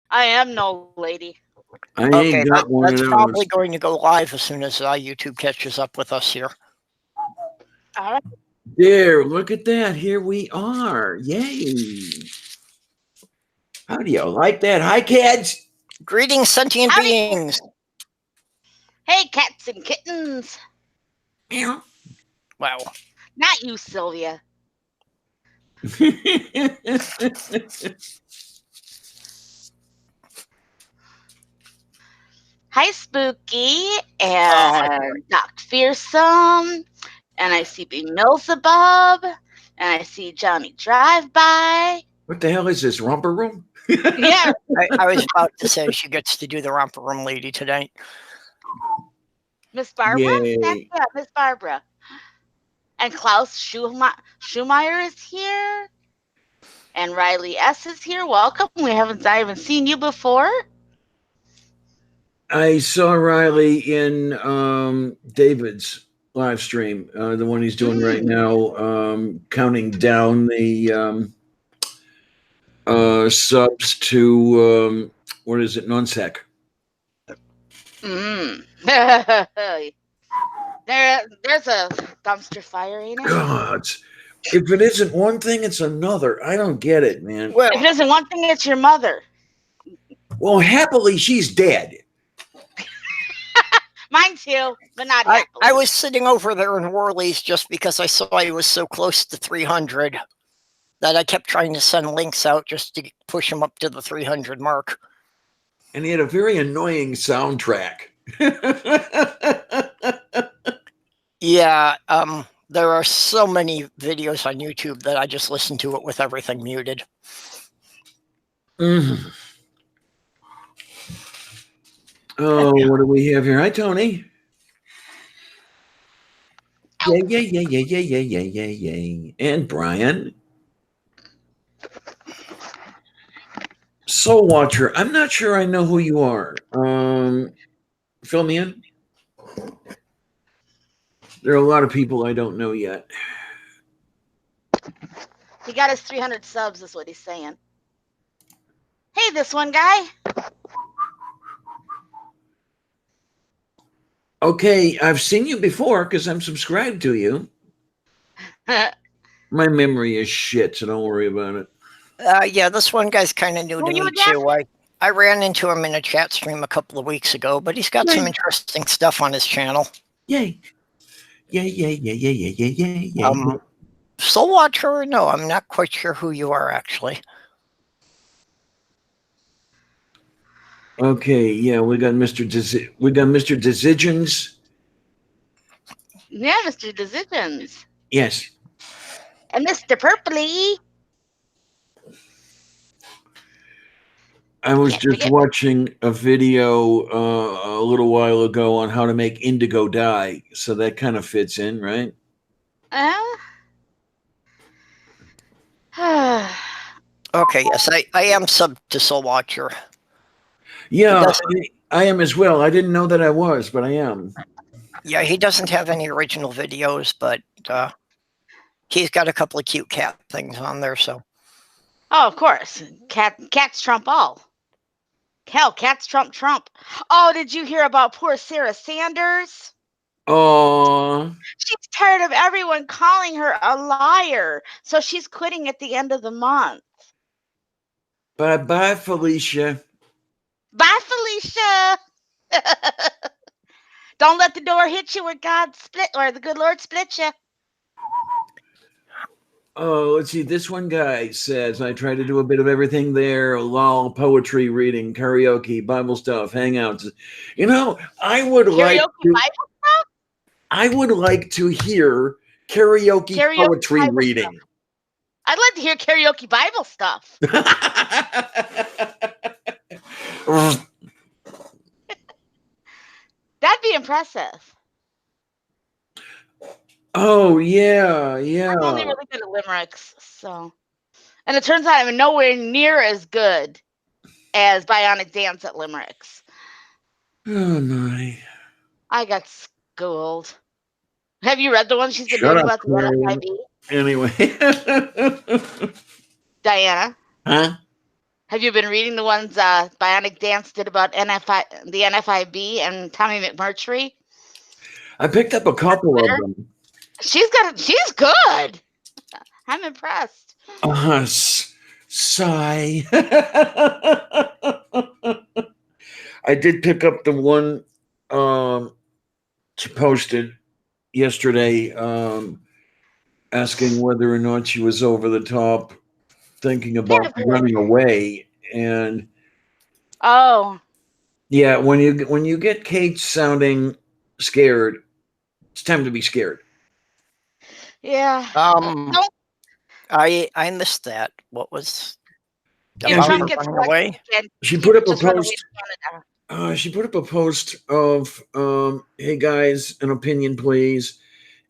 I am no lady. I Okay, ain't got one of that's those. probably going to go live as soon as YouTube catches up with us here. All right. There, look at that. Here we are. Yay. How do you like that? Hi, kids. Greetings, sentient Howdy. beings. Hey, cats and kittens. Meow. Wow. Not you, Sylvia. Hi, Spooky and Doc Fearsome. And I see Big Milzabub. And I see Johnny Drive By. What the hell is this, romper room? Yeah. I was about to say she gets to do the romper room lady tonight. Miss Barbara? Yay. Yeah, Miss Barbara. And Klaus Schumacher is here. And Riley S. is here. Welcome. I haven't seen you before. I saw Riley in David's live stream, the one he's doing right now, counting down the subs to what is it, non-sec. There's a dumpster fire, ain't it? God, if it isn't one thing, it's another. I don't get it, man. Well, if it isn't one thing, it's your mother. Well, happily, she's dead. Mine too, but not happily. I was sitting over there in Worley's just because I saw he was so close to 300 that I kept trying to send links out just to push him up to the 300 mark. And he had a very annoying soundtrack. Yeah, there are so many videos on YouTube that I just listen to it with everything muted. Mm. Oh, what do we have here? Hi, Tony. Yay. And Brian. Soul Watcher. I'm not sure I know who you are. Fill me in. There are a lot of people I don't know yet. He got his 300 subs, is what he's saying. Hey, this one guy. Okay, I've seen you before because I'm subscribed to you. My memory is shit, so don't worry about it. Yeah, this one guy's kind of new to me too. I ran into him in a chat stream a couple of weeks ago, but he's got some interesting stuff on his channel. Yay. Soul Watcher? No, I'm not quite sure who you are, actually. Okay, yeah, we got Mr. Decisions. Yeah, Mr. Decisions. Yes. And Mr. Purpley. I was just watching a video a little while ago on how to make indigo dye, so that kind of fits in, right? Okay, yes, I am sub to Soul Watcher. Yeah, I am as well. I didn't know that I was, but I am. Yeah, he doesn't have any original videos, but he's got a couple of cute cat things on there, so. Oh, of course. Cats trump all. Hell, cats trump. Oh, did you hear about poor Sarah Sanders? Oh. She's tired of everyone calling her a liar, so she's quitting at the end of the month. Bye, Felicia. Bye, Felicia. Don't let the door hit you where God split, or the good Lord split you. Oh, let's see. This one guy says, I try to do a bit of everything there. Lol, poetry reading, karaoke, Bible stuff, hangouts. You know, I would like to hear karaoke poetry Bible reading. Stuff. I'd like to hear karaoke Bible stuff. That'd be impressive. Oh, yeah. I'm only really good at limericks, so. And it turns out I'm nowhere near as good as Bionic Dance at limericks. Oh, my. I got schooled. Have you read the one she's been doing about the NFIB? Anyway. Diana? Huh? Have you been reading the ones Bionic Dance did about the NFIB and Tommy McMurtry? I picked up a couple of them. She's good. I'm impressed. Sigh. I did pick up the one she posted yesterday, asking whether or not she was over the top, thinking about running away. And yeah, when you get Kate sounding scared, it's time to be scared. Yeah. I missed that. What was If Trump gets running away? She put up a post. She put up a post of, "Hey guys, an opinion, please.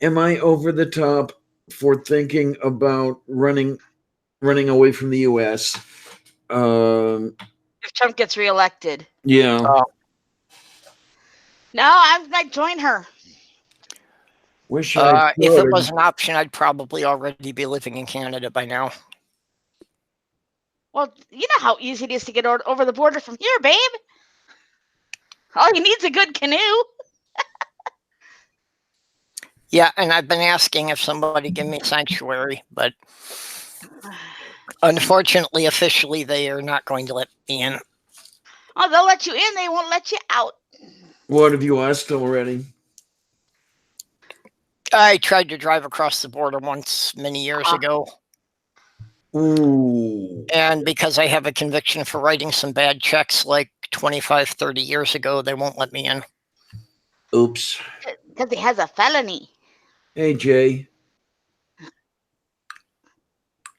Am I over the top for thinking about running away from the U.S.? If Trump gets reelected, yeah. No, I might join her. Wish I could. If it was an option, I'd probably already be living in Canada by now. Well, you know how easy it is to get over the border from here, babe. All you need is a good canoe. Yeah, and I've been asking if somebody give me sanctuary, but unfortunately, officially, they are not going to let me in. Oh, they'll let you in. They won't let you out. What have you asked already? I tried to drive across the border once many years ago. Ooh. And because I have a conviction for writing some bad checks like 25, 30 years ago, they won't let me in. Oops. Because he has a felony. Hey, Jay.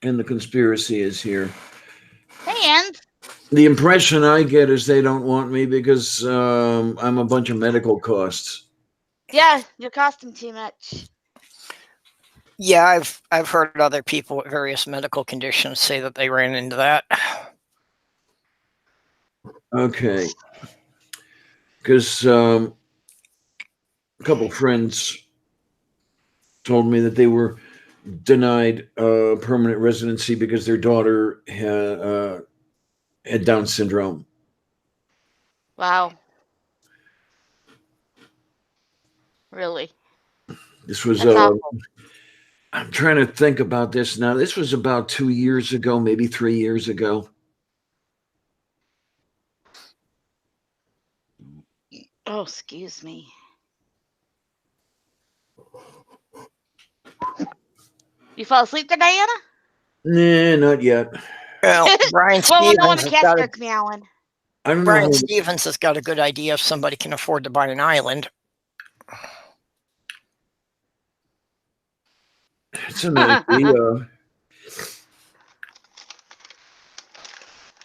And the conspiracy is here. And the impression I get is they don't want me because I'm a bunch of medical costs. Yeah, you're costing too much. Yeah, I've heard other people with various medical conditions say that they ran into that. Okay. Because a couple friends told me that they were denied permanent residency because their daughter had Down syndrome. Wow. Really? This was awful. I'm trying to think about this now. This was about 2 years ago, maybe 3 years ago. Oh, excuse me. You fall asleep there, Diana? Nah, not yet. Well, Brian Stevens when the cat starts meowing. I don't know. Brian Stevens has got a good idea if somebody can afford to buy an island. It's an idea.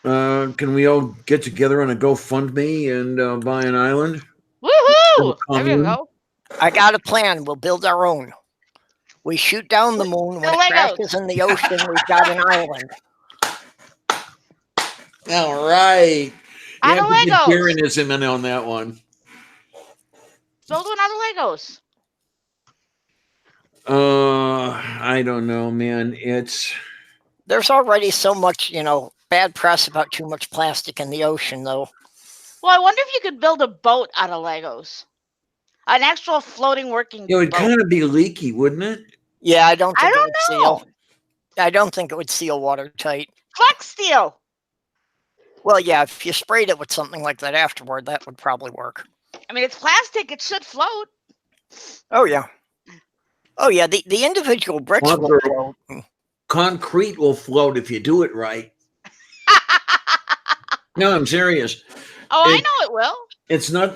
Can we all get together on a GoFundMe and buy an island? Woohoo! There we go. I got a plan. We'll build our own. We shoot down the moon. When it crashes in the ocean, we've got an island. All right. Out of Legos. Vegetarianism in on that one. Build one out of Legos. I don't know, man. There's already so much, bad press about too much plastic in the ocean, though. Well, I wonder if you could build a boat out of Legos. An actual floating working boat. It would kind of be leaky, wouldn't it? Yeah, I don't think it would seal. I don't think it would seal watertight. Flex steel. Well, yeah, if you sprayed it with something like that afterward, that would probably work. I mean, it's plastic. It should float. Oh, yeah. Oh, yeah, the individual bricks will float. Concrete will float if you do it right. No, I'm serious. Oh, I know it will. It's not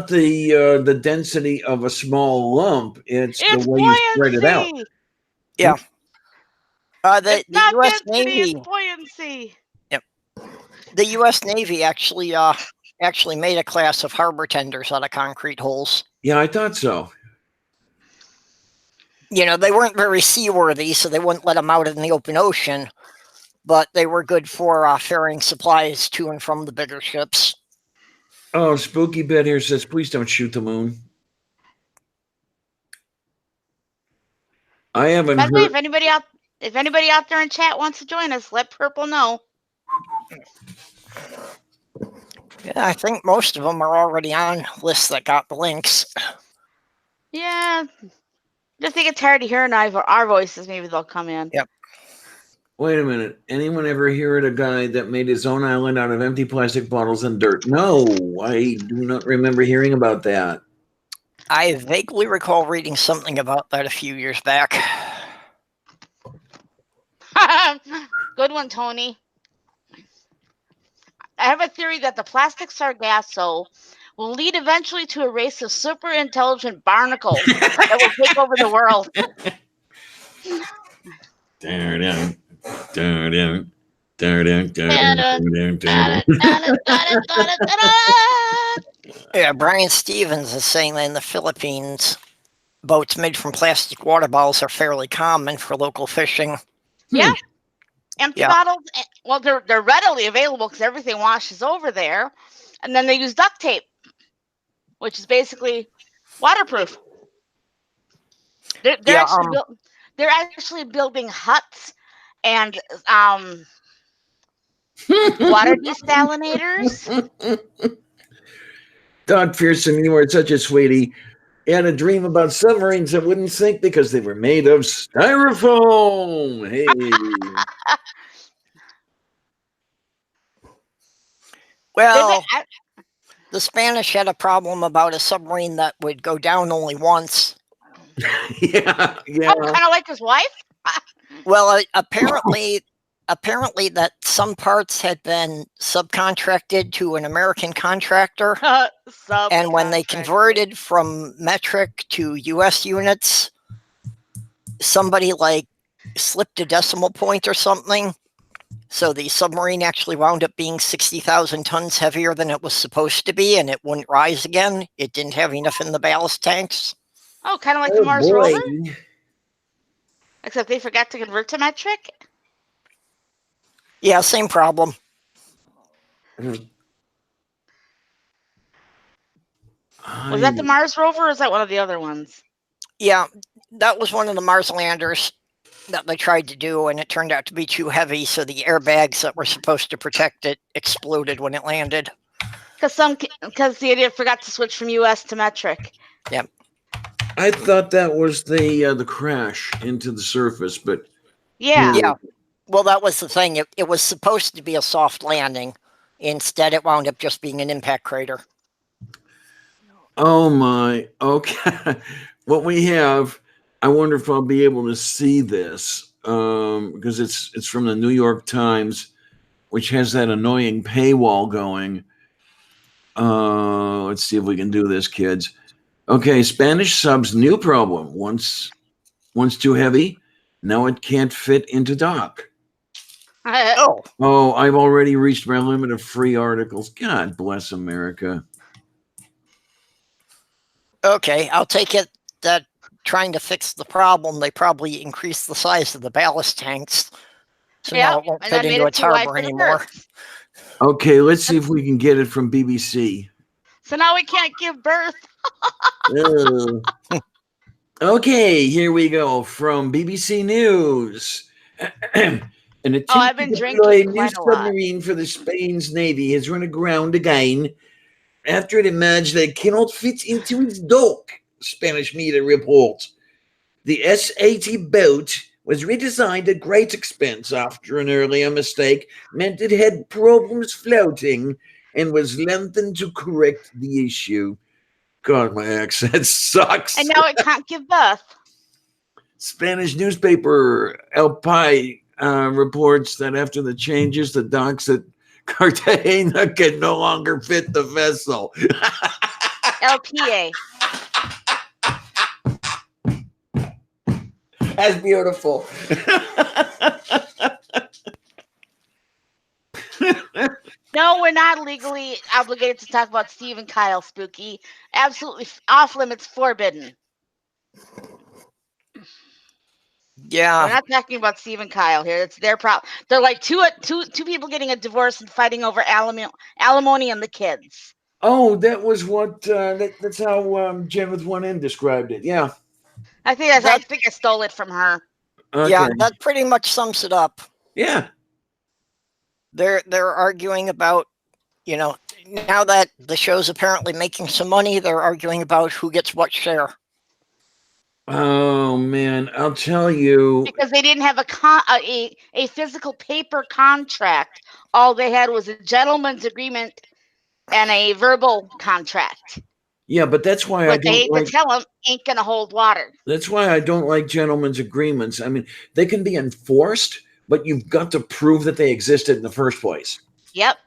the density of a small lump. It's the way you spread it out. Yeah. The U.S. Navy. Navy. It's buoyancy. Yep. The U.S. Navy actually made a class of harbor tenders out of concrete holes. Yeah, I thought so. They weren't very seaworthy, so they wouldn't let them out in the open ocean, but they were good for ferrying supplies to and from the bigger ships. Oh, Spooky Bed here says, please don't shoot the moon. I haven't heard... If anybody out there in chat wants to join us, let Purple know. I think most of them are already on lists that got the links. Yeah. Just think it's tired of hearing our voices. Maybe they'll come in. Yep. Wait a minute. Anyone ever hear of a guy that made his own island out of empty plastic bottles and dirt? No, I do not remember hearing about that. I vaguely recall reading something about that a few years back. Good one, Tony. I have a theory that the plastic sargasso will lead eventually to a race of super intelligent barnacles that will take over the world. Yeah, Brian Stevens is saying that in the Philippines, boats made from plastic water bottles are fairly common for local fishing. Yeah. Empty bottles, well, they're readily available because everything washes over there. And then they use duct tape, which is basically waterproof. They're actually building huts and water desalinators. Don Pearson, you are such a sweetie. He had a dream about submarines that wouldn't sink because they were made of styrofoam. Hey. Well, the Spanish had a problem about a submarine that would go down only once. Yeah. Oh, kind of like his wife? Well, apparently that some parts had been subcontracted to an American contractor. And when they converted from metric to US units, somebody slipped a decimal point or something. So the submarine actually wound up being 60,000 tons heavier than it was supposed to be, and it wouldn't rise again. It didn't have enough in the ballast tanks. Oh, kind of like the Mars rover? Except they forgot to convert to metric? Yeah, same problem. Was that the Mars rover, or is that one of the other ones? Yeah, that was one of the Mars landers that they tried to do, and it turned out to be too heavy, so the airbags that were supposed to protect it exploded when it landed. Because the idiot forgot to switch from US to metric. Yep. I thought that was the crash into the surface, but yeah. Well, that was the thing. It was supposed to be a soft landing. Instead, it wound up just being an impact crater. Oh my! Okay, what we have. I wonder if I'll be able to see this because it's from the New York Times, which has that annoying paywall going. Let's see if we can do this, kids. Okay, Spanish sub's new problem. Once too heavy, now it can't fit into dock. Oh, I've already reached my limit of free articles. God bless America. Okay, I'll take it that trying to fix the problem, they probably increased the size of the ballast tanks. So now it won't fit into its harbor anymore. Okay, let's see if we can get it from BBC. So now we can't give birth. Okay, here we go from BBC News. An attempt I've been to deploy a new submarine for the Spain's Navy has run aground again after it emerged that it cannot fit into its dock, Spanish media reports. The S-80 boat was redesigned at great expense after an earlier mistake meant it had problems floating and was lengthened to correct the issue. God, my accent sucks. And now it can't give birth. Spanish newspaper El País reports that after the changes, the docks at Cartagena can no longer fit the vessel. LPA. That's beautiful. No, we're not legally obligated to talk about Steve and Kyle, Spooky. Absolutely off limits, forbidden. Yeah. We're not talking about Steve and Kyle here. It's their problem. They're like two people getting a divorce and fighting over alimony and the kids. Oh, that was what that's how Jen with one N described it. Yeah. I think I stole it from her. Okay. Yeah, that pretty much sums it up. Yeah. They're arguing about, now that the show's apparently making some money, they're arguing about who gets what share. Oh man, I'll tell you. Because they didn't have a physical paper contract. All they had was a gentleman's agreement and a verbal contract. Yeah, but that's why I don't like. Tell them ain't gonna hold water. That's why I don't like gentlemen's agreements. I mean, they can be enforced, but you've got to prove that they existed in the first place. Yep.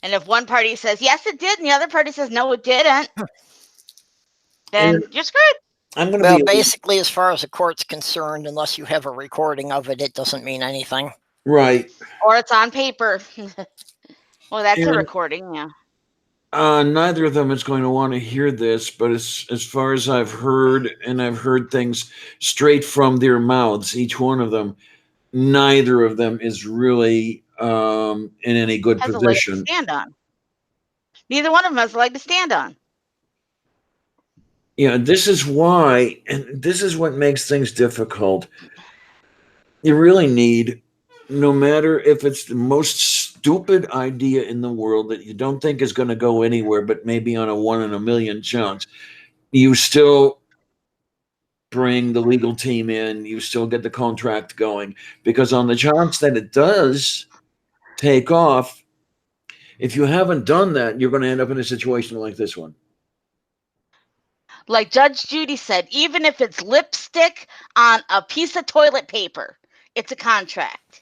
And if one party says yes, it did, and the other party says no, it didn't, then you're screwed. Basically, as far as the court's concerned, unless you have a recording of it, it doesn't mean anything. Right. Or it's on paper. Well, that's a recording, yeah. Neither of them is going to want to hear this, but as far as I've heard, and I've heard things straight from their mouths, each one of them, neither of them is really in any good has position. A leg to stand on. Neither one of them has a leg to stand on. Yeah, this is why, and this is what makes things difficult. You really need, no matter if it's the most stupid idea in the world that you don't think is going to go anywhere, but maybe on a 1 in a million chance, you still bring the legal team in, you still get the contract going, because on the chance that it does take off, if you haven't done that, you're going to end up in a situation like this one. Like Judge Judy said, even if it's lipstick on a piece of toilet paper, it's a contract.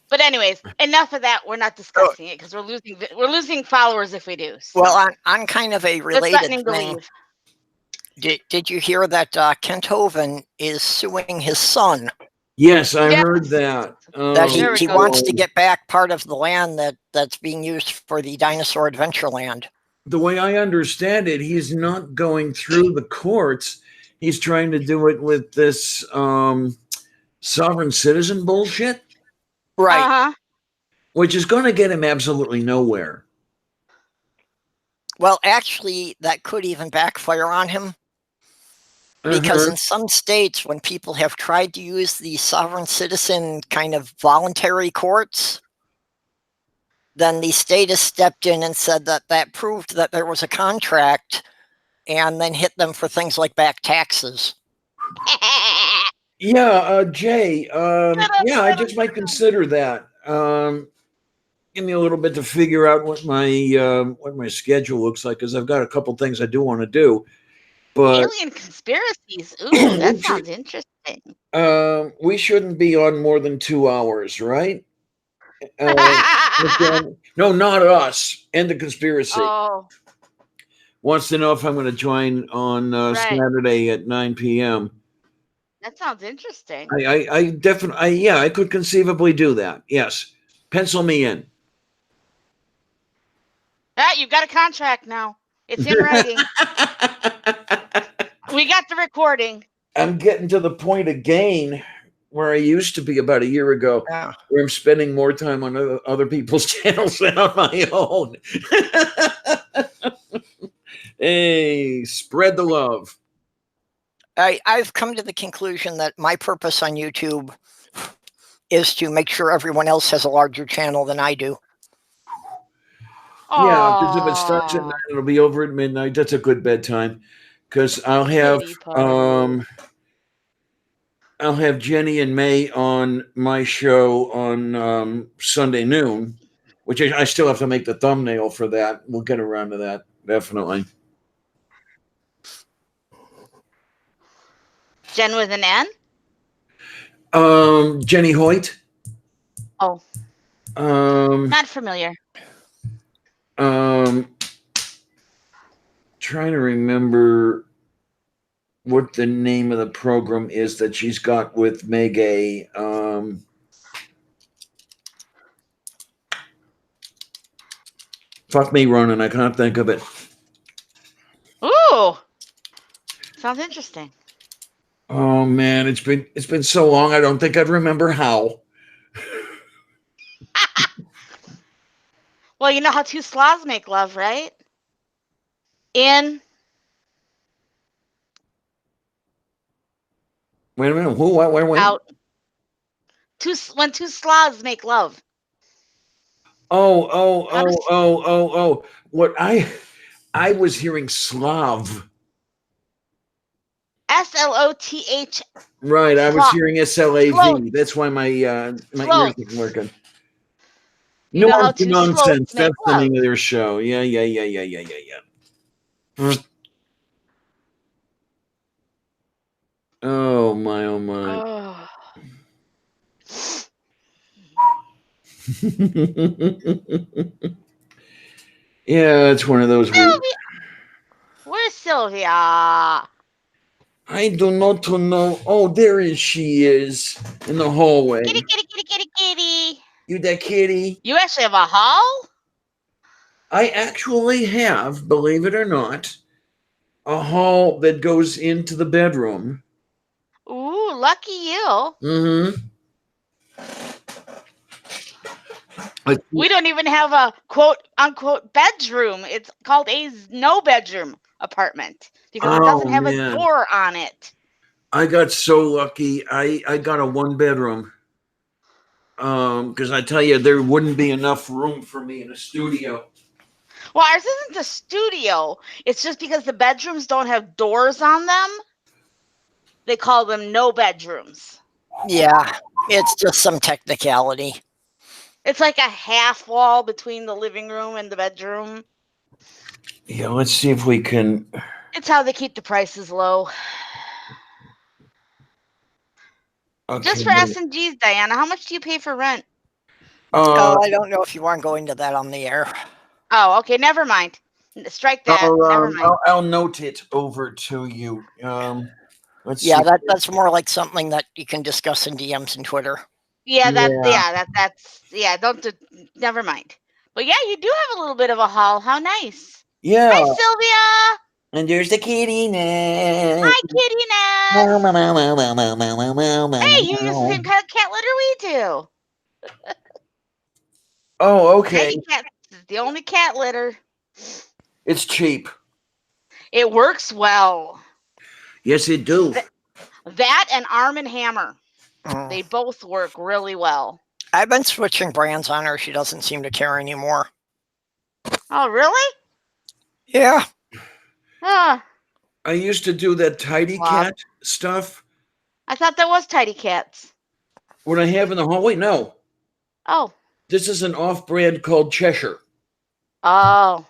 But anyways, enough of that. We're not discussing it because we're losing followers if we do. So. Well, on kind of a related thing, did you hear that Kent Hovind is suing his son? Yes, I heard that. That he wants to get back part of the land that's being used for the Dinosaur Adventureland. The way I understand it, he's not going through the courts. He's trying to do it with this sovereign citizen bullshit. Right. Uh-huh. Which is going to get him absolutely nowhere. Well, actually, that could even backfire on him. Because in some states, when people have tried to use the sovereign citizen kind of voluntary courts, then the state has stepped in and said that proved that there was a contract and then hit them for things like back taxes. Yeah, Jay, yeah, I just might consider that. Give me a little bit to figure out what my schedule looks like, because I've got a couple things I do want to do. But alien conspiracies. Ooh, that sounds interesting. We shouldn't be on more than 2 hours, right? No, not us. And the conspiracy. Oh. Wants to know if I'm going to join on Saturday at 9 p.m. That sounds interesting. I definitely, yeah, I could conceivably do that. Yes. Pencil me in. You've got a contract now. It's in writing. We got the recording. I'm getting to the point again where I used to be about a year ago, where I'm spending more time on other people's channels than on my own. Hey, spread the love. I've come to the conclusion that my purpose on YouTube is to make sure everyone else has a larger channel than I do. Yeah, because if it starts at 9, it'll be over at midnight. That's a good bedtime. Because I'll have Jenny and May on my show on Sunday noon, which I still have to make the thumbnail for that. We'll get around to that, definitely. Jen with an N? Jenny Hoyt. Oh. Not familiar. Trying to remember what the name of the program is that she's got with Megay. Fuck me, Ronan. I can't think of it. Ooh, sounds interesting. Oh man, it's been so long. I don't think I'd remember how. Well, you know how two sloths make love, right? In. Wait a minute. Who? What? Where? When? Out. When two sloths make love. Oh. What I was hearing Slav. SLOTH. Right, I was hearing SLAV. Sloth. That's why my ears Sloth. aren't working. You know how No to nonsense. make That's the love. name of their show. Yeah. Oh my. Oh. Yeah, it's one of those weird. Where's Sylvia? I do not know. Oh, she is in the hallway. Kitty. You that kitty? You actually have a hall? I actually have, believe it or not, a hall that goes into the bedroom. Ooh, lucky you. Mm-hmm. We don't even have a quote unquote bedroom. It's called a no bedroom apartment because it doesn't have a door on it. I got so lucky. I got a 1-bedroom. Because I tell you, there wouldn't be enough room for me in a studio. Well, ours isn't a studio. It's just because the bedrooms don't have doors on them. They call them no bedrooms. Yeah, it's just some technicality. It's like a half wall between the living room and the bedroom. Yeah, let's see if we can. It's how they keep the prices low. Okay. Just for S&Gs, Diana, how much do you pay for rent? I don't know if you want to go into that on the air. Oh, okay, never mind. Strike that. Never mind. I'll note it over to you. Let's see. That's more like something that you can discuss in DMs and Twitter. Never mind. But yeah, you do have a little bit of a haul. How nice. Yeah. Hi, Sylvia. And there's the kitty Ness. Hi, kitty Ness. Hey, you use the same kind of cat litter we do. Oh, okay. Cat is the only cat litter. It's cheap. It works well. Yes, it do. That and Arm & Hammer. They both work really well. I've been switching brands on her. She doesn't seem to care anymore. Oh, really? Yeah. I used to do that Tidy Cat stuff. I thought that was Tidy Cats. What I have in the hallway? No. Oh. This is an off-brand called Cheshire. Oh.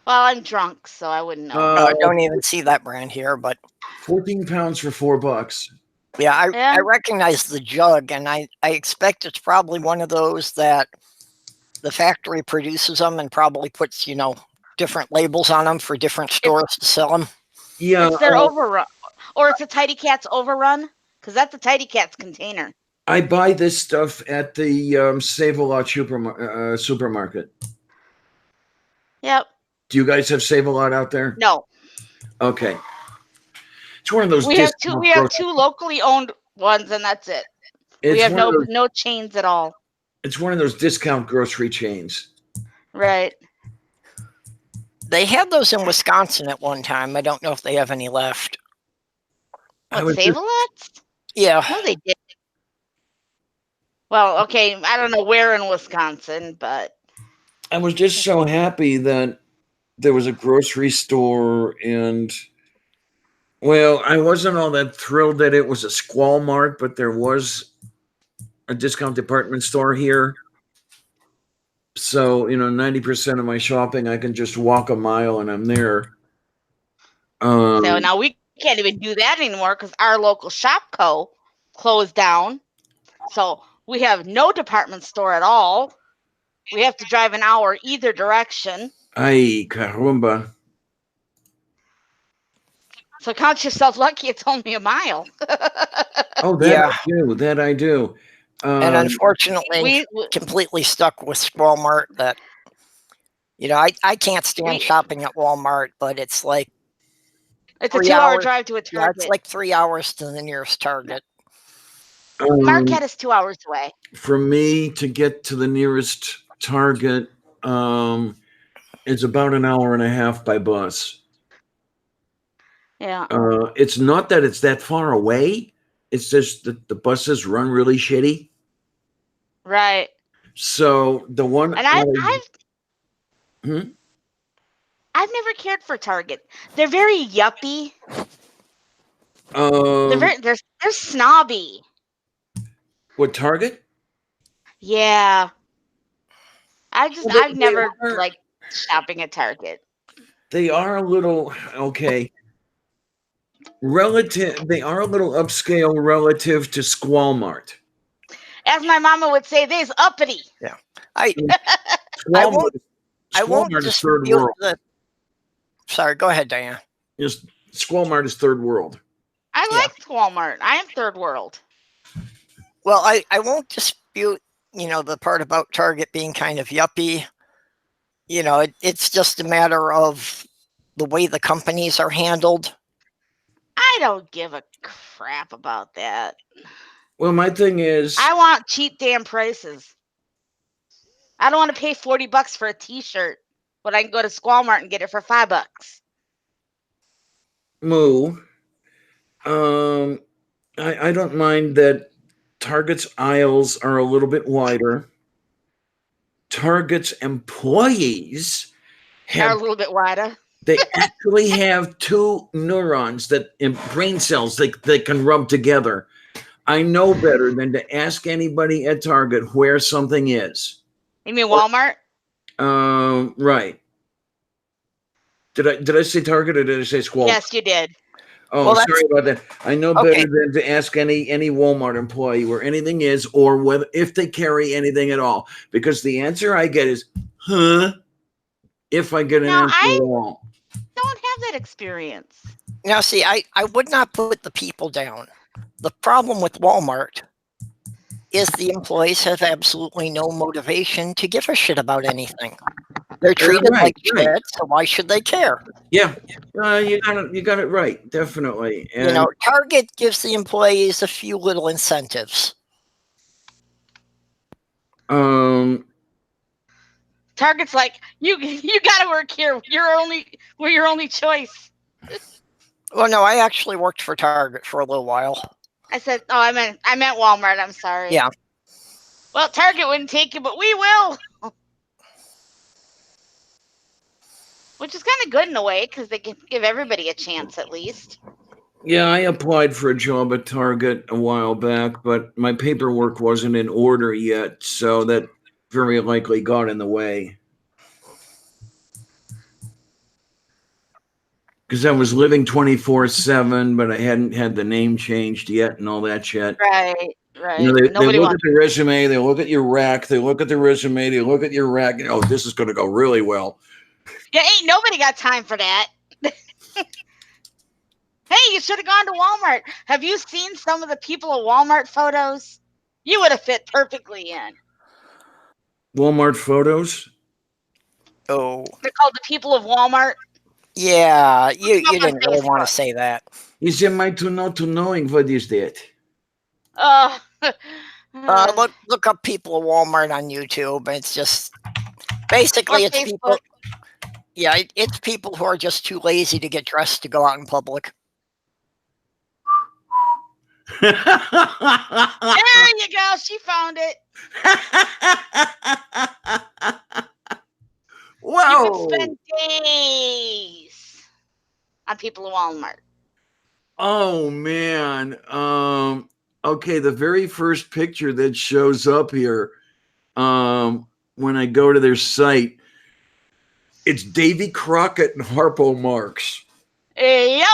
Well, I'm drunk, so I wouldn't know. I don't even see that brand here, but 14 pounds for $4. Yeah, I recognize the jug, and I expect it's probably one of those that the factory produces them and probably puts, different labels on them for different stores to sell them. Yeah. It's their overrun. Or it's a Tidy Cats overrun, because that's a Tidy Cats container. I buy this stuff at the Save-A-Lot supermarket. Yep. Do you guys have Save-A-Lot out there? No. Okay. It's one of those. We have two locally owned ones, and that's it. We have no chains at all. It's one of those discount grocery chains. Right. They had those in Wisconsin at one time. I don't know if they have any left. What, Save-A-Lots? Yeah. No, they did. Well, okay, I don't know where in Wisconsin, but I was just so happy that there was a grocery store, and well, I wasn't all that thrilled that it was a Squall Mart, but there was a discount department store here. So, 90% of my shopping, I can just walk a mile and I'm there. So now we can't even do that anymore because our local Shopco closed down. So we have no department store at all. We have to drive an hour either direction. Ay, caramba. So count yourself lucky it's only a mile. Oh, that I do. And unfortunately, we completely stuck with Walmart. That I can't stand shopping at Walmart, but it's like it's a 2-hour drive to a Target. Yeah, it's like 3 hours to the nearest Target. Marquette is 2 hours away. For me to get to the nearest Target, it's about an hour and a half by bus. Yeah. It's not that it's that far away. It's just that the buses run really shitty. Right. So the one, and I've never cared for Target. They're very yuppie. They're snobby. What, Target? Yeah. I've never liked shopping at Target. They are a little okay. They are a little upscale relative to Squalmart. As my mama would say, they's uppity. Yeah. I won't is third world. Sorry, go ahead, Diane. Just Squalmart is third world. I like Walmart. I am third world. Well, I won't dispute, the part about Target being kind of yuppie. It's just a matter of the way the companies are handled. I don't give a crap about that. Well, my thing is, I want cheap damn prices. I don't want to pay $40 for a T-shirt, but I can go to Walmart and get it for $5. Moo. I don't mind that Target's aisles are a little bit wider. Target's employees are a little bit wider. They actually have two neurons brain cells they can rub together. I know better than to ask anybody at Target where something is. You mean Walmart? Right. Did I say Target or did I say Squall? Yes, you did. Oh, well, sorry about that. I know better than to ask any Walmart employee where anything is or if they carry anything at all. Because the answer I get is, huh? If I get an answer at all. Don't have that experience. Now, see, I would not put the people down. The problem with Walmart is the employees have absolutely no motivation to give a shit about anything. They're treated like shit, so why should they care? Yeah, you got it right, definitely. And, Target gives the employees a few little incentives. Target's like, you got to work here. We're your only choice. Well, no, I actually worked for Target for a little while. I said, I meant Walmart. I'm sorry. Yeah. Well, Target wouldn't take you, but we will. Which is kind of good in a way because they can give everybody a chance at least. Yeah, I applied for a job at Target a while back, but my paperwork wasn't in order yet, so that very likely got in the way. Because I was living 24/7, but I hadn't had the name changed yet and all that shit. Right. They look at the resume, they look at your rack, they look at the resume, they look at your rack, and this is going to go really well. Yeah, ain't nobody got time for that. Hey, you should have gone to Walmart. Have you seen some of the people at Walmart photos? You would have fit perfectly in. Walmart photos? Oh. They're called the people of Walmart. Yeah, you didn't really want to say that. Is it my to knowing what is that? Look up people of Walmart on YouTube. It's just basically it's people. Yeah, it's people who are just too lazy to get dressed to go out in public. There you go. She found it. Whoa. You can spend days on people of Walmart. Oh, man. Okay, the very first picture that shows up here when I go to their site, it's Davy Crockett and Harpo Marx. Yep.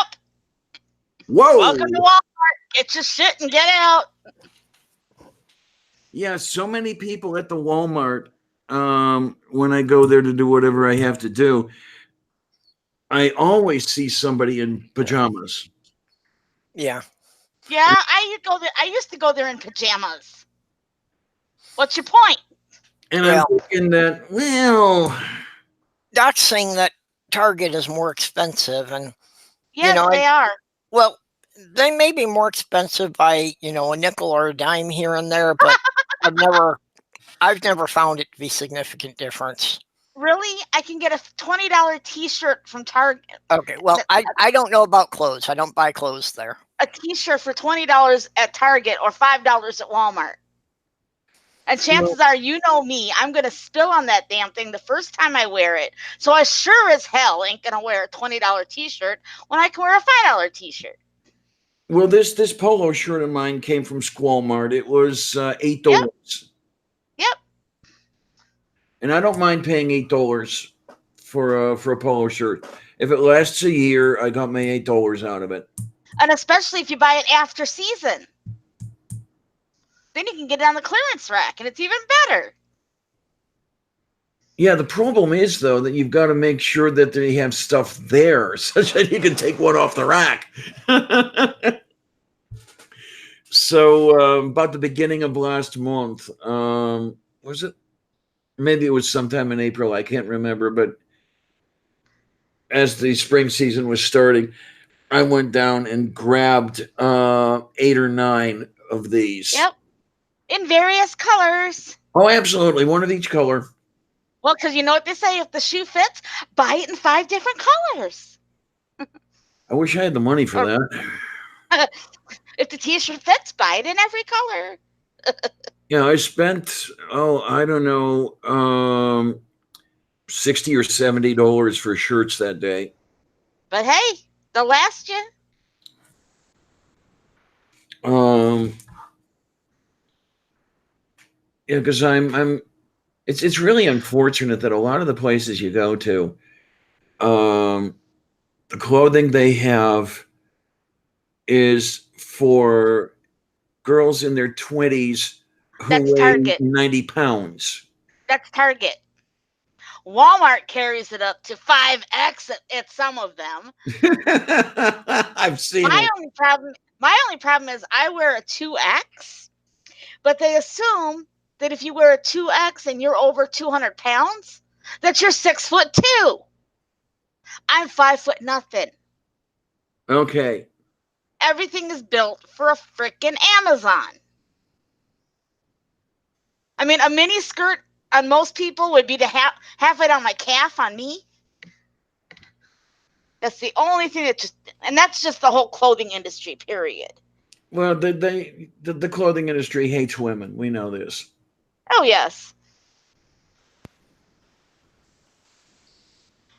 Whoa. Welcome to Walmart. Get your shit and get out. Yeah, so many people at the Walmart, when I go there to do whatever I have to do, I always see somebody in pajamas. Yeah. Yeah, I used to go there in pajamas. What's your point? And I'm thinking that, Doc's saying that Target is more expensive, and yes, they are. Well, they may be more expensive by a nickel or a dime here and there, but I've never found it to be a significant difference. Really? I can get a $20 T-shirt from Target. Okay, well, I don't know about clothes. I don't buy clothes there. A T-shirt for $20 at Target or $5 at Walmart. And chances are, you know me, I'm going to spill on that damn thing the first time I wear it. So I sure as hell ain't going to wear a $20 t-shirt when I can wear a $5 t-shirt. Well, this polo shirt of mine came from Squalmart. It was $8. Yep. And I don't mind paying $8 for a polo shirt. If it lasts a year, I got my $8 out of it. And especially if you buy it after season. Then you can get it on the clearance rack, and it's even better. Yeah, the problem is, though, that you've got to make sure that they have stuff there such that you can take one off the rack. So about the beginning of last month, was it? Maybe it was sometime in April. I can't remember. But as the spring season was starting, I went down and grabbed 8 or 9 of these. Yep. In various colors. Oh, absolutely. One of each color. Well, because you know what they say, if the shoe fits, buy it in 5 different colors. I wish I had the money for that. If the t-shirt fits, buy it in every color. Yeah, I spent, I don't know, $60 or $70 for shirts that day. But hey, they'll last you. Yeah, because it's really unfortunate that a lot of the places you go to, the clothing they have is for girls in their 20s who weigh 90 pounds. That's Target. Walmart carries it up to 5X at some of them. I've seen my only problem is I wear a 2X, but they assume that if you wear a 2X and you're over 200 pounds, that you're 6'2". I'm 5' nothing. Okay. Everything is built for a freaking Amazon. I mean, a mini skirt on most people would be to halfway down my calf on me. That's the only thing and that's just the whole clothing industry, period. Well, the clothing industry hates women. We know this. Oh, yes.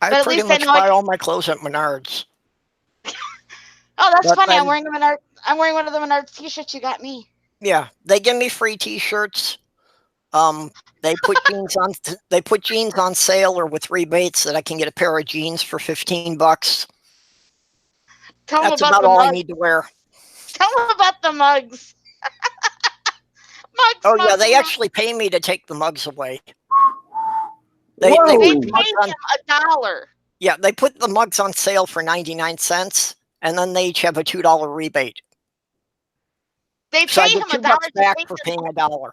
I pretty much buy all my clothes at Menards. Oh, that's funny. I'm wearing one of the Menards t-shirts you got me. Yeah, they give me free t-shirts. They put jeans on sale or with rebates that I can get a pair of jeans for $15. That's about all I need to wear. Tell them about the mugs. Yeah, they actually pay me to take the mugs away. They pay them $1. Yeah, they put the mugs on sale for 99 cents, and then they each have a $2 rebate. They pay him $1 back for paying $1.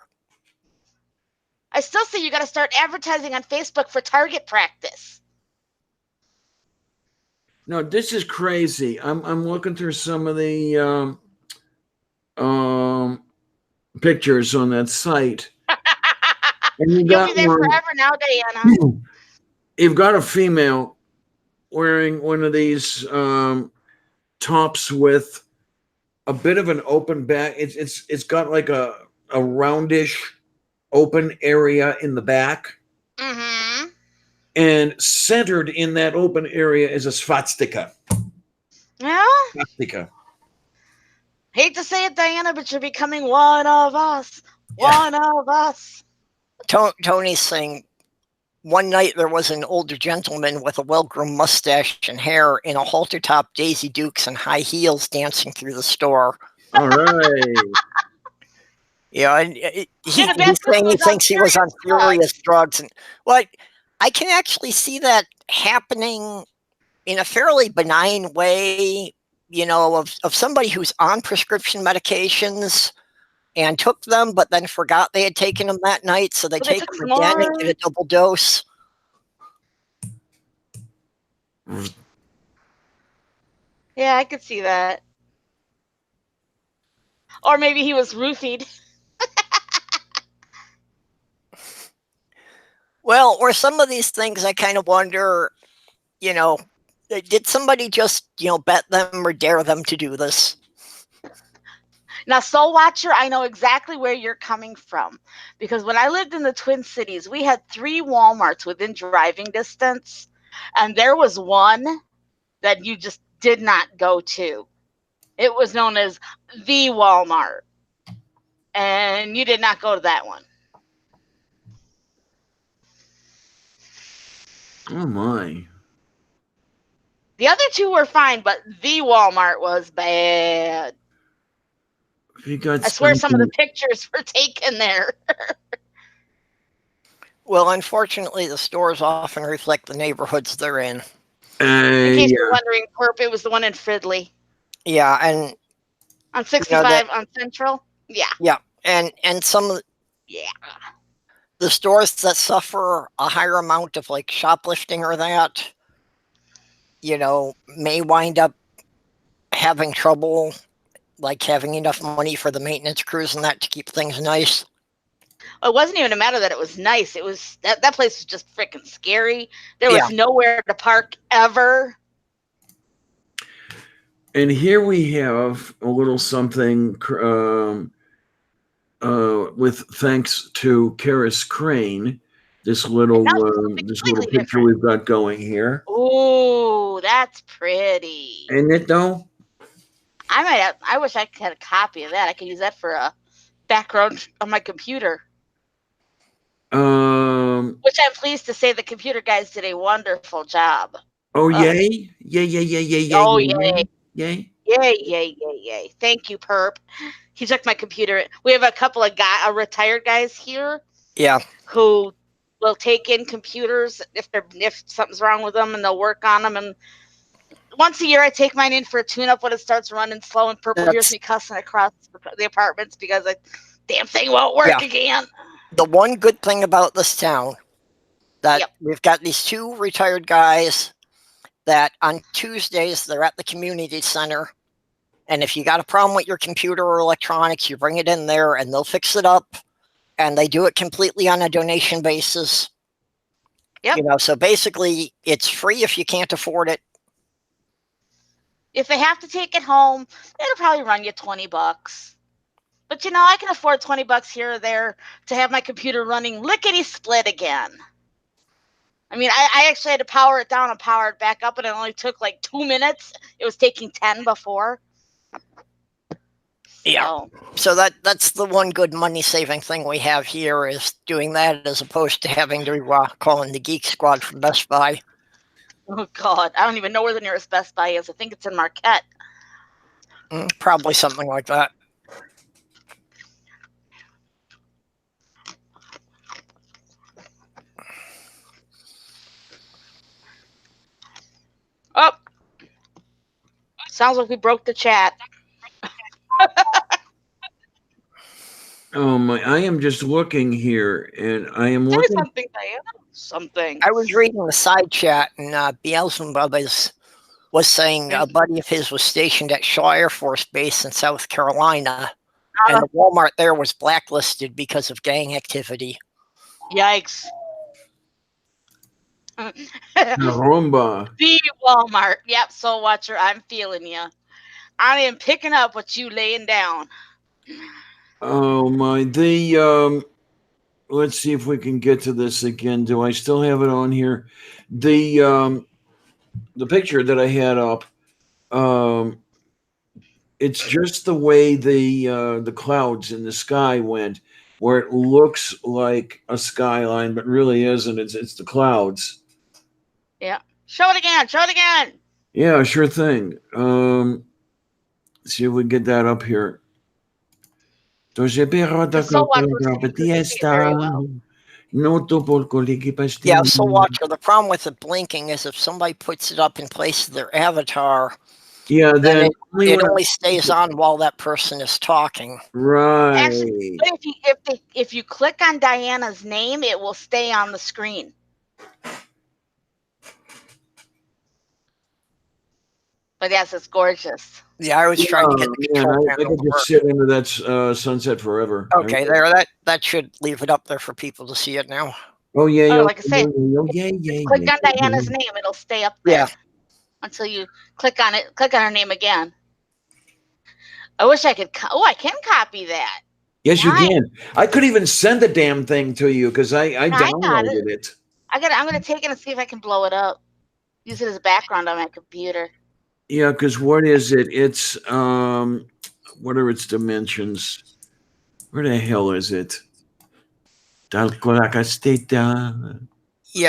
I still say you got to start advertising on Facebook for target practice. No, this is crazy. I'm looking through some of the pictures on that site. And You'll be there forever now, Diana. You've got a female wearing one of these tops with a bit of an open back. It's got like a roundish open area in the back. Mm-hmm. And centered in that open area is a swastika. Yeah. Swastika. Hate to say it, Diana, but you're becoming one of us. Yeah. One of us. Tony's saying, one night there was an older gentleman with a well-groomed mustache and hair in a halter top, Daisy Dukes, and high heels dancing through the store. All right. Yeah, and he's saying he thinks he was on furious drugs. And well, I can actually see that happening in a fairly benign way, you know, of somebody who's on prescription medications and took them, but then forgot they had taken them that night, so they take them again and get a double dose. Yeah, I could see that. Or maybe he was roofied. Well, or some of these things I kind of wonder, you know, did somebody just, you know, bet them or dare them to do this? Now, Soul Watcher, I know exactly where you're coming from, because when I lived in the Twin Cities, we had 3 Walmarts within driving distance, and there was one that you just did not go to. It was known as the Walmart, and you did not go to that one. Oh my. The other 2 were fine, but the Walmart was bad. I swear some of the pictures were taken there. Well, unfortunately, the stores often reflect the neighborhoods they're in. In case you're wondering, Perp, it was the one in Fridley. Yeah, and on 65 on Central. Yeah. Yeah, and some of the stores that suffer a higher amount of like shoplifting or that, may wind up having trouble, like having enough money for the maintenance crews and that to keep things nice. It wasn't even a matter that it was nice. It was that place was just freaking scary. There was nowhere to park ever. And here we have a little something with thanks to Karis Crane. This little picture we've got going here. Oh, that's pretty. Isn't it though? I wish I had a copy of that. I could use that for a background on my computer. Which I'm pleased to say the computer guys did a wonderful job. Oh, yay. Yay. Oh, yay. Yay. Thank you, Perp. He took my computer. We have a couple of retired guys here. Yeah. Who will take in computers if something's wrong with them, and they'll work on them. And once a year, I take mine in for a tune-up when it starts running slow, and Purple hears me cussing across the apartments because the damn thing won't work again. The one good thing about this town that we've got these 2 retired guys that on Tuesdays they're at the community center, and if you got a problem with your computer or electronics, you bring it in there and they'll fix it up, and they do it completely on a donation basis. Yep. So basically it's free if you can't afford it. If they have to take it home, it'll probably run you $20. But I can afford $20 here or there to have my computer running lickety split again. I mean, I actually had to power it down and power it back up, and it only took like 2 minutes. It was taking 10 before. Yeah. So that's the one good money saving thing we have here is doing that as opposed to having to call in the Geek Squad from Best Buy. Oh God, I don't even know where the nearest Best Buy is. I think it's in Marquette. Probably something like that. Oh, sounds like we broke the chat. Oh my! I am just looking here, and I am looking. Something, Diana. Something. I was reading the side chat, and Beelzebub was saying a buddy of his was stationed at Shaw Air Force Base in South Carolina, and the Walmart there was blacklisted because of gang activity. Yikes. Rumba. The Walmart. Yep, Soul Watcher, I'm feeling you. I am picking up what you laying down. Oh my! Let's see if we can get to this again. Do I still have it on here? The picture that I had up. It's just the way the clouds in the sky went, where it looks like a skyline, but really isn't. It's the clouds. Yeah. Show it again. Yeah, sure thing. See if we can get that up here. Yeah, so Watcher, the problem with it blinking is if somebody puts it up in place of their avatar, then it only stays on while that person is talking. Right. Actually, if you click on Diana's name, it will stay on the screen. But yes, it's gorgeous. Yeah, I was trying to get the control panel. I could just sit into that sunset forever. Okay, that should leave it up there for people to see it now. Oh yeah, like I said, click on Diana's name, it'll stay up there. Yeah. Until you click on her name again. I wish I could. I can copy that. Yes, you can. I could even send the damn thing to you because I downloaded it. I'm gonna take it and see if I can blow it up. Use it as a background on my computer. Yeah, because what is it? It's what are its dimensions? Where the hell is it? Yeah,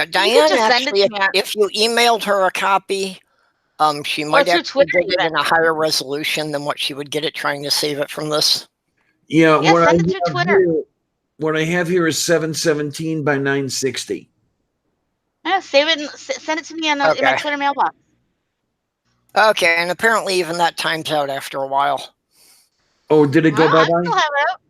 Diane, actually, if you emailed her a copy, she might actually get it in a higher resolution than what she would get it trying to save it from this. Yeah, send it through Twitter. What I have here is 717 by 960. Yeah, save it and send it to me in my Twitter mailbox. Okay, and apparently even that times out after a while. Oh, did it go bye-bye? I still have it up.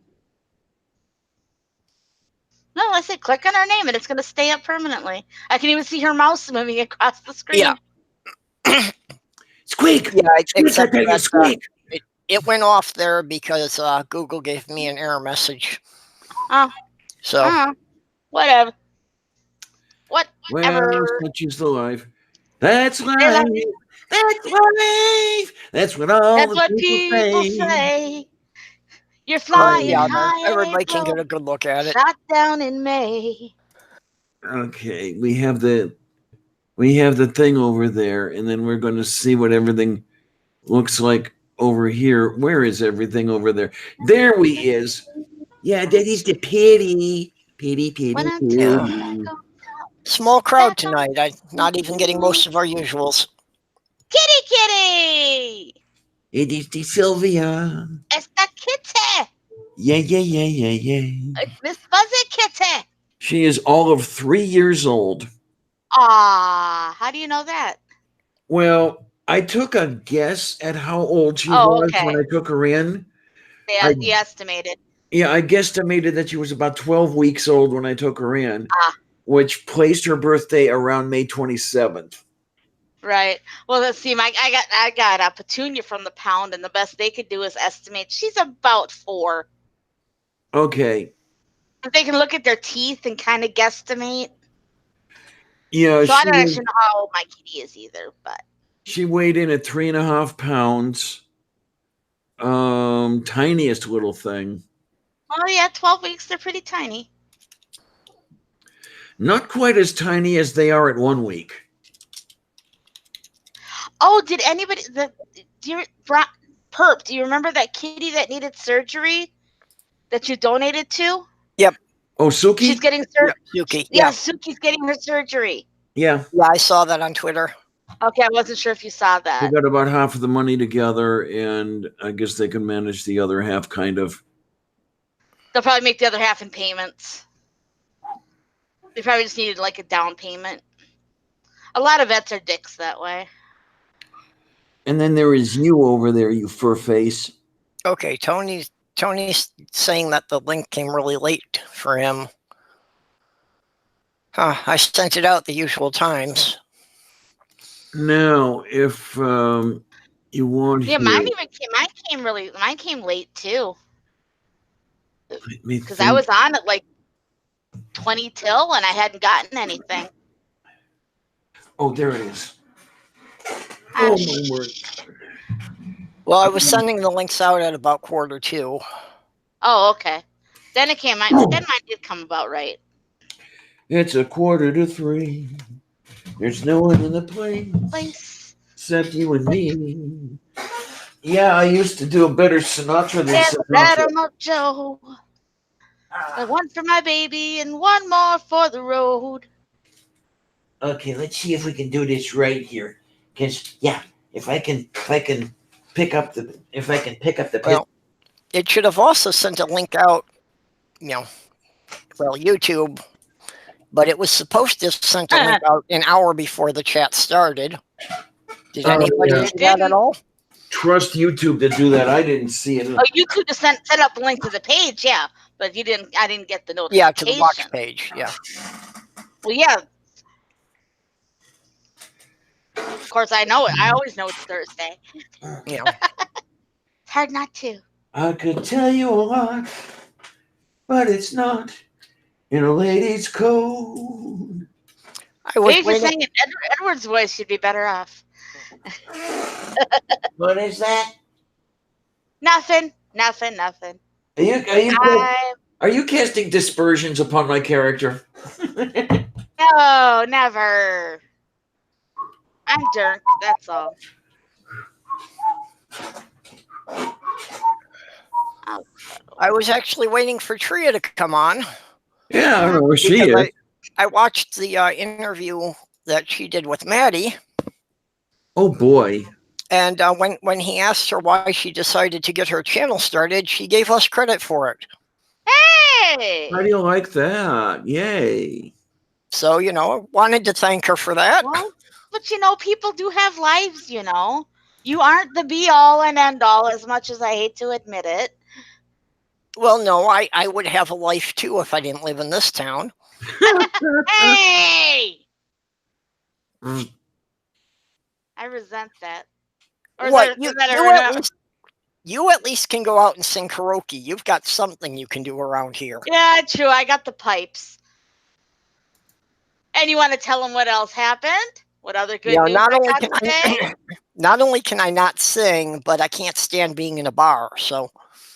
No, I said click on her name and it's going to stay up permanently. I can even see her mouse moving across the screen. Yeah. Squeak! Yeah, except that, squeak! It went off there because Google gave me an error message. Oh. So. Whatever. Well, such is the life. That's life. That's life. That's what all the people say. You're flying high. Everybody can get a good look at it. Shot down in May. Okay, we have the thing over there, and then we're going to see what everything looks like over here. Where is everything over there? There we is. Yeah, that is the pity. Yeah. Small crowd tonight. I'm not even getting most of our usuals. Kitty! It is the Sylvia. It's the kitty. Yeah. It's Miss Fuzzy Kitty. She is all of 3 years old. How do you know that? Well, I took a guess at how old she was when I took her in. Yeah, you estimated. Yeah, I guesstimated that she was about 12 weeks old when I took her in, which placed her birthday around May 27th. Right. Well, let's see. I got a Petunia from the pound, and the best they could do is estimate she's about 4. Okay. If they can look at their teeth and kind of guesstimate. Yeah. So I don't actually know how old my kitty is either, but she weighed in at 3.5 pounds. Tiniest little thing. Oh yeah, 12 weeks. They're pretty tiny. Not quite as tiny as they are at 1 week. Oh, did anybody Perp? Do you remember that kitty that needed surgery that you donated to? Yep. Oh, Suki? She's getting surgery. Suki. Yeah, Suki's getting her surgery. Yeah. Yeah, I saw that on Twitter. Okay, I wasn't sure if you saw that. They got about half of the money together, and I guess they can manage the other half, kind of. They'll probably make the other half in payments. They probably just needed like a down payment. A lot of vets are dicks that way. And then there is you over there, you fur face. Okay, Tony's saying that the link came really late for him. I sent it out the usual times. Now, if you want, mine came late too. Because I was on at like 20 till and I hadn't gotten anything. Oh, there it is. Oh my word. Well, I was sending the links out at about 1:45. Oh, okay. Then it came. Then mine did come about right. It's 2:45. There's no one in the place except you and me. Yeah, I used to do a better Sinatra than Sinatra. Joe. One for my baby and one more for the road. Okay, let's see if we can do this right here. Because if I can pick up the well, it should have also sent a link out, YouTube, but it was supposed to send a link out an hour before the chat started. Did anybody do that at all? Trust YouTube to do that. I didn't see it. Oh, YouTube just set up the link to the page, yeah, but you didn't. I didn't get the notification. Yeah, to the watch page, yeah. Well, yeah. Of course, I know it. I always know it's Thursday. Yeah. It's hard not to. I could tell you a lot, but it's not in a lady's code. Maybe you're saying Edward's voice should be better off. What is that? Nothing. Are you casting dispersions upon my character? No, never. I'm Dirk, that's all. I was actually waiting for Tria to come on. Yeah, I don't know where she is. I watched the interview that she did with Maddie. Oh boy. And when he asked her why she decided to get her channel started, she gave us credit for it. Hey! How do you like that? Yay. So, you know, I wanted to thank her for that. Well, but, you know, people do have lives, you know. You aren't the be-all and end-all, as much as I hate to admit it. Well, no, I would have a life, too, if I didn't live in this town. Hey! I resent that. Or what? You at least can go out and sing karaoke. You've got something you can do around here. Yeah, true. I got the pipes. And you want to tell them what else happened? What other good news not only can I not sing, but I can't stand being in a bar. So.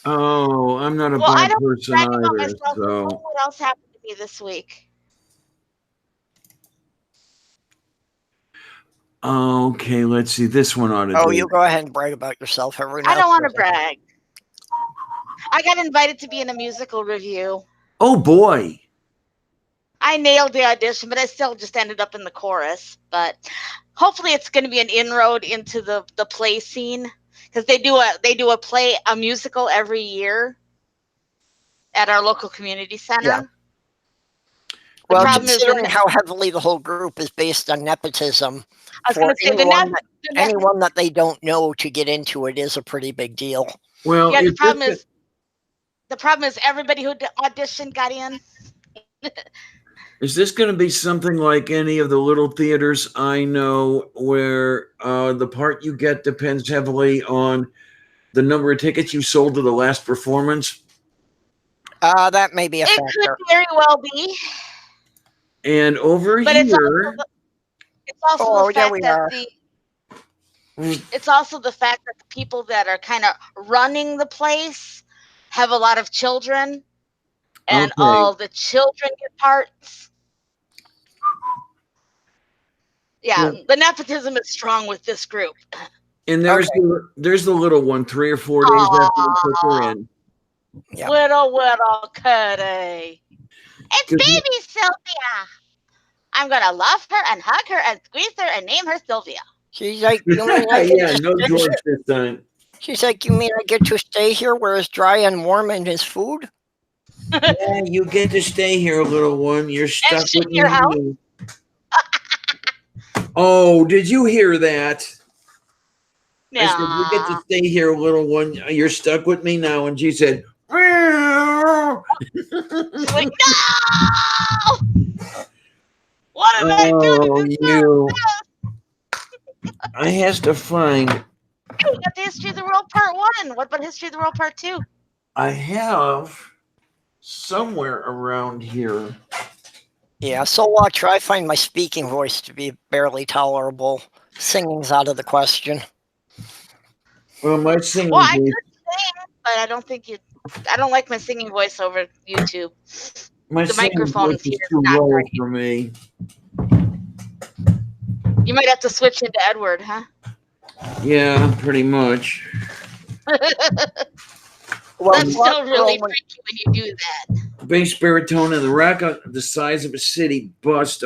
Oh, I'm not a bar person either. So. What else happened to me this week? Okay, let's see. This one ought to. Oh, you go ahead and brag about yourself. I don't want to brag. I got invited to be in a musical review. Oh boy. I nailed the audition, but I still just ended up in the chorus. But hopefully it's going to be an inroad into the play scene, because they do a musical every year at our local community center. Yeah. Well, considering how heavily the whole group is based on nepotism, for anyone that they don't know to get into it is a pretty big deal. Well, yeah, the problem is everybody who auditioned got in. Is this going to be something like any of the little theaters I know, where the part you get depends heavily on the number of tickets you sold to the last performance? That may be a factor. It could very well be. And over but here, it's also the fact that it's also the fact that the people that are kind of running the place have a lot of children, and all the children get parts. Yeah, the nepotism is strong with this group. And there's the little one, 3 or 4 days after we put her in. Yep. Little Cuddy. It's baby Sylvia. I'm gonna love her and hug her and squeeze her and name her Sylvia. She's like, yeah, no George this time. She's like, you mean I get to stay here where it's dry and warm and his food? Yeah, you get to stay here, little one. You're stuck with your house. Oh, did you hear that? Yeah. I said, you get to stay here, little one. You're stuck with me now. And she said, she's like, no! What did I do? I has to find. You got the History of the World Part 1. What about History of the World Part 2? I have somewhere around here. Yeah, so try find my speaking voice to be barely tolerable. Singing's out of the question. Well, my singing voice. I could sing, but I don't think you. I don't like my singing voice over YouTube. The microphone is too low for me. You might have to switch into Edward, huh? Yeah, pretty much. Well, that's still really freaky when you do that. Bass baritone and the rack the size of a city bus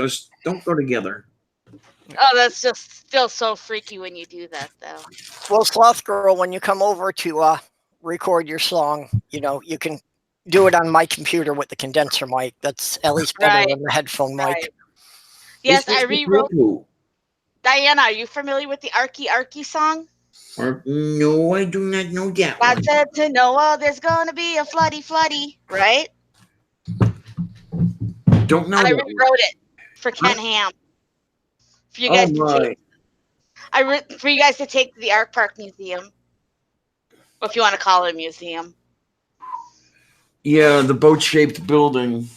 don't go together. Oh, that's just still so freaky when you do that, though. Well, Sloth Girl, when you come over to record your song, you know, you can do it on my computer with the condenser mic. That's at least better than the headphone mic. Yes, I rewrote. Diana, are you familiar with the Arky song? No, I do not know that. God said to Noah, there's gonna be a floody, right? Don't know. I rewrote it for Ken Ham. For you guys for you guys to take to the Ark Park Museum, or if you want to call it a museum. Yeah, the boat-shaped building.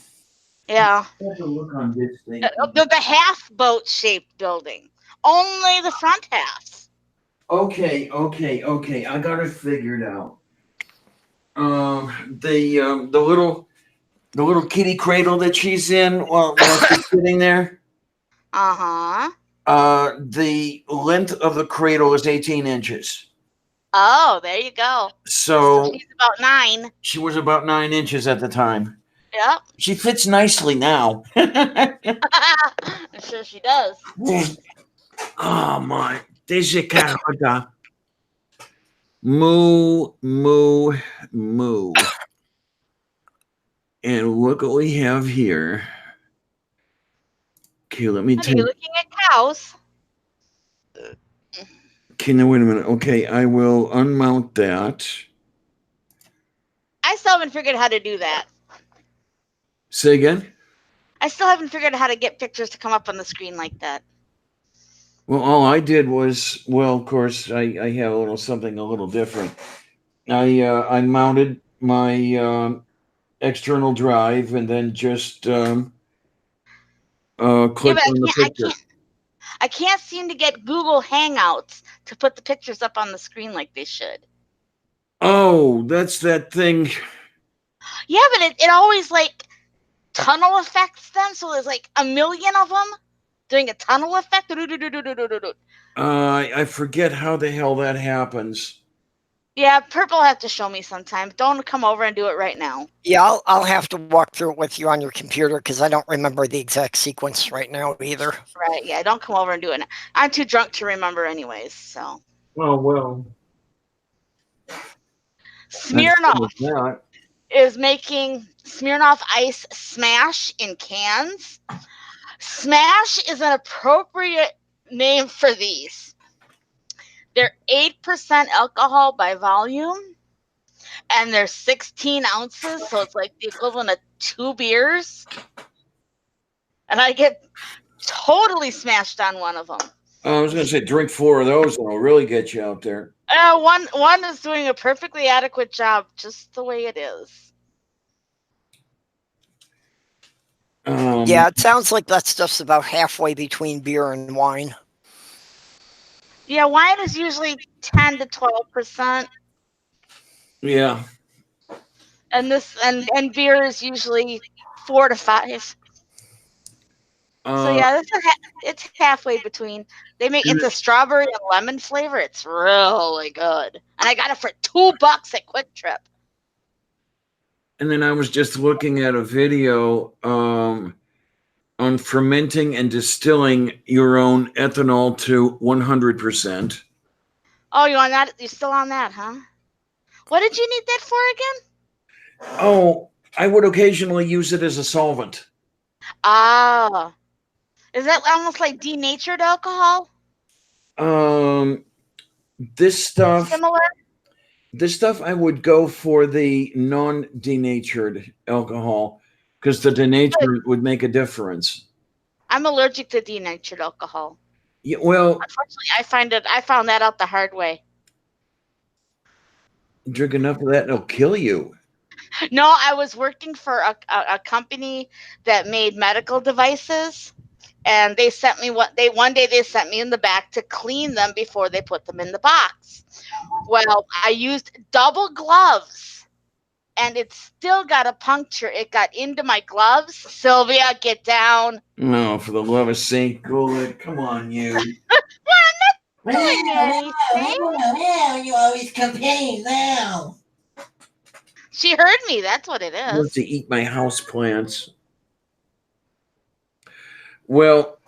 Yeah. I have to look on this thing. The half boat-shaped building. Only the front half. Okay. I got it figured out. the little kitty cradle that she's in while she's sitting there. The length of the cradle is 18 inches. Oh, there you go. So she's about 9. She was about 9 inches at the time. Yep. She fits nicely now. I'm sure she does. Oh my. There's a cat. Moo, moo, moo. And look what we have here. Okay, let me take. Are you looking at cows? Okay, now wait a minute. Okay, I will unmount that. I still haven't figured out how to do that. Say again? I still haven't figured out how to get pictures to come up on the screen like that. Well, all I did was, well, of course, I have a little something a little different. I mounted my external drive and then just clicked on the picture. I can't seem to get Google Hangouts to put the pictures up on the screen like they should. Oh, that's that thing. Yeah, but it always like tunnel effects them. So there's like a million of them doing a tunnel effect. I forget how the hell that happens. Yeah, Purple will have to show me sometime. Don't come over and do it right now. Yeah, I'll have to walk through it with you on your computer because I don't remember the exact sequence right now either. Right, yeah, don't come over and do it now. I'm too drunk to remember anyways, so. Oh, well. Smirnoff is making Smirnoff Ice Smash in cans. Smash is an appropriate name for these. They're 8% alcohol by volume, and they're 16 ounces, so it's like the equivalent of 2 beers. And I get totally smashed on one of them. I was going to say drink 4 of those, and it'll really get you out there. One is doing a perfectly adequate job, just the way it is. Yeah, it sounds like that stuff's about halfway between beer and wine. Yeah, wine is usually 10 to 12%. Yeah. And this and beer is usually 4 to 5. So yeah, it's halfway between. They make it's a strawberry and lemon flavor. It's really good, and I got it for $2 at Quick Trip. And then I was just looking at a video on fermenting and distilling your own ethanol to 100%. Oh, you on that? You're still on that, huh? What did you need that for again? Oh, I would occasionally use it as a solvent. Ah. Is that almost like denatured alcohol? This stuff. Similar? This stuff I would go for the non-denatured alcohol because the denatured would make a difference. I'm allergic to denatured alcohol. Yeah, well, unfortunately, I found that out the hard way. Drink enough of that and it'll kill you. No, I was working for a company that made medical devices. And they sent me one day they sent me in the back to clean them before they put them in the box. Well, I used double gloves and it still got a puncture. It got into my gloves. Sylvia, get down. No, for the love of St. Goulet. Come on, you. Well, I'm not doing anything. You always complain now. She heard me. That's what it is. I love to eat my houseplants. Well,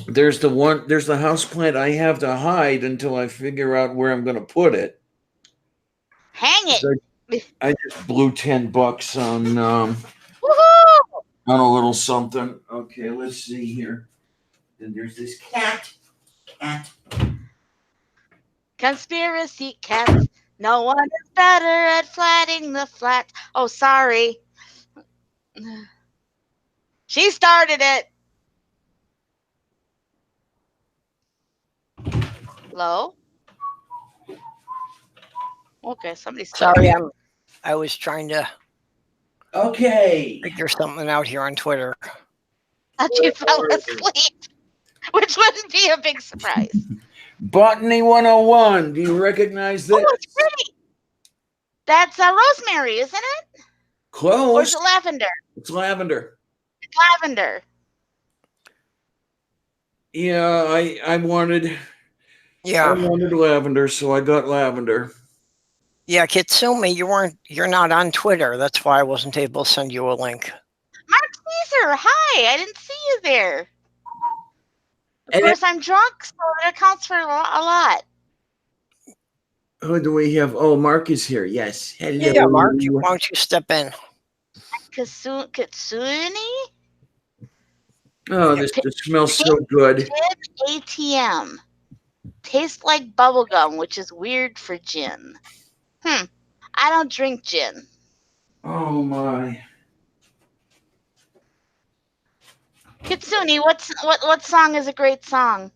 there's the houseplant I have to hide until I figure out where I'm going to put it. Hang it. I just blew $10 on a little something. Okay, let's see here. Then there's this cat. Conspiracy cats. No one is better at flatting the flat. Oh, sorry. She started it. Hello? Okay, somebody's sorry. I was trying to figure something out here on Twitter. Thought you fell asleep, which wouldn't be a big surprise. Botany 101. Do you recognize this? Oh, it's pretty. That's rosemary, isn't it? Close. Or is it lavender? It's lavender. It's lavender. Yeah, I wanted. Yeah. I wanted lavender, so I got lavender. Yeah, Kitsumi, you're not on Twitter. That's why I wasn't able to send you a link. Mark Caesar, hi! I didn't see you there. Of course, I'm drunk, so that accounts for a lot. Who do we have? Oh, Mark is here. Yes. Hello. Yeah, Mark, why don't you step in? Kitsune? Oh, this just smells so good. Gin ATM. Tastes like bubblegum, which is weird for gin. I don't drink gin. Oh my. Kitsune, what song is a great song?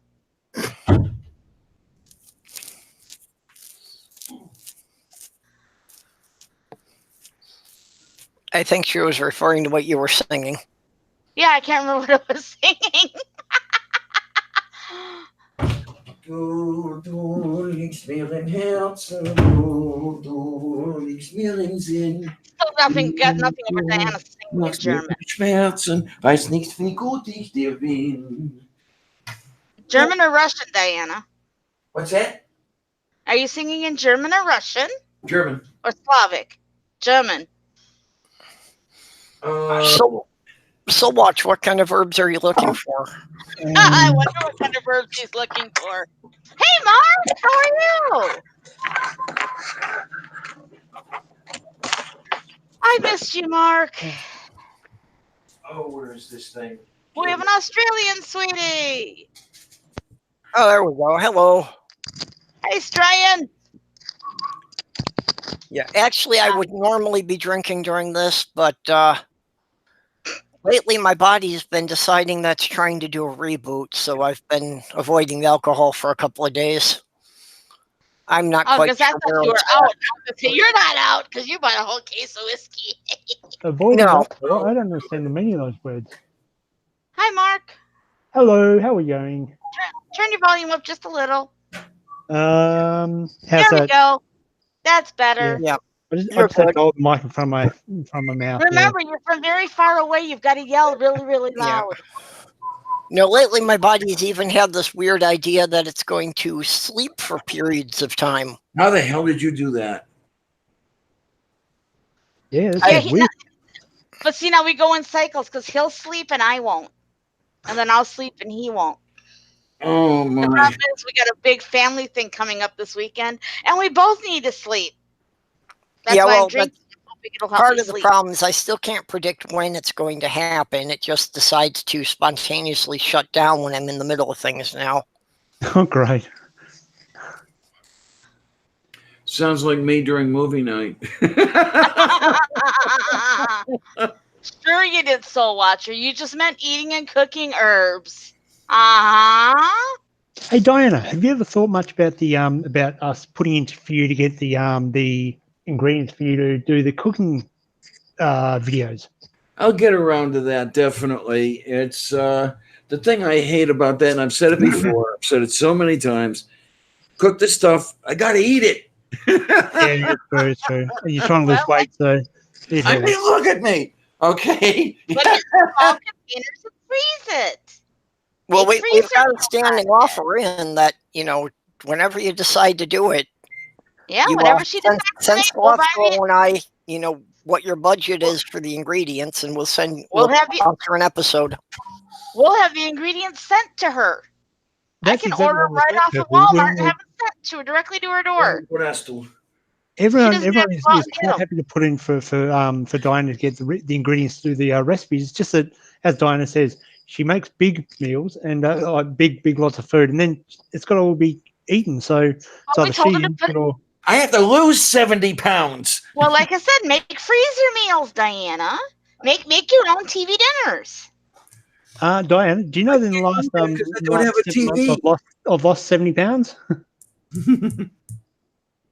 I think she was referring to what you were singing. Yeah, I can't remember what I was singing. Du liegst mir im Herzen, du liegst mir im Sinn. Still got nothing over Diana singing in German. Schmerzen, weiß nicht, wie gut ich dir bin. German or Russian, Diana? What's that? Are you singing in German or Russian? German. Or Slavic? German. So watch, what kind of herbs are you looking for? I wonder what kind of herbs he's looking for. Hey, Mark, how are you? I missed you, Mark. Oh, where is this thing? We have an Australian sweetie. Oh, there we go. Hello. Hey, Australian. Yeah, actually, I would normally be drinking during this, but lately my body's been deciding that it's trying to do a reboot, so I've been avoiding alcohol for a couple of days. I'm not quite because I thought you were out. You're not out because you bought a whole case of whiskey. Avoiding alcohol? I don't understand the meaning of those words. Hi, Mark. Hello, how are we going? Turn your volume up just a little. How's there we that? go. That's better. Yeah. I just had to hold the mic in front of my mouth. Remember, you're from very far away. You've got to yell really, really loud. No, lately my body's even had this weird idea that it's going to sleep for periods of time. How the hell did you do that? Yeah, that's weird. But see, now we go in cycles because he'll sleep and I won't. And then I'll sleep and he won't. Oh, my. The problem is we got a big family thing coming up this weekend, and we both need to sleep. That's why I'm drinking. Part of the problem is I still can't predict when it's going to happen. It just decides to spontaneously shut down when I'm in the middle of things now. Oh, great. Sounds like me during movie night. Sure you did, Soul Watcher. You just meant eating and cooking herbs. Uh-huh. Hey, Diana, have you ever thought much about the about us putting into for you to get the ingredients for you to do the cooking videos? I'll get around to that, definitely. It's the thing I hate about that, and I've said it before. I've said it so many times. Cook the stuff. I got to eat it. Yeah, it's true. You're trying to lose weight, so... I mean, look at me. Okay. But it's all containers and freeze it. Well, we've got a standing offer in that, whenever you decide to do it. Yeah, whenever she decides to make, we'll and I, what your budget is for the ingredients, and we'll sponsor an episode. We'll have the ingredients sent to her. That's I can order right off of Walmart and have it sent to her directly to her door. Everyone is quite happy to put in for Diana to get the ingredients to do the recipes. It's just that, as Diana says, she makes big meals and big lots of food, and then it's got to all be eaten. So I have to lose 70 pounds. Well, like I said, make freezer meals, Diana. Make your own TV dinners. Diana, do you know that in the last 7 months I've lost 70 pounds?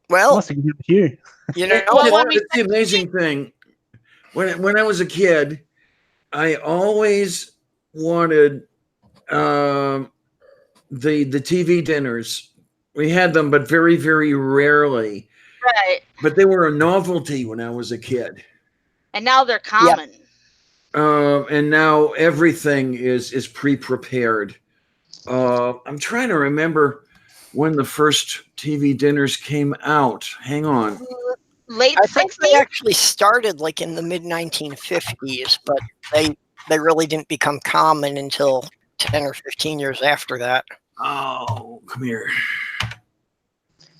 Well, must have given it to you. It's the amazing thing. When I was a kid, I always wanted the TV dinners. We had them, but very, very rarely. Right. But they were a novelty when I was a kid. And now they're common. And now everything is pre-prepared. I'm trying to remember when the first TV dinners came out. Hang on. Late I think 60s? they actually started like in the mid 1950s, but they really didn't become common until 10 or 15 years after that. Oh, come here.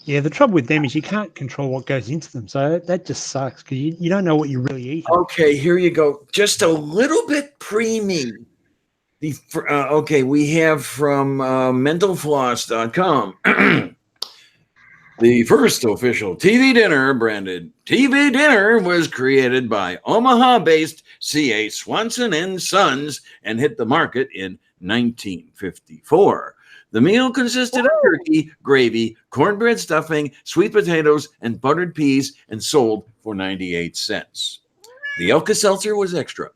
Yeah, the trouble with them is you can't control what goes into them, so that just sucks because you don't know what you're really eating. Okay, here you go. Just a little bit preemie. Okay, we have from mentalfloss.com. The first official TV dinner branded TV dinner was created by Omaha-based C.A. Swanson and Sons and hit the market in 1954. The meal consisted of turkey, gravy, cornbread stuffing, sweet potatoes, and buttered peas, and sold for 98 cents. The Alka-Seltzer was extra.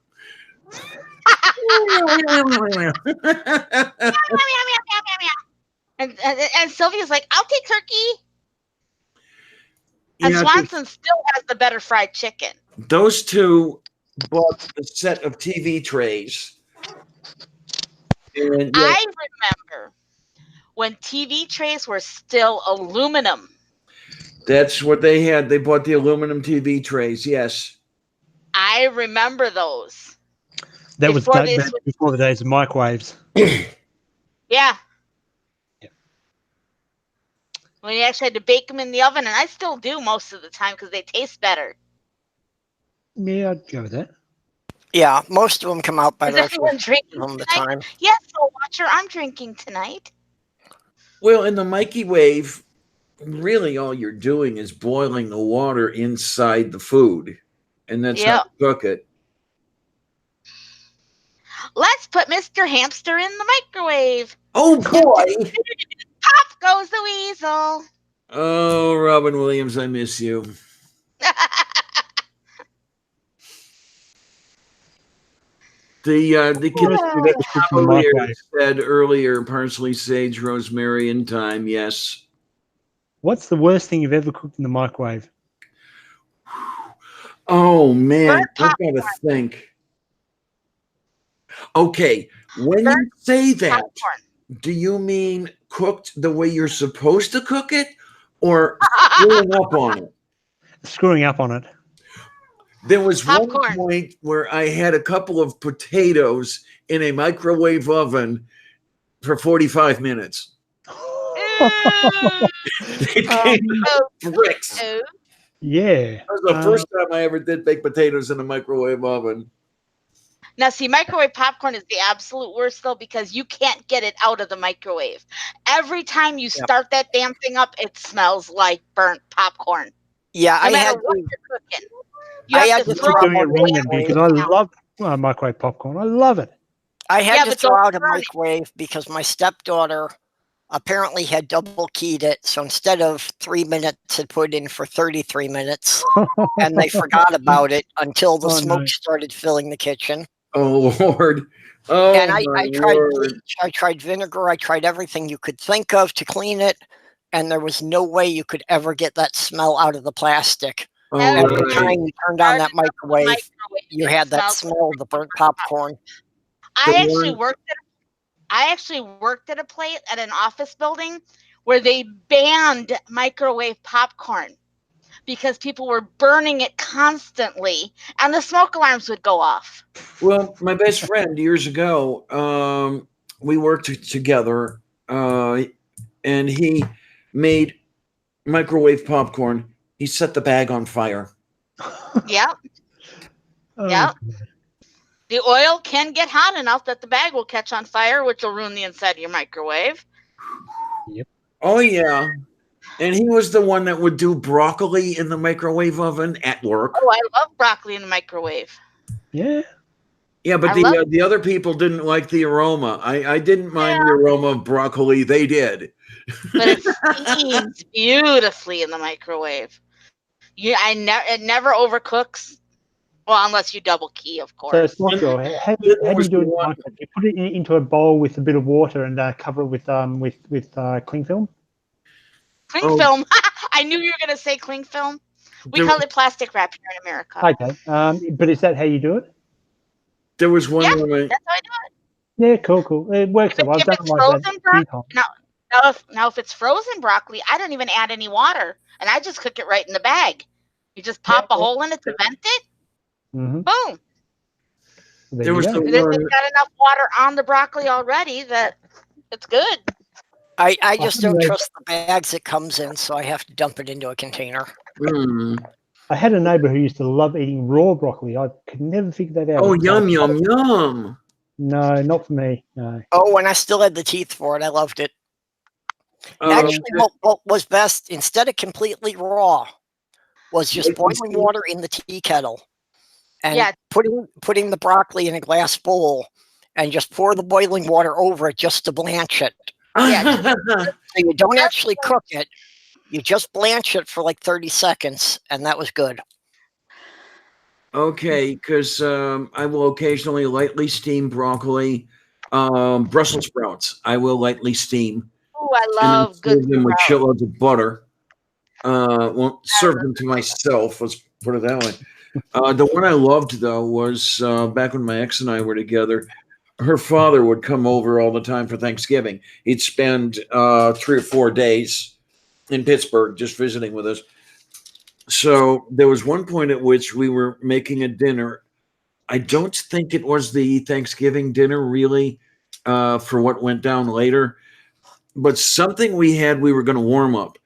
And Sylvia's like, I'll take turkey. And Swanson still has the better fried chicken. Those two bought a set of TV trays. And, I remember when TV trays were still aluminum. That's what they had. They bought the aluminum TV trays, yes. I remember those. That was before the days of microwaves. Yeah. When you actually had to bake them in the oven, and I still do most of the time because they taste better. Yeah, I'd go with that. Yeah, most of them come out better. Is everyone drinking all the tonight? time. Yes, so Watcher, I'm drinking tonight. Well, in the microwave, really all you're doing is boiling the water inside the food, and that's how you cook it. Let's put Mr. Hamster in the microwave. Oh, boy. Pop goes the weasel. Oh, Robin Williams, I miss you. The kids said earlier, parsley, sage, rosemary, and thyme, yes. What's the worst thing you've ever cooked in the microwave? Oh, man, I've got to think. Okay, when you say that, do you mean cooked the way you're supposed to cook it or screwing up on it? Screwing up on it. There was one point where I had a couple of potatoes in a microwave oven for 45 minutes. They came out bricks. Yeah. That was the first time I ever did bake potatoes in a microwave oven. Now, see, microwave popcorn is the absolute worst, though, because you can't get it out of the microwave. Every time you start that damn thing up, it smells like burnt popcorn. Yeah, no matter what you're cooking. I had to throw doing it wrong then because I love microwave popcorn. I love it. I had to throw out a microwave because my stepdaughter apparently had double keyed it. So instead of 3 minutes, had put in for 33 minutes, and they forgot about it until the smoke started filling the kitchen. Oh, Lord. Oh, and I tried bleach, I tried vinegar, I tried everything you could think of to clean it, and there was no way you could ever get that smell out of the plastic. Every time you turned on that microwave, you had that smell of the burnt popcorn. I actually worked at a place at an office building where they banned microwave popcorn because people were burning it constantly and the smoke alarms would go off. Well, my best friend years ago, we worked together and he made microwave popcorn. He set the bag on fire. Yep. Yep. The oil can get hot enough that the bag will catch on fire, which will ruin the inside of your microwave. Yep. Oh, yeah. And he was the one that would do broccoli in the microwave oven at work. Oh, I love broccoli in the microwave. Yeah. Yeah, but the other people didn't like the aroma. I didn't mind the aroma of broccoli. They did. But it steams beautifully in the microwave. It never overcooks. Well, unless you double key, of course. So, how do you do it? You put it into a bowl with a bit of water and cover it with cling film. Cling film. I I knew you were going to say cling film. We call it plastic wrap here in America. Okay. But is that how you do it? There was one moment. That's how I do it. Yeah, cool. It works. If it's frozen broccoli, now if it's frozen broccoli, I don't even add any water, and I just cook it right in the bag. You just pop a hole in it to vent it. Mm-hmm. Boom. There was it's got enough water on the broccoli already that it's good. I just don't trust the bags it comes in, so I have to dump it into a container. I had a neighbor who used to love eating raw broccoli. I could never figure that out. Oh, yum. No, not for me. No. Oh, when I still had the teeth for it, I loved it. Actually, what was best, instead of completely raw, was just boiling water in the tea kettle and putting the broccoli in a glass bowl and just pour the boiling water over it just to blanch it. So you don't actually cook it. You just blanch it for like 30 seconds, and that was good. Okay, because I will occasionally lightly steam broccoli. Brussels sprouts, I will lightly steam. Oh, I love good them with shitloads of butter. Won't serve them to myself. Let's put it that way. The one I loved though was back when my ex and I were together. Her father would come over all the time for Thanksgiving. He'd spend 3 or 4 days in Pittsburgh just visiting with us. So there was one point at which we were making a dinner. I don't think it was the Thanksgiving dinner really for what went down later, but something we were going to warm up,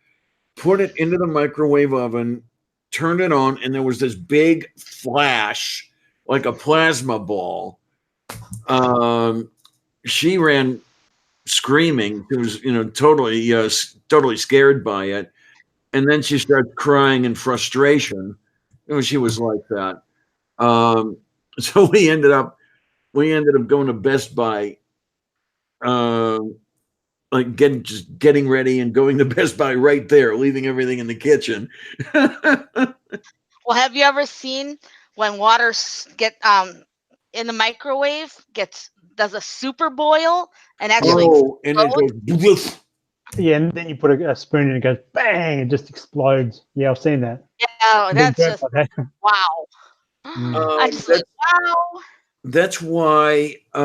put it into the microwave oven, turned it on, and there was this big flash like a plasma ball. She ran screaming. She was, totally scared by it. And then she started crying in frustration. She was like that. So we ended up going to Best Buy, getting ready and going to Best Buy right there, leaving everything in the kitchen. Well, have you ever seen when water get in the microwave does a super boil and actually and it goes. Yeah, and then you put a spoon in and it goes bang, it just explodes. Yeah, I've seen that. Yeah, that's just wow. I just like wow. That's why I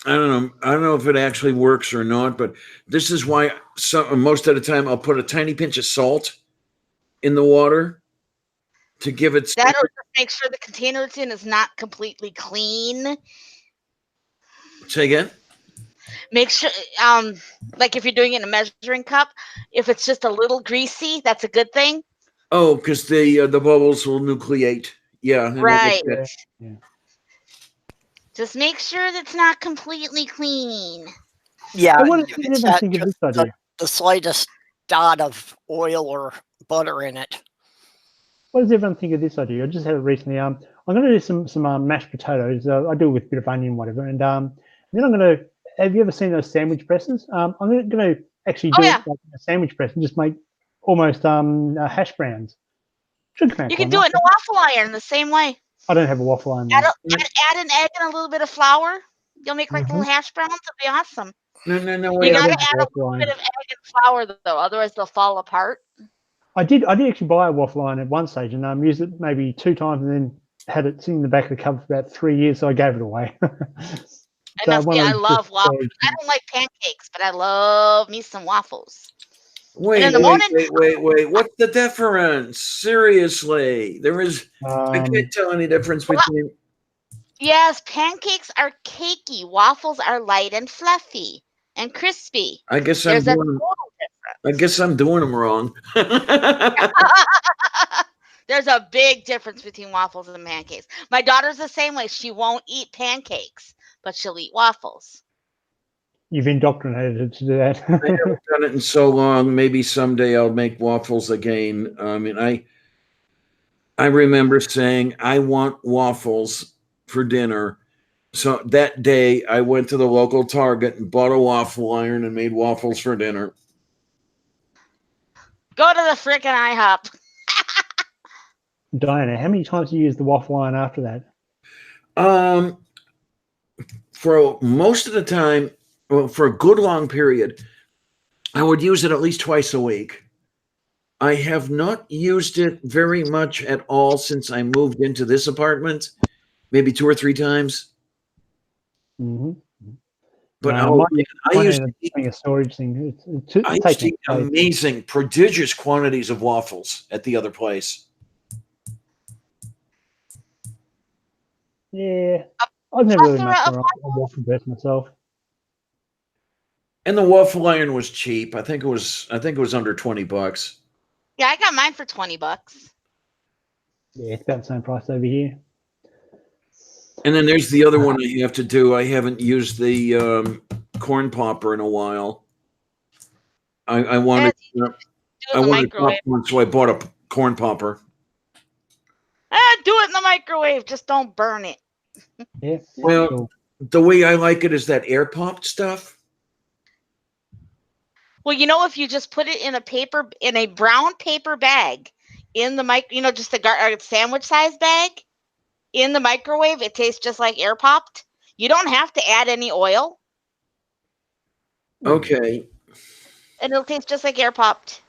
don't know if it actually works or not, but this is why most of the time I'll put a tiny pinch of salt in the water to give it that, or just make sure the container it's in is not completely clean. Say again? Make sure, like if you're doing it in a measuring cup, if it's just a little greasy, that's a good thing. Oh, because the bubbles will nucleate. Yeah. Right. Yeah. Just make sure that's not completely clean. Yeah. The slightest dot of oil or butter in it. What does everyone think of this idea? I just had it recently. I'm going to do some mashed potatoes. I do it with a bit of onion, whatever, and then I'm going to. Have you ever seen those sandwich presses? I'm going to actually do it like a sandwich press and just make almost hash browns. You can do it in a waffle iron the same way. I don't have a waffle iron. Add an egg and a little bit of flour. You'll make like little hash browns. It'll be awesome. No. You got to add a little bit of egg and flour though, otherwise they'll fall apart. I did actually buy a waffle iron at one stage and used it maybe 2 times and then had it sitting in the back of the cupboard for about 3 years, so I gave it away. I love waffles. I don't like pancakes, but I love me some waffles. Wait. What's the difference? Seriously, there is. I can't tell any difference between. Yes, pancakes are cakey. Waffles are light and fluffy and crispy. I guess I'm doing them wrong. There's a big difference between waffles and pancakes. My daughter's the same way. She won't eat pancakes, but she'll eat waffles. You've indoctrinated her to do that. I haven't done it in so long. Maybe someday I'll make waffles again. I mean, I remember saying I want waffles for dinner. So that day I went to the local Target and bought a waffle iron and made waffles for dinner. Go to the frickin' IHOP. Diana, how many times do you use the waffle iron after that? For most of the time, well, for a good long period, I would use it at least twice a week. I have not used it very much at all since I moved into this apartment, maybe 2 or 3 times. Mm-hmm. But I used to eat a storage thing. amazing, prodigious quantities of waffles at the other place. Yeah, I've never really much a waffle person myself. And the waffle iron was cheap. I think it was under $20. Yeah, I got mine for $20. Yeah, it's about the same price over here. And then there's the other one I have to do. I haven't used the corn popper in a while. I wanted popcorn, so I bought a corn popper. Do it in the microwave. Just don't burn it. Yeah. Well, the way I like it is that air popped stuff. Well, if you just put it in a brown paper bag in the just a sandwich size bag in the microwave, it tastes just like air popped. You don't have to add any oil. Okay. And it'll taste just like air popped.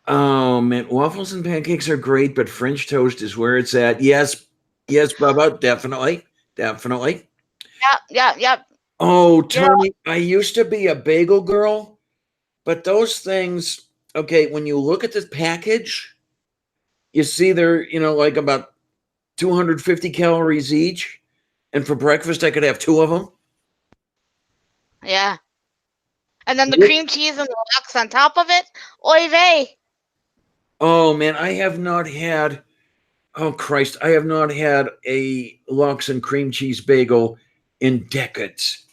Oh man, waffles and pancakes are great, but French toast is where it's at. Yes, Bubba, definitely. Yep. Oh, Tony, I used to be a bagel girl, but those things, okay, when you look at the package, you see they're, like about 250 calories each. And for breakfast, I could have 2 of them. Yeah. And then the cream cheese and the lox on top of it. Oy vey. Oh, man, I have not had a lox and cream cheese bagel in decades.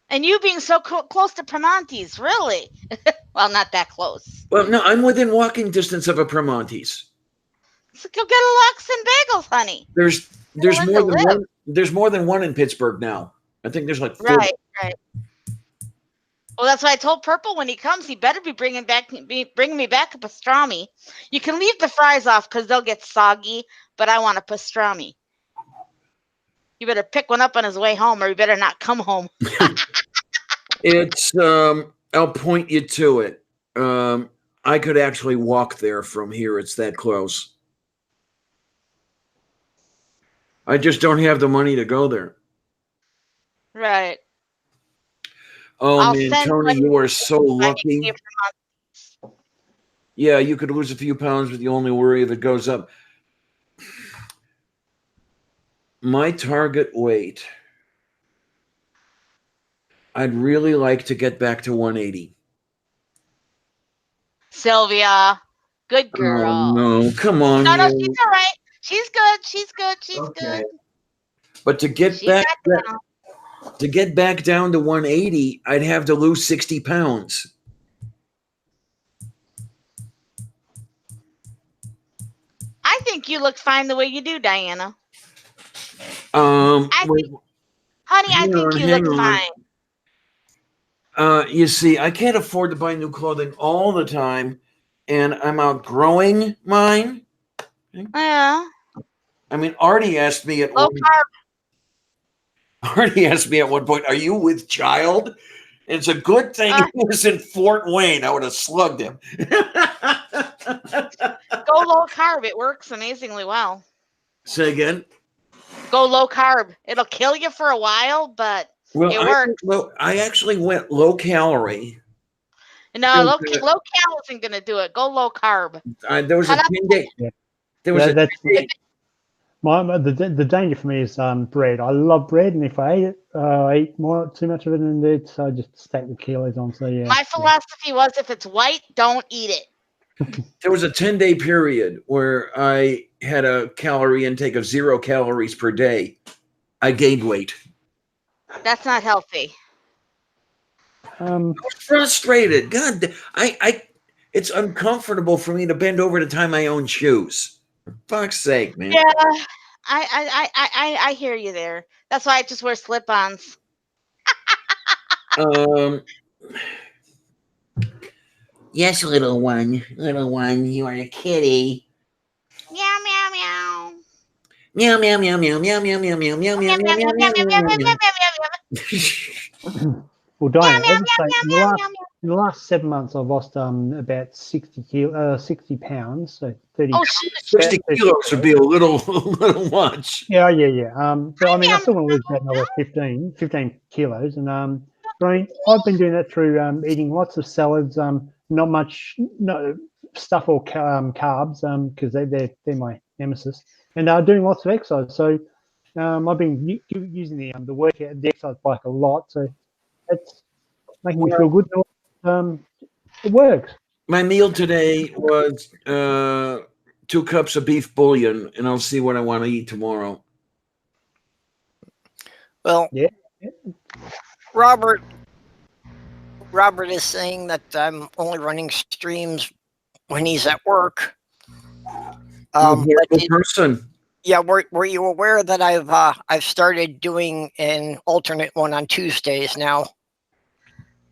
And you being so close to Primanti's, really? Well, not that close. Well, no, I'm within walking distance of a Primanti's. So go get a lox and bagels, honey. There's more than one in Pittsburgh now. I think there's like 4. Right. Well, that's why I told Purple when he comes, he better be bringing me back a pastrami. You can leave the fries off because they'll get soggy, but I want a pastrami. You better pick one up on his way home, or you better not come home. It's I'll point you to it. I could actually walk there from here. It's that close. I just don't have the money to go there. Right. Oh, man, Tony, you are so lucky. Yeah, you could lose a few pounds, but you only worry if it goes up. My target weight, I'd really like to get back to 180. Sylvia, good girl. Oh, no, come on. No, she's all right. She's good. But to get back down to 180, I'd have to lose 60 pounds. I think you look fine the way you do, Diana. Honey, I think you look fine. You see, I can't afford to buy new clothing all the time, and I'm outgrowing mine. Yeah. I mean, Artie asked me at one point, "Are you with child?" And it's a good thing he was in Fort Wayne. I would have slugged him. Go low carb. It works amazingly well. Say again? Go low carb. It'll kill you for a while, but it works. I actually went low calorie. No, low cal isn't going to do it. Go low carb. There was a 10-day. There was a 10-day. The danger for me is bread. I love bread, and if I eat it, I eat too much of it, and I just stack the kilos on. So yeah. My philosophy was, if it's white, don't eat it. There was a 10-day period where I had a calorie intake of 0 calories per day. I gained weight. That's not healthy. I was frustrated. God, it's uncomfortable for me to bend over to tie my own shoes. For fuck's sake, man. Yeah, I hear you there. That's why I just wear slip-ons. Yes, little one, you are a kitty. Meow, meow, meow. Meow, meow, meow, meow, meow, meow, meow, meow, meow, meow, meow, meow, meow, meow, meow, meow. Well, Diana, as I say, in the last 7 months, I've lost about 60 pounds, so 30. Oh, shoot. 60 kilos would be a little much. Yeah. But I mean, I still want to lose about another 15 kilos, and but I mean, I've been doing that through eating lots of salads, not much stuff or carbs, because they're my nemesis, and doing lots of exercise. So I've been using the workout, the exercise bike a lot, so it's making me feel good. It works. My meal today was 2 cups of beef bouillon, and I'll see what I want to eat tomorrow. Well, yeah. Robert is saying that I'm only running streams when he's at work. Person. Yeah, were you aware that I've started doing an alternate one on Tuesdays now?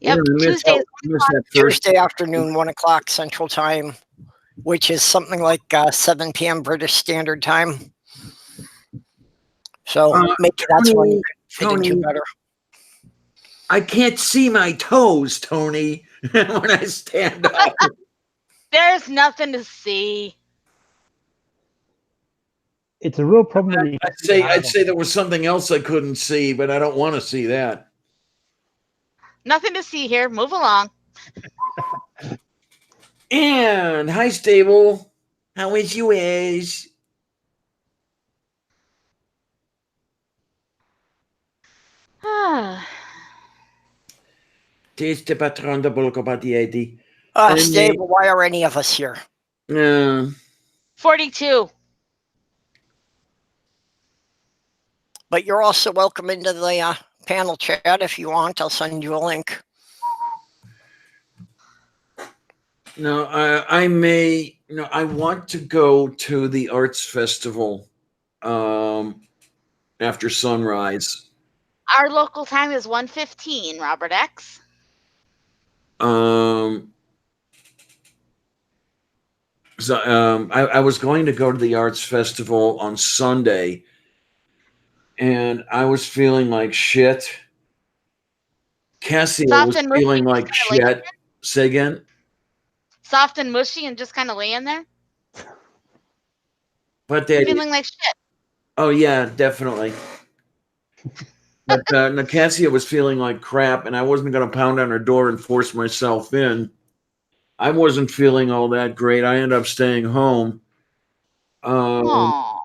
Yep, Tuesday afternoon, 1 o'clock Central Time, which is something like 7 p.m. British Standard Time. So maybe that's when you fit into better. I can't see my toes, Tony, when I stand up. There's nothing to see. It's a real problem. I'd say there was something else I couldn't see, but I don't want to see that. Nothing to see here. Move along. And hi, Stable. How is you? Is the patron de Bolcopati. Stable, why are any of us here? 42. But you're also welcome into the panel chat if you want. I'll send you a link. No, I may. I want to go to the arts festival after sunrise. Our local time is 1:15. Robert X. So I was going to go to the arts festival on Sunday, and I was feeling like shit. Cassie was feeling like shit. Say again. Soft and mushy and just kind of laying there. But feeling like shit. Oh yeah, definitely. But Cassia was feeling like crap, and I wasn't going to pound on her door and force myself in. I wasn't feeling all that great. I ended up staying home. I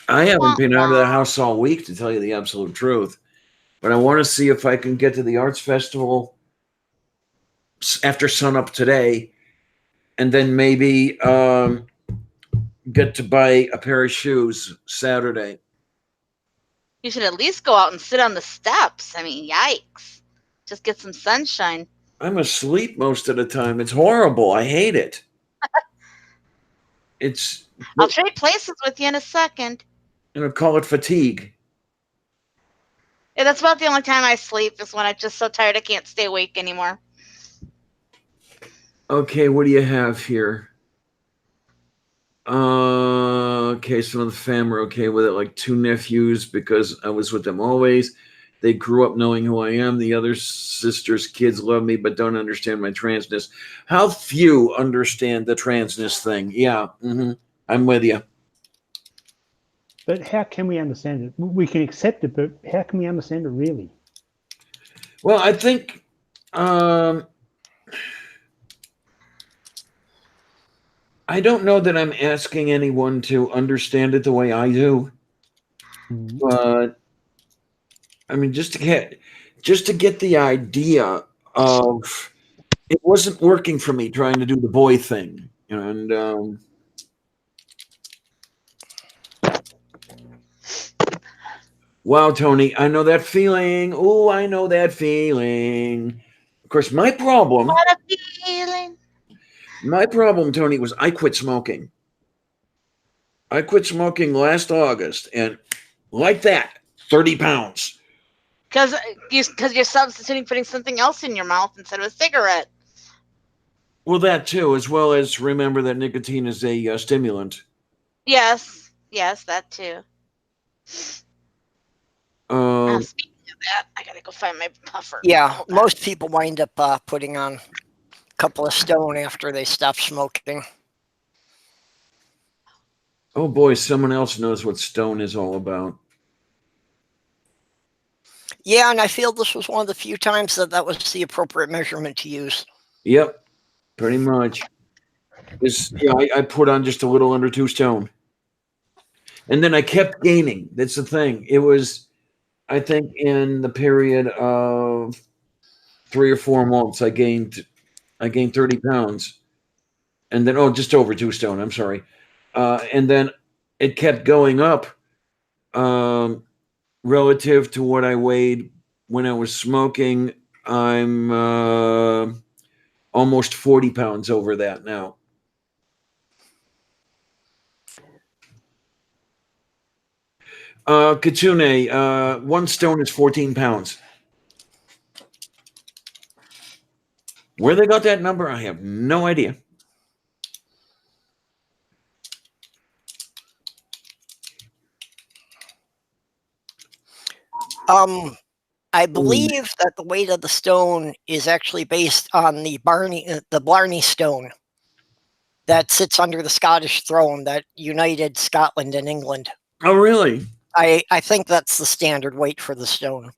haven't been out of the house all week, to tell you the absolute truth. But I want to see if I can get to the arts festival after sunup today, and then maybe get to buy a pair of shoes Saturday. You should at least go out and sit on the steps. I mean, yikes. Just get some sunshine. I'm asleep most of the time. It's horrible. I hate it. I'll trade places with you in a second. Call it fatigue. Yeah, that's about the only time I sleep is when I'm just so tired I can't stay awake anymore. Okay, what do you have here? Okay, some of the fam are okay with it, like 2 nephews, because I was with them always. They grew up knowing who I am. The other sister's kids love me, but don't understand my transness. How few understand the transness thing? Yeah, I'm with you. But how can we understand it? We can accept it, but how can we understand it really? Well, I think I don't know that I'm asking anyone to understand it the way I do, but I mean, just to get the idea of it wasn't working for me trying to do the boy thing, and wow, Tony, I know that feeling. Oh, I know that feeling. Of course, my problem. What a feeling. My problem, Tony, was I quit smoking. I quit smoking last August, and like that, 30 pounds. Because you're substituting putting something else in your mouth instead of a cigarette. Well, that too, as well as remember that nicotine is a stimulant. Yes, that too. Speaking of that. I gotta go find my puffer. Yeah, most people wind up putting on a couple of stone after they stop smoking. Oh boy, someone else knows what stone is all about. Yeah, and I feel this was one of the few times that was the appropriate measurement to use. Yep, pretty much. Yeah, I put on just a little under 2 stone. And then I kept gaining. That's the thing. It was, I think, in the period of 3 or 4 months, I gained 30 pounds. And then, just over 2 stone, I'm sorry. And then it kept going up relative to what I weighed when I was smoking. I'm almost 40 pounds over that now. Kitsune, 1 stone is 14 pounds. Where they got that number, I have no idea. I believe that the weight of the stone is actually based on the Blarney stone that sits under the Scottish throne that united Scotland and England. Oh, really? I think that's the standard weight for the stone.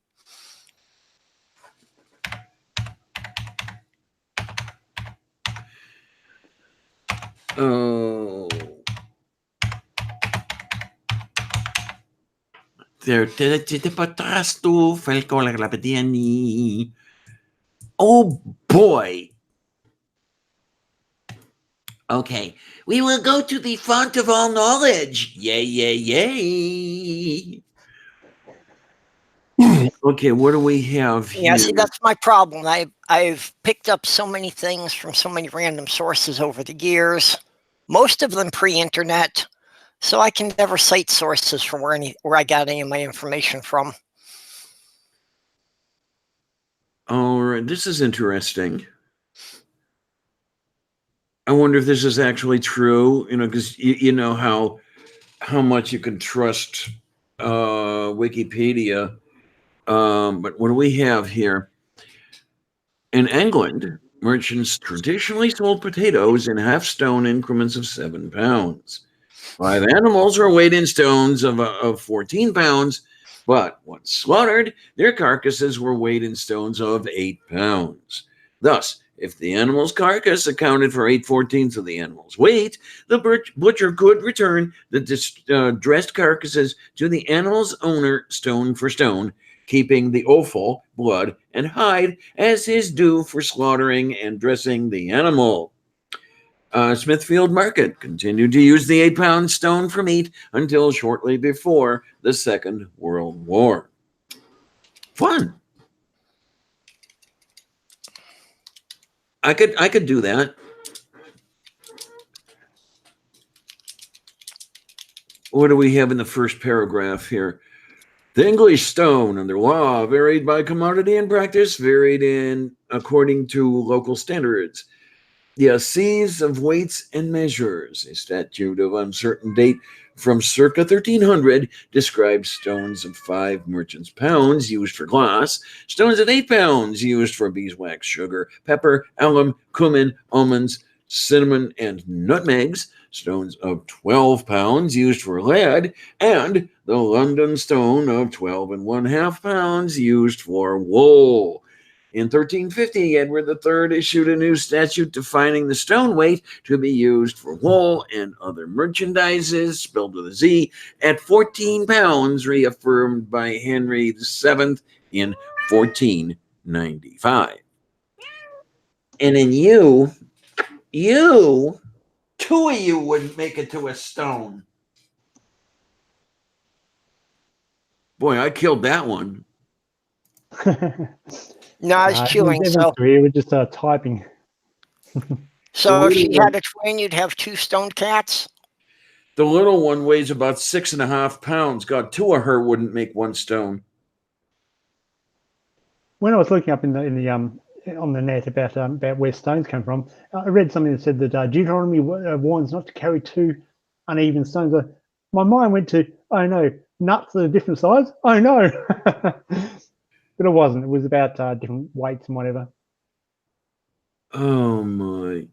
Oh. Oh boy. Okay, we will go to the font of all knowledge. Yay, yay, yay. Okay, what do we have here? Yeah, see, that's my problem. I've picked up so many things from so many random sources over the years, most of them pre-internet, so I can never cite sources from where I got any of my information from. All right, this is interesting. I wonder if this is actually true, because you know how much you can trust Wikipedia. But what do we have here? In England, merchants traditionally sold potatoes in half-stone increments of 7 pounds. 5 animals were weighed in stones of 14 pounds, but once slaughtered, their carcasses were weighed in stones of 8 pounds. Thus, if the animal's carcass accounted for 8/14 of the animal's weight, the butcher could return the dressed carcasses to the animal's owner stone for stone, keeping the offal, blood, and hide as his due for slaughtering and dressing the animal. Smithfield Market continued to use the 8-pound stone for meat until shortly before the Second World War. Fun. I could do that. What do we have in the first paragraph here? The English stone under law varied by commodity and practice, varied in according to local standards. The Assize of Weights and Measures, a statute of uncertain date from circa 1300, describes stones of 5 merchants' pounds used for glass, stones of 8 pounds used for beeswax, sugar, pepper, alum, cumin, almonds, cinnamon, and nutmegs, stones of 12 pounds used for lead, and the London stone of 12½ pounds used for wool. In 1350, Edward III issued a new statute defining the stone weight to be used for wool and other merchandises, spelled with a Z, at 14 pounds, reaffirmed by Henry VII in 1495. And then you, 2 of you wouldn't make it to a stone. Boy, I killed that one. No, I was chewing, so we're just typing. So if you had a twin, you'd have 2 stone cats? The little one weighs about 6½ pounds. God, 2 of her wouldn't make 1 stone. When I was looking up in the on the net about where stones come from, I read something that said that Deuteronomy warns not to carry 2 uneven stones. My mind went to, oh no, nuts that are different size. Oh no. but it wasn't. It was about different weights and whatever. Oh my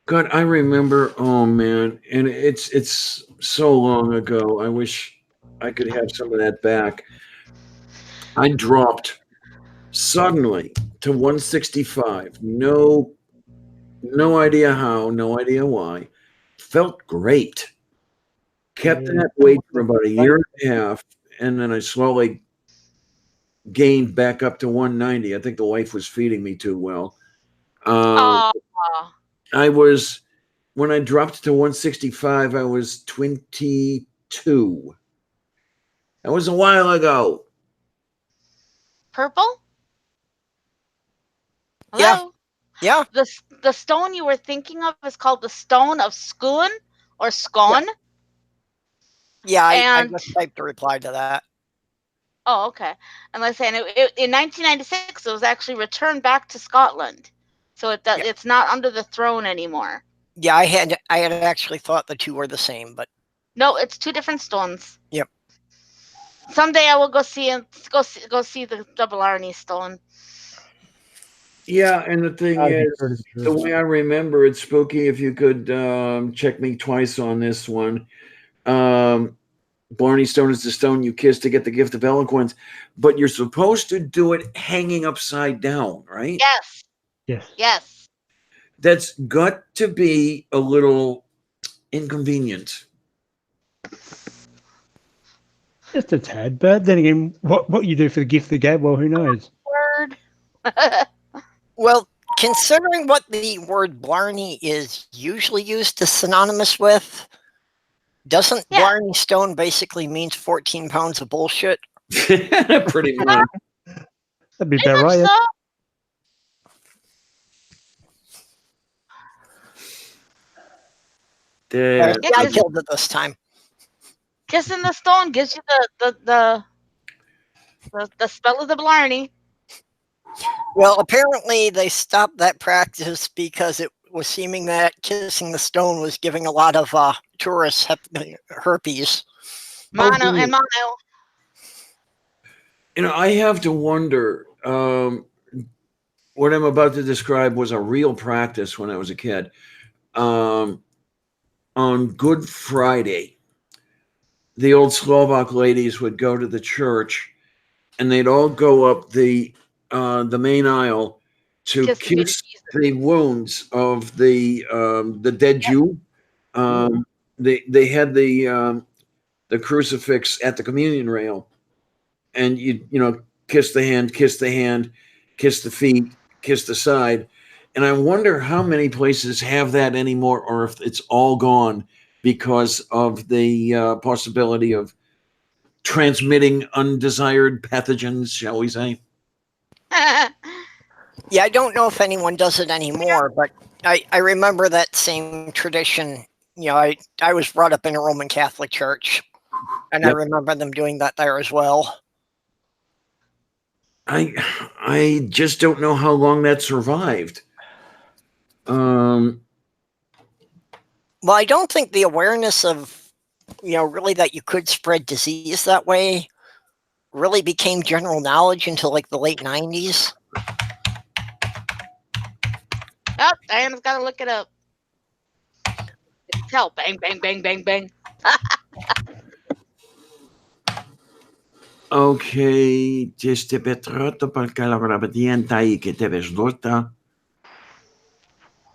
God, I remember. Oh man, and it's so long ago. I wish I could have some of that back. I dropped suddenly to 165. No idea how, no idea why. Felt great. Kept that weight for about a year and a half, and then I slowly gained back up to 190. I think the wife was feeding me too well. I was, when I dropped to 165, I was 22. That was a while ago. Purple? Hello? Yeah. The stone you were thinking of is called the Stone of Skun or Scone. Yeah, I just typed a reply to that. Oh, okay. And let's say in 1996, it was actually returned back to Scotland, so it's not under the throne anymore. Yeah, I had actually thought the two were the same, but no, it's two different stones. Yep. Someday I will go see the double Arnie stone. Yeah, and the thing is, the way I remember it, Spooky, if you could check me twice on this one. Blarney Stone is the stone you kiss to get the gift of eloquence, but you're supposed to do it hanging upside down, right? Yes. Yes. Yes. That's got to be a little inconvenient. Just a tad, but then again, what you do for the gift of gab, well, who knows? Word. Well, considering what the word Blarney is usually used to synonymous with, doesn't Blarney Stone basically means 14 pounds of bullshit? Pretty much. That'd be about right. So. I killed it this time. Kissing the stone gives you the spell of the Blarney. Well, apparently they stopped that practice because it was seeming that kissing the stone was giving a lot of tourists herpes. Mono. You know, I have to wonder. What I'm about to describe was a real practice when I was a kid. On Good Friday, the old Slovak ladies would go to the church, and they'd all go up the main aisle to kiss the wounds of the dead Jew. They had the crucifix at the communion rail, and you kiss the hand, kiss the feet, kiss the side. And I wonder how many places have that anymore, or if it's all gone because of the possibility of transmitting undesired pathogens, shall we say? Yeah, I don't know if anyone does it anymore, but I remember that same tradition. You know, I was brought up in a Roman Catholic church, and I remember them doing that there as well. I just don't know how long that survived. Well, I don't think the awareness of, really that you could spread disease that way really became general knowledge until like the late 90s. Oh, Diana's got to look it up. Tell, bang, bang, bang, bang, bang. Okay, este petroto perché la obedienza che te veslota.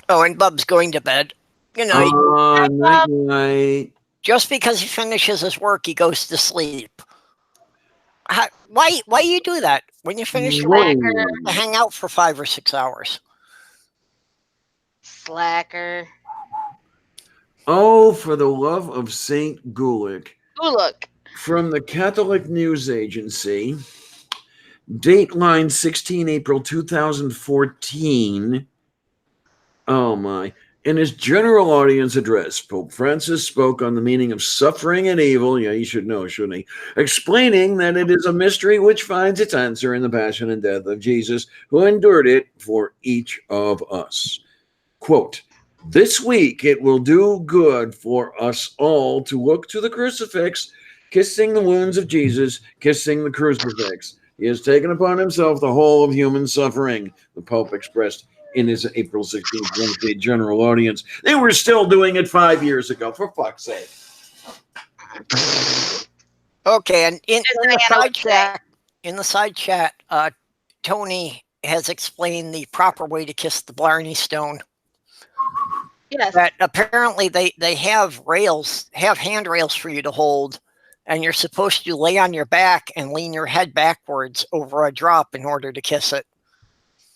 Oh, and Bub's going to bed. Good night. Night. Just because he finishes his work, he goes to sleep. Why you do that when you finish your work? To hang out for 5 or 6 hours. Slacker. Oh, for the love of Saint Gulick. Gulick. From the Catholic News Agency, Dateline 16 April 2014. Oh my. In his general audience address, Pope Francis spoke on the meaning of suffering and evil. Yeah, you should know, shouldn't he? Explaining that it is a mystery which finds its answer in the passion and death of Jesus, who endured it for each of us. Quote, this week it will do good for us all to look to the crucifix, kissing the wounds of Jesus, kissing the crucifix. He has taken upon himself the whole of human suffering, the Pope expressed in his April 16th Wednesday general audience. They were still doing it 5 years ago, for fuck's sake. Okay, and in the side chat, Tony has explained the proper way to kiss the Blarney Stone. Yes. That apparently they have handrails for you to hold, and you're supposed to lay on your back and lean your head backwards over a drop in order to kiss it.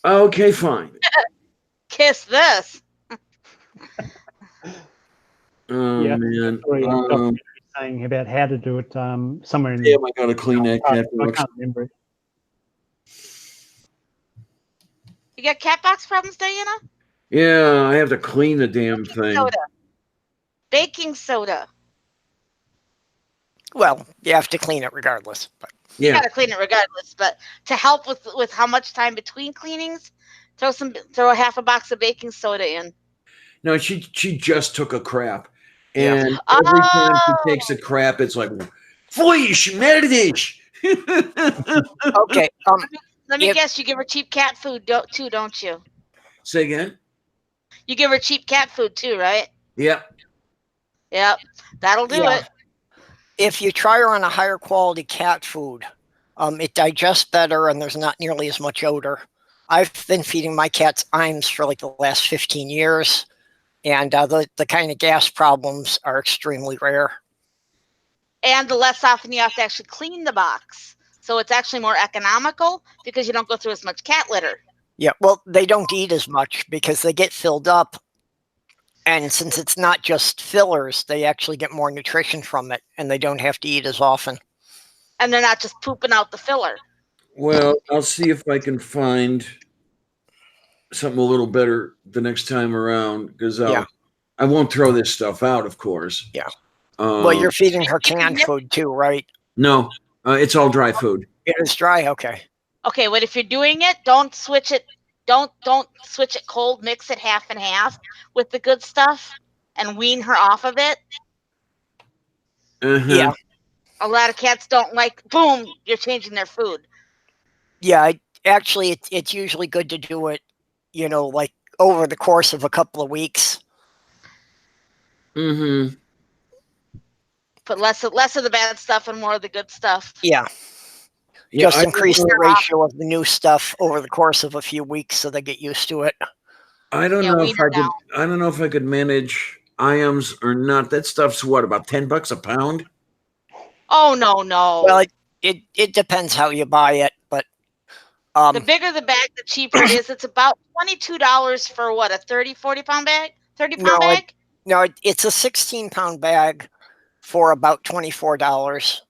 Okay, fine. Kiss this. Oh, Yeah, man. saying about how to do it somewhere in Damn, I gotta clean that cat I box. can't remember it. You got cat box problems, Diana? Yeah, I have to clean the damn thing. Baking soda. Well, you have to clean it regardless. But. Yeah. You gotta clean it regardless, but to help with how much time between cleanings, throw a half a box of baking soda in. No, she just took a crap. And every time she takes a crap, it's like, Fleisch, Medisch. Okay. Let me guess, you give her cheap cat food too, don't you? Say again? You give her cheap cat food too, right? Yep. Yep. That'll do it. If you try her on a higher quality cat food, it digests better and there's not nearly as much odor. I've been feeding my cats Iams for like the last 15 years, and the kind of gas problems are extremely rare. And the less often you have to actually clean the box. So it's actually more economical because you don't go through as much cat litter. Yeah, well, they don't eat as much because they get filled up. And since it's not just fillers, they actually get more nutrition from it, and they don't have to eat as often. And they're not just pooping out the filler. Well, I'll see if I can find something a little better the next time around, because I won't throw this stuff out, of course. Yeah. Well, you're feeding her canned food too, right? No, it's all dry food. It is dry? Okay. Okay, but if you're doing it, don't switch it. Don't switch it cold. Mix it half and half with the good stuff and wean her off of it. Yeah. A lot of cats don't like, boom, you're changing their food. Yeah, actually, it's usually good to do it, like over the course of a couple of weeks. Mm-hmm. Put less of the bad stuff and more of the good stuff. Yeah. Just increase the ratio of the new stuff over the course of a few weeks so they get used to it. I don't know if I could. I don't know if I could manage Iams or not. That stuff's what, about $10 a pound? Oh no. Well, it depends how you buy it, but the bigger the bag, the cheaper it is. It's about $22 for what, a 40 pound bag? 30-pound bag? No, it's a 16-pound bag for about $24.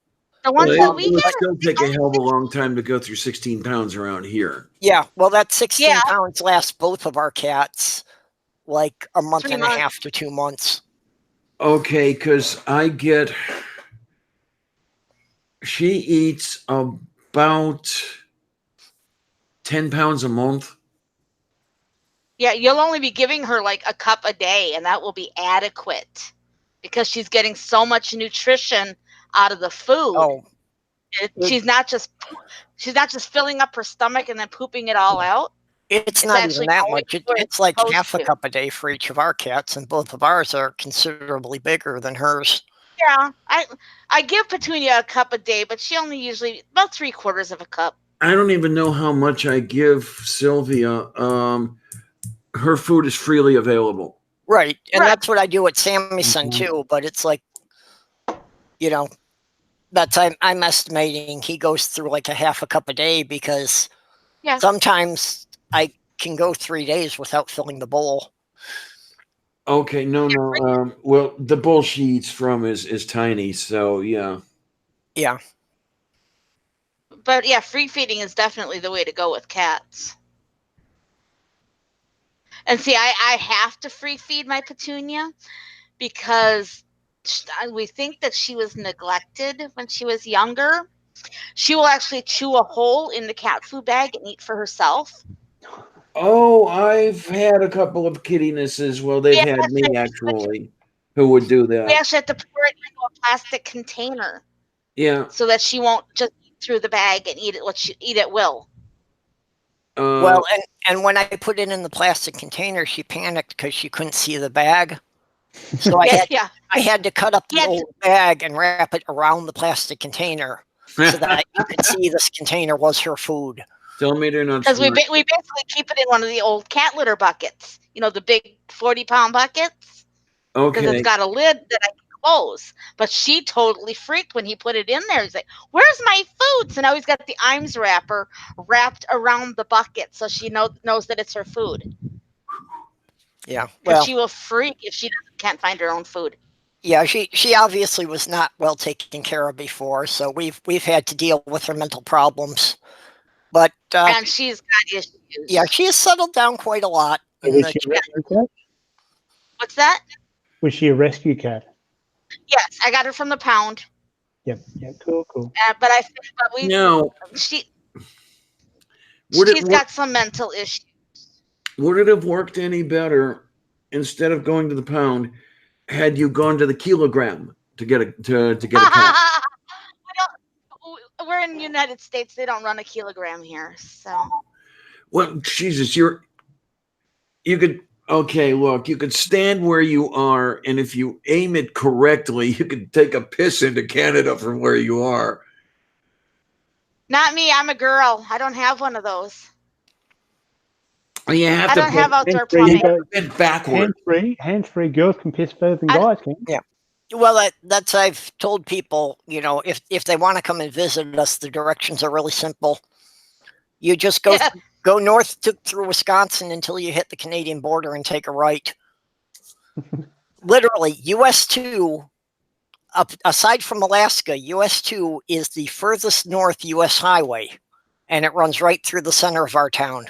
The ones that we get still take a hell of a long time to go through 16 pounds around here. Yeah, well, that 16 pounds lasts both of our cats like a month and a half to 2 months. Okay, because she eats about 10 pounds a month. Yeah, you'll only be giving her like a cup a day, and that will be adequate because she's getting so much nutrition out of the food. Oh, she's not just filling up her stomach and then pooping it all out. It's not even that much. It's like half a cup a day for each of our cats, and both of ours are considerably bigger than hers. Yeah, I give Petunia a cup a day, but she only usually about 3/4 of a cup. I don't even know how much I give Sylvia. Her food is freely available. Right, and that's what I do with Sammy's son too. But it's like, that's I'm estimating he goes through like a half a cup a day because sometimes I can go 3 days without filling the bowl. Okay, no. Well, the bowl she eats from is tiny, so yeah. Yeah. But yeah, free feeding is definitely the way to go with cats. And see, I have to free feed my Petunia because we think that she was neglected when she was younger. She will actually chew a hole in the cat food bag and eat for herself. Oh, I've had a couple of kittinesses. Well, they've had me actually, who would do that. We actually have to pour it into a plastic container. Yeah. So that she won't just eat through the bag and eat at will. Well, and when I put it in the plastic container, she panicked because she couldn't see the bag. So I had to cut up the old bag and wrap it around the plastic container so that you could see this container was her food. Tell me they're not. Because we basically keep it in one of the old cat litter buckets. You know, the big 40-pound buckets. Okay. Because it's got a lid that I can close. But she totally freaked when he put it in there. He's like, "Where's my food?" So now he's got the IMS wrapper wrapped around the bucket so she knows that it's her food. Yeah, well, she will freak if she can't find her own food. Yeah, she obviously was not well taken care of before, so we've had to deal with her mental problems. But and she's got issues. Yeah, she has settled down quite a lot. Was she a rescue cat? What's that? Was she a rescue cat? Yes, I got her from the pound. Yep. Yeah. Cool. She's Would got some mental issues. Would it have worked any better instead of going to the pound had you gone to the kilogram to get a cat? We're in the United States. They don't run a kilogram here. So. Well, Jesus, you could. Okay, look, you could stand where you are, and if you aim it correctly, you could take a piss into Canada from where you are. Not me. I'm a girl. I don't have one of those. You have I don't have outdoor plumbing. Bend backward. Hands-free. Girls can piss better than guys can. Yeah. Well, that's I've told people. You know, if they want to come and visit us, the directions are really simple. You just go north through Wisconsin until you hit the Canadian border and take a right. Literally, US 2. Aside from Alaska, US 2 is the furthest north US highway, and it runs right through the center of our town.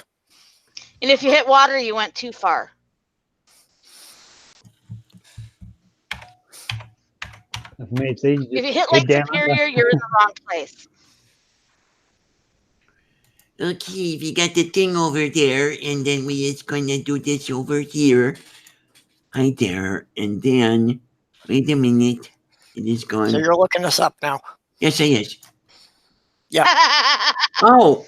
And if you hit water, you went too far. For me, it's easy. If you hit Lake Superior, you're in the wrong place. Okay, we got the thing over there, and then we is gonna do this over here. Hi there, and then wait a minute. It is gone. So you're looking us up now. Yes, I is. Yeah. Oh,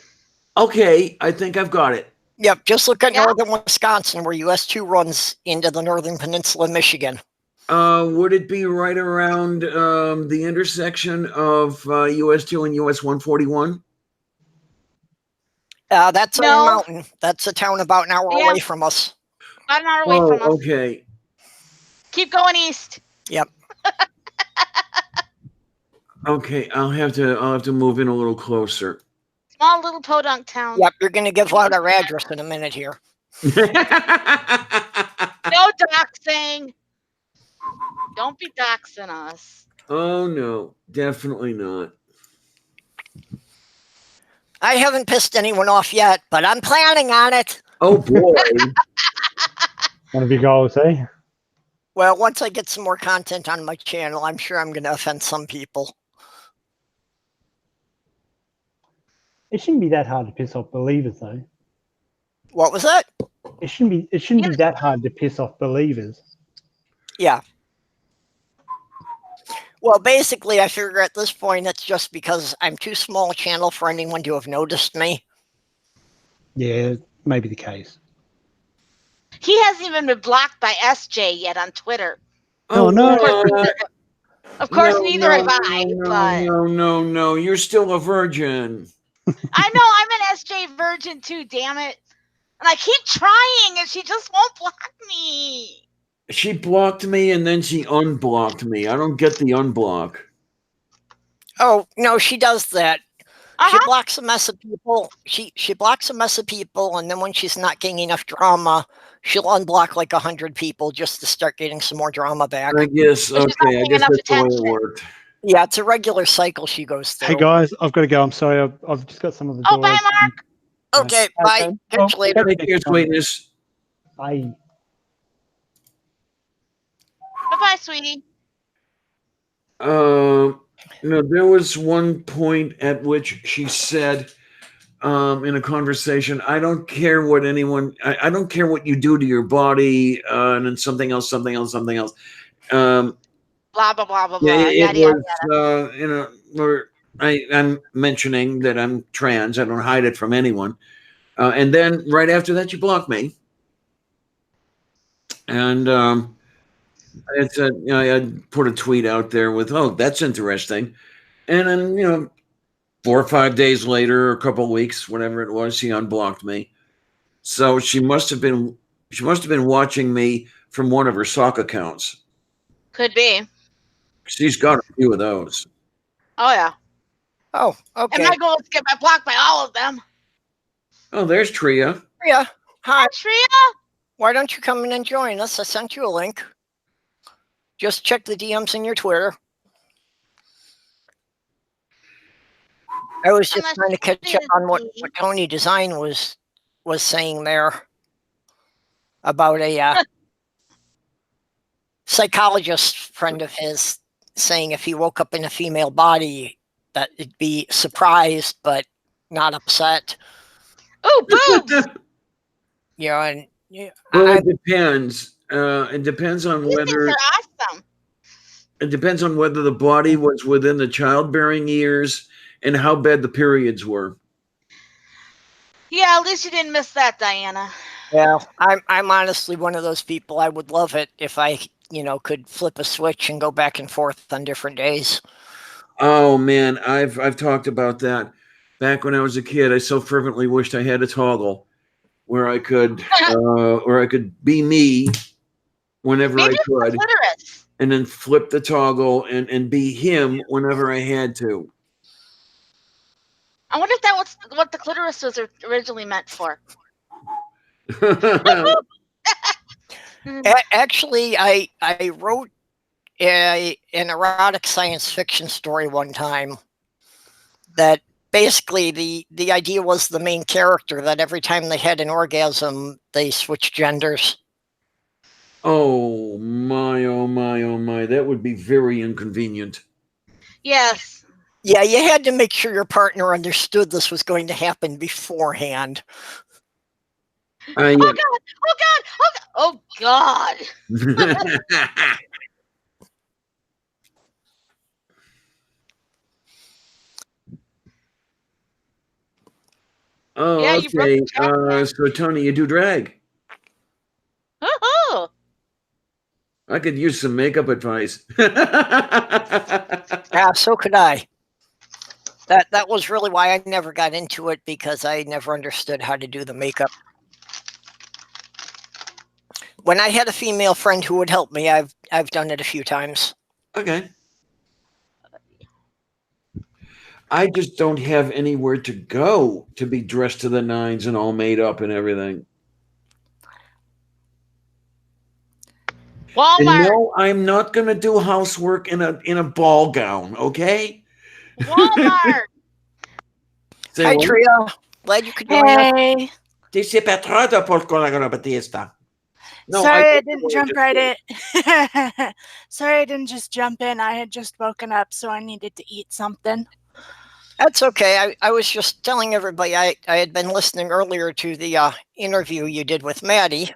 okay. I think I've got it. Yep. Just look at northern Wisconsin, where US 2 runs into the northern peninsula of Michigan. Would it be right around the intersection of US 2 and US 141? That's Iron Mountain. That's a town about an hour away from us. About an hour away from us. Okay. Keep going east. Yep. Okay, I'll have to move in a little closer. Small little podunk town. Yep, you're gonna give out our address in a minute here. No doxing. Don't be doxing us. Oh no, definitely not. I haven't pissed anyone off yet, but I'm planning on it. Oh boy. One of your goals, eh? Well, once I get some more content on my channel, I'm sure I'm going to offend some people. It shouldn't be that hard to piss off believers, though. What was that? It shouldn't be that hard to piss off believers. Yeah. Well, basically, I figure at this point it's just because I'm too small a channel for anyone to have noticed me. Yeah, maybe the case. He hasn't even been blocked by SJ yet on Twitter. Oh no! Of course, neither have I. But No! You're still a virgin. I know. I'm an SJ virgin too. Damn it! And I keep trying, and she just won't block me. She blocked me, and then she unblocked me. I don't get the unblock. Oh no, she does that. She blocks a mess of people. She blocks a mess of people, and then when she's not getting enough drama, she'll unblock like 100 people just to start getting some more drama back. I guess. Okay, I guess that's the way it worked. Yeah, it's a regular cycle she goes through. Hey guys, I've got to go. I'm sorry, I've just got some of the. Oh, bye, Mark. Okay, bye. Catch you later. Take care, sweetness. Bye. Bye-bye, sweetie. No, there was one point at which she said in a conversation, I don't care what anyone, I don't care what you do to your body, and then something else. Blah, blah, blah, blah, Yeah, blah. it was, I'm mentioning that I'm trans. I don't hide it from anyone. And then right after that, you block me. And it's I put a tweet out there with, "Oh, that's interesting." And then 4 or 5 days later, or a couple of weeks, whatever it was, she unblocked me. So she must have been watching me from one of her sock accounts. Could be. She's got a few of those. Oh yeah. Oh, okay. And my goal is to get my blocked by all of them. Oh, there's Tria. Tria, hi. Hi, Tria. Why don't you come in and join us? I sent you a link. Just check the DMs in your Twitter. I was just trying to catch up on what Tony Design was saying there about a psychologist friend of his saying if he woke up in a female body that it'd be surprised but not upset. Oh, boobs! And well, it depends. It depends on whether awesome. It depends on whether the body was within the childbearing years and how bad the periods were. Yeah, at least you didn't miss that, Diana. Yeah, I'm honestly one of those people. I would love it if I, could flip a switch and go back and forth on different days. Oh man, I've talked about that. Back when I was a kid, I so fervently wished I had a toggle where I could be me whenever I could, and then flip the toggle and be him whenever I had to. I wonder if that was what the clitoris was originally meant for. Actually, I wrote an erotic science fiction story one time that basically the idea was the main character, that every time they had an orgasm, they switched genders. Oh my, oh my, oh my. That would be very inconvenient. Yes. Yeah, you had to make sure your partner understood this was going to happen beforehand. Oh God! Oh God! Oh God! Oh, yeah, okay. So Tony, you do drag. Oh. I could use some makeup advice. Yeah, so could I. That was really why I never got into it, because I never understood how to do the makeup. When I had a female friend who would help me, I've done it a few times. Okay. I just don't have anywhere to go to be dressed to the nines and all made up and everything. Walmart. And no, I'm not going to do housework in a ball gown, okay? Walmart. Hi, Tria. Glad you could join us. Ti sei petrata porco la Battista. No, sorry, I didn't jump right in. Sorry, I didn't just jump in. I had just woken up, so I needed to eat something. That's okay. I was just telling everybody I had been listening earlier to the interview you did with Maddie,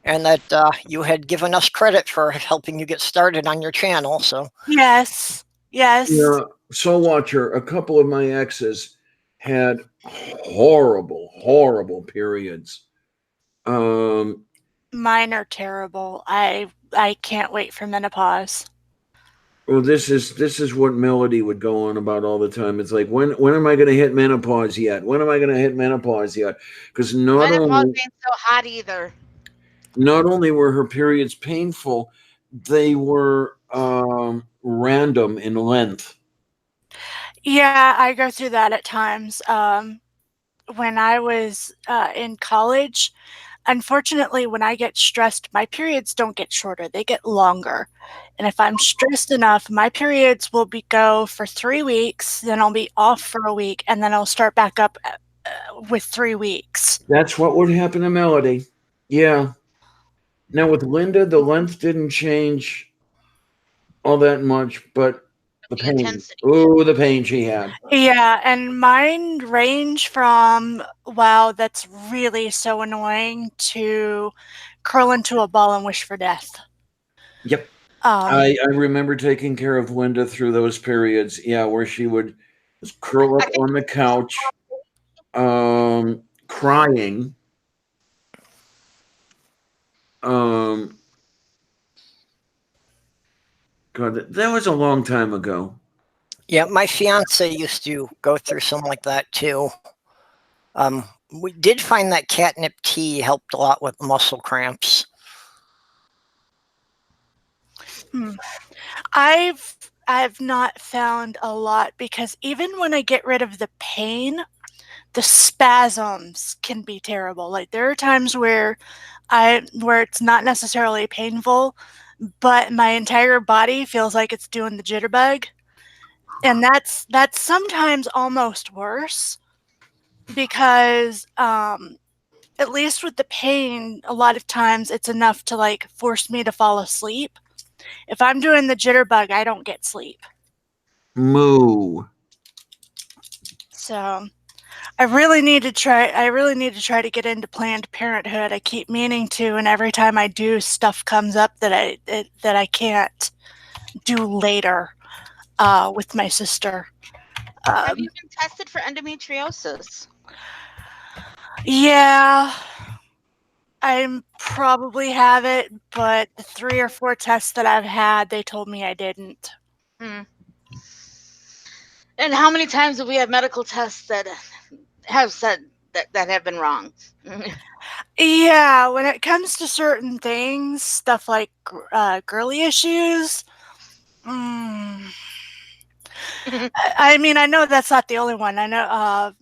and that you had given us credit for helping you get started on your channel. So yes. Yeah, Soul Watcher, a couple of my exes had horrible periods. Mine are terrible. I can't wait for menopause. Well, this is what Melody would go on about all the time. It's like, when am I going to hit menopause yet? When am I going to hit menopause yet? Because menopause ain't so hot either. Not only were her periods painful, they were random in length. Yeah, I go through that at times. When I was in college, unfortunately, when I get stressed, my periods don't get shorter, they get longer. And if I'm stressed enough, my periods will go for 3 weeks, then I'll be off for a week, and then I'll start back up with 3 weeks. That's what would happen to Melody. Yeah. Now with Linda, the length didn't change all that much, but the pain. Intensity. Oh, the pain she had. Yeah, and mine range from, wow, that's really so annoying, to curl into a ball and wish for death. Yep. I remember taking care of Linda through those periods. Yeah, where she would just curl up on the couch, crying. God, that was a long time ago. Yeah, my fiance used to go through something like that too. We did find that catnip tea helped a lot with muscle cramps. I've not found a lot, because even when I get rid of the pain, the spasms can be terrible. Like, there are times where it's not necessarily painful, but my entire body feels like it's doing the jitterbug. And that's sometimes almost worse, because at least with the pain, a lot of times it's enough to like force me to fall asleep. If I'm doing the jitterbug, I don't get sleep. Moo. So I really need to try to get into Planned Parenthood. I keep meaning to, and every time I do, stuff comes up that I can't do later with my sister. Have you been tested for endometriosis? Yeah, I probably have it, but the 3 or 4 tests that I've had, they told me I didn't. And how many times have we had medical tests that have said that have been wrong? Yeah, when it comes to certain things, stuff like girly issues, I mean, I know that's not the only one. I know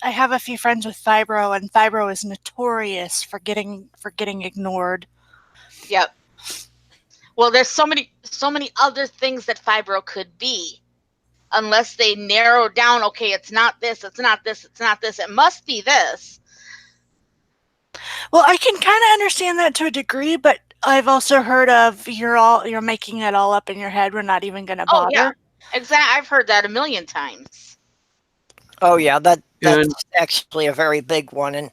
I have a few friends with fibro, and fibro is notorious for getting ignored. Yep. Well, there's so many other things that fibro could be, unless they narrow down. Okay, it's not this. It's not this. It's not this. It must be this. Well, I can kind of understand that to a degree, but I've also heard of you're making it all up in your head. We're not even going to bother. Oh yeah, exactly. I've heard that a million times. Oh yeah, that's actually a very big one. And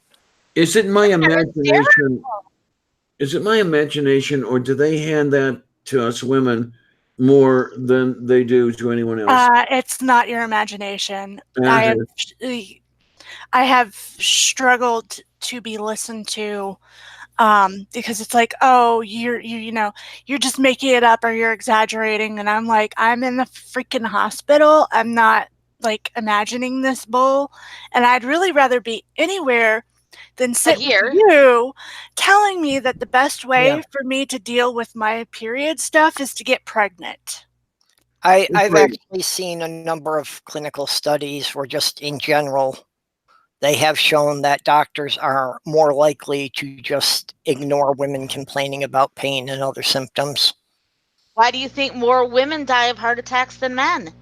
is it my imagination? Is it my imagination, or do they hand that to us women more than they do to anyone else? It's not your imagination. I have struggled to be listened to, because it's like, oh, you're just making it up, or you're exaggerating, and I'm like, I'm in the freaking hospital. I'm not like imagining this bull, and I'd really rather be anywhere than sit here with you telling me that the best way for me to deal with my period stuff is to get pregnant. I've actually seen a number of clinical studies where, just in general, they have shown that doctors are more likely to just ignore women complaining about pain and other symptoms. Why do you think more women die of heart attacks than men?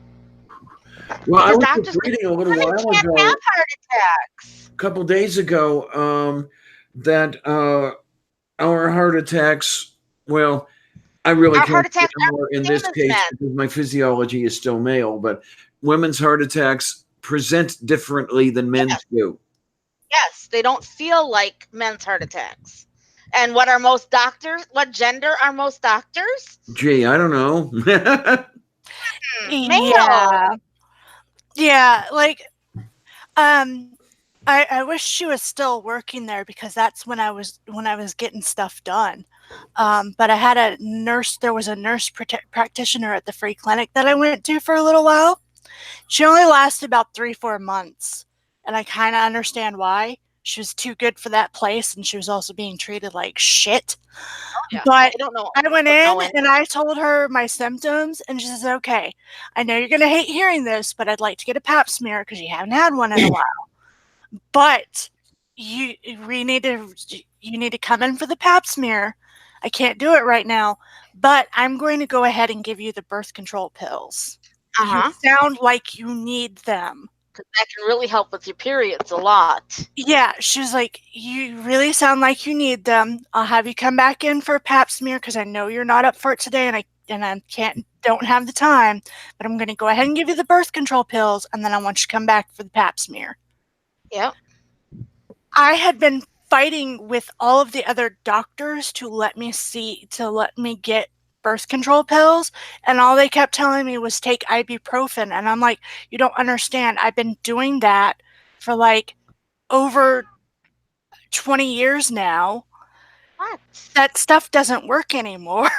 Well, I was reading a little while ago, have heart attacks. a couple days ago, that our heart attacks, well, I really can't say more in this case because my physiology is still male, but women's heart attacks present differently than men's do. Yes, they don't feel like men's heart attacks. And what gender are most doctors? Gee, I don't know. Yeah, like, I wish she was still working there, because that's when I was getting stuff done. But I had there was a nurse practitioner at the free clinic that I went to for a little while. She only lasted about 3-4 months, and I kind of understand why. She was too good for that place, and she was also being treated like shit. But I went in and I told her my symptoms, and she says, okay, I know you're going to hate hearing this, but I'd like to get a pap smear because you haven't had one in a while. But you need to come in for the pap smear. I can't do it right now, but I'm going to go ahead and give you the birth control pills. You sound like you need them. Because that can really help with your periods a lot. Yeah, she was like, you really sound like you need them. I'll have you come back in for a pap smear because I know you're not up for it today, and I don't have the time, but I'm going to go ahead and give you the birth control pills, and then I want you to come back for the pap smear. Yep. I had been fighting with all of the other doctors to let me get birth control pills, and all they kept telling me was take ibuprofen, and I'm like, you don't understand. I've been doing that for like over 20 years now. What? That stuff doesn't work anymore.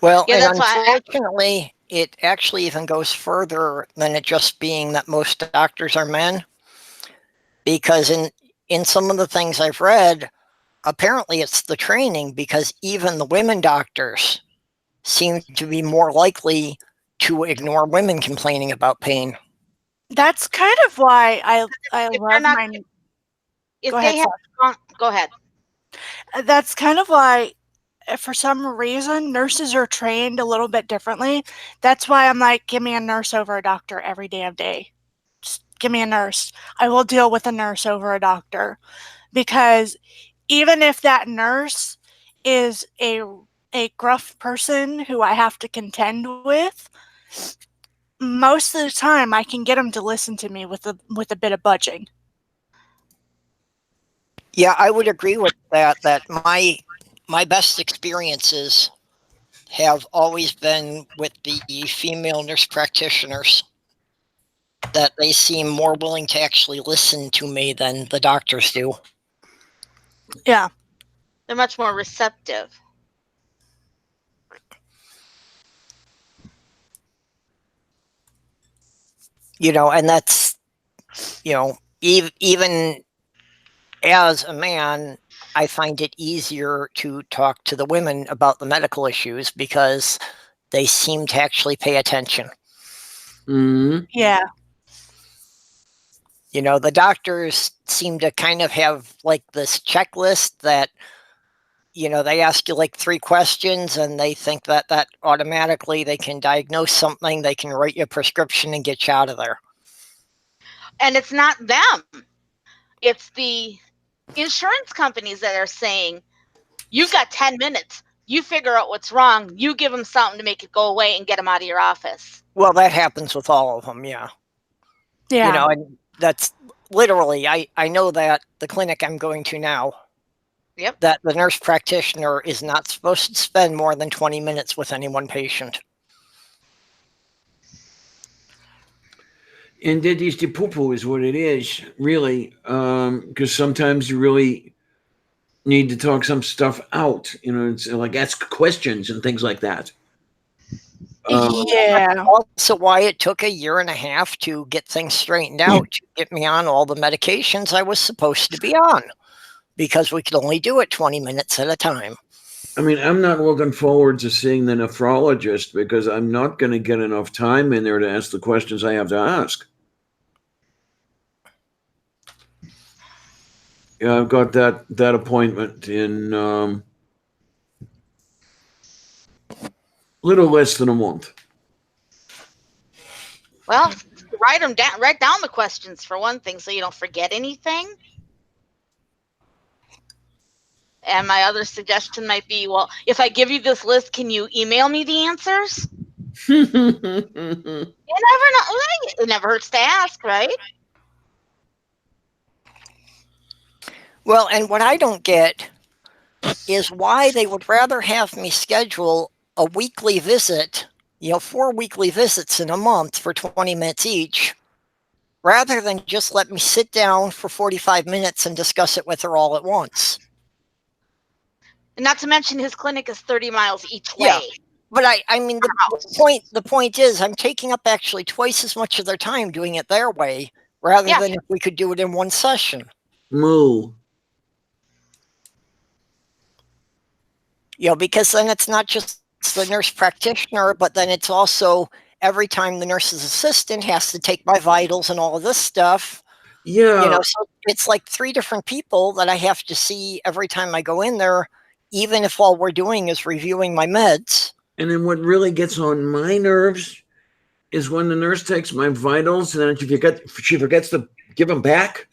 Well, yeah, and unfortunately, it actually even goes further than it just being that most doctors are men. Because in some of the things I've read, apparently it's the training, because even the women doctors seem to be more likely to ignore women complaining about pain. That's kind of why I love my... If they have... Go ahead. That's kind of why, for some reason, nurses are trained a little bit differently. That's why I'm like, give me a nurse over a doctor every damn day. Just give me a nurse. I will deal with a nurse over a doctor. Because even if that nurse is a gruff person who I have to contend with, most of the time I can get them to listen to me with a bit of budging. Yeah, I would agree with that. That my best experiences have always been with the female nurse practitioners. That they seem more willing to actually listen to me than the doctors do. Yeah. They're much more receptive. You know, and that's, you know, even as a man, I find it easier to talk to the women about the medical issues because they seem to actually pay attention. Mm-hmm. Yeah. You know, the doctors seem to kind of have like this checklist that, you know, they ask you like 3 questions and they think that automatically they can diagnose something, they can write you a prescription and get you out of there. And it's not them. It's the insurance companies that are saying, you've got 10 minutes. You figure out what's wrong. You give them something to make it go away and get them out of your office. Well, that happens with all of them, yeah. Yeah. You know, and that's literally, I know that the clinic I'm going to now, yep, that the nurse practitioner is not supposed to spend more than 20 minutes with any one patient. And that is the poo-poo is what it is, really, because sometimes you really need to talk some stuff out. You know, it's like ask questions and things like that. Yeah. That's also why it took 1.5 years to get things straightened out, to get me on all the medications I was supposed to be on, because we could only do it 20 minutes at a time. I mean, I'm not looking forward to seeing the nephrologist because I'm not going to get enough time in there to ask the questions I have to ask. Yeah, I've got that appointment in little less than a month. Well, write down the questions for one thing, so you don't forget anything. And my other suggestion might be, well, if I give you this list, can you email me the answers? You never know. It never hurts to ask, right? Well, and what I don't get is why they would rather have me schedule a weekly visit, 4 weekly visits in a month for 20 minutes each, rather than just let me sit down for 45 minutes and discuss it with her all at once. And not to mention his clinic is 30 miles each way. Yeah, but I mean, the point is I'm taking up actually twice as much of their time doing it their way, rather than if we could do it in one session. Moo. Because then it's not just the nurse practitioner, but then it's also every time the nurse's assistant has to take my vitals and all of this stuff. Yeah. So it's like 3 different people that I have to see every time I go in there, even if all we're doing is reviewing my meds. And then what really gets on my nerves is when the nurse takes my vitals and then she forgets to give them back.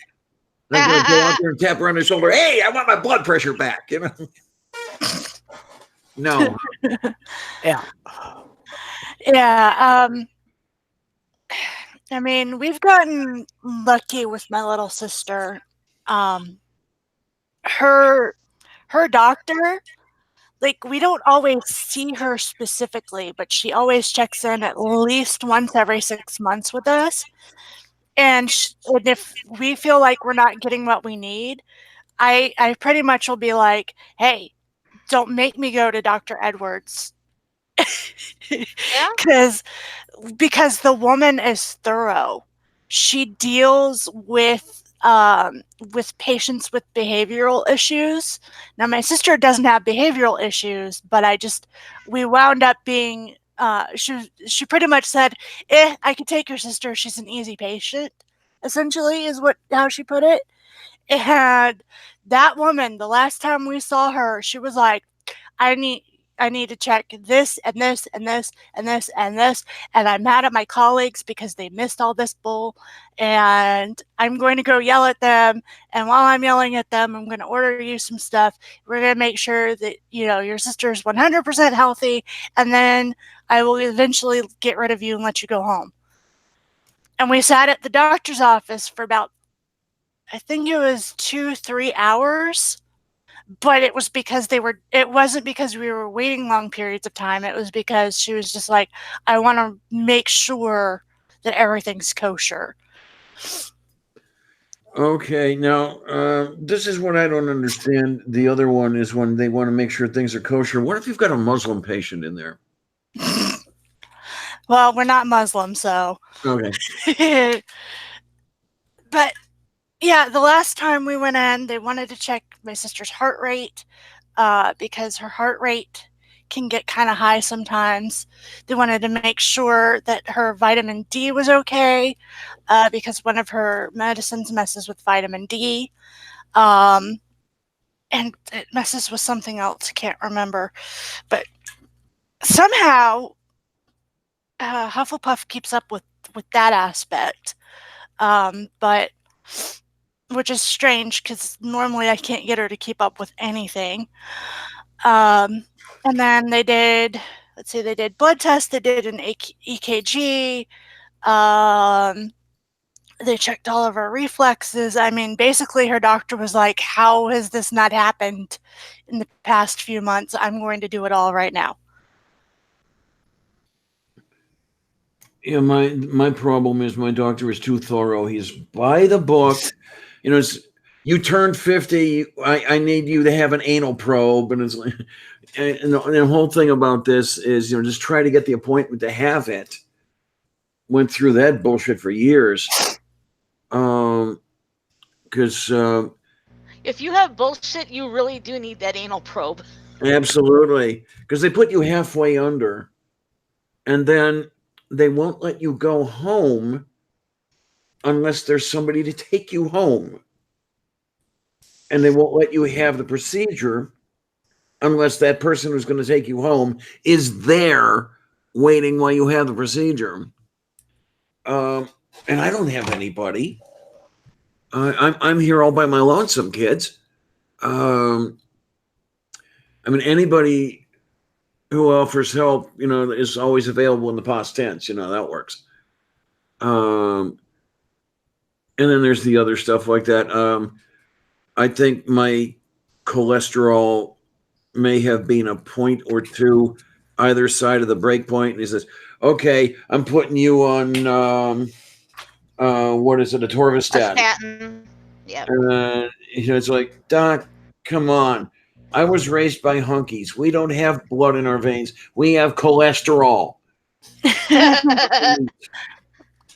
I'm going to go out there and tap her on the shoulder. Hey, I want my blood pressure back. No. Yeah. Yeah. I mean, we've gotten lucky with my little sister. her doctor, like, we don't always see her specifically, but she always checks in at least once every 6 months with us. And if we feel like we're not getting what we need, I pretty much will be like, hey, don't make me go to Dr. Edwards. Yeah. Because the woman is thorough. She deals with patients with behavioral issues. Now, my sister doesn't have behavioral issues, but we wound up being, she pretty much said, I could take your sister. She's an easy patient, essentially, is how she put it. And that woman, the last time we saw her, she was like, I need to check this and this and this and this and this. And I'm mad at my colleagues because they missed all this bull. And I'm going to go yell at them. And while I'm yelling at them, I'm going to order you some stuff. We're going to make sure that, your sister is 100% healthy. And then I will eventually get rid of you and let you go home. And we sat at the doctor's office for about, I think it was 2-3 hours. But it was because it wasn't because we were waiting long periods of time. It was because she was just like, I want to make sure that everything's kosher. Okay, now this is what I don't understand. The other one is when they want to make sure things are kosher. What if you've got a Muslim patient in there? Well, we're not Muslim, so. Okay. But yeah, the last time we went in, they wanted to check my sister's heart rate because her heart rate can get kind of high sometimes. They wanted to make sure that her vitamin D was okay because one of her medicines messes with vitamin D. And it messes with something else. I can't remember. But somehow Hufflepuff keeps up with that aspect. But which is strange because normally I can't get her to keep up with anything. And then they did blood tests, they did an EKG, they checked all of her reflexes. I mean, basically her doctor was like, how has this not happened in the past few months? I'm going to do it all right now. Yeah, my problem is my doctor is too thorough. He's by the book. You turned 50. I need you to have an anal probe, and it's like, and the whole thing about this is, just try to get the appointment to have it. Went through that bullshit for years. Because if you have bullshit, you really do need that anal probe. Absolutely, because they put you halfway under, and then they won't let you go home unless there's somebody to take you home. And they won't let you have the procedure unless that person who's going to take you home is there waiting while you have the procedure. And I don't have anybody. I'm here all by my lonesome, kids. I mean, anybody who offers help, is always available in the past tense. That works. And then there's the other stuff like that. I think my cholesterol may have been a point or two either side of the break point. And he says, okay, I'm putting you on, what is it, atorvastatin. A statin. Yeah. It's like, Doc, come on. I was raised by hunkies. We don't have blood in our veins. We have cholesterol.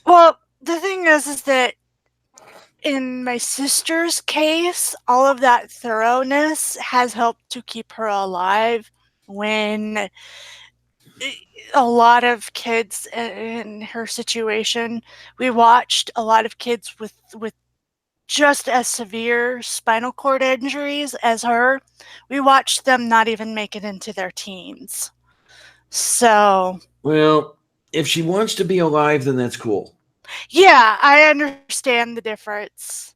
Well, the thing is that in my sister's case, all of that thoroughness has helped to keep her alive when a lot of kids in her situation, we watched a lot of kids with just as severe spinal cord injuries as her. We watched them not even make it into their teens. So, well, if she wants to be alive, then that's cool. Yeah, I understand the difference.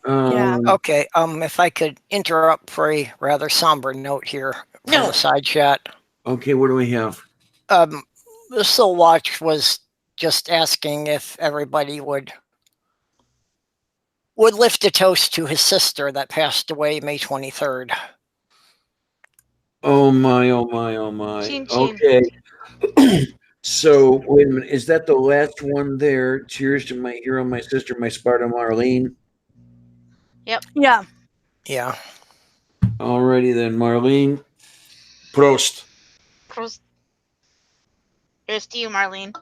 Yeah. Okay. If I could interrupt for a rather somber note here from the side chat. Okay, what do we have? Missile Watch was just asking if everybody would would lift a toast to his sister that passed away May 23rd. Oh my, oh my, oh my. Chin, chin. Okay. So wait a minute. Is that the last one there? Cheers to my hero, my sister, my Sparta Marlene. Yep. Yeah. Yeah. Alrighty then, Marlene. Prost. Prost. Here's to you, Marlene.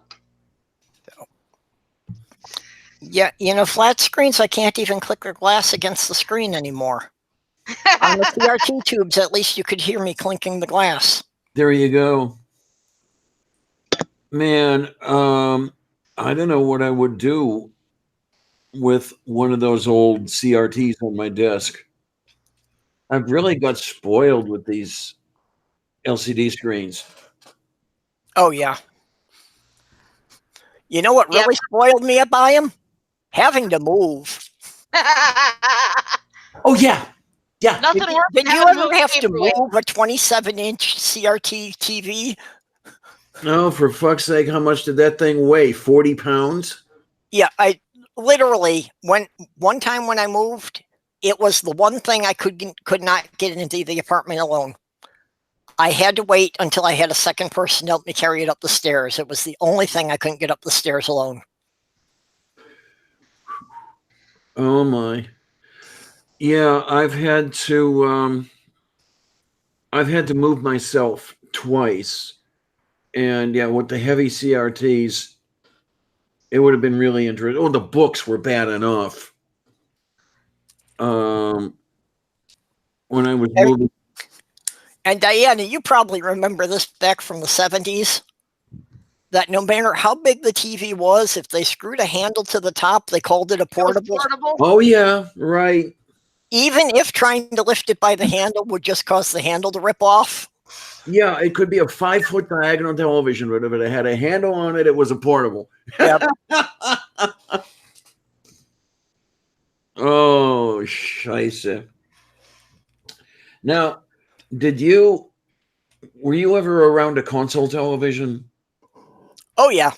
Yeah, flat screens, I can't even click the glass against the screen anymore. On the CRT tubes, at least you could hear me clinking the glass. There you go. Man, I don't know what I would do with one of those old CRTs on my desk. I've really got spoiled with these LCD screens. Oh, yeah. You know what really spoiled me by them? Having to move. Oh, yeah. Yeah. Nothing worse. Did you ever have to move a 27-inch CRT TV? No, for fuck's sake, how much did that thing weigh? 40 pounds? Yeah, I literally, one time when I moved, it was the one thing I could not get into the apartment alone. I had to wait until I had a second person help me carry it up the stairs. It was the only thing I couldn't get up the stairs alone. Oh my. Yeah, I've had to move myself twice. And yeah, with the heavy CRTs, it would have been really interesting. Oh, the books were bad enough. When I was moving. And Diana, you probably remember this back from the 70s, that no matter how big the TV was, if they screwed a handle to the top, they called it a portable. Oh, yeah, right. Even if trying to lift it by the handle would just cause the handle to rip off. Yeah, it could be a 5-foot diagonal television, but if it had a handle on it, it was a portable. Yep. Oh, scheisse. Now, were you ever around a console television? Oh, yeah.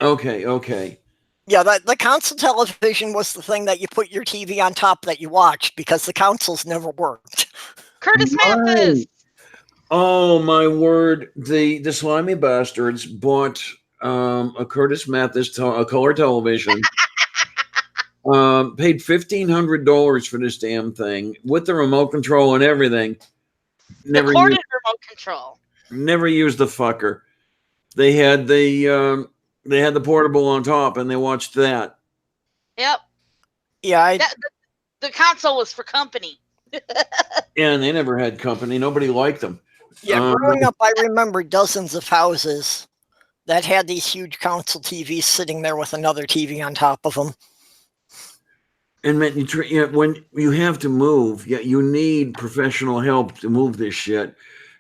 Okay. Yeah, the console television was the thing that you put your TV on top that you watched because the consoles never worked. Curtis Mathis. Oh, my word. The slimy bastards bought a Curtis Mathis a color television. Paid $1,500 for this damn thing with the remote control and everything. The corded remote control. Never used the fucker. They had the portable on top, and they watched that. Yep. Yeah, the console was for company. And they never had company. Nobody liked them. Yeah, growing up, I remember dozens of houses that had these huge console TVs sitting there with another TV on top of them. And man, when you have to move, you need professional help to move this shit.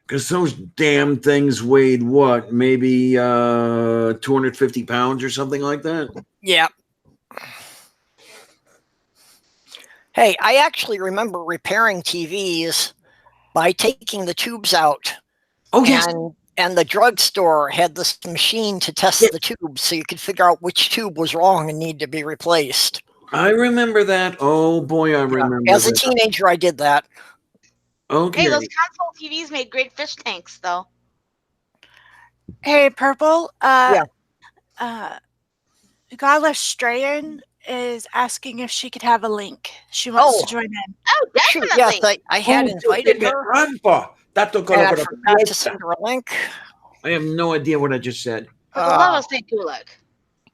Because those damn things weighed what? Maybe 250 pounds or something like that? Yeah. Hey, I actually remember repairing TVs by taking the tubes out. Oh, yes. And the drugstore had this machine to test the tubes so you could figure out which tube was wrong and need to be replaced. I remember that. Oh, boy, I remember As a teenager, I did that. Okay. Hey, those console TVs made great fish tanks, though. Hey, Purple. Yeah. Godless Strayan is asking if she could have a link. She wants to join in. Oh, definitely. Yes, I had invited her. And I forgot to send her a link. I have no idea what I just said.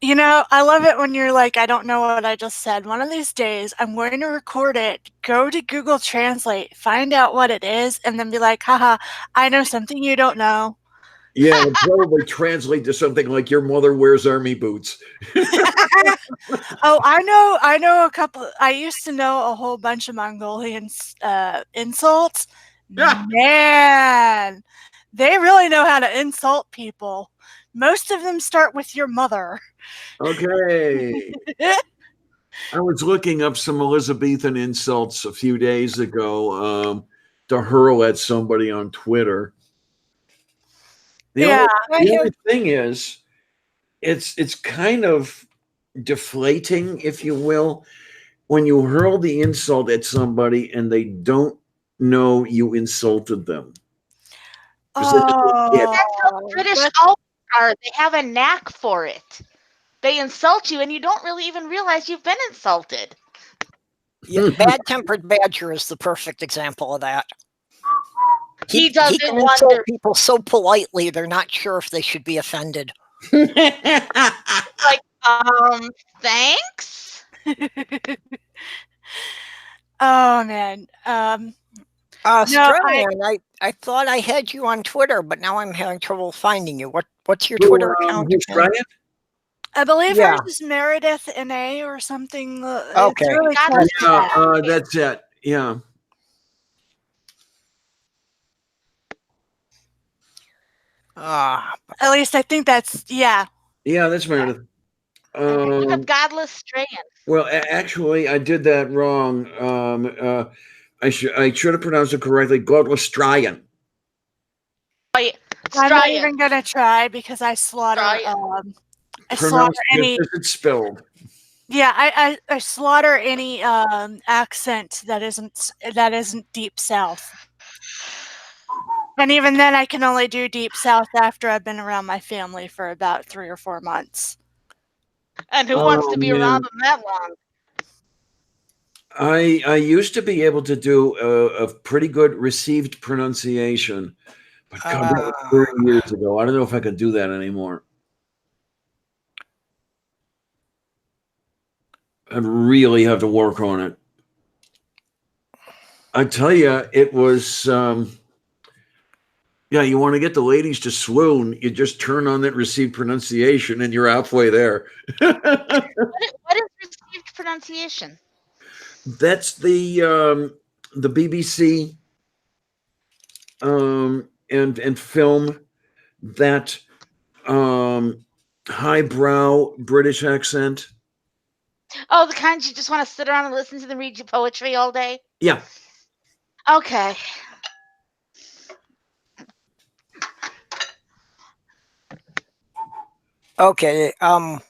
You know, I love it when you're like, I don't know what I just said. One of these days, I'm going to record it, go to Google Translate, find out what it is, and then be like, haha, I know something you don't know. Yeah, it'll probably translate to something like your mother wears army boots. Oh, I know a couple. I used to know a whole bunch of Mongolian insults. Yeah. Man, they really know how to insult people. Most of them start with your mother. Okay. I was looking up some Elizabethan insults a few days ago to hurl at somebody on Twitter. The only thing is, it's kind of deflating, if you will. when you hurl the insult at somebody and they don't know you insulted them. Oh, that's how British always are. They have a knack for it. They insult you, and you don't really even realize you've been insulted. Yeah, Bad-Tempered Badger is the perfect example of that. He does he can insult people so politely, they're not sure if they should be offended. Like, thanks? Oh, man. Strongman, I thought I had you on Twitter, but now I'm having trouble finding you. What's your Twitter account? I believe hers is Meredith NA or something. Okay. It's really that's it. Yeah. At least I think that's, Yeah, that's Meredith. Look up Godless Strayan. Well, actually, I did that wrong. I should have pronounced it correctly. Godless Strayan. I'm not even gonna try because I slaughter. I slaughter any. It's spelled. Yeah, I slaughter any accent that isn't deep south. And even then, I can only do deep south after I've been around my family for about 3 or 4 months. And who wants to be around them that long? I used to be able to do a pretty good received pronunciation, but God, that was 30 years ago. I don't know if I could do that anymore. I'd really have to work on it. I tell you, it was, you want to get the ladies to swoon, you just turn on that received pronunciation and you're halfway there. What is received pronunciation? That's the BBC and film that highbrow British accent. Oh, the kind you just want to sit around and listen to them read you poetry all day? Yeah. Okay. Okay. I'm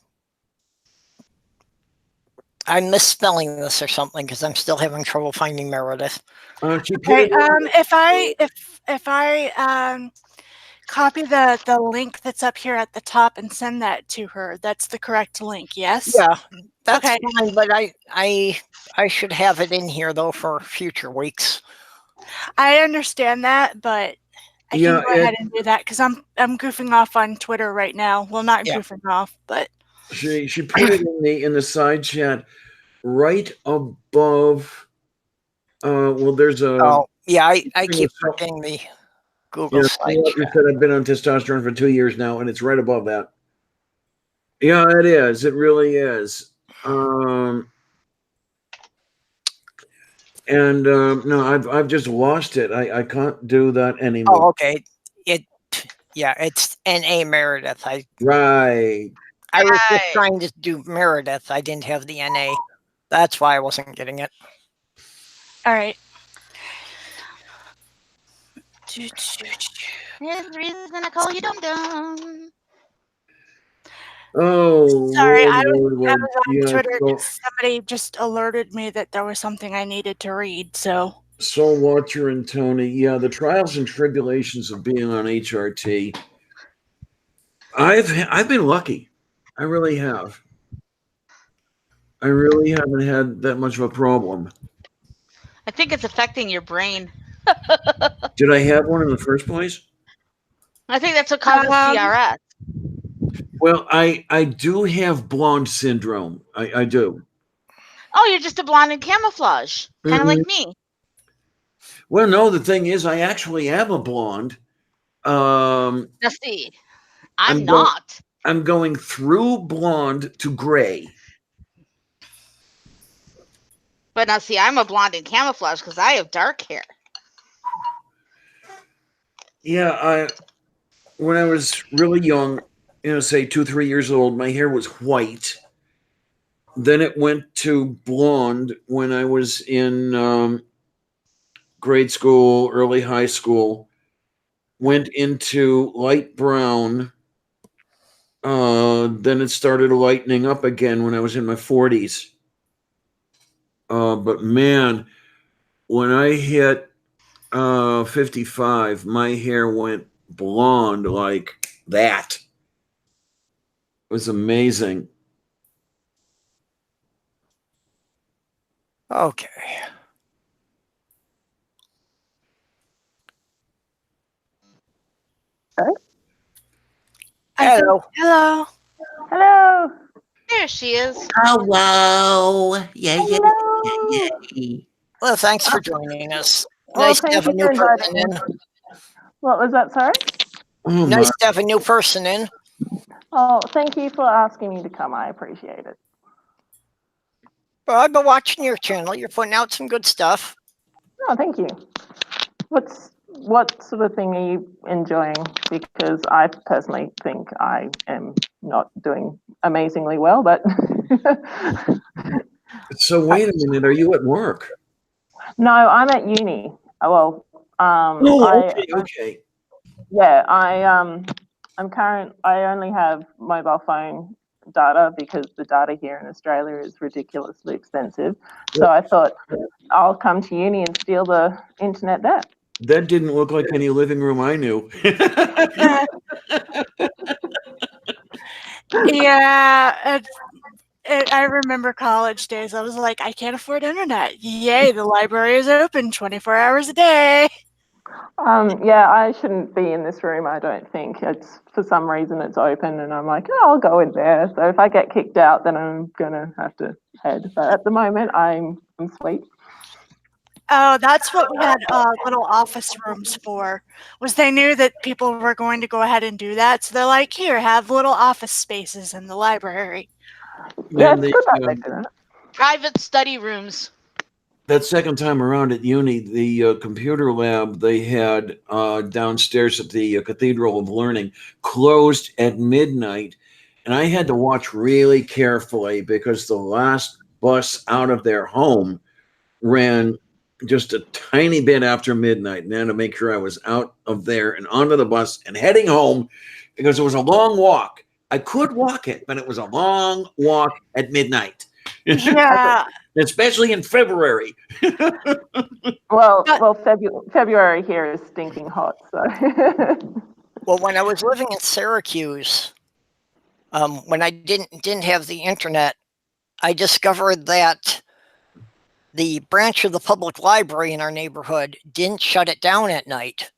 misspelling this or something because I'm still having trouble finding Meredith. Okay. If I copy the link that's up here at the top and send that to her, that's the correct link. Yes. Yeah, that's fine. But I should have it in here though for future weeks. I understand that, but I can go ahead and do that because I'm goofing off on Twitter right now. Well, not goofing off, but she put it in the side chat right above. Well, there's a. Oh yeah, I keep forgetting the Google slide chat. You said I've been on testosterone for 2 years now, and it's right above that. Yeah, it is. It really is. No, I've just lost it. I can't do that anymore. Oh, okay. It's N.A. Meredith. Right. I was just trying to do Meredith. I didn't have the N.A. That's why I wasn't getting it. All right. Here's the reason I call you Dum Dum. Oh, sorry, I was on Twitter. Somebody just alerted me that there was something I needed to read. So Soul Watcher and Tony, yeah, the trials and tribulations of being on HRT. I've been lucky. I really have. I really haven't had that much of a problem. I think it's affecting your brain. Did I have one in the first place? I think that's what causes CRS. Well, I do have blonde syndrome. I do. Oh, you're just a blonde in camouflage, kind of like me. Well, no, the thing is, I actually am a blonde. Now see, I'm not. I'm going through blonde to gray. But now see, I'm a blonde in camouflage because I have dark hair. Yeah, when I was really young, say 2-3 years old, my hair was white. Then it went to blonde when I was in grade school, early high school. Went into light brown. Then it started lightening up again when I was in my 40s. But man, when I hit 55, my hair went blonde like that. It was amazing. Okay. Hello. Hello. Hello. There she is. Hello. Yeah, yeah, yeah, yeah. Well, thanks for joining us. Well, Nice to thank have a you new for person inviting in. me. What was that, sorry? Oh my. Nice to have a new person in. Oh, thank you for asking me to come. I appreciate it. Well, I've been watching your channel. You're putting out some good stuff. Oh, thank you. What sort of thing are you enjoying? Because I personally think I am not doing amazingly well, but So wait a minute, are you at work? no, I'm at uni. Well, Okay. Yeah, I only have mobile phone data because the data here in Australia is ridiculously expensive. So I thought I'll come to uni and steal the internet there. That didn't look like any living room I knew. Yeah, I remember college days. I was like, I can't afford internet. Yay, the library is open 24 hours a day. Yeah, I shouldn't be in this room, I don't think. It's for some reason it's open and I'm like, oh, I'll go in there. So if I get kicked out, then I'm gonna have to head. But at the moment I'm sweet. Oh, that's what we had little office rooms for, was they knew that people were going to go ahead and do that. So they're like, here, have little office spaces in the library. Yeah, it's good that they do that. Private study rooms. That second time around at uni, the computer lab they had downstairs at the Cathedral of Learning closed at midnight. And I had to watch really carefully because the last bus out of their home ran just a tiny bit after midnight. And I had to make sure I was out of there and onto the bus and heading home because it was a long walk. I could walk it, but it was a long walk at midnight. Yeah. Especially in February. Well, February here is stinking hot. So. Well, when I was living in Syracuse, when I didn't have the internet, I discovered that the branch of the public library in our neighborhood didn't shut it down at night.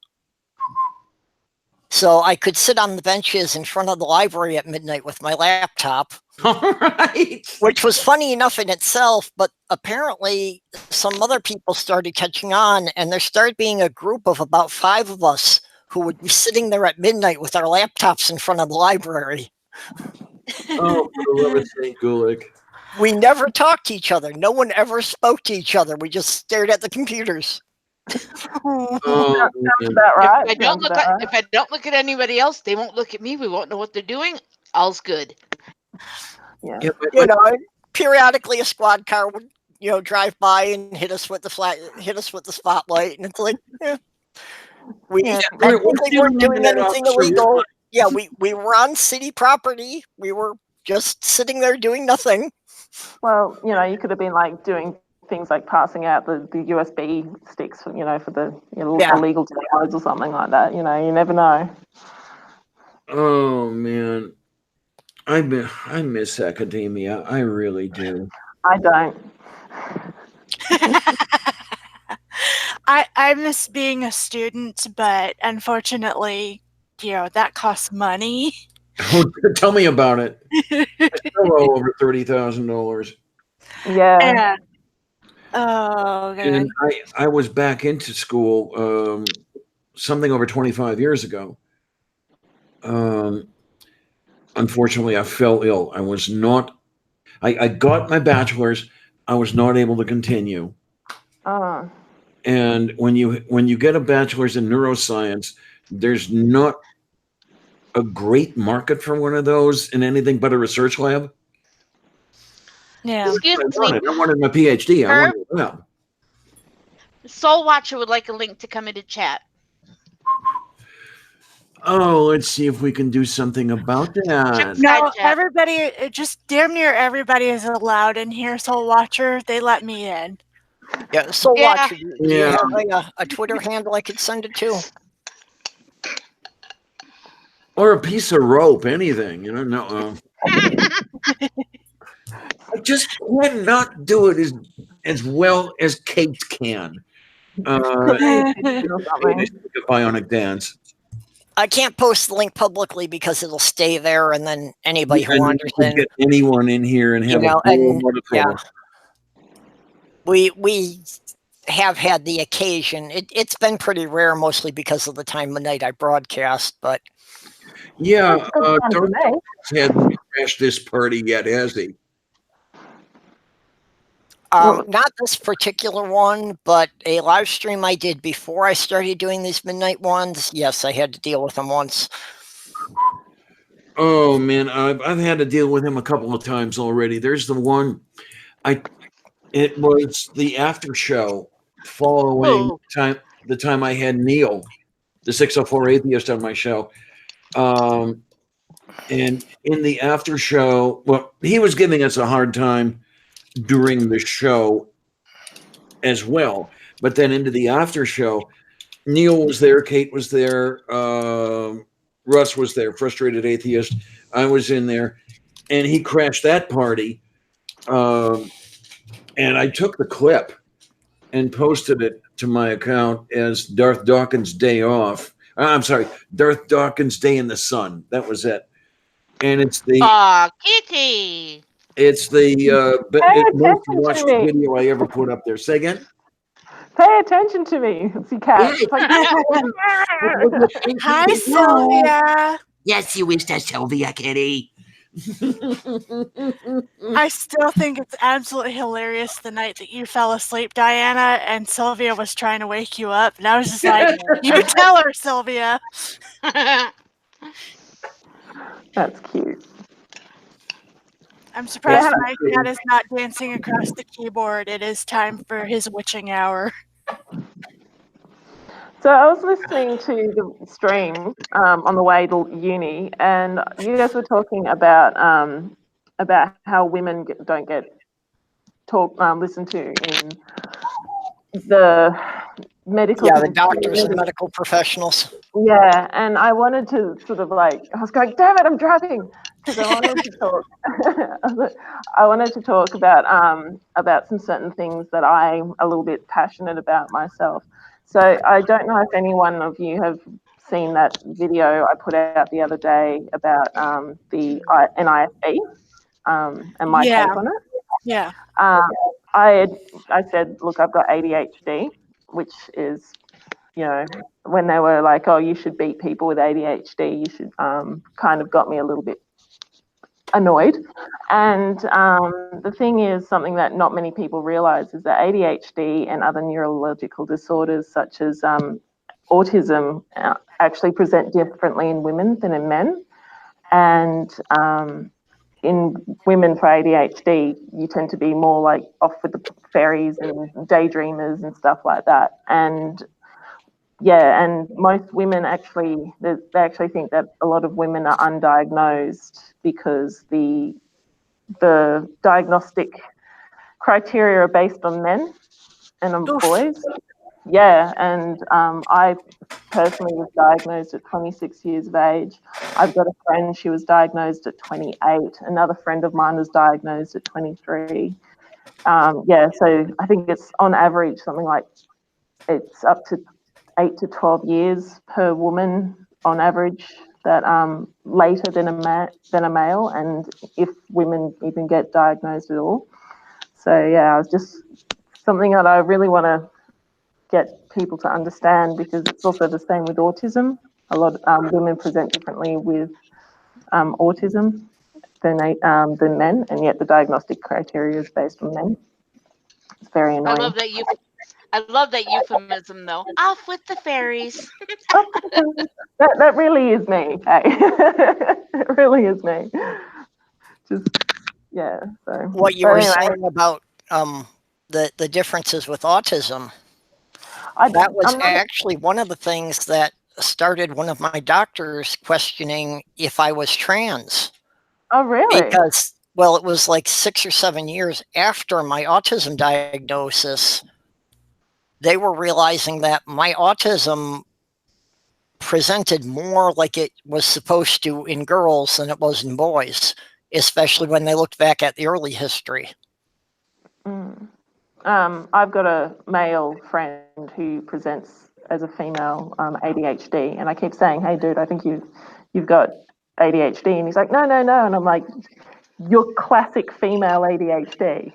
So I could sit on the benches in front of the library at midnight with my laptop. All right. Which was funny enough in itself, but apparently some other people started catching on, and there started being a group of about 5 of us who would be sitting there at midnight with our laptops in front of the library. Oh, for the love of St. Gulick. We never talked to each other. No one ever spoke to each other. We just stared at the computers. Oh, about right. If I don't look at anybody else, they won't look at me. We won't know what they're doing. All's good. Yeah. You know, periodically a squad car would, drive by and hit us with the spotlight, and it's like, we weren't doing anything illegal. Yeah, we were on city property. We were just sitting there doing nothing. Well, you could have been like doing things like passing out the USB sticks, for the illegal downloads or something like that. You never know. Oh man, I miss academia. I really do. I don't. I miss being a student, but unfortunately, that costs money. Oh, tell me about it. I still owe over $30,000. Yeah. Oh, God. And I was back into school something over 25 years ago. Unfortunately, I fell ill. I was not. I got my bachelor's. I was not able to continue. And when you get a bachelor's in neuroscience, there's not a great market for one of those in anything but a research lab. Yeah. Excuse me. I wanted my PhD. I wanted a lab. Soul Watcher would like a link to come into chat. Oh, let's see if we can do something about that. No, everybody, just damn near everybody is allowed in here. Soul Watcher, they let me in. Yeah, Soul Watcher, do you Yeah. have a Twitter handle I could send it to? Or a piece of rope, anything, you know. No, I just cannot do it as well as Kate can. Bionic dance. I can't post the link publicly because it'll stay there, and then anybody who wanders in, get anyone in here and have we have had the occasion. It's been pretty rare, mostly because of the time of night I broadcast. But yeah, Dark hasn't crashed this party yet, has he? Not this particular one, but a live stream I did before I started doing these midnight ones. Yes, I had to deal with them once. Oh man, I've had to deal with him a couple of times already. There's the one, it was the after show following the time I had Neil, the 604 atheist, on my show. And in the after show, well, he was giving us a hard time during the show as well, but then into the after show, Neil was there, Kate was there, Russ was there, frustrated atheist. I was in there, and he crashed that party. And I took the clip and posted it to my account as Darth Dawkins' Day Off. I'm sorry, Darth Dawkins' Day in the Sun. That was it. And it's the Kitty. It's the most watched video I ever put up there. Say again? Pay attention to me. See, cat. Hi, Sylvia. Yes, you wish that, Sylvia, kitty. I still think it's absolutely hilarious the night that you fell asleep, Diana, and Sylvia was trying to wake you up. And I was just like, you tell her, Sylvia. That's cute. I'm surprised my cat is not dancing across the keyboard. It is time for his witching hour. So I was listening to the stream on the way to uni, and you guys were talking about how women don't get listened to in the medical. Yeah, the doctors and medical professionals. Yeah, and I wanted to sort of like, I was going, damn it, I'm driving, because I wanted to talk. I wanted to talk about some certain things that I'm a little bit passionate about myself. So I don't know if any one of you have seen that video I put out the other day about the NIFE and my take on it. Yeah. I said, look, I've got ADHD, which is, you know, when they were like, oh, you should beat people with ADHD, you should kind of got me a little bit annoyed. And the thing is, something that not many people realize is that ADHD and other neurological disorders such as autism actually present differently in women than in men. And in women for ADHD, you tend to be more like off with the fairies and daydreamers and stuff like that. And yeah, and most women actually, they actually think that a lot of women are undiagnosed because the diagnostic criteria are based on men and on boys. Yeah, and I personally was diagnosed at 26 years of age. I've got a friend, she was diagnosed at 28. Another friend of mine was diagnosed at 23. Yeah, so I think it's on average something like it's up to 8 to 12 years per woman on average that later than a male, and if women even get diagnosed at all. So yeah, it's just something that I really want to get people to understand, because it's also the same with autism. A lot of women present differently with autism than men, and yet the diagnostic criteria is based on men. It's very annoying. I love that euphemism, though. Off with the fairies. that really is me. Hey, it really is me. Just yeah. So what you were saying about the differences with autism. That was actually one of the things that started one of my doctors questioning if I was trans. Oh, really? Because, well, it was like 6 or 7 years after my autism diagnosis, they were realizing that my autism presented more like it was supposed to in girls than it was in boys, especially when they looked back at the early history. I've got a male friend who presents as a female ADHD, and I keep saying, "Hey, dude, I think you've got ADHD," and he's like, "No, no, no," and I'm like, "You're classic female ADHD,"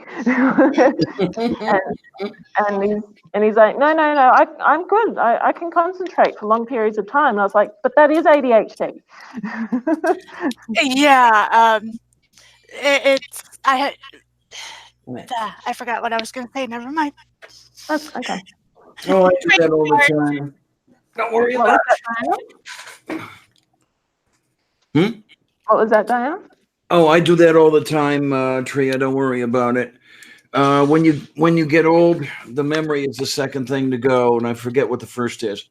and he's like, "No, no, no, I'm good. I can concentrate for long periods of time." And I was like, "But that is ADHD." Yeah, I forgot what I was going to say. Never mind. That's okay. Oh, I do that all the time. Don't worry about it. What was that, Diana? Oh, I do that all the time, Tria. Don't worry about it. When you get old, the memory is the second thing to go, and I forget what the first is.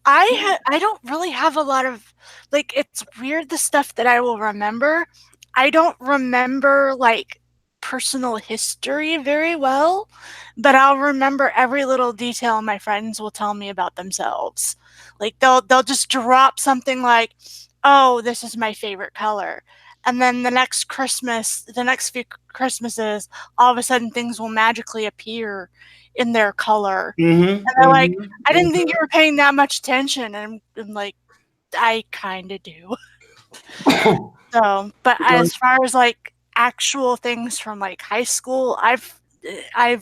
I don't really have a lot of, like, it's weird, the stuff that I will remember. I don't remember like personal history very well, but I'll remember every little detail my friends will tell me about themselves. Like they'll just drop something like, "Oh, this is my favorite color." And then the next few Christmases, all of a sudden things will magically appear in their color. And they're like, "I didn't think you were paying that much attention." And I'm like, I kind of do. So, but as far as like actual things from like high school, I've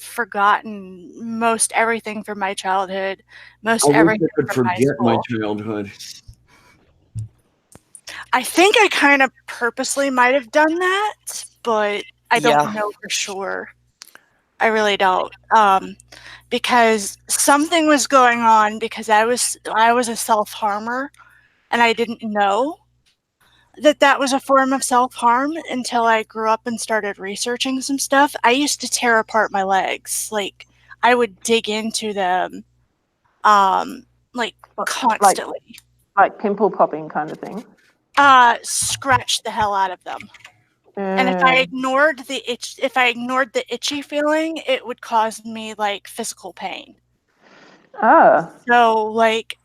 forgotten most everything from my childhood, everything I could from high forget my school. childhood. I think I kind of purposely might have done that, but I don't know for sure. I really don't. Because something was going on, because I was a self-harmer and I didn't know that was a form of self-harm until I grew up and started researching some stuff. I used to tear apart my legs. Like I would dig into them like constantly. Like pimple popping kind of thing. Scratch the hell out of them. And if I ignored the itchy feeling, it would cause me like physical pain. So like,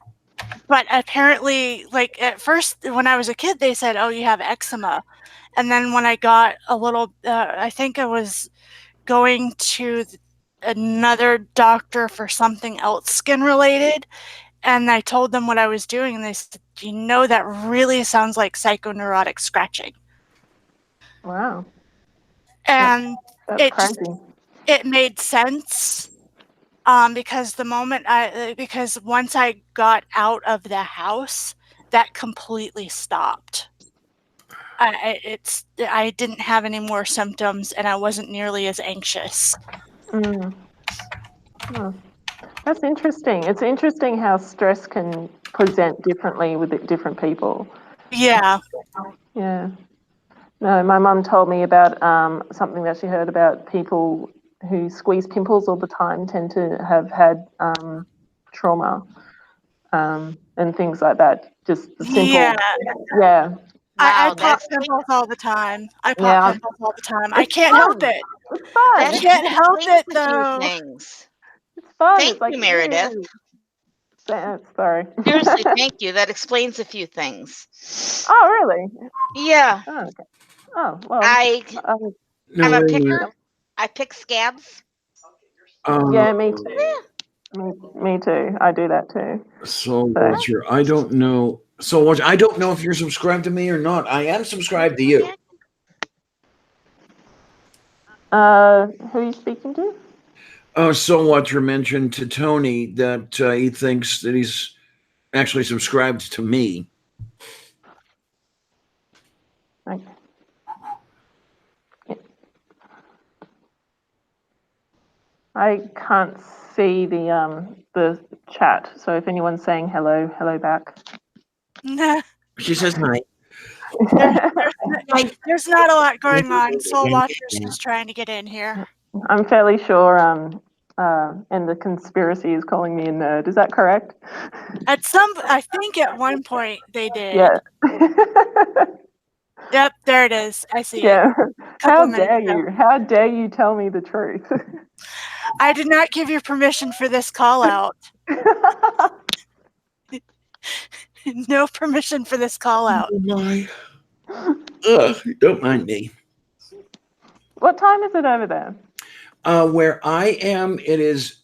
but apparently, like at first when I was a kid, they said, "Oh, you have eczema," and then when I got a little, I think I was going to another doctor for something else skin related, and I told them what I was doing, and they said, "You know, that really sounds like psychoneurotic scratching." Wow. And that's it made sense, because because once I got out of the house, that completely stopped. I didn't have any more symptoms, and I wasn't nearly as anxious. That's interesting. It's interesting how stress can present differently with different people. Yeah. Yeah. No, my mum told me about something that she heard about people who squeeze pimples all the time tend to have had trauma and things like that. Just the simple. Yeah. I pop pimples all the time. I can't help it. It's fun. I can't help it though. Things. It's fun. Thank it's like, you, Meredith. Sorry. Seriously, thank you. That explains a few things. Oh, really? Yeah. Oh, okay. Oh, well. I'm a picker. I pick scabs. Yeah, me too. Yeah. Me too. I do that too. So Walter, I don't know. So Walter, I don't know if you're subscribed to me or not. I am subscribed to you. Who are you speaking to? So Walter mentioned to Tony that he thinks that he's actually subscribed to me. Okay. I can't see the chat, so if anyone's saying hello back. She says hi. There's not a lot going on. Soul Watchers is trying to get in here. I'm fairly sure and the conspiracy is calling me a nerd. Is that correct? I think at one point they did. Yeah. Yep, there it is. I see Yeah. it. How dare you? How dare you tell me the truth? I did not give you permission for this call out. No permission for this call out. Oh my. Ugh, don't mind me. What time is it over there? Where I am, it is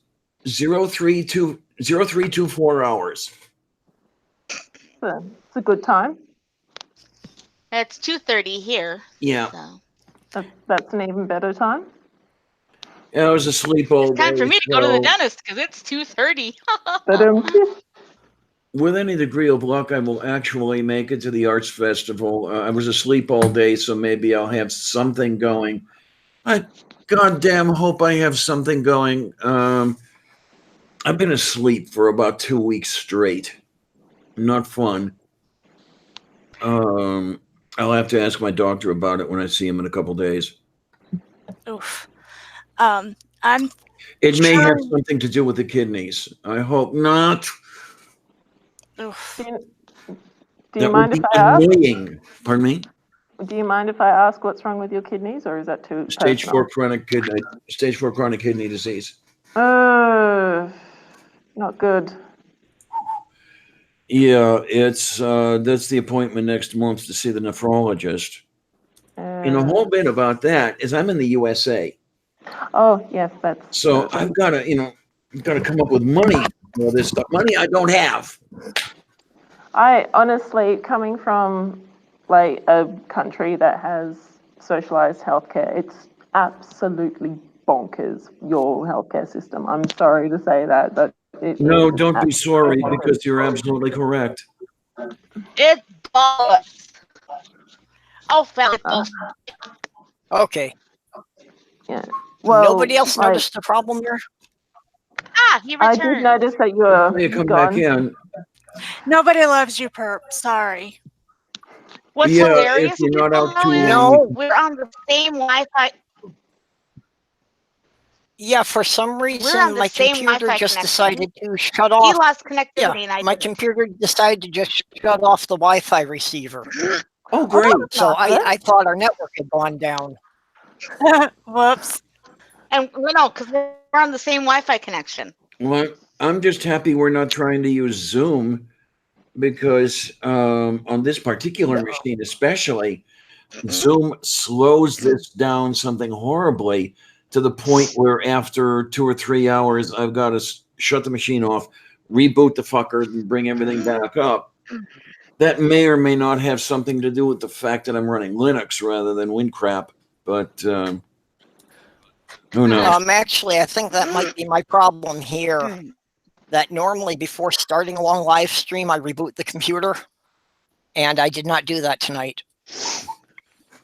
0324 hours. It's a good time. It's 2:30 here. Yeah. So. That's an even better time. I was asleep all day. It's time for me to go to the dentist because it's 2:30. With any degree of luck, I will actually make it to the arts festival. I was asleep all day, so maybe I'll have something going. I goddamn hope I have something going. I've been asleep for about 2 weeks straight. Not fun. I'll have to ask my doctor about it when I see him in a couple days. Oof. It may have something to do with the kidneys. I hope not. Oof. Do you mind if I ask? Annoying. Pardon me? Do you mind if I ask what's wrong with your kidneys, or is that too Stage personal? 4 chronic kidney disease. Not good. Yeah, it's that's the appointment next month to see the nephrologist. And a whole bit about that is I'm in the USA. Oh yes, that's. So I've got to, come up with money for this stuff. Money I don't have. I honestly, coming from like a country that has socialized healthcare, it's absolutely bonkers, your healthcare system. I'm sorry to say that, but no, don't be sorry because you're absolutely correct. It's bollocks. Oh, family bullshit. Okay. Yeah. Well, nobody else noticed the problem there? Ah, he returned. I did notice that you're come gone. back in. Nobody loves you, Perp. Sorry. What's hilarious? If you're not out too long. No, we're on the same Wi-Fi. Yeah, for some reason my computer just decided to shut off. He lost connectivity, and my computer decided to just shut off the Wi-Fi receiver. Oh, great! So I thought our network had gone down. Whoops. And no, because we're on the same Wi-Fi connection. Well, I'm just happy we're not trying to use Zoom because on this particular machine, especially, Zoom slows this down something horribly to the point where after 2 or 3 hours, I've got to shut the machine off, reboot the fucker, and bring everything back up. That may or may not have something to do with the fact that I'm running Linux rather than WinCrap, but who knows? Actually, I think that might be my problem here. That normally before starting a long live stream, I reboot the computer, and I did not do that tonight.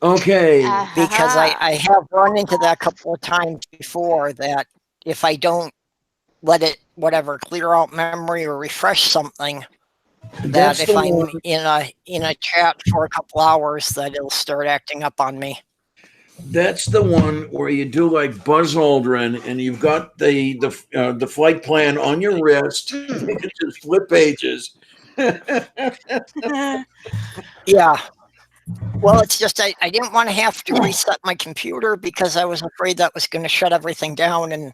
Okay. Because I have run into that a couple of times before, that if I don't let it, clear out memory or refresh something, that if I'm in a chat for a couple hours, that it'll start acting up on me. That's the one where you do like Buzz Aldrin, and you've got the flight plan on your wrist. You can just flip pages. Yeah. Well, it's just I didn't want to have to reset my computer because I was afraid that was going to shut everything down, and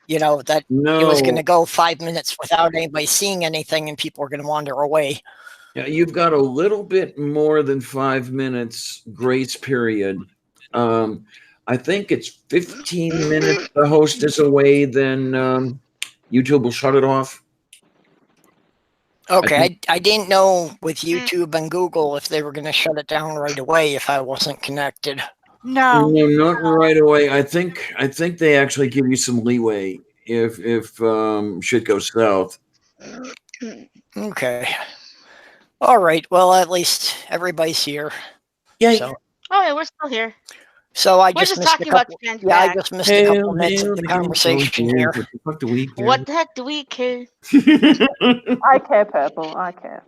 that it was going to go 5 minutes without anybody seeing anything, and people were going to wander away. Yeah, you've got a little bit more than 5 minutes grace period. I think it's 15 minutes the host is away, then YouTube will shut it off. Okay, I didn't know with YouTube and Google if they were going to shut it down right away if I wasn't connected. No, not right away. I think they actually give you some leeway if shit goes south. Okay. All right. Well, at least everybody's here. Yeah. So. Oh, yeah, we're still here. So I we're just missed a couple. I just missed a couple minutes of the conversation here. What the fuck do we care? What the heck do we care? I care, Purple. I care.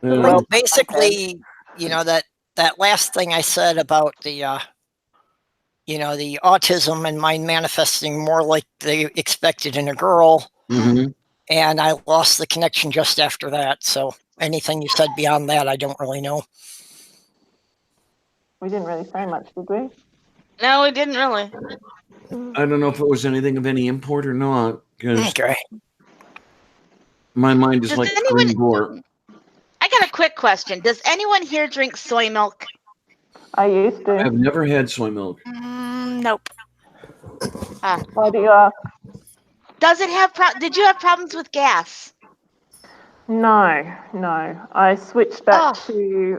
Well, basically, that last thing I said about the, you know, the autism and mine manifesting more like they expected in a girl. Mm-hmm. And I lost the connection just after that. So anything you said beyond that, I don't really know. We didn't really say much, did we? No, we didn't really. I don't know if it was anything of any import or not, because Okay. my mind is Does like anyone- screen door. I got a quick question. Does anyone here drink soy milk? I used to. I've never had soy milk. Nope. Why do you ask? Does it have? Did you have problems with gas? No. I switched back to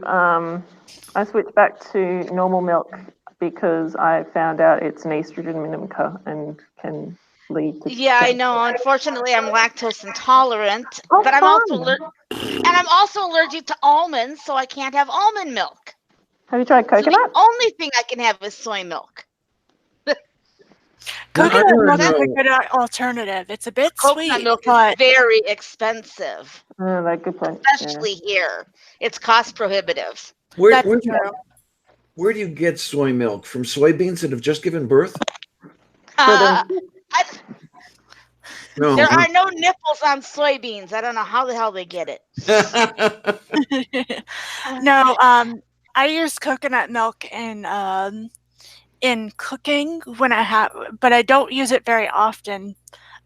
normal milk because I found out it's an estrogen mimicker and can lead to. Yeah, I know. Unfortunately, I'm lactose intolerant, Oh, but I'm also fun. I'm also allergic to almonds, so I can't have almond milk. Have you tried So coconut? the only thing I can have is soy milk. Coconut milk is a know. good alternative. It's a bit Coconut sweet, milk but is very expensive, Oh, that's a good point. especially here. It's cost prohibitive. Where that's do you get soy milk? From soybeans that have just given birth? Yeah. No. There are no nipples on soybeans. I don't know how the hell they get it. no. I use coconut milk in cooking when I have, but I don't use it very often.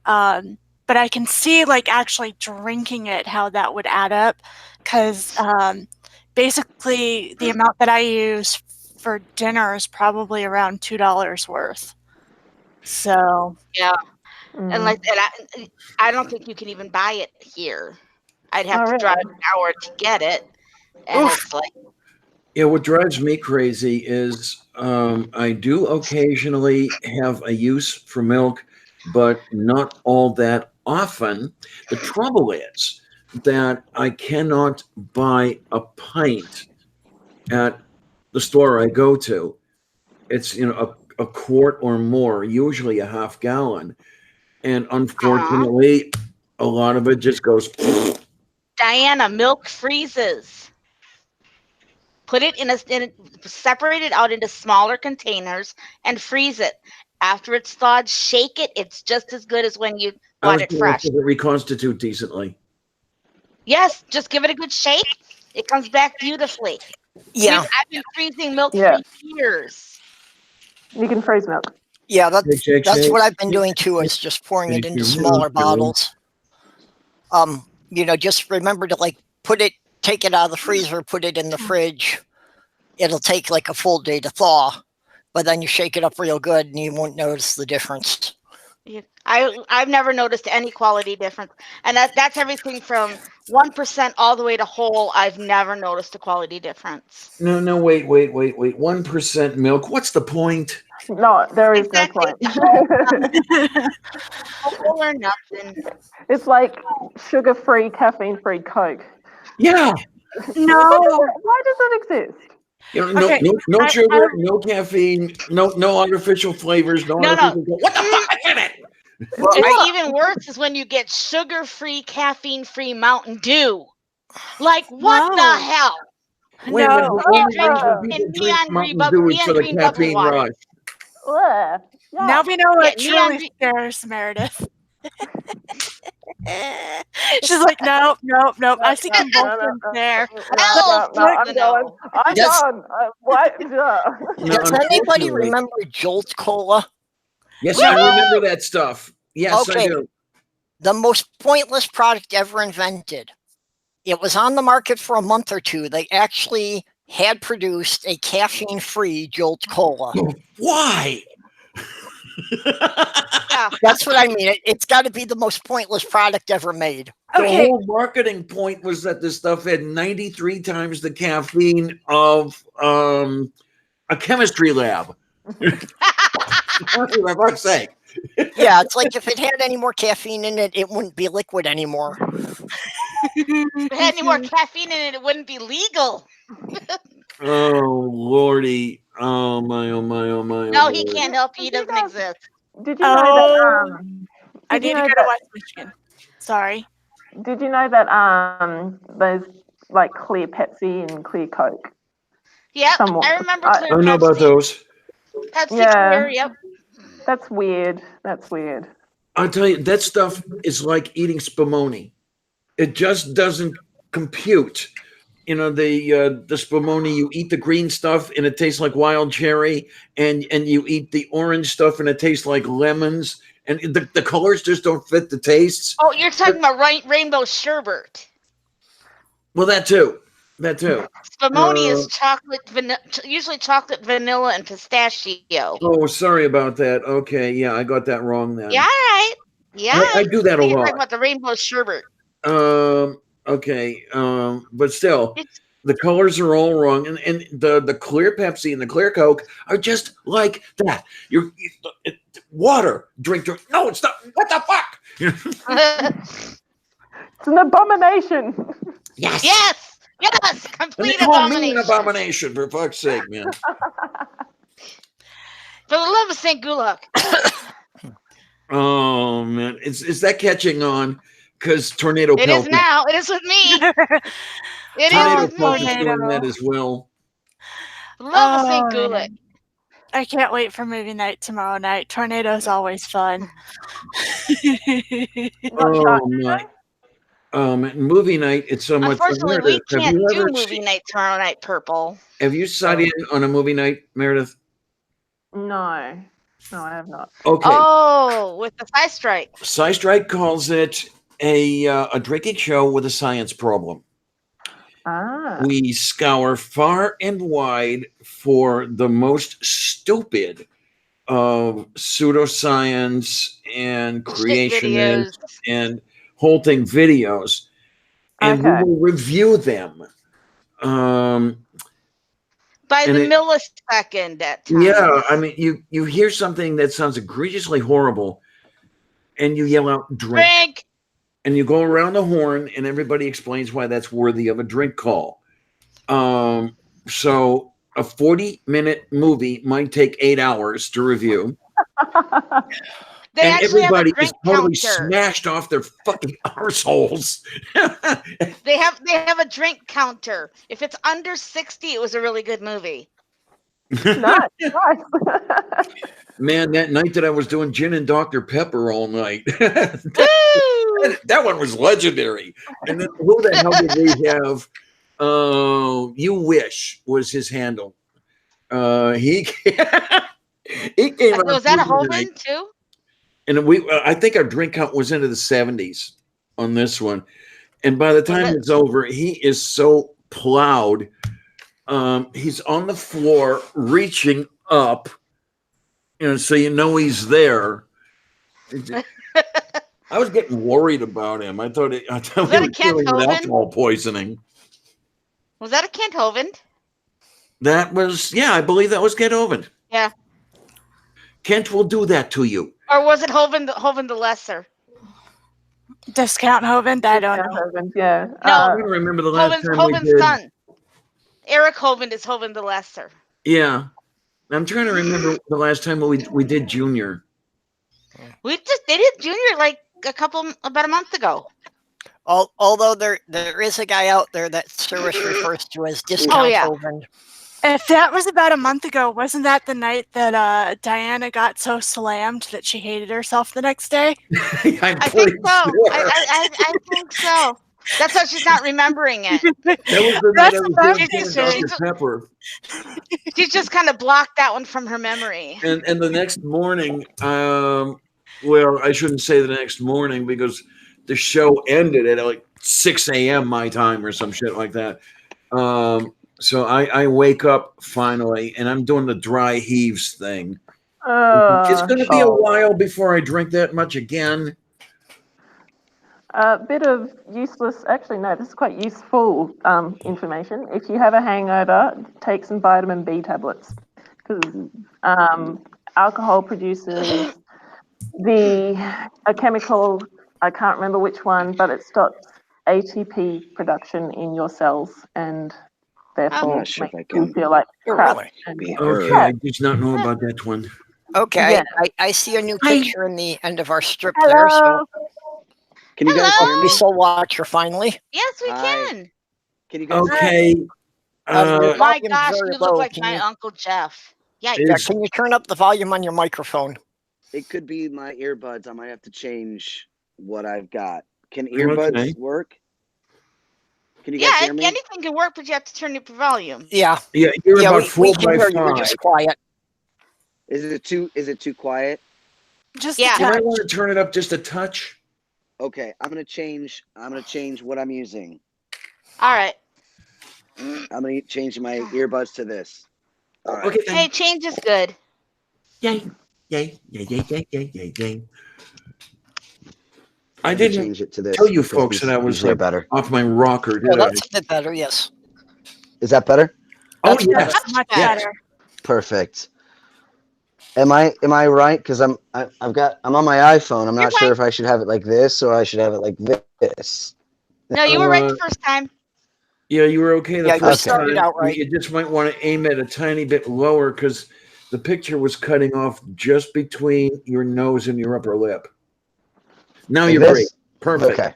But I can see like actually drinking it, how that would add up, because basically the amount that I use for dinner is probably around $2 worth. So yeah, and I don't think you can even buy it here. I'd have to drive an hour to get it, and it's like. Yeah, what drives me crazy is I do occasionally have a use for milk, but not all that often. The trouble is that I cannot buy a pint at the store I go to. It's a quart or more, usually a half gallon, and unfortunately, a lot of it just goes. Diana, milk freezes. Put it separate it out into smaller containers and freeze it. After it's thawed, shake it. It's just as good as when you bought it fresh. Does it reconstitute decently? Yes, just give it a good shake. It comes back beautifully. Yeah. I've been freezing milk for years. You can freeze milk. Yeah, that's what I've been doing too, is just pouring it into smaller bottles. Just remember to take it out of the freezer, put it in the fridge. It'll take like a full day to thaw, but then you shake it up real good and you won't notice the difference. Yeah, I've never noticed any quality difference, and that's everything from 1% all the way to whole. I've never noticed a quality difference. No, wait. 1% milk. What's the point? No, there is no point. Whole or nothing. It's like sugar-free, caffeine-free Coke. Yeah. No. Why does it exist? No sugar, no caffeine, no artificial flavors, no. What the fuck is it? It's even worse is when you get sugar-free, caffeine-free Mountain Dew. Like, what the hell? Wait a minute. Neon green for the caffeine rush. Now we know what truly scares Meredith. She's like, nope. I see convulsions there. I'm done. What? Does anybody remember Jolt Cola? Yes, I remember that stuff. Yes, okay. I do. The most pointless product ever invented. It was on the market for a month or two. They actually had produced a caffeine-free Jolt Cola. Why? Yeah. That's what I mean. It's got to be the most pointless product ever made. The whole marketing point was that this stuff had 93 times the caffeine of a chemistry lab. For fuck's sake. Yeah, it's like if it had any more caffeine in it, it wouldn't be liquid anymore. If it had any more caffeine in it, it wouldn't be legal. Oh, Lordy. Oh, my. No, he can't help you. He doesn't exist. Did you know that? I need to go to West Michigan. Sorry. Did you know that there's like clear Pepsi and clear Coke? Yeah, I remember clear Pepsi. I know about those. Pepsi Yeah. Clear, yep. That's weird. That's weird. I'll tell you, that stuff is like eating spumoni. It just doesn't compute. You know, the spumoni, you eat the green stuff and it tastes like wild cherry, and you eat the orange stuff and it tastes like lemons, and the colors just don't fit the tastes. Oh, you're talking about rainbow sherbet. Well, that too. Spumoni is usually chocolate, vanilla, and pistachio. Oh, sorry about that. Okay, yeah, I got that wrong then. Yeah, right. Yeah, I do that a lot. You're talking about the rainbow sherbet. Okay. But still, the colors are all wrong, and the clear Pepsi and the clear Coke are just like that. Water. Drink. No, it's not. What the fuck? It's an abomination. Yes. Complete call abomination. me an abomination, for fuck's sake, man. For the love of St. Gulak. Oh man, is that catching on? Because Tornado It Pelt is now. It is with me. It Tornado is with Pelt me. is doing that as well. Love of St. Gulak. I can't wait for movie night tomorrow night. Tornado's always fun. Oh my. Movie night, it's so much. Unfortunately, we can't do movie seen, night tomorrow night, Purple. Have you sat in on a movie night, Meredith? No, I have not. Okay. Oh, with the Sci Strike. Sci Strike calls it a drinking show with a science problem. Ah. We scour far and wide for the most stupid of pseudoscience and creationists and whole thing videos, and we will review them. By the millisecond at times. Yeah, I mean, you hear something that sounds egregiously horrible, and you yell out, drink. And you go around the horn, and everybody explains why that's worthy of a drink call. So a 40-minute movie might take 8 hours to review. And everybody is totally smashed off their fucking arseholes. They have a drink counter. If it's under 60, it was a really good movie. Nice. Man, that night that I was doing gin and Dr. Pepper all night, that one was legendary. And then who the hell did we have? You Wish was his handle. He came out. Was that a Hovind too? And I think our drink count was into the 70s on this one. And by the time it's over, he is so plowed. He's on the floor reaching up, so he's there. I was getting worried about him. I thought he was dealing with alcohol poisoning. Was that a Kent Hovind? That was, I believe that was Kent Hovind. Yeah. Kent will do that to you. Or was it Hovind the Lesser? Discount Hovind? I don't know. Hovind, yeah. No, I don't remember the last time we did. Hovind's son. Eric Hovind is Hovind the Lesser. Yeah. I'm trying to remember the last time we did Junior. They did Junior like about a month ago. Although there is a guy out there that Service refers to as Discount Hovind. If that was about a month ago, wasn't that the night that Diana got so slammed that she hated herself the next day? I think so. Sure. I think so. That's why she's not remembering it. That was the night I was doing Dr. Pepper. She's just kind of blocked that one from her memory. And the next morning, well, I shouldn't say the next morning because the show ended at like 6 a.m. my time or some shit like that. So I wake up finally, and I'm doing the dry heaves thing. It's going to be a while before I drink that much again. A bit of useless, actually, no, this is quite useful information. If you have a hangover, take some vitamin B tablets, because alcohol produces a chemical, I can't remember which one, but it stops ATP production in your cells, and therefore makes you feel like crap. Okay, I did not know about that one. Okay, Yeah. I see a new picture in the end of our strip there. So can you guys hear me? Soul Watcher finally? Yes, we can. Can you guys? Okay. My gosh, you look like my Uncle Jeff. Yeah. Can you turn up the volume on your microphone? It could be my earbuds. I might have to change what I've got. Can earbuds work? Can you guys hear me? Anything can work, but you have to turn up your volume. Yeah. Yeah, you're about 4 we can by hear 5. you. We're just quiet. Is it too quiet? Just Yeah. You might want to turn it up just a touch. Okay, I'm gonna change what I'm using. All right. I'm gonna change my earbuds to this. All right. Okay. Hey, change is good. Yay. Yay. Yay. Yay. Yay. Yay. Yay. Yay. I didn't change it to this. tell you folks that I was like better. off my rocker, did Oh, I? that's a bit better. Yes. Is that better? Oh, That's yes. That's much Yes. better. Perfect. Am I right? Because I'm on my iPhone. I'm not sure if I should have it like this or I should have it like this. No, you were right the first time. Yeah, you were okay the Yeah, you first started time. out right. You just might want to aim it a tiny bit lower because the picture was cutting off just between your nose and your upper lip. Now Like you're this? great. Perfect. Okay.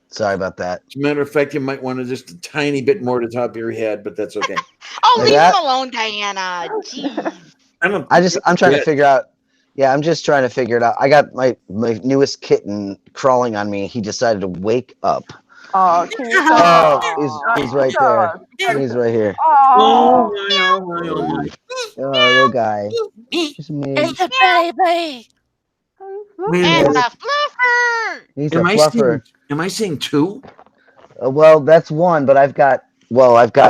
Sorry about that. As a matter of fact, you might want to just a tiny bit more to the top of your head, but that's okay. Oh, Like leave that? him alone, Diana. Jeez. I'm trying to figure out. Yeah, I'm just trying to figure it out. I got my newest kitten crawling on me. He decided to wake up. Oh, can you He's right there. He's right here. Oh, my. Oh, little guy. Just me. It's a baby. And a fluffer. He's a fluffer. Am I seeing 2? Well, that's one, but I've got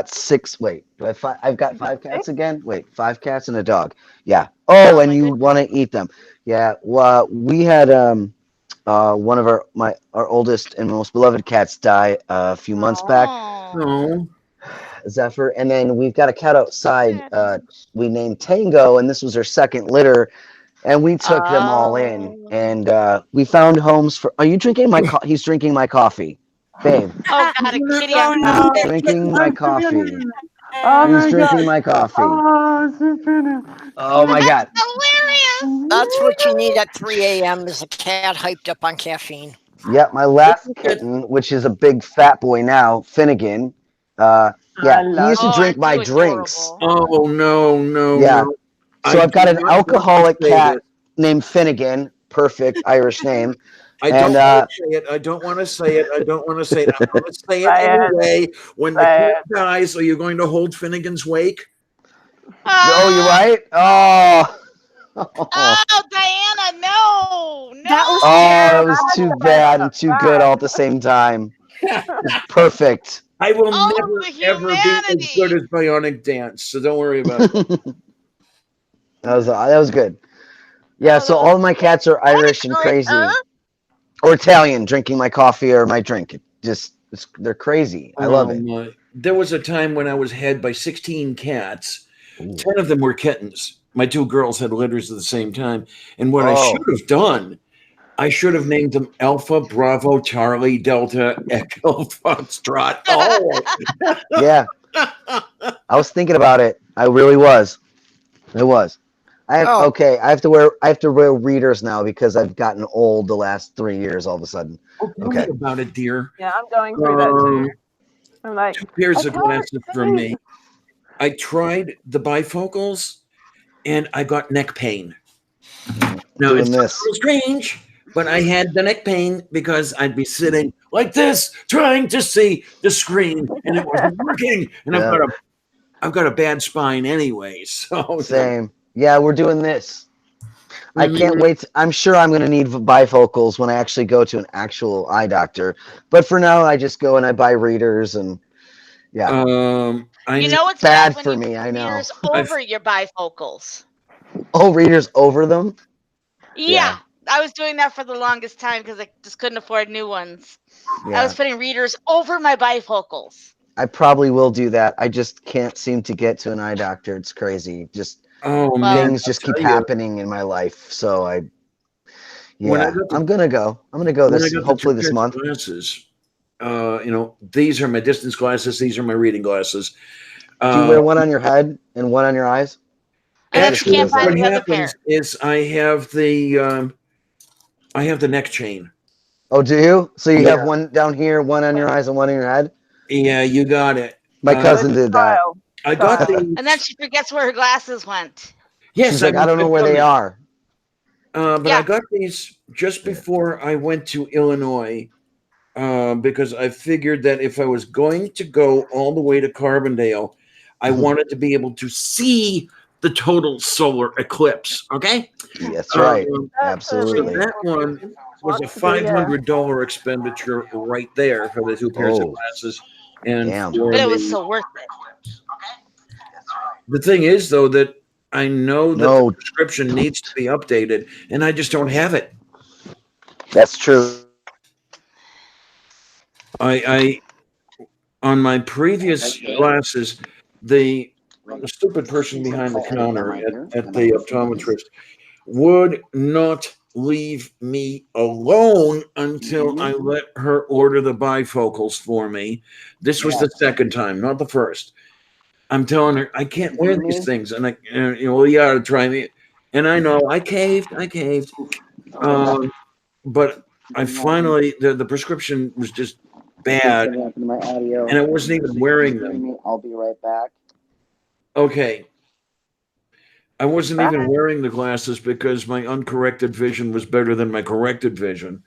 6. Wait, I've got 5 cats again. Wait, 5 cats and a dog. Yeah. Oh, and you want to eat them? Yeah. Well, we had one of our oldest and most beloved cats die a few months back. No. Zephyr, and then we've got a cat outside. We named Tango, and this was her second litter. And we took them all in, and we found homes for. Are you drinking my? He's drinking my coffee, babe. Oh God, a kitty. He's drinking my coffee. He's drinking my coffee. Oh my God. Hilarious. That's what you need at 3 a.m. is a cat hyped up on caffeine. Yeah, my last kitten, which is a big fat boy now, Finnegan. He used to drink my drinks. Oh no. Yeah. No. So I've got an alcoholic cat named Finnegan, perfect Irish name. I don't want to say it. I'm going to say it anyway. When the cat dies, are you going to hold Finnegan's wake? Oh, you're right. Oh, Diana, no. That was too bad and too good all at the same time. Perfect. I will never ever be as good as Bionic Dance, so don't worry about it. That was good. Yeah, so all of my cats are Irish and crazy, or Italian, drinking my coffee or my drink. They're crazy. I love it. There was a time when I was head by 16 cats. 10 of them were kittens. My 2 girls had litters at the same time, and what I should have done, I should have named them Alpha, Bravo, Charlie, Delta, Echo, Foxtrot. Yeah, I was thinking about it. I really was. It was. I have to wear readers now because I've gotten old the last 3 years all of a sudden. Tell me about it, dear. Yeah, I'm going through that too. I'm like 2 pairs of glasses from me. I tried the bifocals and I got neck pain. Now it's a little strange, but I had the neck pain because I'd be sitting like this trying to see the screen and it wasn't working. And I've got a bad spine anyway. So same. Yeah, we're doing this. I can't wait. I'm sure I'm going to need bifocals when I actually go to an actual eye doctor. But for now, I just go and I buy readers and yeah. You know what's bad for me? I know. Readers over your bifocals. Oh, readers over them? Yeah. I was doing that for the longest time because I just couldn't afford new ones. Yeah. I was putting readers over my bifocals. I probably will do that. I just can't seem to get to an eye doctor. It's crazy. Things just keep happening in my life. So I'm gonna go. I'm gonna go hopefully this month. Glasses. These are my distance glasses. These are my reading glasses. Do you wear one on your head and one on your eyes? Actually, what happens is I have the neck chain. Oh, do you? So you have one down here, one on your eyes, and one on your head? Yeah, you got it. My cousin did that. I got these. And then she forgets where her glasses went. Yes, She's like, I don't know where they are. But I got these just before I went to Illinois because I figured that if I was going to go all the way to Carbondale, I wanted to be able to see the total solar eclipse. Okay? That's right. So Absolutely. that one was a $500 expenditure right there for the 2 pairs of glasses. And but it was so worth it. The thing is, though, that I know that the prescription needs to be updated, and I just don't have it. That's true. I on my previous glasses, the stupid person behind the counter at the optometrist would not leave me alone until I let her order the bifocals for me. This was the second time, not the first. I'm telling her I can't wear these things, and well, you ought to try me. And I know I caved, but I finally the prescription was just bad, and I wasn't even wearing them. I'll be right back. Okay. I wasn't even wearing the glasses because my uncorrected vision was better than my corrected vision.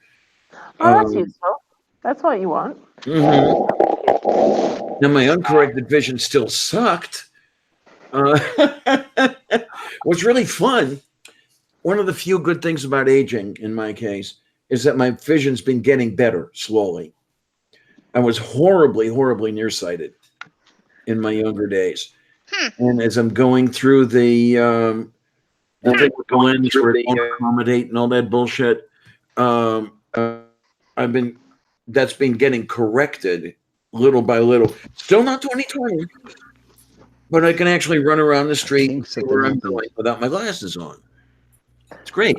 Oh, that's useful. That's what you want. Now, my uncorrected vision still sucked. What's really fun, one of the few good things about aging, in my case, is that my vision's been getting better slowly. I was horribly, horribly nearsighted in my younger days. And as I'm going through the thing with the lens where it won't accommodate and all that bullshit, that's been getting corrected little by little. Still not 20/20, but I can actually run around the street where I'm going without my glasses on. It's great.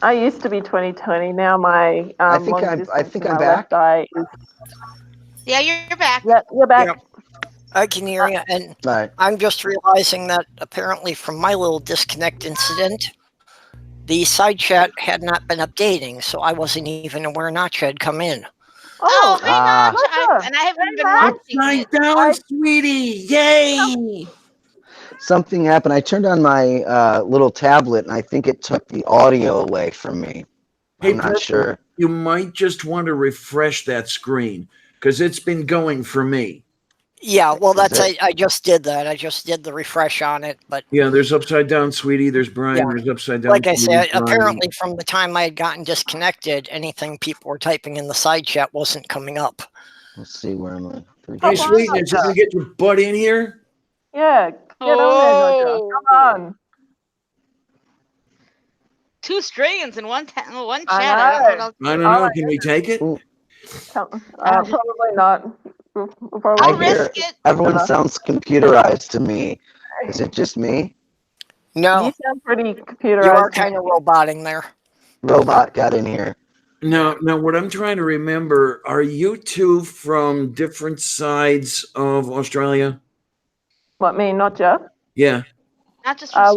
I used to be 20/20. Now my I think I'm back. Yeah, you're back. Yeah, you're back. Yeah. I can hear you, and I'm just realizing that apparently from my little disconnect incident, the side chat had not been updating, so I wasn't even aware Notch had come in. Oh, hey, Notch. And I haven't been watching it. Upside down, sweetie. Yay! Something happened. I turned on my little tablet, and I think it took the audio away from me. I'm not sure. You might just want to refresh that screen because it's been going for me. Yeah, well, I just did that. I just did the refresh on it, but yeah, there's upside down, sweetie. There's Brian. There's upside down. Like I said, apparently from the time I had gotten disconnected, anything people were typing in the side chat wasn't coming up. Let's see, where am I? Hey, sweetie, did you get your butt in here? Yeah, get on there, Notch. Come on. 2 strains in one chat. I don't know. Can we take it? Probably not. I'll risk it. Everyone sounds computerized to me. Is it just me? No. You sound pretty computerized. You are kind of roboting there. Robot got in here. Now, what I'm trying to remember, are you two from different sides of Australia? What, me, not Jeff? Yeah. Not just from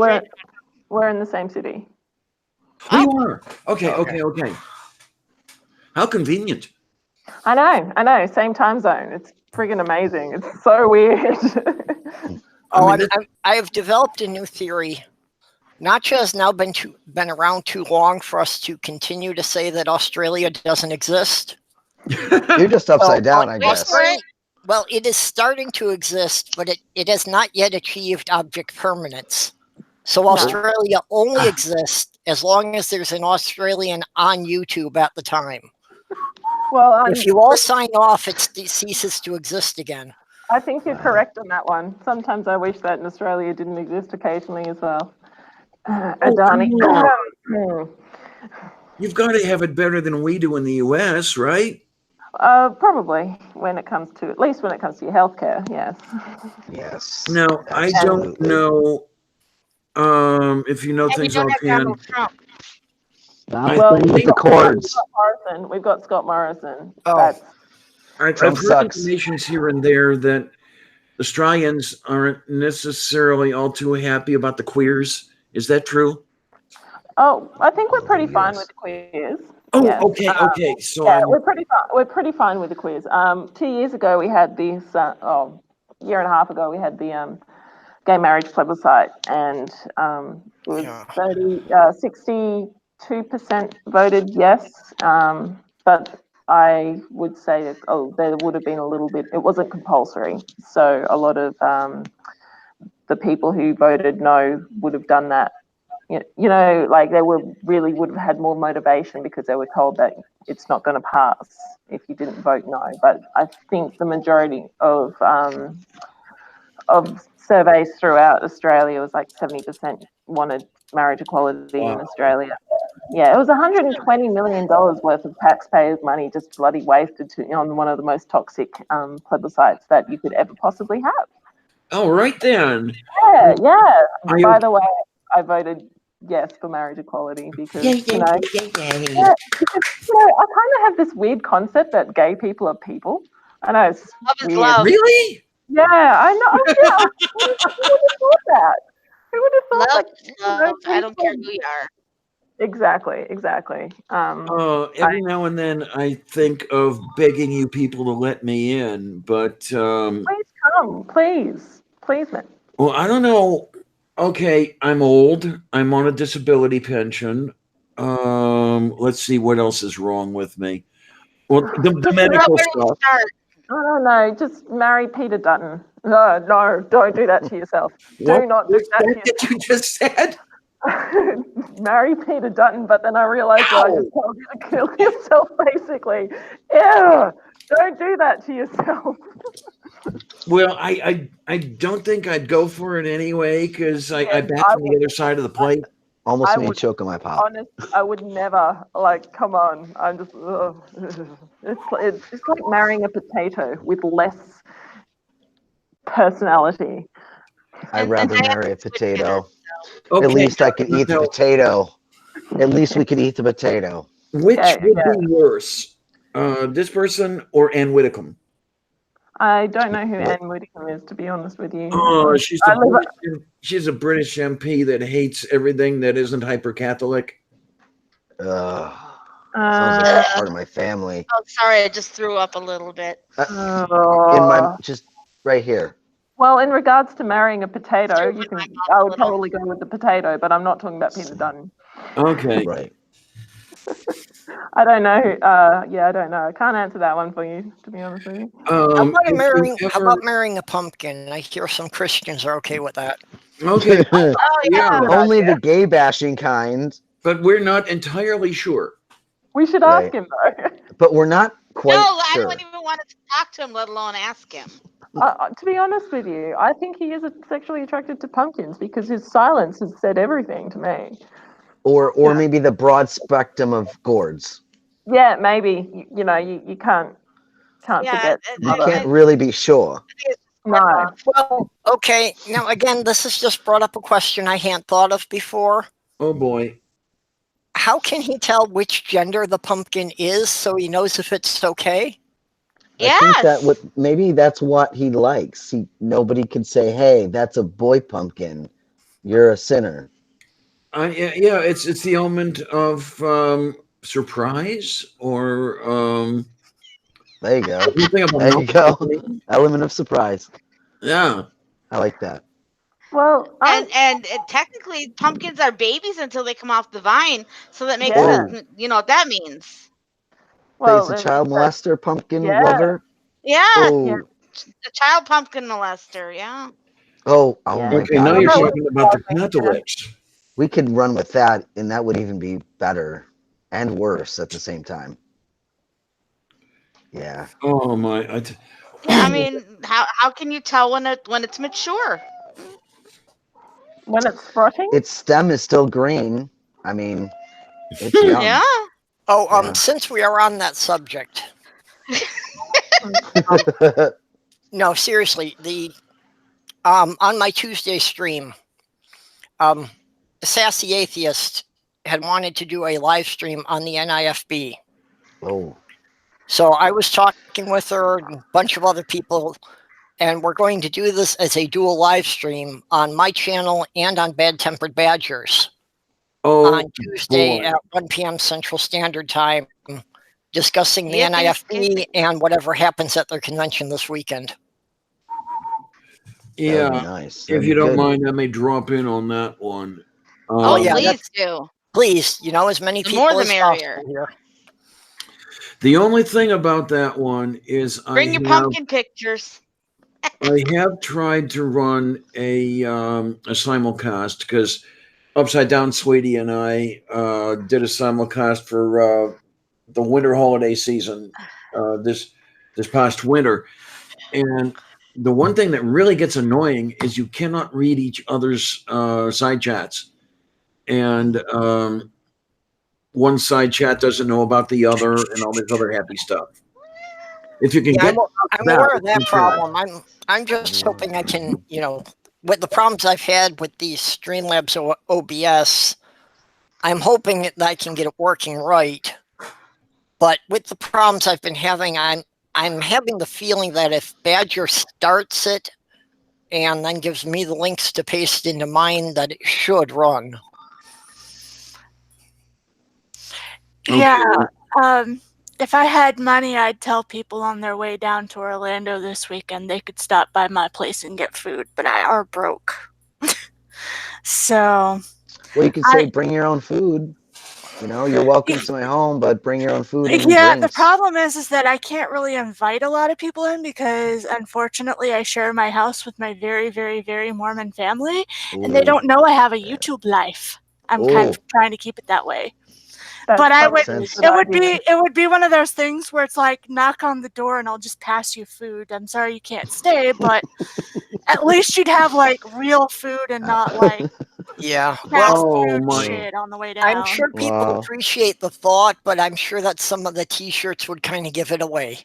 we're in the same city. Oh, you are? Okay. How convenient. I know. Same time zone. It's friggin' amazing. It's so weird. I have developed a new theory. Nacha has now been around too long for us to continue to say that Australia doesn't exist. You're just upside down, I guess. Well, it is starting to exist, but it has not yet achieved object permanence. So Australia only exists as long as there's an Australian on YouTube at the time. Well, if you all sign off, it ceases to exist again. I think you're correct on that one. Sometimes I wish that in Australia didn't exist occasionally as well. Adani. You've got to have it better than we do in the U.S., right? Probably when it comes to, at least when it comes to your healthcare, yes. Yes. Now, I don't know if you know things offhand. Well, the chords. We've got Scott Morrison. I've heard informations here and there that Australians aren't necessarily all too happy about the queers. Is that true? Oh, I think we're pretty fine with the queers. Oh, yes. okay. So yeah, we're pretty fine with the queers. 2 years ago, we had this. year and a half ago, we had the gay marriage plebiscite, and it was 62% voted yes, but I would say that, there would have been a little bit, it wasn't compulsory. So a lot of the people who voted no would have done that. Like they would have had more motivation because they were told that it's not going to pass if you didn't vote no. But I think the majority of surveys throughout Australia was like 70% wanted marriage equality in Australia. Yeah, it was $120 million worth of taxpayers' money just bloody wasted on one of the most toxic plebiscites that you could ever possibly have. Oh, right then. Yeah. By the way, I voted yes for marriage equality because, I kind of have this weird concept that gay people are people. I know it's weird. Love. Really? Yeah, I know. Yeah, who would have thought that? Who would have thought love. I don't care who you are. Exactly. Every now and then I think of begging you people to let me in, but please come, please, man. well, I don't know. Okay, I'm old. I'm on a disability pension. Let's see what else is wrong with me. Well, the medical stuff. No, just marry Peter Dutton. No, don't do that to yourself. Do not do that to yourself. What you just said? Marry Peter Dutton, but then I realized that I just told you to kill yourself, basically. Ew, don't do that to yourself. Well, I don't think I'd go for it anyway because I bat from the other side of the plate. Almost made choke on my pop. Honest, I would never. Like, come on. I'm just. It's like marrying a potato with less personality. I'd rather marry a potato. Okay. At least I can eat the potato. At least we could eat the potato. Which would be worse, this person or Ann Whitcomb? I don't know who Ann Whitcomb is, to be honest with you. Oh, she's a British MP that hates everything that isn't hyper-Catholic. Sounds like part of my family. Oh, sorry, I just threw up a little bit. Just right here. Well, in regards to marrying a potato, I would probably go with the potato, but I'm not talking about Peter Dutton. Okay. Right. I don't know. I don't know. I can't answer that one for you, to be honest with you. How about marrying a pumpkin? I hear some Christians are okay with that. Okay. Only the gay bashing kind. But we're not entirely sure. We should ask him, though. But we're not quite sure. I don't even want to talk to him, let alone ask him. To be honest with you, I think he is sexually attracted to pumpkins because his silence has said everything to me. Or maybe the broad spectrum of gourds. Yeah, maybe. You can't forget. You can't really be sure. No. Well, okay. Now, again, this has just brought up a question I hadn't thought of before. Oh, boy. How can he tell which gender the pumpkin is so he knows if it's okay? I think maybe that's what he likes. Nobody can say, "Hey, that's a boy pumpkin. You're a sinner." It's the element of surprise or there you go. There you go. Element of surprise. Yeah, I like that. Well, and technically, pumpkins are babies until they come off the vine, so that makes sense. You know what that means. Well, he's a child molester, pumpkin lover. Yeah, a child pumpkin molester. Yeah. Oh my God! Now you're talking about the Catholics. We could run with that, and that would even be better and worse at the same time. Yeah. Oh my! I mean, how can you tell when it's mature? When it's sprouting? Its stem is still green. I mean, it's young. Yeah. Oh, since we are on that subject. No, seriously, on my Tuesday stream, Sassy Atheist had wanted to do a live stream on the NIFB. Oh. So I was talking with her and a bunch of other people, and we're going to do this as a dual live stream on my channel and on Bad Tempered Badgers on Tuesday at 1 p.m. Central Standard Time, discussing the NIFB and whatever happens at their convention this weekend. Yeah, nice. if you don't mind, I may drop in on that one. Please do. Please, as many people more the as merrier. possible here. The only thing about that one is Bring your pumpkin pictures. I have tried to run a simulcast because Upside Down Sweetie and I did a simulcast for the winter holiday season this past winter, and the one thing that really gets annoying is you cannot read each other's side chats, and one side chat doesn't know about the other, and all this other happy stuff. If you can get, I'm aware of that problem. I'm just hoping I can, with the problems I've had with these Streamlabs OBS, I'm hoping that I can get it working right. But with the problems I've been having, I'm having the feeling that if Badger starts it and then gives me the links to paste into mine, that it should run. Yeah. If I had money, I'd tell people on their way down to Orlando this weekend they could stop by my place and get food, but I are broke. So. Well, you could say bring your own food. You're welcome to my home, but bring your own food and drinks. The problem is that I can't really invite a lot of people in because, unfortunately, I share my house with my very, very, very Mormon family, and they don't know I have a YouTube life. I'm kind of trying to keep it that way. But it would be one of those things where it's like knock on the door and I'll just pass you food. I'm sorry you can't stay, but at least you'd have like real food and not like fast food shit on the way down. I'm sure people appreciate the thought, but I'm sure that some of the T-shirts would kind of give it away.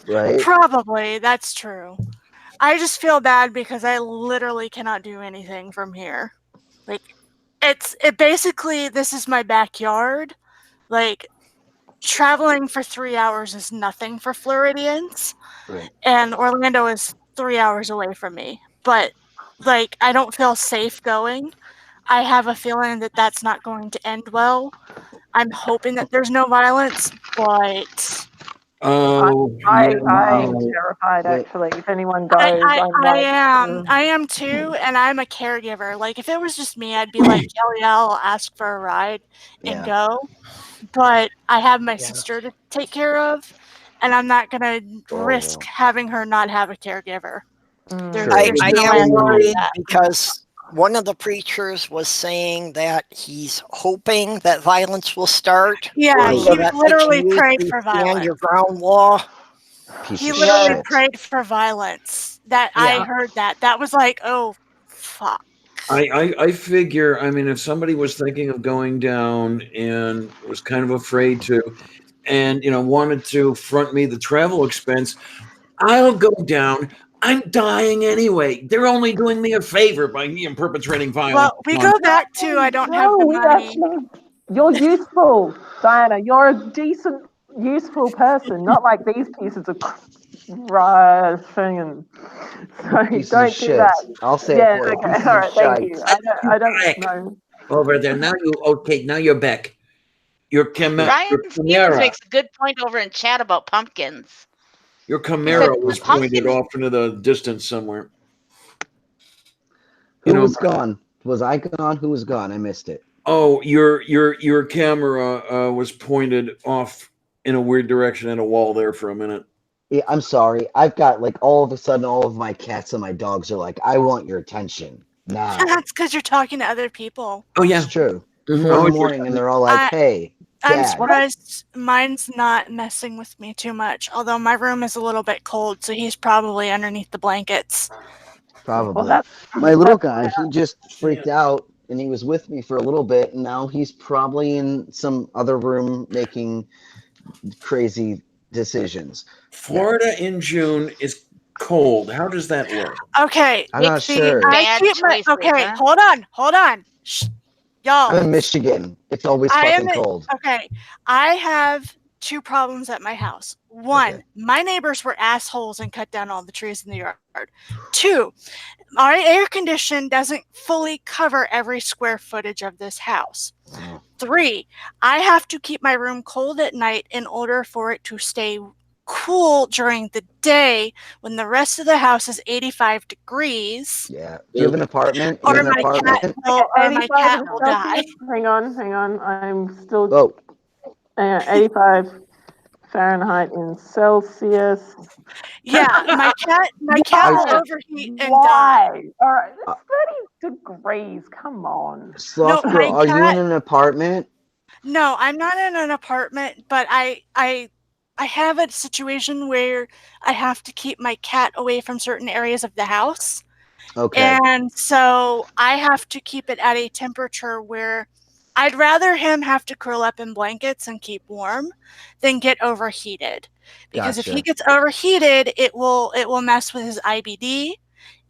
Right? Probably, that's true. I just feel bad because I literally cannot do anything from here. Like, it basically, this is my backyard. Like, traveling for 3 hours is nothing for Floridians. Right. And Orlando is 3 hours away from me. But, like, I don't feel safe going. I have a feeling that that's not going to end well. I'm hoping that there's no violence, but... I'm terrified, actually. If anyone goes, I am too, and I'm a caregiver. Like, if it was just me, I'd be like, I'll ask for a ride and go. But I have my sister to take care of, and I'm not going to risk having her not have a caregiver. I am worried because one of the preachers was saying that he's hoping that violence will start. Yeah, he literally prayed for violence. Your ground law. He literally prayed for violence. I heard that. That was like, oh, fuck. I figure, if somebody was thinking of going down and was kind of afraid to, and, wanted to front me the travel expense, I'll go down. I'm dying anyway. They're only doing me a favor by me and perpetrating violence. Well, we go back to I don't have the money. You're useful, Diana. You're a decent, useful person, not like these pieces of trash and so don't do that. I'll say it for you. Okay. All right, thank you. I don't know. Over there. Now you're back. Your Ryan Stevens makes a good point over in chat about pumpkins. Your Camaro was pointed off into the distance somewhere. Who was gone? Was I gone? Who was gone? I missed it. Oh, your camera was pointed off in a weird direction at a wall there for a minute. Yeah, I'm sorry. I've got all of a sudden all of my cats and my dogs are like, I want your attention now. That's because you're talking to other people. Oh yeah, it's true. 4 in the morning, and they're all like, "Hey, Dad." I'm surprised mine's not messing with me too much. Although my room is a little bit cold, so he's probably underneath the blankets. Probably. My little guy, he just freaked out, and he was with me for a little bit, and now he's probably in some other room making crazy decisions. Florida in June is cold. How does that look? Okay, I'm not sure. Hold on. Shh. Y'all. I'm in Michigan. It's always fucking cold. Okay, I have 2 problems at my house. 1, my neighbors were assholes and cut down all the trees in the yard. 2, our air condition doesn't fully cover every square footage of this house. 3, I have to keep my room cold at night in order for it to stay cool during the day when the rest of the house is 85 degrees. Yeah. Do you have an apartment? Or an my apartment? cat will, or my 85 cat will die. Celsius? Hang on. I'm still. Oh, 85 Fahrenheit in Celsius. Yeah, my cat will overheat and die. All right, it's 30 degrees. Come on. Sloth No, Girl, my are you in cat- an apartment? No, I'm not in an apartment, but I have a situation where I have to keep my cat away from certain areas of the house. Okay. And so I have to keep it at a temperature where I'd rather him have to curl up in blankets and keep warm than get overheated. Because if he Gotcha. gets overheated, it will mess with his IBD,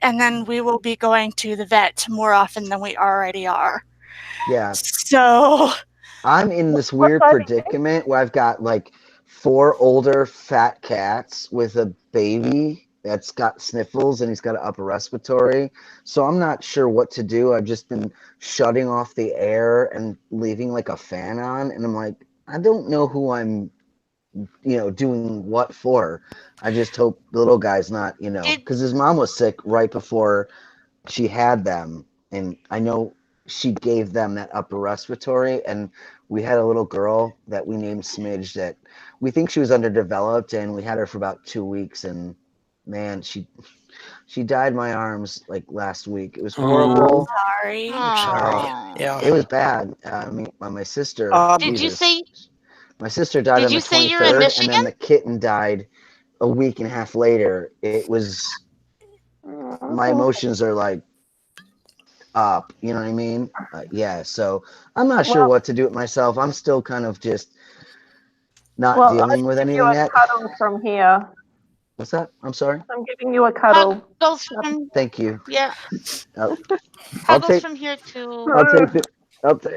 and then we will be going to the vet more often than we already are. Yeah. So I'm in this weird predicament where I've got like 4 older fat cats with a baby that's got sniffles and he's got an upper respiratory. So I'm not sure what to do. I've just been shutting off the air and leaving like a fan on. And I'm like, I don't know who I'm, doing what for. I just hope the little guy's not, because his mom was sick right before she had them. And I know she gave them that upper respiratory, and we had a little girl that we named Smidge that we think she was underdeveloped, and we had her for about 2 weeks, and man, she died in my arms like last week. It was horrible. sorry. I'm sorry. Yeah. It was bad. I mean, my sister. Did you Jesus. say? My sister died Did on you the say you're in 23rd, and Michigan? then the kitten died a week and a half later. It was. My emotions are like up, you know what I mean? Yeah, so I'm not sure what to do with myself. I'm still kind of just not dealing with anything yet. Cuddle from here. What's that? I'm sorry. I'm giving you a cuddle. Thank you. Yeah. I'll Cuddles take. from here too. I'll take it.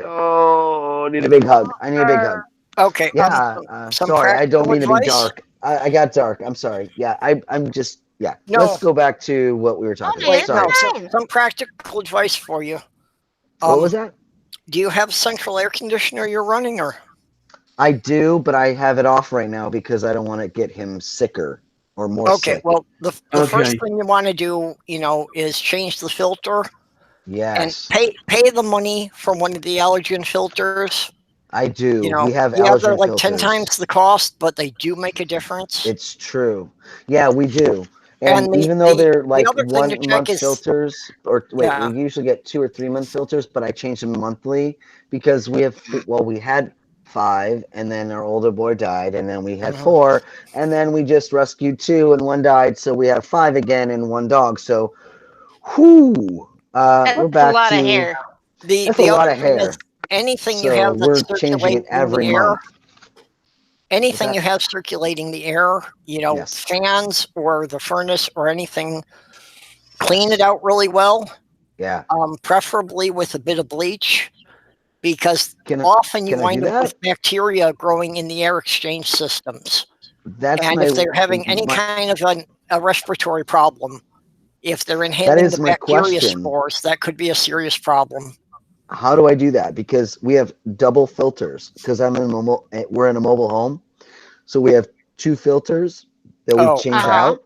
Oh, I need a big hug. I need a big hug. Okay. Yeah. Some Sorry, I don't mean to be advice? dark. I got dark. I'm sorry. Yeah, I'm just. Yeah. No. Let's go back to what we were talking about. Wait, Sorry. no. Some practical advice for you. What was that? Do you have central air conditioner you're running, or? I do, but I have it off right now because I don't want to get him sicker or more sick. Okay, well, the first thing you want to do, is change the filter. Yes. And pay the money for one of the allergen filters. I do. We have they're allergen like filters. 10 times the cost, but they do make a difference. It's true. Yeah, we do. And And even though they're like other thing to 1 month check is- filters, or wait, we usually get 2 or 3 month filters, but I change them monthly because we had 5, and then our older boy died, and then we had 4, and then we just rescued 2 and 1 died, so we have 5 again and 1 dog. So, we're back a lot to of hair. That's a lot of hair. Anything so you have we're that's changing it circulating every the air, month. anything you have circulating the air, fans or the furnace or anything, clean it out really well. Yeah. Preferably with a bit of bleach, because often you wind up with bacteria growing in the air exchange systems. And if they're having any kind of a respiratory problem, if they're inhaling the bacteria spores, that could be a serious problem. How do I do that? Because we have double filters. Because we're in a mobile home, so we have 2 filters that we change out.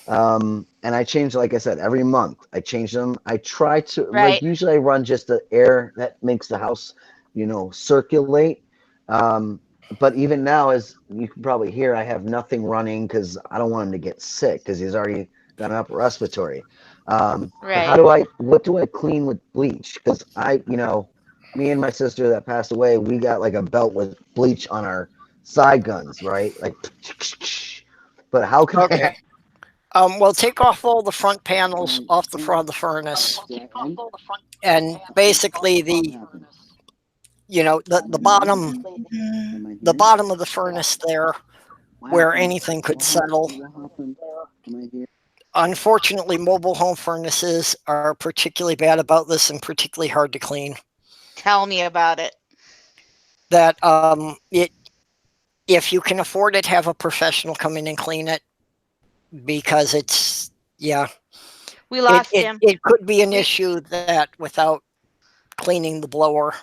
And I change, like I said, every month. I change them. I try to usually I run just the air that makes the house, circulate. But even now, as you can probably hear, I have nothing running because I don't want him to get sick because he's already got an upper respiratory. What do I clean with bleach? Because me and my sister that passed away, we got like a belt with bleach on our side guns, right? Like, but how can I? Well, take off all the front panels off the front of the furnace, and basically the bottom of the furnace there, where anything could settle. Unfortunately, mobile home furnaces are particularly bad about this and particularly hard to clean. Tell me about it. That if you can afford it, have a professional come in and clean it, because we lost him. It could be an issue that without cleaning the blower.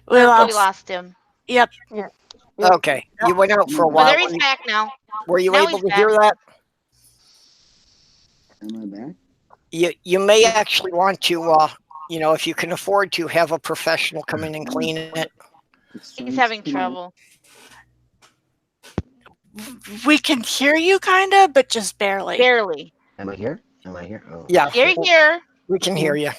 We lost lost him. Yep. Yeah. Okay, you went out for a while. But there he's back now. Were you Now able he's to hear that? Am I back? You may actually want to, you know, if you can afford to, have a professional come in and clean it. He's having trouble. We can hear you kind of, but just barely. Barely. Am I here? Am I here? Oh. Yeah. You're here. We can hear you.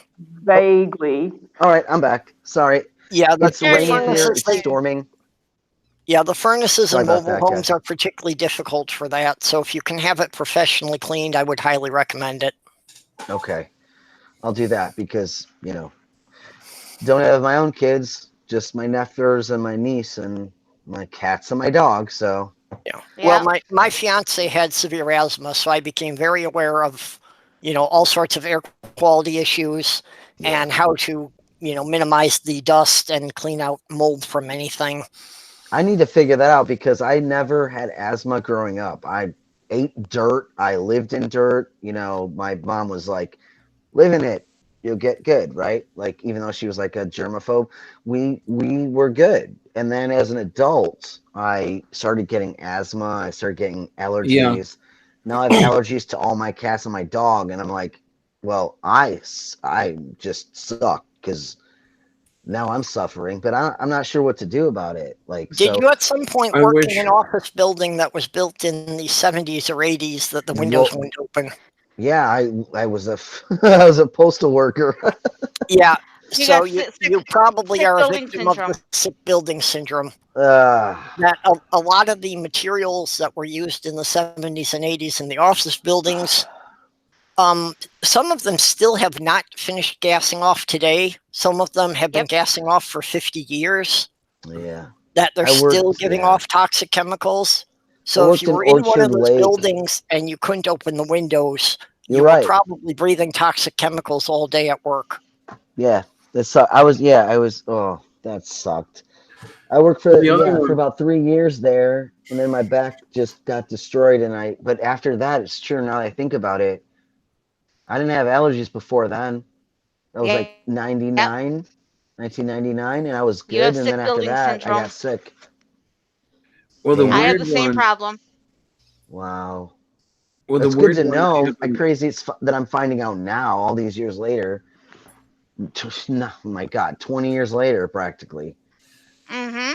Vaguely. All right, I'm back. Sorry. Yeah, It's There raining you here. are. It's storming. Yeah, the furnaces Sorry in about mobile that, homes guys. are particularly difficult for that. So if you can have it professionally cleaned, I would highly recommend it. Okay. I'll do that because, you know, don't have my own kids, just my nephews and my niece and my cats and my dog. So, Yeah. Yeah. Well, my fiance had severe asthma, so I became very aware of, you know, all sorts of air quality issues and how to, you know, minimize the dust and clean out mold from anything. I need to figure that out because I never had asthma growing up. I ate dirt. I lived in dirt. You know, my mom was like, live in it, you'll get good, right? Like, even though she was like a germaphobe, we were good. And then as an adult, I started getting asthma. I started getting allergies. Now I have allergies to all my cats and my dog. And I'm like, well, I just suck because now I'm suffering, but I'm not sure what to do about it. Like, Did you at some point I work wish- in an office building that was built in the 70s or 80s that the windows Well- wouldn't open? Yeah, I was a I was a postal worker. Yeah. You So got you probably sick are a building victim of syndrome. the sick building syndrome. Uh, That a lot of the materials that were used in the 70s and 80s in the office buildings, some of them still have not finished gassing off today. Some of them have been Yep. gassing off for 50 years. yeah. That they're I worked- still giving yeah. off toxic chemicals. So worked if you in were in one of Orchard those Lake. buildings and you couldn't open the windows, You're you were right. probably breathing toxic chemicals all day at work. Yeah, I was. Oh, that sucked. I worked for The other for one- about 3 years there, and then my back just got destroyed. But after that, it's true. Now that I think about it, I didn't have allergies before then. That was Yeah. like 1999, and I was You have good. And sick then after building that, I syndrome. got sick. Well, the Damn. I have weird the same one. problem. Wow. Well, That's the good weird to one know. is- Crazy that I'm finding out now, all these years later. Oh my God, 20 years later, practically. Mm-hmm.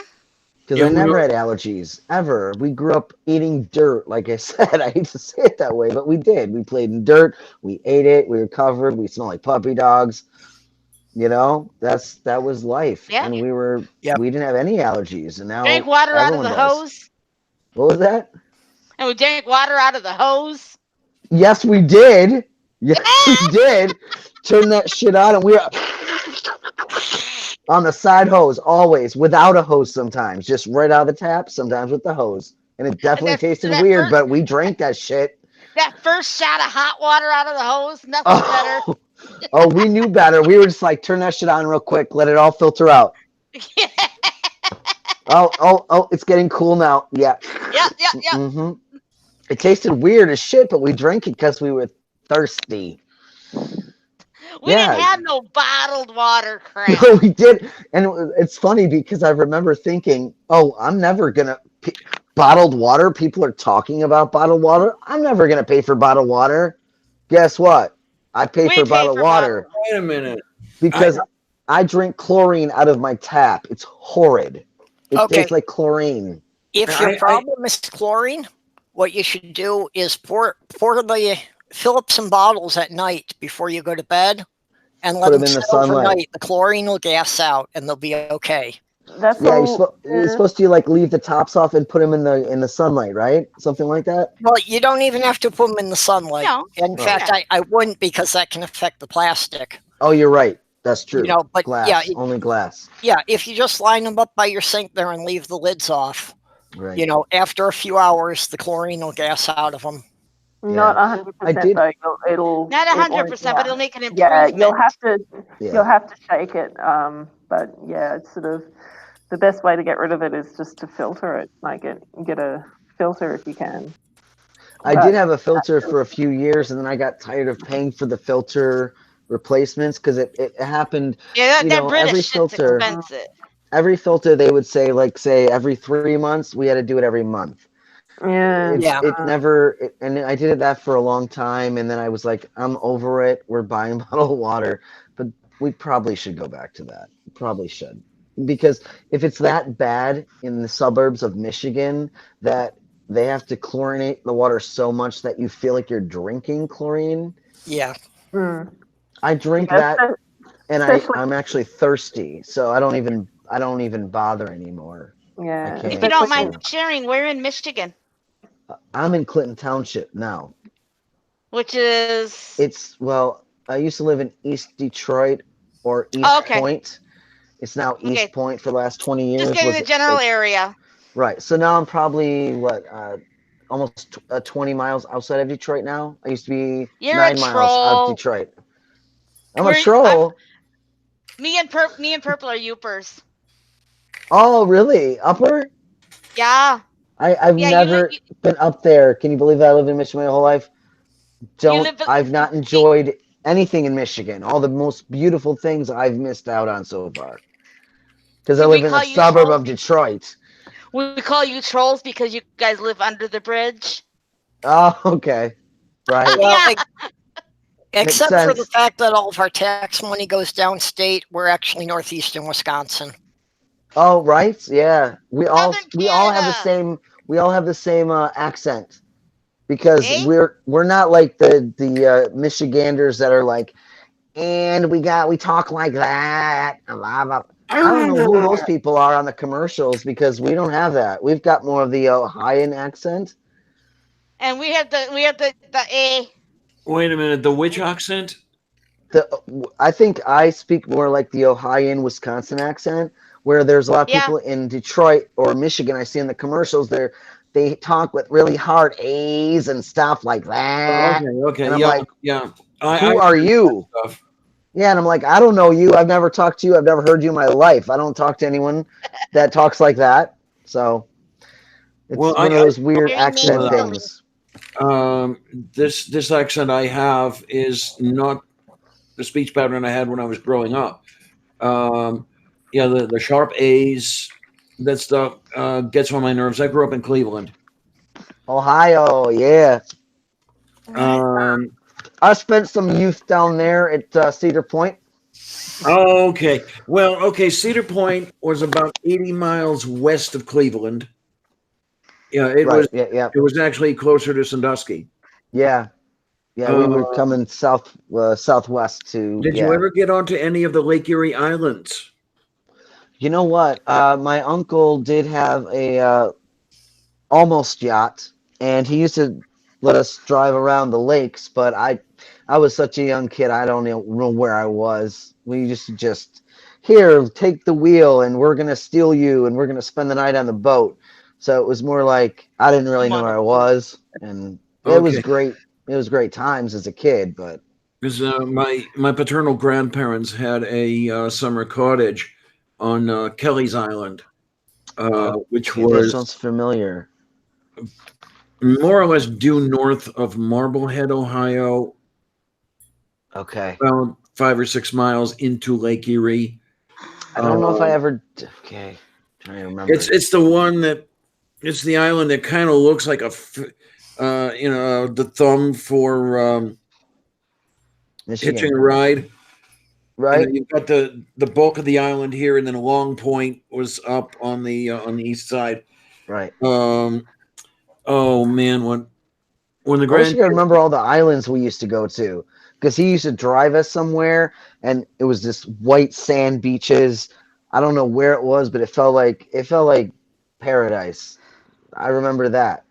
Because Yeah, I we never were- had allergies, ever. We grew up eating dirt, like I said. I hate to say it that way, but we did. We played in dirt. We ate it. We were covered. We smelled like puppy dogs. You know, that was life. Yeah. And we Yep. didn't have any allergies. And now Drink water out of everyone the does. hose. What was that? And we drank water out of the hose. Yes, we did. Yes, we did. Turn that shit on, and we were on the side hose, always, without a hose sometimes. Just right out of the tap, sometimes with the hose. And it definitely tasted weird, but we drank that shit. That first shot of hot water out of the hose, nothing better. Oh, we knew better. We were just like, turn that shit on real quick, let it all filter out. Oh, it's getting cool now. Yeah. Yep. Mm-hmm. It tasted weird as shit, but we drank it because we were thirsty. We didn't have no bottled water crap. No, we did. And it's funny because I remember thinking, oh, I'm never going to... Bottled water? People are talking about bottled water? I'm never going to pay for bottled water. Guess what? I pay for bottled water. Wait a minute. Because I drink chlorine out of my tap. It's horrid. It tastes like chlorine. If your problem is chlorine, what you should do is fill up some bottles at night before you go to bed and let them sit overnight. The chlorine will gas out and they'll be okay. That's you're supposed to like leave the tops off and put them in the sunlight, right? Something like that. Well, you don't even have to put them in the sunlight. No. In fact, I wouldn't, because that can affect the plastic. Oh, you're right. That's true. You know, but glass, yeah, only glass. Yeah, if you just line them up by your sink there and leave the lids off, right. You know, after a few hours, the chlorine will gas out of them. Not 100%, though. It'll not 100%, but it'll make an Yeah, improvement. you'll have to shake it. But yeah, it's sort of the best way to get rid of it is just to filter it. Like get a filter if you can. I did have a filter for a few years, and then I got tired of paying for the filter replacements because it happened. Yeah, that every British shit's filter. expensive. every filter they would say, like, say every 3 months. We had to do it every month. Yeah. And I did that for a long time, and then I was like, I'm over it. We're buying bottled water, but we probably should go back to that. Probably should, because if it's that bad in the suburbs of Michigan that they have to chlorinate the water so much that you feel like you're drinking chlorine. Yeah. I drink that, and I'm actually thirsty, so I don't even bother anymore. Yeah. If you don't mind sharing, where in Michigan? I'm in Clinton Township now. Which is? I used to live in East Detroit or East Point. It's now East Point for the last 20 years. Just getting the general area. Right. So now I'm probably almost 20 miles outside of Detroit now. I used to be 9 miles out of Detroit. I'm a troll. Me and Purple are Yoopers. Oh, really? Upper? Yeah. I've never been up there. Can you believe I lived in Michigan my whole life? I've not enjoyed anything in Michigan. All the most beautiful things I've missed out on so far. Because I live in a suburb of Detroit. We call you trolls because you guys live under the bridge. Oh, okay. Right. Well, except for the fact that all of our tax money goes downstate, we're actually northeastern Wisconsin. Oh, right. Yeah. We all have the same accent. Because we're not like the Michiganders that are like, and we talk like that. I don't know who those people are on the commercials because we don't have that. We've got more of the Ohioan accent. And we have the A. Wait a minute, the which accent? I think I speak more like the Ohioan Wisconsin accent, where there's a lot of people in Detroit or Michigan I see in the commercials. They talk with really hard A's and stuff like that. Okay. And I'm like, who are you? Yeah, and I'm like, I don't know you. I've never talked to you. I've never heard you in my life. I don't talk to anyone that talks like that. So it's one of those weird accent things. This accent I have is not the speech pattern I had when I was growing up. The sharp A's, that stuff gets on my nerves. I grew up in Cleveland, Ohio. Yeah. I spent some youth down there at Cedar Point. Okay. Well, Cedar Point was about 80 miles west of Cleveland. Yeah, it was actually closer to Sandusky. Yeah. Yeah, we were coming southwest to. Did you ever get onto any of the Lake Erie Islands? You know what? My uncle did have a almost yacht, and he used to let us drive around the lakes, but I was such a young kid, I don't know where I was. We used to just, here, take the wheel, and we're going to steal you, and we're going to spend the night on the boat. So it was more like, I didn't really know where I was, and it was great. It was great times as a kid, but. Because my paternal grandparents had a summer cottage on Kelly's Island, which was. That sounds familiar. More or less due north of Marblehead, Ohio. Okay. About 5 or 6 miles into Lake Erie. I don't know if I ever. Okay, trying to remember. It's the one that. It's the island that kind of looks like the thumb for hitching a ride. Right. You've got the bulk of the island here, and then a Long Point was up on the east side. Right. Oh man, when the I wish I could remember all the islands we used to go to, because he used to drive us somewhere, and it was this white sand beaches. I don't know where it was, but it felt like paradise. I remember that.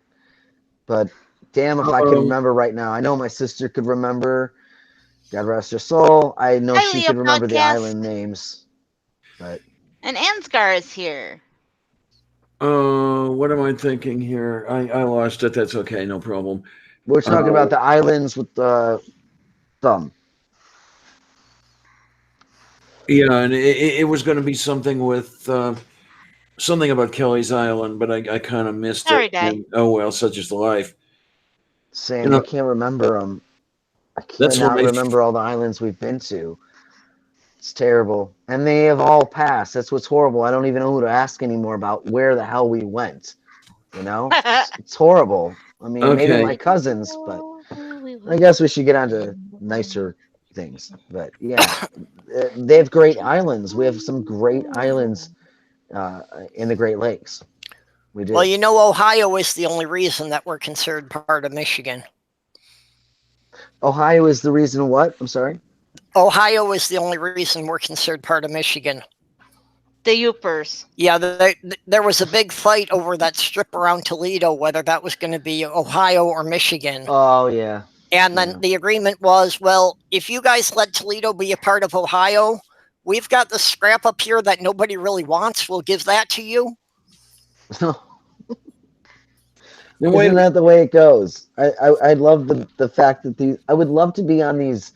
But damn if I could remember right now. I know my sister could remember. God rest her soul. I know she could remember the island names. But and Ansgar is here. What am I thinking here? I lost it. That's okay, no problem. We're talking about the islands with the thumb. Yeah, and it was going to be something with something about Kelly's Island, but I kind of missed it. And, oh well, such is the life. Sam, I can't remember them. I cannot remember all the islands we've been to. It's terrible. And they have all passed. That's what's horrible. I don't even know who to ask anymore about where the hell we went. You know? It's horrible. I mean, maybe Okay. my cousins, but I guess we should get on to nicer things. But yeah, they have great islands. We have some great islands in the Great Lakes. We do. Well, you know, Ohio is the only reason that we're considered part of Michigan. Ohio is the reason what? I'm sorry? Ohio is the only reason we're considered part of Michigan. The Yoopers. Yeah, there was a big fight over that strip around Toledo, whether that was going to be Ohio or Michigan. Oh, yeah. And then the agreement was, well, if you guys let Toledo be a part of Ohio, we've got the scrap up here that nobody really wants. We'll give that to you. Isn't that the way it goes? I love the fact that I would love to be on these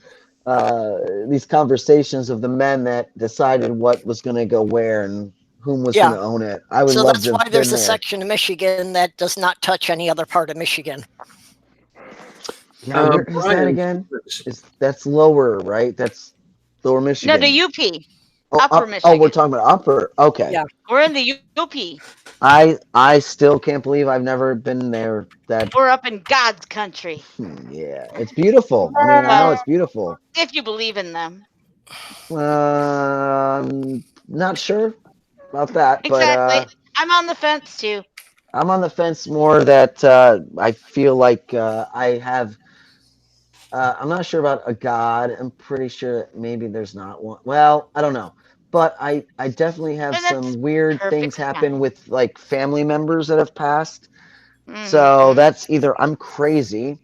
conversations of the men that decided what was going to go where and whom was going to own it. I would love to. So that's why there's a section of Michigan that does not touch any other part of Michigan. Yeah, where is that again? That's lower, right? That's lower Michigan. No, the UP. Oh, Upper Michigan. Oh, we're talking about upper. Okay. Yeah, we're in the UP. I still can't believe I've never been there. We're up in God's country. Yeah, it's beautiful. I mean, I know it's beautiful. If you believe in them. Not sure about that. Exactly. But, I'm on the fence too. I'm on the fence more that I feel like I have. I'm not sure about a God. I'm pretty sure that maybe there's not one. Well, I don't know. But I definitely have some weird things happen with like family members that have passed. Mm-hmm. So that's either I'm crazy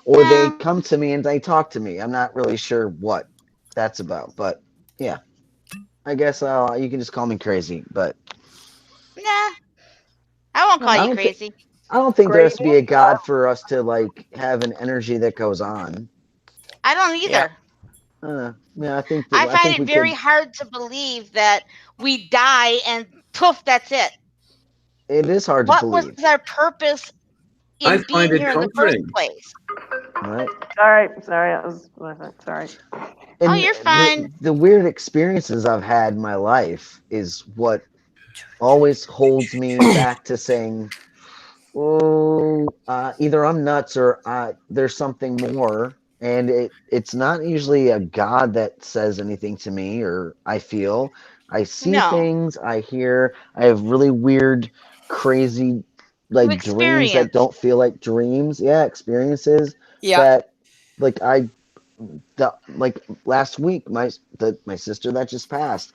or they come to me and they talk to me. I'm not really sure what that's about. But yeah, I guess you can just call me crazy. But nah, I won't call you crazy. I don't think there has to be a God for us to like have an energy that goes on. I don't either. Yeah, I find it very hard to believe that we die and poof, that's it. It is hard to believe. What was our purpose in being here in the first place? Right. Sorry. Sorry. And you're fine. The weird experiences I've had in my life is what always holds me back to saying, either I'm nuts or there's something more. And it's not usually a God that says anything to me or I feel. I see things, I hear, I have really weird, crazy like dreams that don't feel like dreams. Yeah, experiences. Yeah. That like last week, my sister that just passed,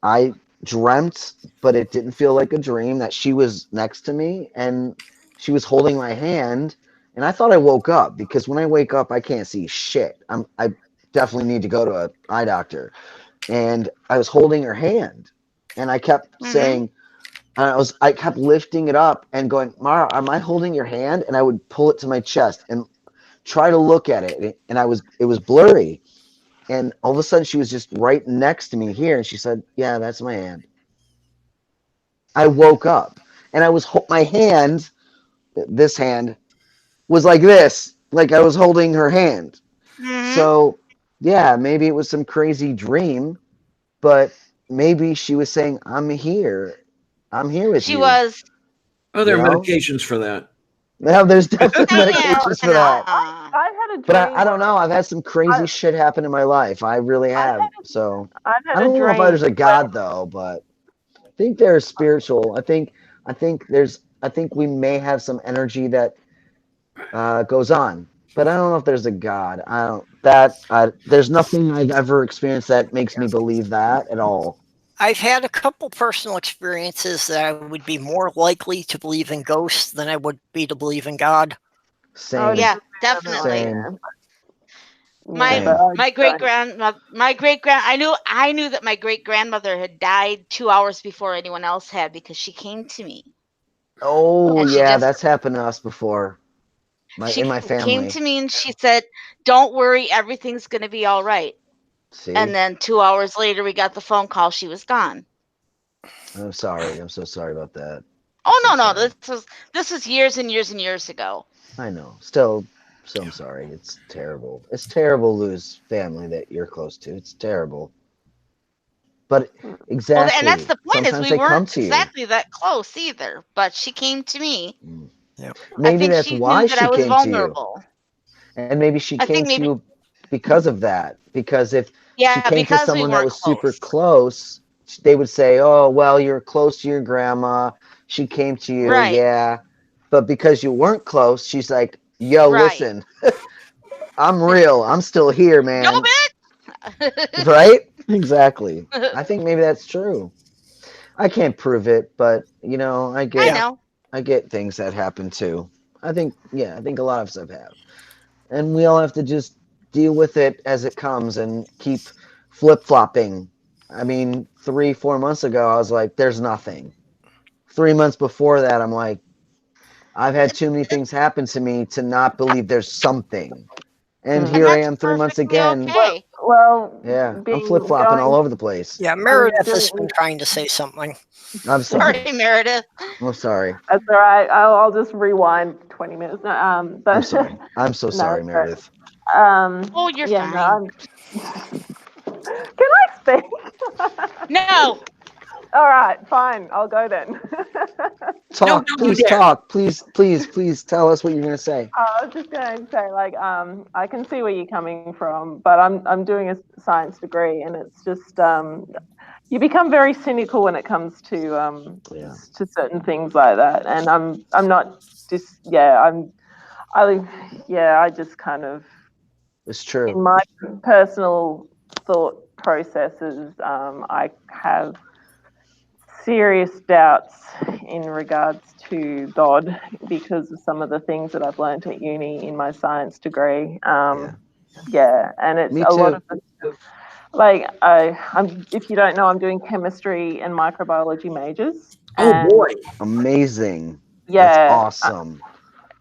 I dreamt, but it didn't feel like a dream, that she was next to me and she was holding my hand. And I thought I woke up because when I wake up, I can't see shit. I definitely need to go to an eye doctor. And I was holding her hand, and I kept saying, I kept lifting it up and going, Mara, am I holding your hand? And I would pull it to my chest and try to look at it, and it was blurry. And all of a sudden, she was just right next to me here, and she said, "Yeah, that's my hand." I woke up, and I was my hand, this hand, was like this, like I was holding her hand. Mm-hmm. So, yeah, maybe it was some crazy dream, but maybe she was saying, I'm here. I'm here with you. She was. Oh, there are medications for that. No, there's definitely medications for that. I've had a dream. But I don't know. I've had some crazy shit happen in my life. I really have. So I don't know if there's a God though, but I think there's spiritual. I think we may have some energy that goes on, but I don't know if there's a God. There's nothing I've ever experienced that makes me believe that at all. I've had a couple personal experiences that I would be more likely to believe in ghosts than I would be to believe in God. Same. Oh yeah, definitely. Same. My great grandmother. I knew that my great grandmother had died 2 hours before anyone else had because she came to me. Oh yeah, that's happened to us before. In my family. She came to me and she said, "Don't worry, everything's going to be all right." See? And then 2 hours later, we got the phone call. She was gone. I'm sorry. I'm so sorry about that. Oh no! This was years and years and years ago. I know. Still So I'm sorry. It's terrible. It's terrible to lose family that you're close to. It's terrible. But exactly. Well, and that's the point is sometimes we they come weren't to you. exactly that close either. But she came to me. Yeah. Maybe I think that's she why knew that she I was came to you. vulnerable. And maybe she I came think to maybe you because of that. Because if she yeah, came to because we someone that weren't was super close. close, they would say, "Oh, well, you're close to your grandma. She came to you, Right. yeah." But because you weren't close, she's like, "Yo, Right. listen, I'm real. I'm still here, Go man." bitch. Right? Exactly. I think maybe that's true. I can't prove it, but you know, I know. I get things that happen too. I think a lot of us have. And we all have to just deal with it as it comes and keep flip-flopping. I mean, 3-4 months ago I was like, there's nothing. 3 months before that I'm like, I've had too many things happen to me to not believe there's something. And Mhm. here I that's am 3 months perfectly again. okay. Well, Yeah, I'm being flip-flopping all going. over the place. Yeah, Meredith has doing- been trying to say something. I'm sorry. Sorry, Meredith. I'm sorry. That's all right. I'll just rewind 20 minutes. But I'm sorry. I'm so sorry, No, Meredith. Oh, you're yeah, fine. Can I speak? No. All right, fine. I'll go then. Talk, don't please dare. talk. Please tell us what you're gonna say. I was just going to say, like, I can see where you're coming from, but I'm doing a science degree, and it's just you become very cynical when it comes to certain things like that, and I'm not just I just kind of It's true. in my personal thought processes, I have serious doubts in regards to God because of some of the things that I've learned at uni in my science degree. And it's Me a lot too. of the, like I'm if you don't know, I'm doing chemistry and microbiology majors. Oh And boy. Amazing. yeah, That's awesome.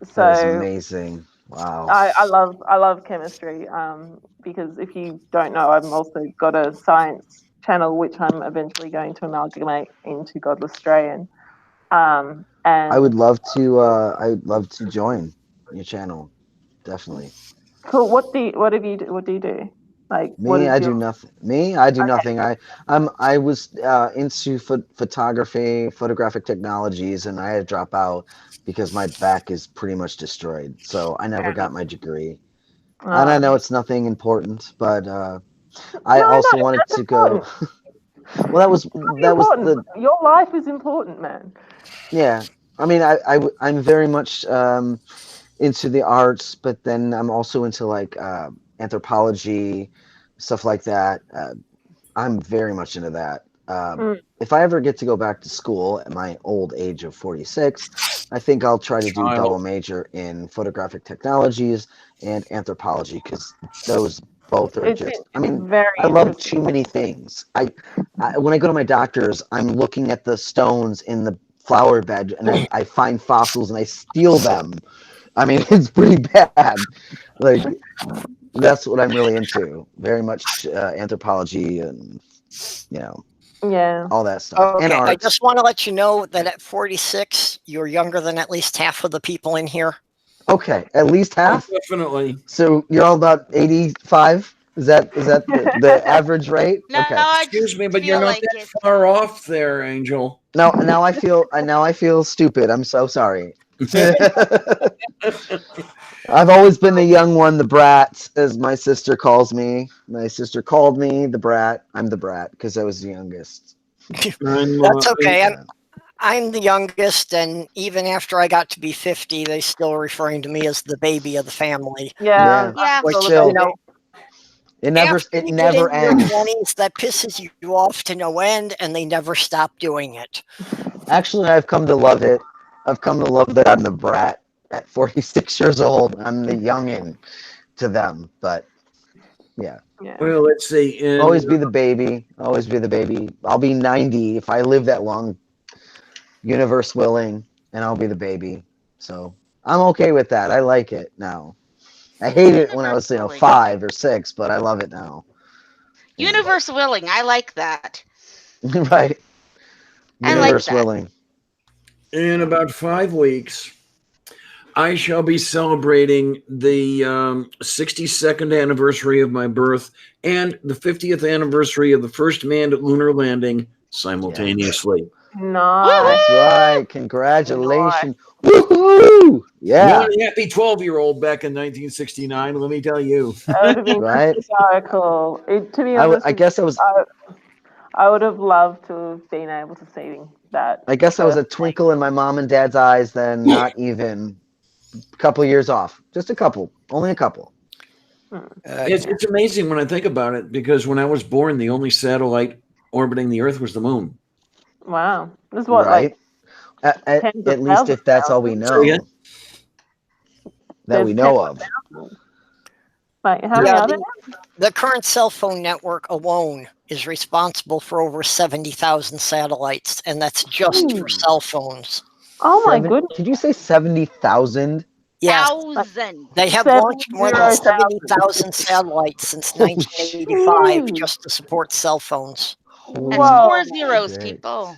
so That is amazing. Wow. I love chemistry because if you don't know, I've also got a science channel which I'm eventually going to amalgamate into Godless Australian. And I'd love to join your channel. Definitely. cool. What do you do? Like, what Me, is I your do nothing. Me, I do okay? nothing. I was into photography, photographic technologies, and I had to drop out because my back is pretty much destroyed. So I never got my degree. And I know it's nothing important, but I No, also wanted that's to go. important. Well, that was Important. the Your life is important, man. yeah. I mean, I'm very much into the arts, but then I'm also into like anthropology, stuff like that. I'm very much into that. If I ever get to go back to school at my old age of 46, I think I'll try to do double major in photographic technologies and anthropology because those both are It's just. I mean, very I love interesting. too many things. I when I go to my doctor's, I'm looking at the stones in the flower bed and I find fossils and I steal them. I mean, it's pretty bad. Like that's what I'm really into. Very much anthropology and Yeah. all that stuff and Okay, I arts. just want to let you know that at 46, you're younger than at least half of the people in here. Okay, at least half. Definitely. So you're all about 85. Is that the average rate? No, Okay. Excuse me, but you're feel not like that it. far off there, Angel. Now I feel stupid. I'm so sorry. I've always been the young one, the brat, as my sister calls me. My sister called me the brat. I'm the brat because I was the youngest. That's okay. I'm the youngest, and even after I got to be 50, they still referring to me as the baby of the family. Yeah. Yeah. Which, Still, you know, it after you get never into your ends. 20s, that pisses you off to no end, and they never stop doing it. Actually, I've come to love it. I've come to love that I'm the brat at 46 years old. I'm the youngin to them, but yeah. Well, let's see. Always be the baby. Always be the baby. I'll be 90 if I live that long, universe willing, and I'll be the baby. So I'm okay with that. I like it now. I hate it when I was, Universe willing. 5 or 6, but I love it now. Universe willing. I like that. Right. I like Universe that. willing. In about 5 weeks, I shall be celebrating the 62nd anniversary of my birth and the 50th anniversary of the first manned lunar landing simultaneously. Nice. That's right. Congratulations. Woohoo! Yeah. One happy 12-year-old back in 1969, let me tell you. That would have been Right? so cool. To be honest, I guess I was. I would have loved to have been able to see that. I guess I was a twinkle in my mom and dad's eyes. Then not even a couple years off. Just a couple. Only a couple. It's amazing when I think about it, because when I was born, the only satellite orbiting the Earth was the moon. Wow. This is what, Right. like, At least if that's all we know. That we know of. Like, how many are there? The current cell phone network alone is responsible for over 70,000 satellites, and that's just for cell phones. Oh my goodness. Did you say 70,000? Yes. 1,000. They have launched more than 70,000 satellites since 1985 just to support cell phones. That's 4 zeros, people.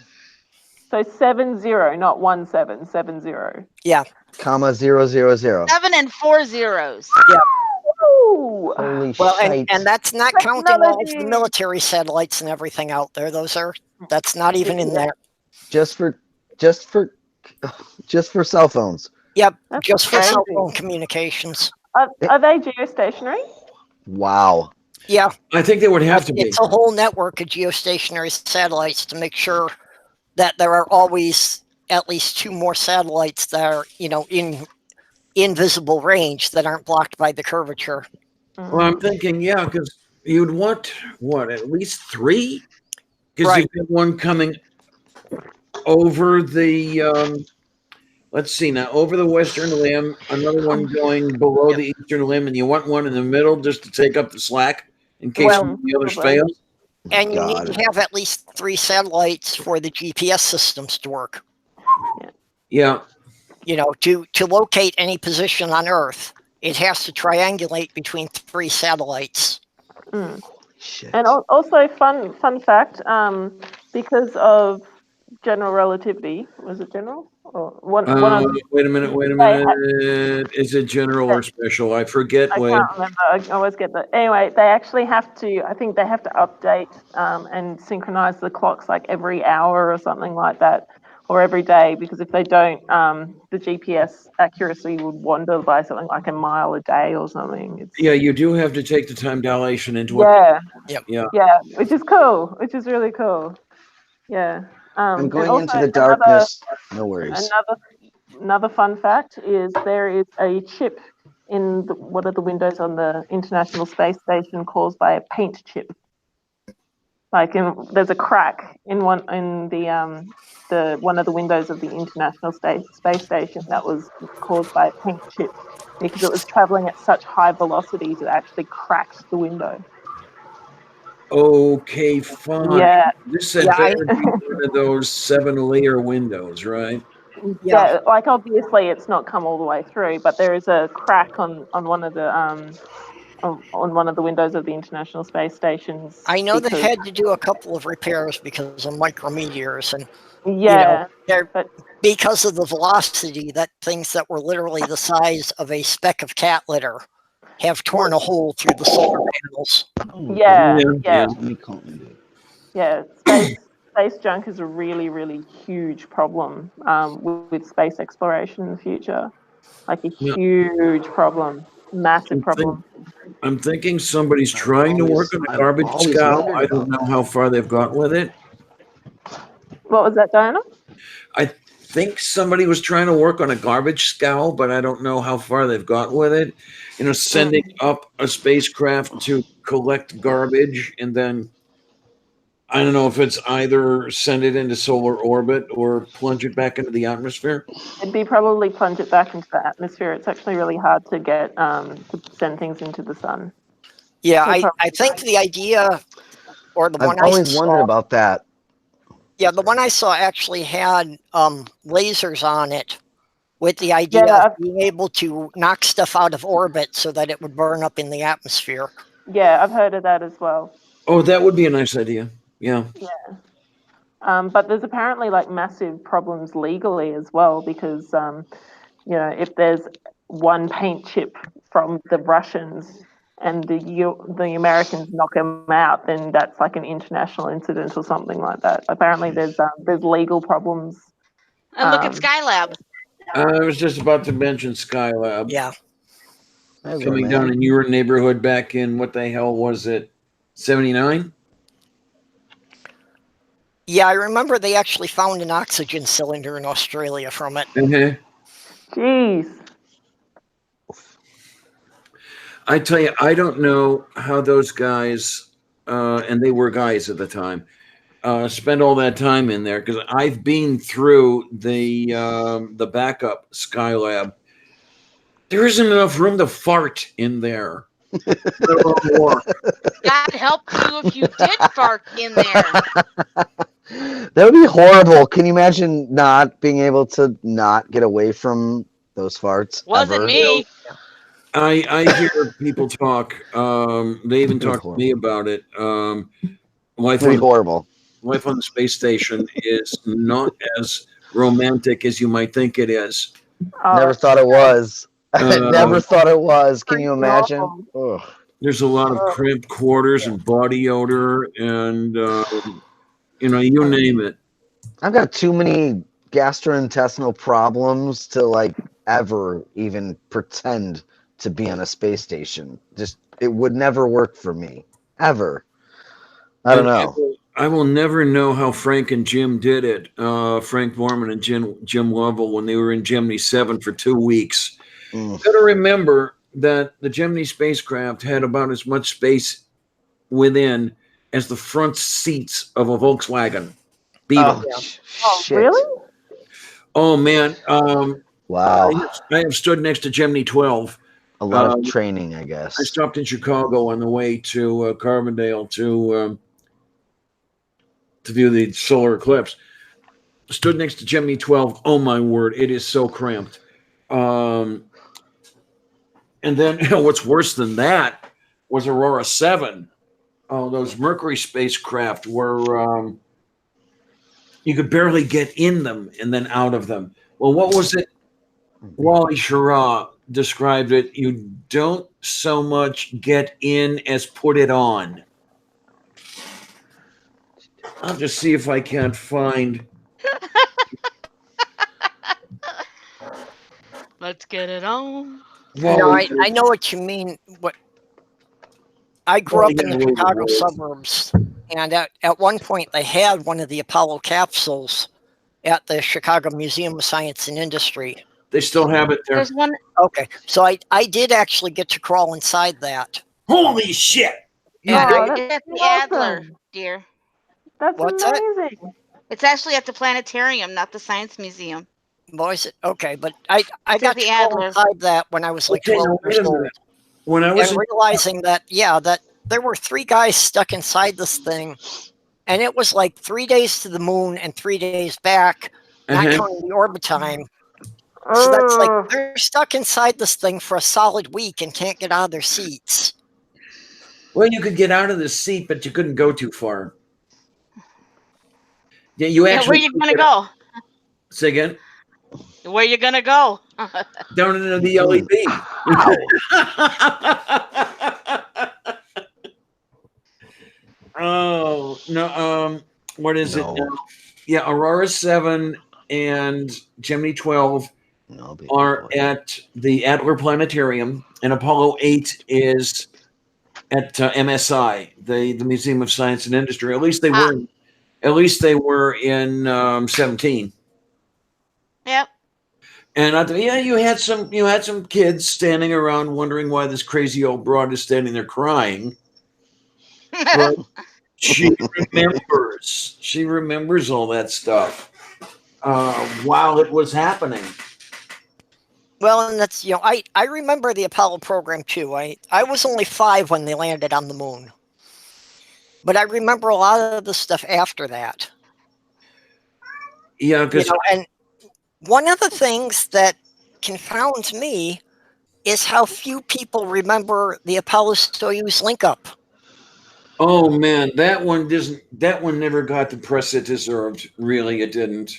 So 70, not 17, 70. Yeah. Comma 000. 7 and 4 zeros. Yeah. Holy shit. And that's not counting all of the military satellites and everything out there. That's not even in there. Just for cell phones. Yep, just for cell phone communications. Are they geostationary? Wow. Yeah. I think they would have to be. It's a whole network of geostationary satellites to make sure that there are always at least 2 more satellites that are, in invisible range that aren't blocked by the curvature. Well, I'm thinking, yeah, because you'd want, at least 3? Because you've got one coming over the, let's see now, over the western limb, another one going below the eastern limb, and you want one in the middle just to take up the slack in case one of the others fails. And you need to have at least 3 satellites for the GPS systems to work. Yeah. To locate any position on Earth, it has to triangulate between 3 satellites. And also, fun fact, because of general relativity, was it general? Or one of wait a minute. Is it general or special? I forget. I can't remember. I always get that. Anyway, they actually have to, I think they have to update and synchronize the clocks like every hour or something like that, or every day, because if they don't, the GPS accuracy would wander by something like a mile a day or something. Yeah, you do have to take the time dilation into account. Yeah, which is cool, which is really cool. Yeah. I'm going into the darkness. No worries. Another fun fact is there is a chip in one of the windows on the International Space Station caused by a paint chip. There's a crack in one of the windows of the International Space Station that was caused by a paint chip because it was traveling at such high velocities it actually cracked the window. Okay, fine. Yeah. This said better be one of those 7-layer windows, right? Yeah, obviously it's not come all the way through, but there is a crack on one of the on one of the windows of the International Space Stations. I know they had to do a couple of repairs because of micrometeors, and because of the velocity, that things that were literally the size of a speck of cat litter have torn a hole through the solar panels. Space junk is a really, really huge problem with space exploration in the future. Like a huge problem, massive problem. I'm thinking somebody's trying to work on a garbage scow. I don't know how far they've got with it. What was that, Diana? I think somebody was trying to work on a garbage scow, but I don't know how far they've got with it. Sending up a spacecraft to collect garbage and then I don't know if it's either send it into solar orbit or plunge it back into the atmosphere. It'd be probably plunge it back into the atmosphere. It's actually really hard to get to send things into the sun. Yeah, I think the idea, or the one I've always wondered about that. Yeah, the one I saw actually had lasers on it with the idea of being able to knock stuff out of orbit so that it would burn up in the atmosphere. Yeah, I've heard of that as well. Oh, that would be a nice idea. Yeah. But there's apparently massive problems legally as well because if there's one paint chip from the Russians and the Americans knock them out, then that's like an international incident or something like that. Apparently, there's legal problems. And look at Skylab. I was just about to mention Skylab. Yeah. Coming down in your neighborhood back in, what the hell was it, 79? Yeah, I remember they actually found an oxygen cylinder in Australia from it. Jeez. I tell you, I don't know how those guys, and they were guys at the time, spend all that time in there, because I've been through the backup Skylab. There isn't enough room to fart in there. God help you if you did fart in there. That would be horrible. Can you imagine not being able to not get away from those farts? Wasn't ever? me. I hear people talk. They even talk to me about it. Life on the space station is not as romantic as you might think it is. Never thought it was. Never thought it was. Can you imagine? Ugh. There's a lot of cramped quarters and body odor, and you name it. I've got too many gastrointestinal problems to ever even pretend to be on a space station. Just it would never work for me ever. I don't know. I will never know how Frank and Jim did it. Frank Borman and Jim Lovell, when they were in Gemini 7 for 2 weeks. Got to remember that the Gemini spacecraft had about as much space within as the front seats of a Volkswagen Beetle. Shit. Really? Oh man! Wow! I have stood next to Gemini 12. A lot of training, I guess. I stopped in Chicago on the way to Carbondale to view the solar eclipse. Stood next to Gemini 12. Oh my word! It is so cramped. And then what's worse than that was Aurora 7. Oh, those Mercury spacecraft were you could barely get in them and then out of them. Well, what was it? Wally Schirra described it. You don't so much get in as put it on. I'll just see if I can't find. Let's get it on. No, I know what you mean. I grew up in the Chicago suburbs, and at one point they had one of the Apollo capsules at the Chicago Museum of Science and Industry. They still have it there. There's one. Okay, so I did actually get to crawl inside that. Holy shit! It's the Adler, dear. That's amazing. It's actually at the planetarium, not the Science Museum. Was it? Okay, but I got the to crawl Adler. inside that when I was like 12 years old. When I was realizing that there were 3 guys stuck inside this thing, and it was like 3 days to the moon and 3 days back, not counting the orbit time. So that's like they're stuck inside this thing for a solid week and can't get out of their seats. Well, you could get out of the seat, but you couldn't go too far. Yeah, you actually. Where you gonna go? Say again. Where you gonna go? Down into the LED. Oh no! What is it now? Yeah, Aurora 7 and Gemini 12 are at the Adler Planetarium, and Apollo 8 is at MSI, the Museum of Science and Industry. At least they were. At least they were in 17. Yep. And you had some kids standing around wondering why this crazy old broad is standing there crying. But she remembers. She remembers all that stuff while it was happening. Well, and that's I remember the Apollo program too. I was only 5 when they landed on the moon, but I remember a lot of the stuff after that. Yeah, because and one of the things that confounds me is how few people remember the Apollo-Soyuz link-up. Oh man, that one never got the press it deserved. Really, it didn't.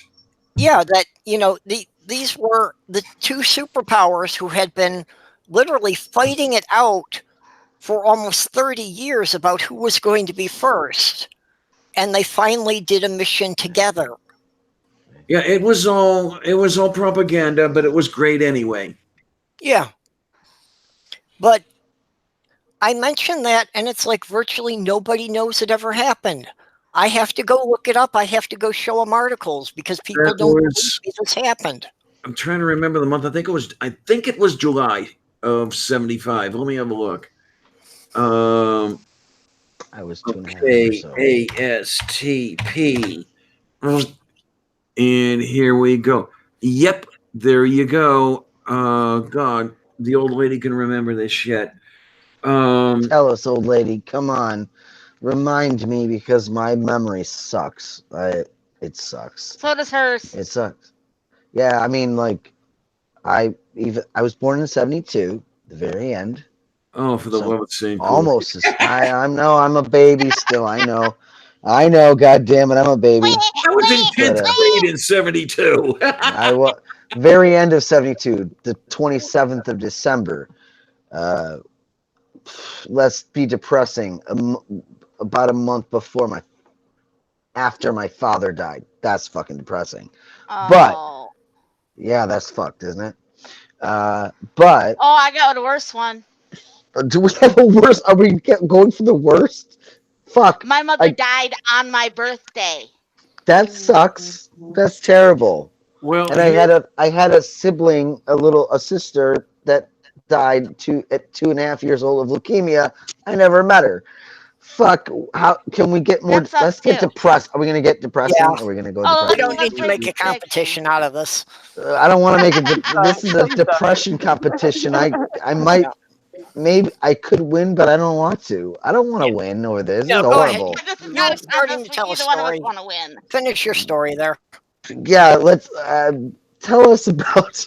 Yeah, that the these were the two superpowers who had been literally fighting it out for almost 30 years about who was going to be first. And they finally did a mission together. Yeah, it was all propaganda, but it was great anyway. Yeah. But I mentioned that, and it's like virtually nobody knows it ever happened. I have to go look it up. I have to go show them articles because people don't believe this happened. I'm trying to remember the month. I think it was July of 75. Let me have a look. I was 2.5 years old. ASTP. And here we go. Yep, there you go. God, the old lady can remember this shit. Tell us, old lady. Come on. Remind me because my memory sucks. It sucks. So does hers. It sucks. Yeah, I mean, like, I was born in 72, the very end. Oh, for the love of Saint. Almost. I'm a baby still. I know. God damn it, I'm a baby. I was in 10th grade in 72. I was very end of 72, the 27th of December. Let's be depressing. About a month after my father died. That's fucking depressing. But yeah, that's fucked, isn't it? But I got a worse one. Do we have a worse? Are we going for the worst? Fuck. My mother died on my birthday. That sucks. That's terrible. Well, and I had a sibling, a sister that died at 2.5 years old of leukemia. I never met her. Fuck. How can we get more? Let's get depressed. Are we gonna get depressing? Yeah. Are we gonna go? We don't need to make a competition out of this. I don't want to make it. This is a depression competition. I might. Maybe I could win, but I don't want to. I don't want to win over this. This is horrible. This is not starting to tell a story. Want to win. Finish your story there. Yeah, let's tell us about.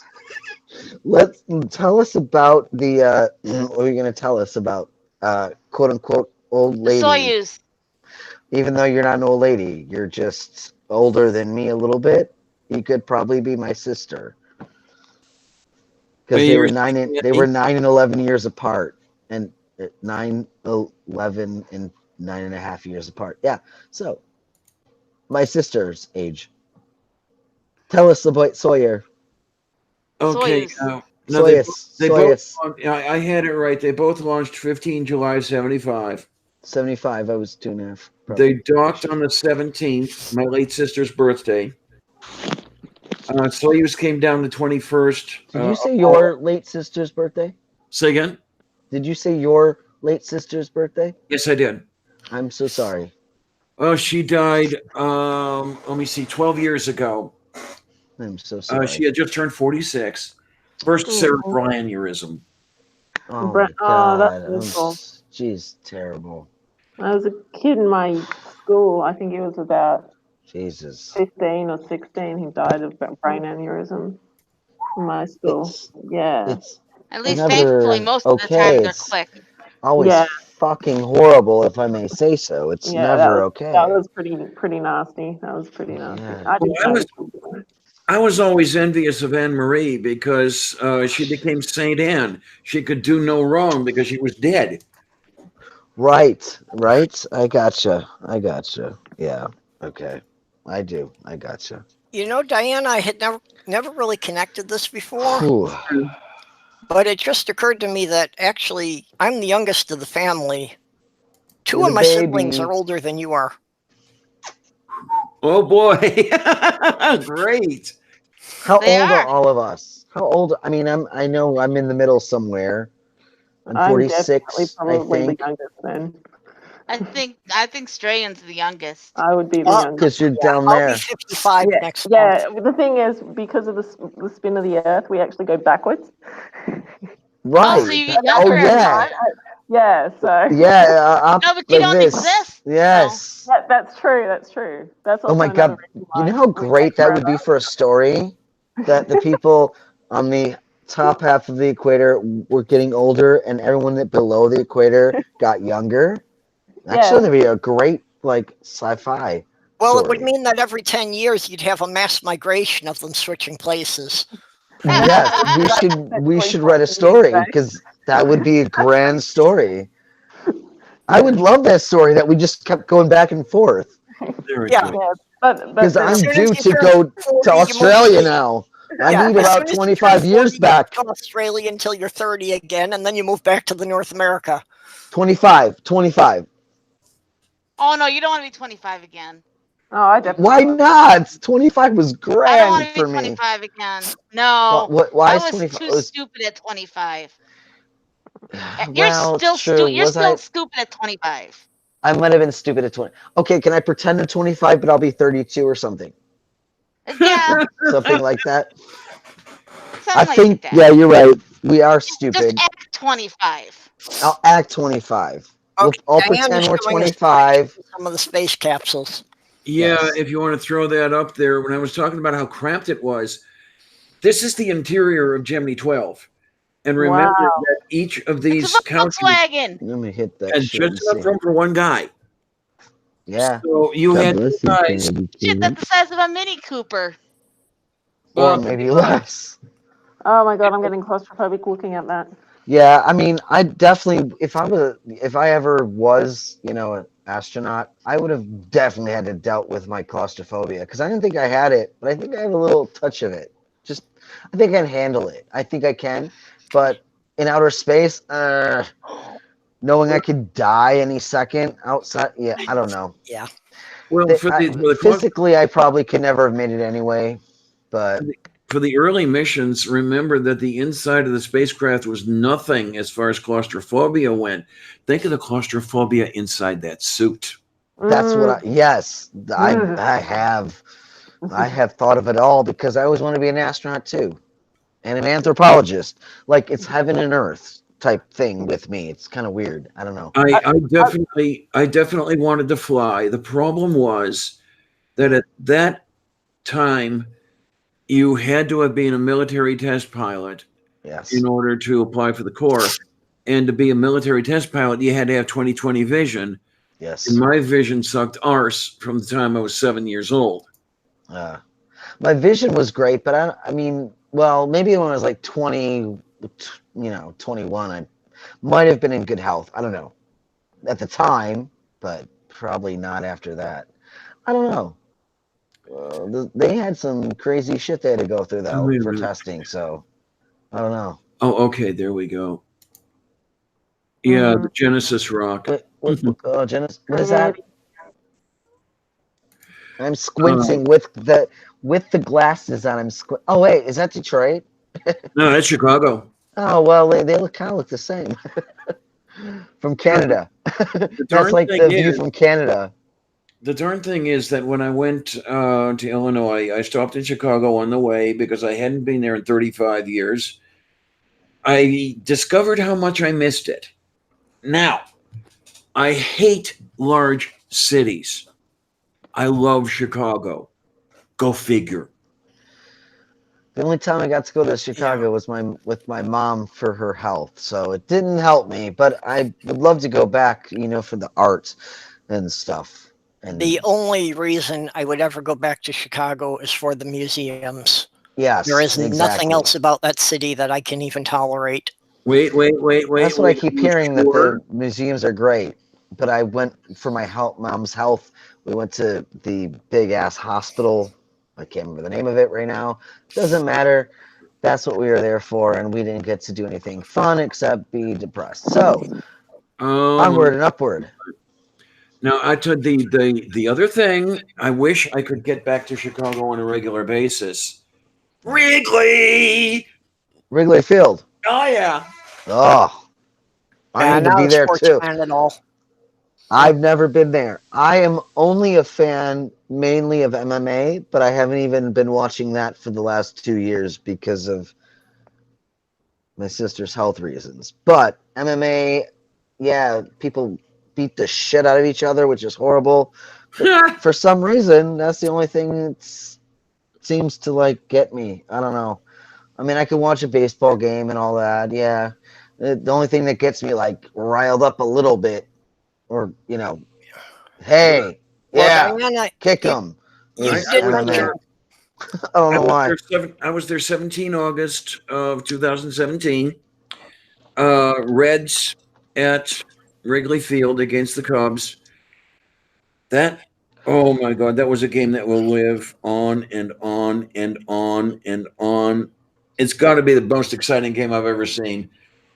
Let's tell us about the. What are you going to tell us about? Quote unquote old lady. Soyuz. Even though you're not an old lady, you're just older than me a little bit. You could probably be my sister. Because they were 9 and 11 years apart, and 9, 11, and 9.5 years apart. Yeah. So, my sister's age. Tell us about Sawyer. Okay. I had it right. They both launched 15 July 75. 75. I was 2.5. They docked on the 17th, my late sister's birthday. Soyuz came down the 21st. Did you say your late sister's birthday? Say again? Did you say your late sister's birthday? Yes, I did. I'm so sorry. Oh, she died, let me see, 12 years ago. I'm so sorry. She had just turned 46. First cerebral aneurysm. Oh, my God. That's awful. Jeez, terrible. I was a kid in my school. I think it was about Jesus. 15 or 16. He died of brain aneurysm in my school. At least thankfully, most of the time they're quick. Always fucking horrible, if I may say so. It's never okay. That was pretty nasty. That was pretty nasty. Yeah. I was always envious of Anne Marie because she became Saint Anne. She could do no wrong because she was dead. Right. I gotcha. Yeah. Okay. I do. I gotcha. You know, Diana, I had never really connected this before. But it just occurred to me that actually I'm the youngest of the family. Two of my siblings are older than you are. Oh boy. Great. How old are all of us? How old? I mean, I know I'm in the middle somewhere. I'm 46. Probably I think. the youngest then. I think Strayan's the youngest. I would be the youngest. Because you're down there. I'll be 55 next month. Yeah, the thing is, because of the spin of the Earth, we actually go backwards. Right. Oh, so you get younger. Yeah, so. Yeah. No, but you don't exist. Yes. So. That's true. That's also oh my God. You know how great that would be for a story? That the people on the top half of the equator were getting older and everyone that below the equator got younger? Actually, that'd be a great, sci-fi. Well, story. it would mean that every 10 years you'd have a mass migration of them switching places. Yes, we should write a story because that would be a grand story. I would love that story that we just kept going back and forth. Yeah. Because I'm due to go to Australia now. I need about 25 years back. To Australia until you're 30 again, and then you move back to the North America. 25. Oh no, you don't want to be 25 again. Oh, I definitely. Why not? 25 was I don't want grand to for be me. 25 again. No. Why I is was 25? too stupid at 25. You're still stupid at 25. I might have been stupid at 20. Okay, can I pretend I'm 25, but I'll be 32 or something? Yeah. Something like that. Something I think, like that. yeah, you're right. We are stupid. Just act 25. I'll act 25. Okay, I'll pretend we're 25. Some of the space capsules. Yeah, Yes. if you want to throw that up there, when I was talking about how cramped it was, this is the interior of Gemini 12. And remember that each of these couches Volkswagen. Let me hit that had shit just and enough see. room for one guy. Yeah. So you God had bless two you, guys. Shit, that's the size of a Mini Cooper. Or maybe less. Oh my god, I'm getting claustrophobic looking at that. Yeah, I mean, I definitely, if I ever was, an astronaut, I would have definitely had to dealt with my claustrophobia because I didn't think I had it, but I think I have a little touch of it. I think I can handle it. I think I can, but in outer space, knowing I could die any second outside, yeah, I don't know. Yeah. Well, physically, I probably could never have made it anyway, but for the early missions, remember that the inside of the spacecraft was nothing as far as claustrophobia went. Think of the claustrophobia inside that suit. That's what I have thought of it all because I always want to be an astronaut too, and an anthropologist. Like it's heaven and earth type thing with me. It's kind of weird. I don't know. I definitely wanted to fly. The problem was that at that time, you had to have been a military test pilot in order to apply for the Corps. And to be a military test pilot, you had to have 20/20 vision. Yes. And my vision sucked arse from the time I was 7 years old. My vision was great, but I mean, well, maybe when I was like 20, 21, I might have been in good health. I don't know. At the time, but probably not after that. I don't know. They had some crazy shit they had to go through though for testing, so I don't know. Oh, okay, there we go. Yeah, the Genesis rock. Genesis. What is that? I'm squinting with the glasses on. Oh wait, is that Detroit? No, that's Chicago. Oh well, they kind of look the same. From Canada. That's like the view from Canada. The darn thing is that when I went to Illinois, I stopped in Chicago on the way because I hadn't been there in 35 years. I discovered how much I missed it. Now, I hate large cities. I love Chicago. Go figure. The only time I got to go to Chicago was with my mom for her health, so it didn't help me. But I would love to go back, for the art and stuff. And the only reason I would ever go back to Chicago is for the museums. Yes, there is nothing else about that city that I can even tolerate. Wait. That's what I keep hearing, that the museums are great. But I went for my mom's health. We went to the big ass hospital. I can't remember the name of it right now. Doesn't matter. That's what we were there for, and we didn't get to do anything fun except be depressed. So onward and upward. Now, I told the other thing, I wish I could get back to Chicago on a regular basis. Wrigley Field. Oh yeah. Oh, I need to be there too. I've never been there. I am only a fan mainly of MMA, but I haven't even been watching that for the last 2 years because of my sister's health reasons. But MMA, yeah, people beat the shit out of each other, which is horrible. But for some reason, that's the only thing that seems to get me. I don't know. I mean, I can watch a baseball game and all that. Yeah. The only thing that gets me riled up a little bit, or hey, Well, Diana, kick them. You did mention. I don't know why. I was there 17 August of 2017. Reds at Wrigley Field against the Cubs. Oh my God, that was a game that will live on and on and on and on. It's got to be the most exciting game I've ever seen.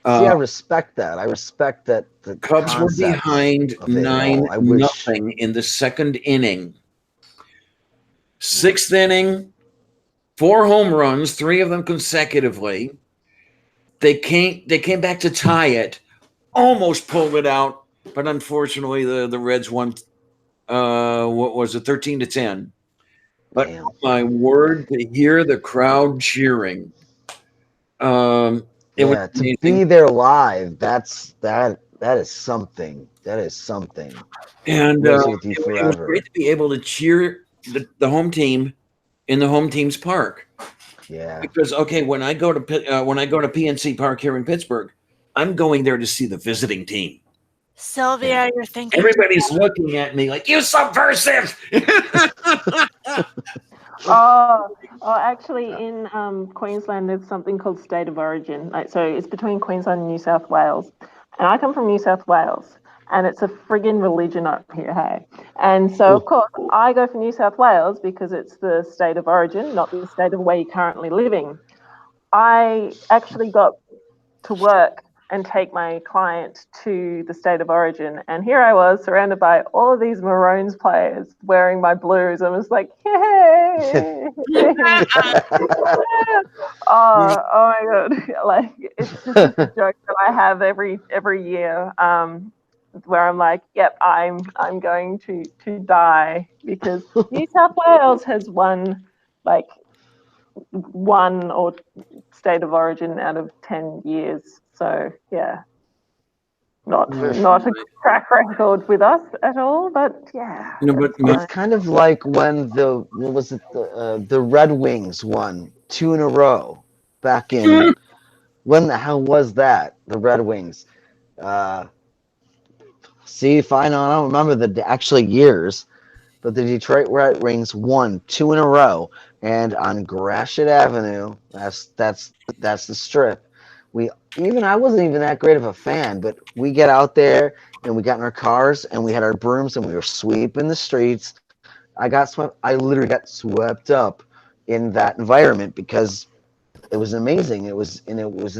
See, I respect that. I respect that the Cubs were behind 9-0 in the second inning. Sixth inning, 4 home runs, 3 of them consecutively. They came back to tie it, almost pulled it out, but unfortunately the Reds won. What was it, 13-10? But oh my word, to hear the crowd cheering. To be there live, that is something. That is something. And it was great to be able to cheer the home team in the home team's park. Yeah. Because when I go to PNC Park here in Pittsburgh, I'm going there to see the visiting team. Sylvia, you're thinking. Everybody's looking at me like, you subversive. Actually, in Queensland, there's something called State of Origin. So it's between Queensland and New South Wales. And I come from New South Wales, and it's a friggin' religion up here, hey? And so, of course, I go for New South Wales because it's the state of origin, not the state of where you're currently living. I actually got to work and take my client to the state of origin. And here I was surrounded by all of these Maroons players wearing my blues. I was like, yay! Oh my God. Like, it's just a joke that I have every year, where I'm like, yep, I'm going to die because New South Wales has won like 1 or state of origin out of 10 years. So yeah, not a track record with us at all, but yeah. It's kind of like when the Red Wings won 2 in a row back in when the hell was that? The Red Wings. See, I don't remember the actual years, but the Detroit Red Wings won 2 in a row, and on Gratiot Avenue, that's the strip. I wasn't even that great of a fan, but we get out there and we got in our cars and we had our brooms and we were sweeping the streets. I literally got swept up in that environment because it was amazing. It was an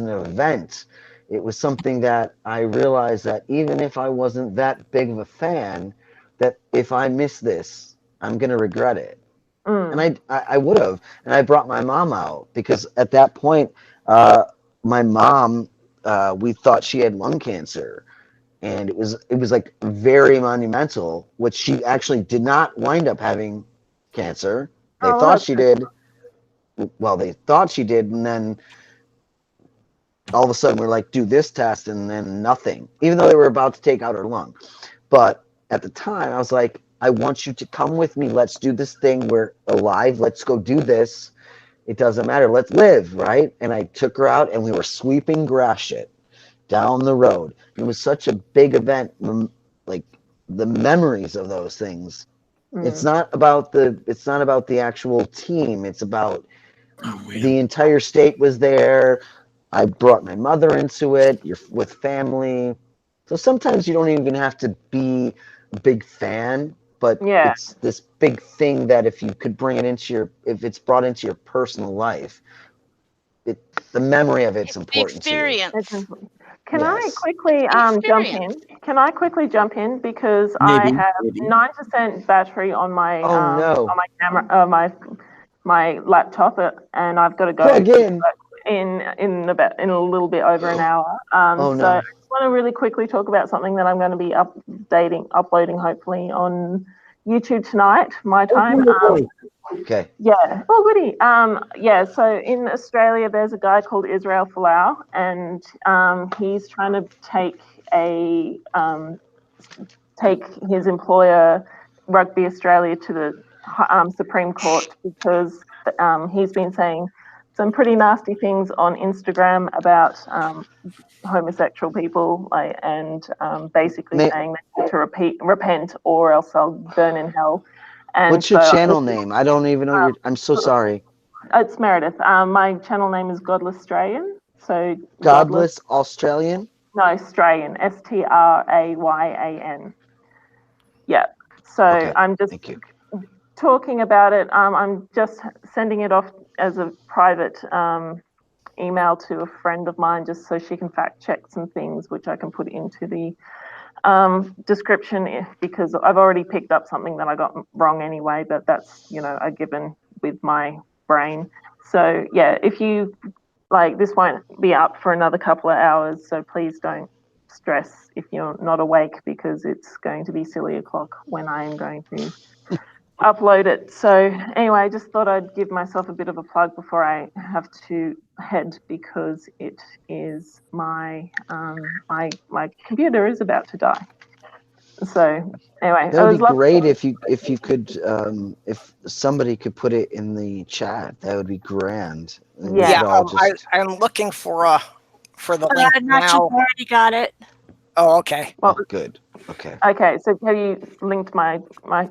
event. It was something that I realized that even if I wasn't that big of a fan, that if I miss this, I'm going to regret it. And I would have. And I brought my mom out because at that point, my mom, we thought she had lung cancer. And it was like very monumental, which she actually did not wind up having cancer. They thought she did. Well, they thought she did. And then all of a sudden we're like, do this test, and then nothing, even though they were about to take out her lung. But at the time I was like, I want you to come with me. Let's do this thing. We're alive. Let's go do this. It doesn't matter. Let's live, right? And I took her out and we were sweeping Gratiot down the road. It was such a big event. Like the memories of those things. It's not about the actual team. It's about the entire state was there. I brought my mother into it. You're with family. So sometimes you don't even have to be a big fan, but it's this big thing that if you could bring it if it's brought into your personal life, the memory of it's important. Experience. Can I quickly jump in? Can I quickly jump in because I have 9% battery on my on my camera, my laptop, and I've got to go in a little bit over an hour. So I just want to really quickly talk about something that I'm going to be uploading hopefully on YouTube tonight, my time. Okay. Yeah. Oh, goody. So in Australia, there's a guy called Israel Folau, and he's trying to take his employer, Rugby Australia, to the Supreme Court because he's been saying some pretty nasty things on Instagram about homosexual people, and basically saying they need to repent or else I'll burn in hell. And what's your channel name? I don't even know I'm so sorry. It's Meredith. My channel name is Godless Australian. So Godless Australian? No, Australian. Strayan. Yeah. So okay. I'm just talking about it. I'm just sending it off as a private email to a friend of mine just so she can fact check some things, which I can put into the description because I've already picked up something that I got wrong anyway, but that's, a given with my brain. So yeah, if you this won't be up for another couple of hours, so please don't stress if you're not awake because it's going to be silly o'clock when I am going to upload it. So anyway, I just thought I'd give myself a bit of a plug before I have to head because it is my my computer is about to die. So anyway, that would be great if you could if somebody could put it in the chat. That would be grand. Yeah, I'm looking for the link now. I've already got it. Oh, okay. Well, good. Okay. Okay, so have you linked my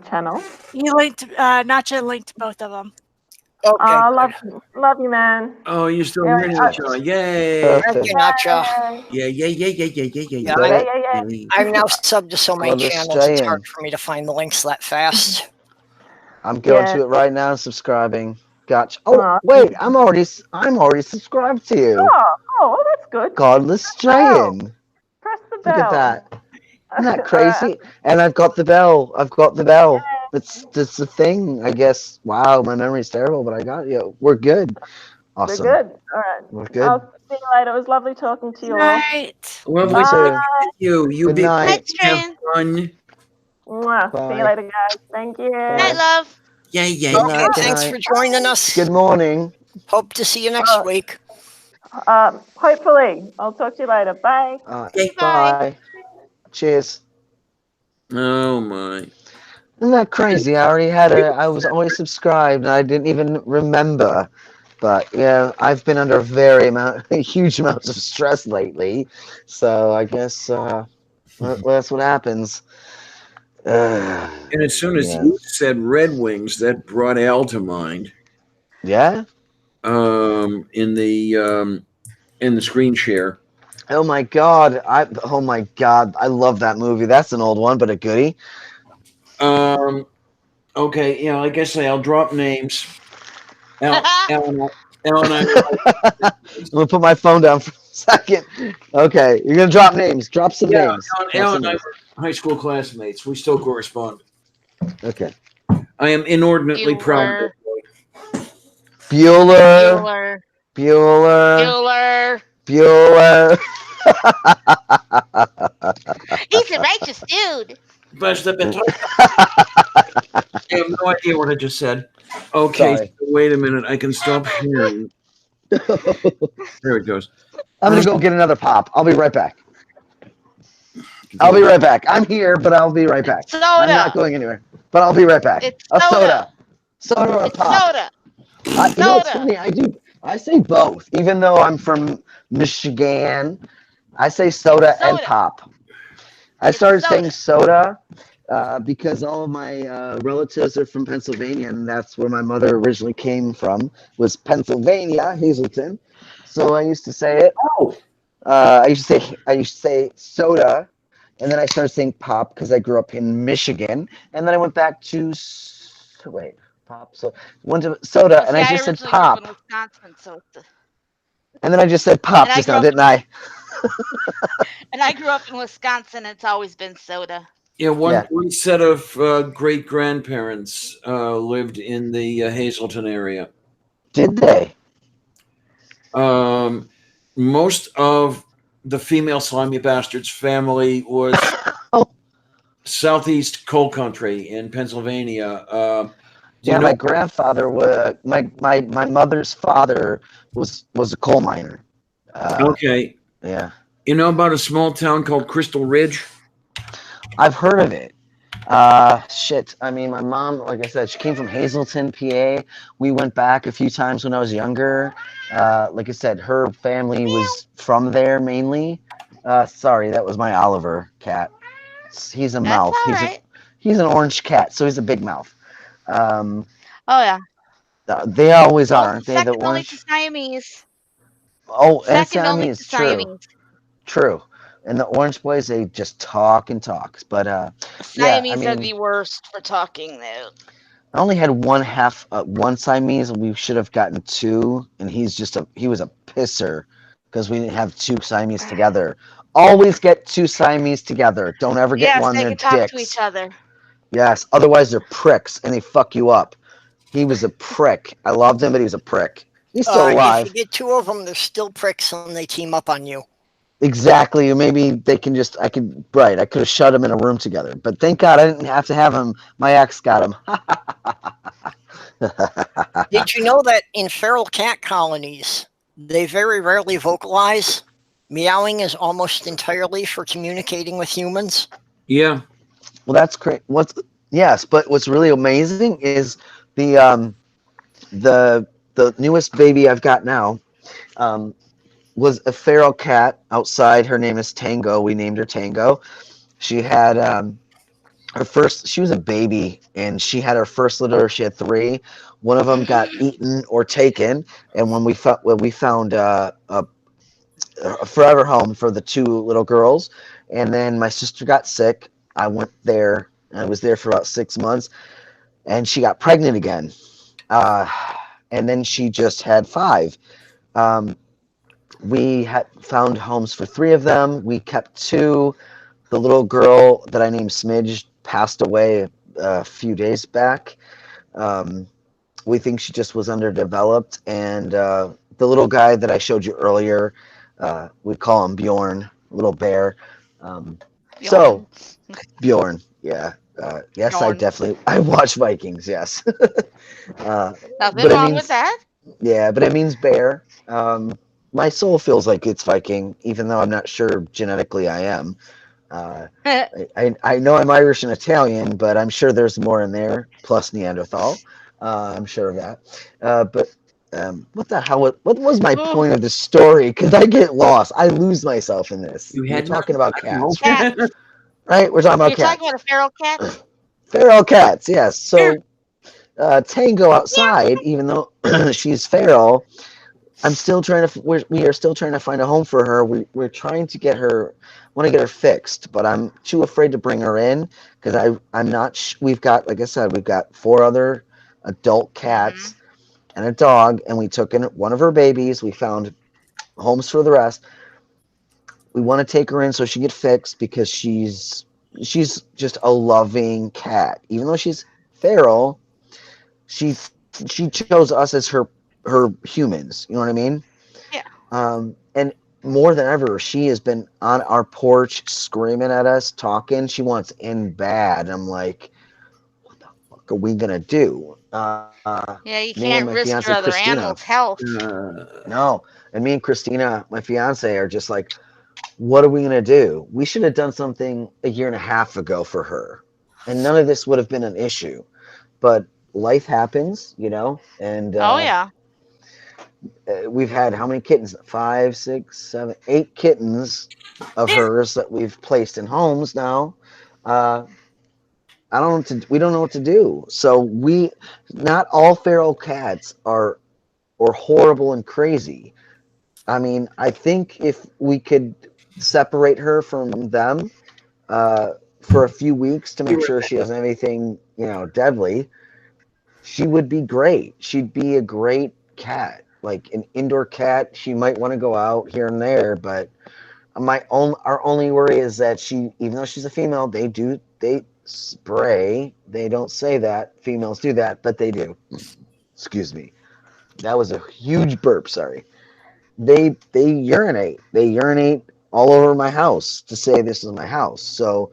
channel? You linked, Nacha linked both of them. Okay. Oh, love you, man. Oh, you're still here, Nacha. Yay. Thank you, Nacha. Yeah. I'm now subbed to so many channels, it's hard for me to find the links that fast. I'm going to it right now, subscribing. Gotcha. Oh, wait, I'm already subscribed to you. Oh, that's good. Godless Australian. Press the bell. Look at that. Isn't that crazy? And I've got the bell. That's the thing, I guess. Wow, my memory's terrible, but I got you. We're good. Awesome. We're good. All right. We're good. I'll see you later. It was lovely talking to you all. Night. Lovely talking to you. You be night. Have fun. Mwah. See you later, guys. Thank you. Night, love. Okay, thanks for joining us. Good morning. Hope to see you next week. Hopefully. I'll talk to you later. Bye. Bye. Cheers. Oh my. Isn't that crazy? I was always subscribed and I didn't even remember. But yeah, I've been under huge amounts of stress lately. So I guess that's what happens. And as soon as you said Red Wings, that brought Al to mind. Yeah. In the screen share. Oh my god! I love that movie. That's an old one, but a goodie. Okay, yeah, like I say, I'll drop names. Al and I. I'm gonna put my phone down for a second. Okay, you're gonna drop names. Drop some names. Al and I were high school classmates. We still correspond. Okay. I am inordinately proud of it. Bueller. He's a righteous dude. I have no idea what I just said. Okay, so wait a minute. I can stop hearing. There it goes. I'm going to go get another pop. I'll be right back. I'm here, but I'll be right back. Soda. I'm not going anywhere, but I'll be right back. It's a soda. Soda or a pop. Soda. You know what's funny? I say both. Even though I'm from Michigan, I say soda. And pop. I started saying soda because all of my relatives are from Pennsylvania, and that's where my mother originally came from, was Pennsylvania, Hazleton. So I used to say it. I used to say soda, and then I started saying pop because I grew up in Michigan, and then I went back to pop. So went to soda, and I just said pop. And then I just said pop just now, didn't I? And I grew up in Wisconsin. It's always been soda. Yeah, one set of great-grandparents lived in the Hazleton area. Did they? Most of the female slimy bastards family was southeast coal country in Pennsylvania. My grandfather was my mother's father was a coal miner. Okay. Yeah. You know about a small town called Crystal Ridge? I've heard of it. Shit. I mean, my mom, like I said, she came from Hazleton, PA. We went back a few times when I was younger. Like I said, her family was from there mainly. Sorry, that was my Oliver cat. He's a That's mouth. all right. He's an orange cat, so he's a big mouth. Oh yeah. They always are, Well, aren't they? The second only to orange. Siamese. Oh, and Second only to Siamese, true. Siamese. True. And the orange boys, they just talk and talk. But yeah, I Siamese are mean, the worst for talking, though. I only had one Siamese, and we should have gotten two. And he was a pisser because we didn't have two Siamese together. Always get two Siamese together. Don't ever get Yes, one. they They're can talk to dicks. each other. Yes. Otherwise, they're pricks and they fuck you up. He was a prick. I loved him, but he was a prick. He's still If alive. you get two of them, they're still pricks and they team up on you. Exactly. Or maybe they can just, I could have shut them in a room together. But thank God I didn't have to have him. My ex got him. Did you know that in feral cat colonies, they very rarely vocalize? Meowing is almost entirely for communicating with humans. Yeah. Well, that's great. Yes, but what's really amazing is the newest baby I've got now was a feral cat outside. Her name is Tango. We named her Tango. She had her first. She was a baby, and she had her first litter. She had three. One of them got eaten or taken, and when we found a forever home for the two little girls. And then my sister got sick. I went there. I was there for about 6 months, and she got pregnant again. And then she just had five. We had found homes for three of them. We kept two. The little girl that I named Smidge passed away a few days back. We think she just was underdeveloped. And the little guy that I showed you earlier, we call him Bjorn, little bear. So, Bjorn, yeah. Yes, Bjorn. I watch Vikings, yes. Nothing wrong with that. Yeah, but it means bear. My soul feels like it's Viking, even though I'm not sure genetically I am. I know I'm Irish and Italian, but I'm sure there's more in there, plus Neanderthal. I'm sure of that. But what the hell? What was my point of the story? Because I get lost. I lose myself in this. We're talking about cats. Right? We're talking about cats. You're talking about a feral cat? Feral cats, yes. So Tango outside, even though she's feral, I'm still trying to. We are still trying to find a home for her. We're trying to get her. Want to get her fixed, but I'm too afraid to bring her in because I'm not. We've got, like I said, we've got 4 other adult cats and a dog, and we took in one of her babies. We found homes for the rest. We want to take her in so she get fixed because she's just a loving cat. Even though she's feral, she chose us as her humans. You know what I mean? Yeah. And more than ever, she has been on our porch screaming at us, talking. She wants in bad. I'm like, what the fuck are we gonna do? Yeah, you can't risk your other animals' health. No, and me and Christina, my fiance, are just like, what are we gonna do? We should have done something a year and a half ago for her, and none of this would have been an issue. But life happens, you know, and oh yeah. We've had how many kittens? 5, 6, 7, 8 kittens of hers that we've placed in homes now. We don't know what to do. So not all feral cats are horrible and crazy. I mean, I think if we could separate her from them for a few weeks to make sure she doesn't have anything, deadly, she would be great. She'd be a great cat. Like an indoor cat, she might want to go out here and there, but our only worry is that even though she's a female, they spray. They don't say that females do that, but they do. Excuse me, that was a huge burp. Sorry. They urinate. They urinate all over my house to say this is my house. So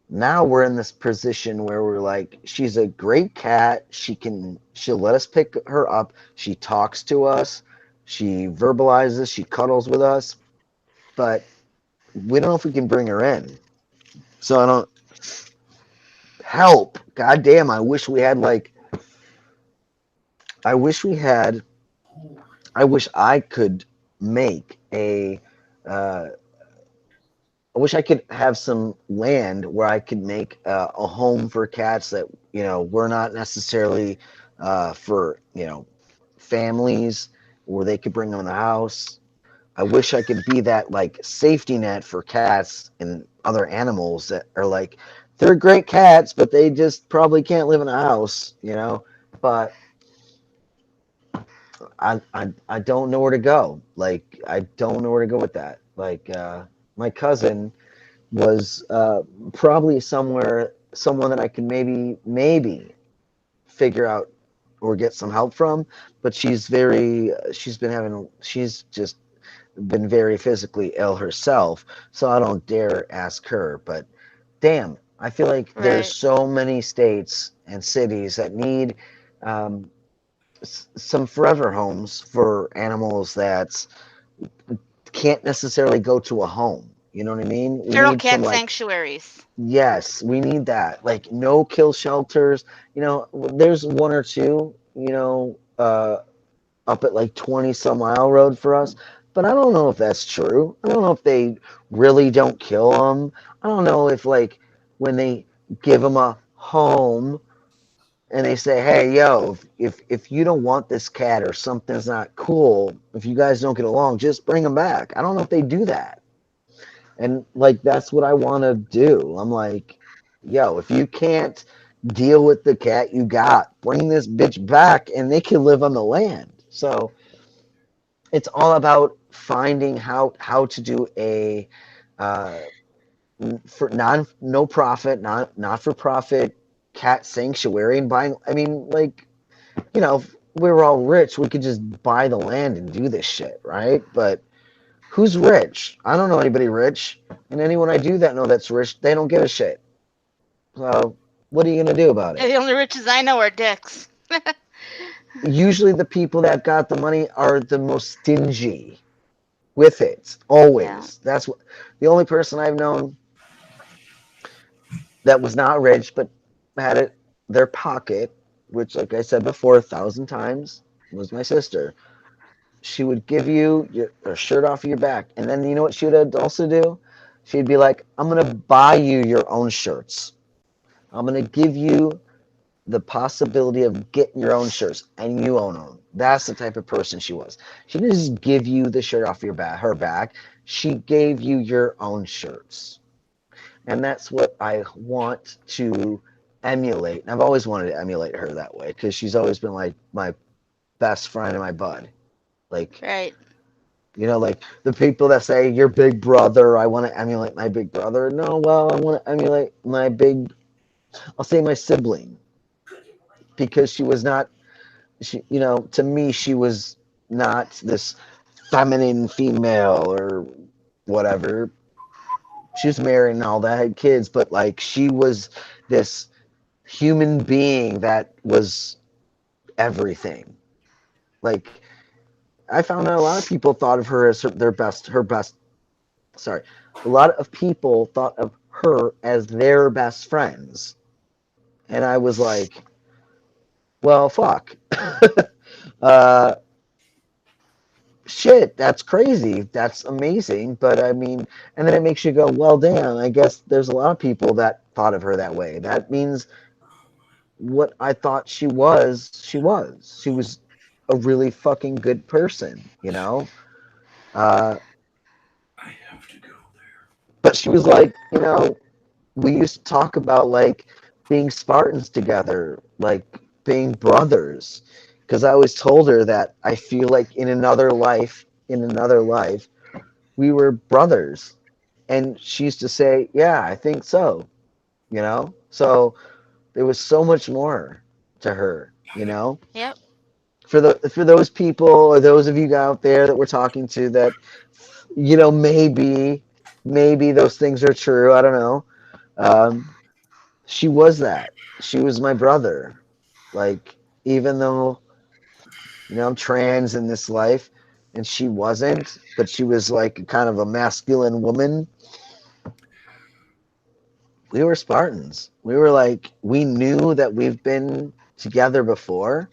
now we're in this position where we're like, she's a great cat. She'll let us pick her up. She talks to us. She verbalizes. She cuddles with us. But we don't know if we can bring her in. So help. God damn, I wish we had like I wish we had I wish I could make I wish I could have some land where I could make a home for cats that, were not necessarily for, families, where they could bring them in the house. I wish I could be that like safety net for cats and other animals that are like, they're great cats, but they just probably can't live in a house, But I don't know where to go. Like, I don't know where to go with that. Like, my cousin was probably someone that I can maybe figure out or get some help from, but she's just been very physically ill herself, so I don't dare ask her. But damn, I feel like there's so many states and cities that need um, some forever homes for animals that can't necessarily go to a home. You know what I mean? We Feral need cat some like sanctuaries. yes, we need that. Like no kill shelters. There's one or two. Up at like 20 some mile road for us, but I don't know if that's true. I don't know if they really don't kill them. I don't know if like when they give them a home and they say, hey, yo, if you don't want this cat or something's not cool, if you guys don't get along, just bring them back. I don't know if they do that. And like that's what I want to do. I'm like, yo, if you can't deal with the cat you got, bring this bitch back and they can live on the land. So it's all about finding how to do a uh, for no profit, not for profit cat sanctuary and buying. I mean, like, if we were all rich, we could just buy the land and do this shit, right? But who's rich? I don't know anybody rich, and anyone I do that know that's rich, they don't give a shit. So what are you gonna do about it? The only riches I know are dicks. Usually, the people that got the money are the most stingy with it. Always. Yeah. That's what the only person I've known that was not rich but had it their pocket, which, like I said before 1,000 times, was my sister. She would give you a shirt off your back, and then you know what she would also do? She'd be like, "I'm gonna buy you your own shirts. I'm gonna give you the possibility of getting your own shirts, and you own them." That's the type of person she was. She didn't just give you the shirt off her back. She gave you your own shirts. And that's what I want to emulate. And I've always wanted to emulate her that way because she's always been like my best friend and my bud. Like, right. Like the people that say you're big brother, I want to emulate my big brother. No, well, I want to emulate I'll say my sibling, because she was not, to me, she was not this feminine female or whatever. She was married and all that, had kids, but like she was this human being that was everything. Like, I found out a lot of people thought of her as sorry, a lot of people thought of her as their best friends. And I was like, well, fuck. uh, Shit, that's crazy. That's amazing. But I mean, and then it makes you go, well, damn, I guess there's a lot of people that thought of her that way. That means what I thought she was, she was. She was a really fucking good person, Uh, I have to go there. but she was like, we used to talk about like being Spartans together, like being brothers. Because I always told her that I feel like in another life, we were brothers. And she used to say, yeah, I think so, So there was so much more to her, Yep. For those people or those of you out there that we're talking to that, maybe those things are true. I don't know. She was that. She was my brother. Like, even though, I'm trans in this life and she wasn't, but she was like kind of a masculine woman. we were Spartans. We were like, we knew that we've been together before,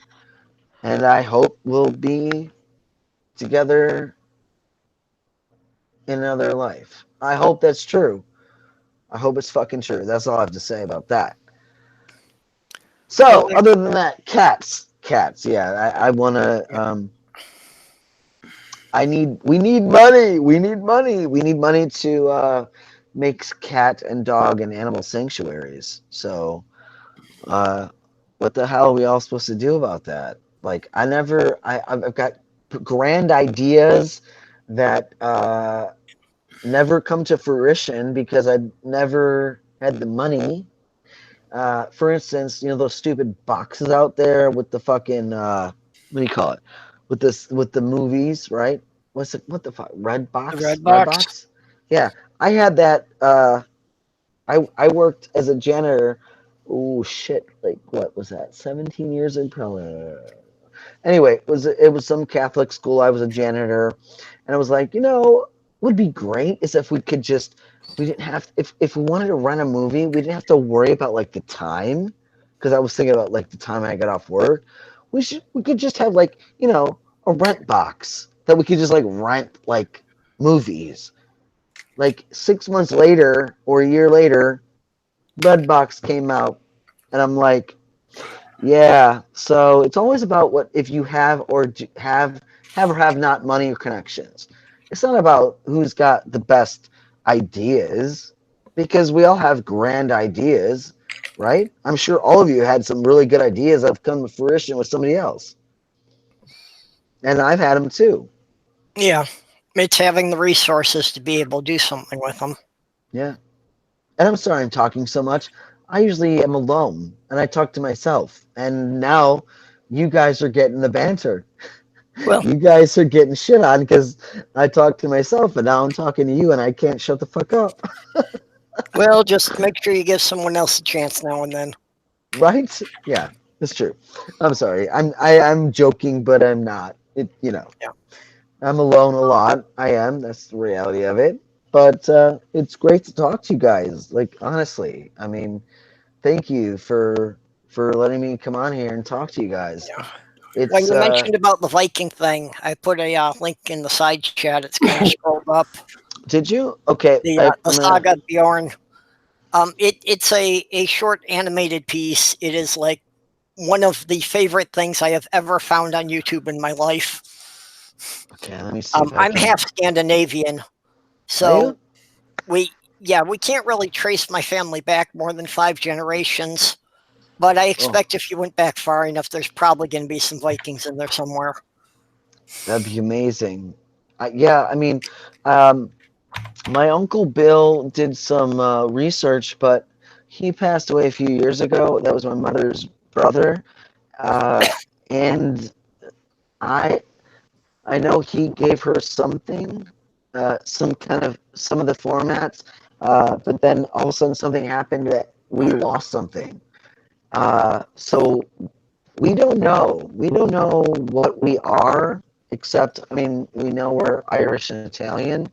and I hope we'll be together in another life. I hope that's true. I hope it's fucking true. That's all I have to say about that. So, other than that, cats. Yeah, I want to. We need money. We need money. We need money to make cat and dog and animal sanctuaries. So, what the hell are we all supposed to do about that? Like, I've got grand ideas that never come to fruition because I never had the money. For instance, those stupid boxes out there with the fucking what do you call it? With the movies, right? What the fuck? Red box? The red box? Yeah, I had that. I worked as a janitor. Oh shit! Like what was that? 17 years in probably. Anyway, it was some Catholic school. I was a janitor, and I was like, would be great is if we didn't have if we wanted to rent a movie, we didn't have to worry about like the time, because I was thinking about like the time I got off work. We could just have like a rent box that we could just like rent like movies. Like 6 months later or a year later, Redbox came out, and I'm like, yeah. So it's always about what if you have or have not money or connections. It's not about who's got the best ideas, because we all have grand ideas, right? I'm sure all of you had some really good ideas that have come to fruition with somebody else, and I've had them too. Yeah, it's having the resources to be able to do something with them. Yeah. And I'm sorry I'm talking so much. I usually am alone and I talk to myself. And now you guys are getting the banter. Well, you guys are getting shit on because I talk to myself, and now I'm talking to you and I can't shut the fuck up. Well, just make sure you give someone else a chance now and then. Right? Yeah, that's true. I'm sorry. I'm joking, but I'm not. Yeah. I'm alone a lot. I am. That's the reality of it. But it's great to talk to you guys. Like, honestly, I mean, thank you for letting me come on here and talk to you guys. Yeah. It's when you mentioned about the Viking thing, I put a link in the side chat. It's kind of scrolled up. Did you? Okay. The Saga of Bjorn. It's a short animated piece. It is like one of the favorite things I have ever found on YouTube in my life. Okay, let me see. I'm half Scandinavian, so we can't really trace my family back more than 5 generations. But I expect if you went back far enough, there's probably going to be some Vikings in there somewhere. That'd be amazing. Yeah, I mean, my Uncle Bill did some research, but he passed away a few years ago. That was my mother's brother. And I know he gave her something, some of the formats, but then all of a sudden something happened that we lost something. So we don't know. We don't know what we are, except, I mean, we know we're Irish and Italian,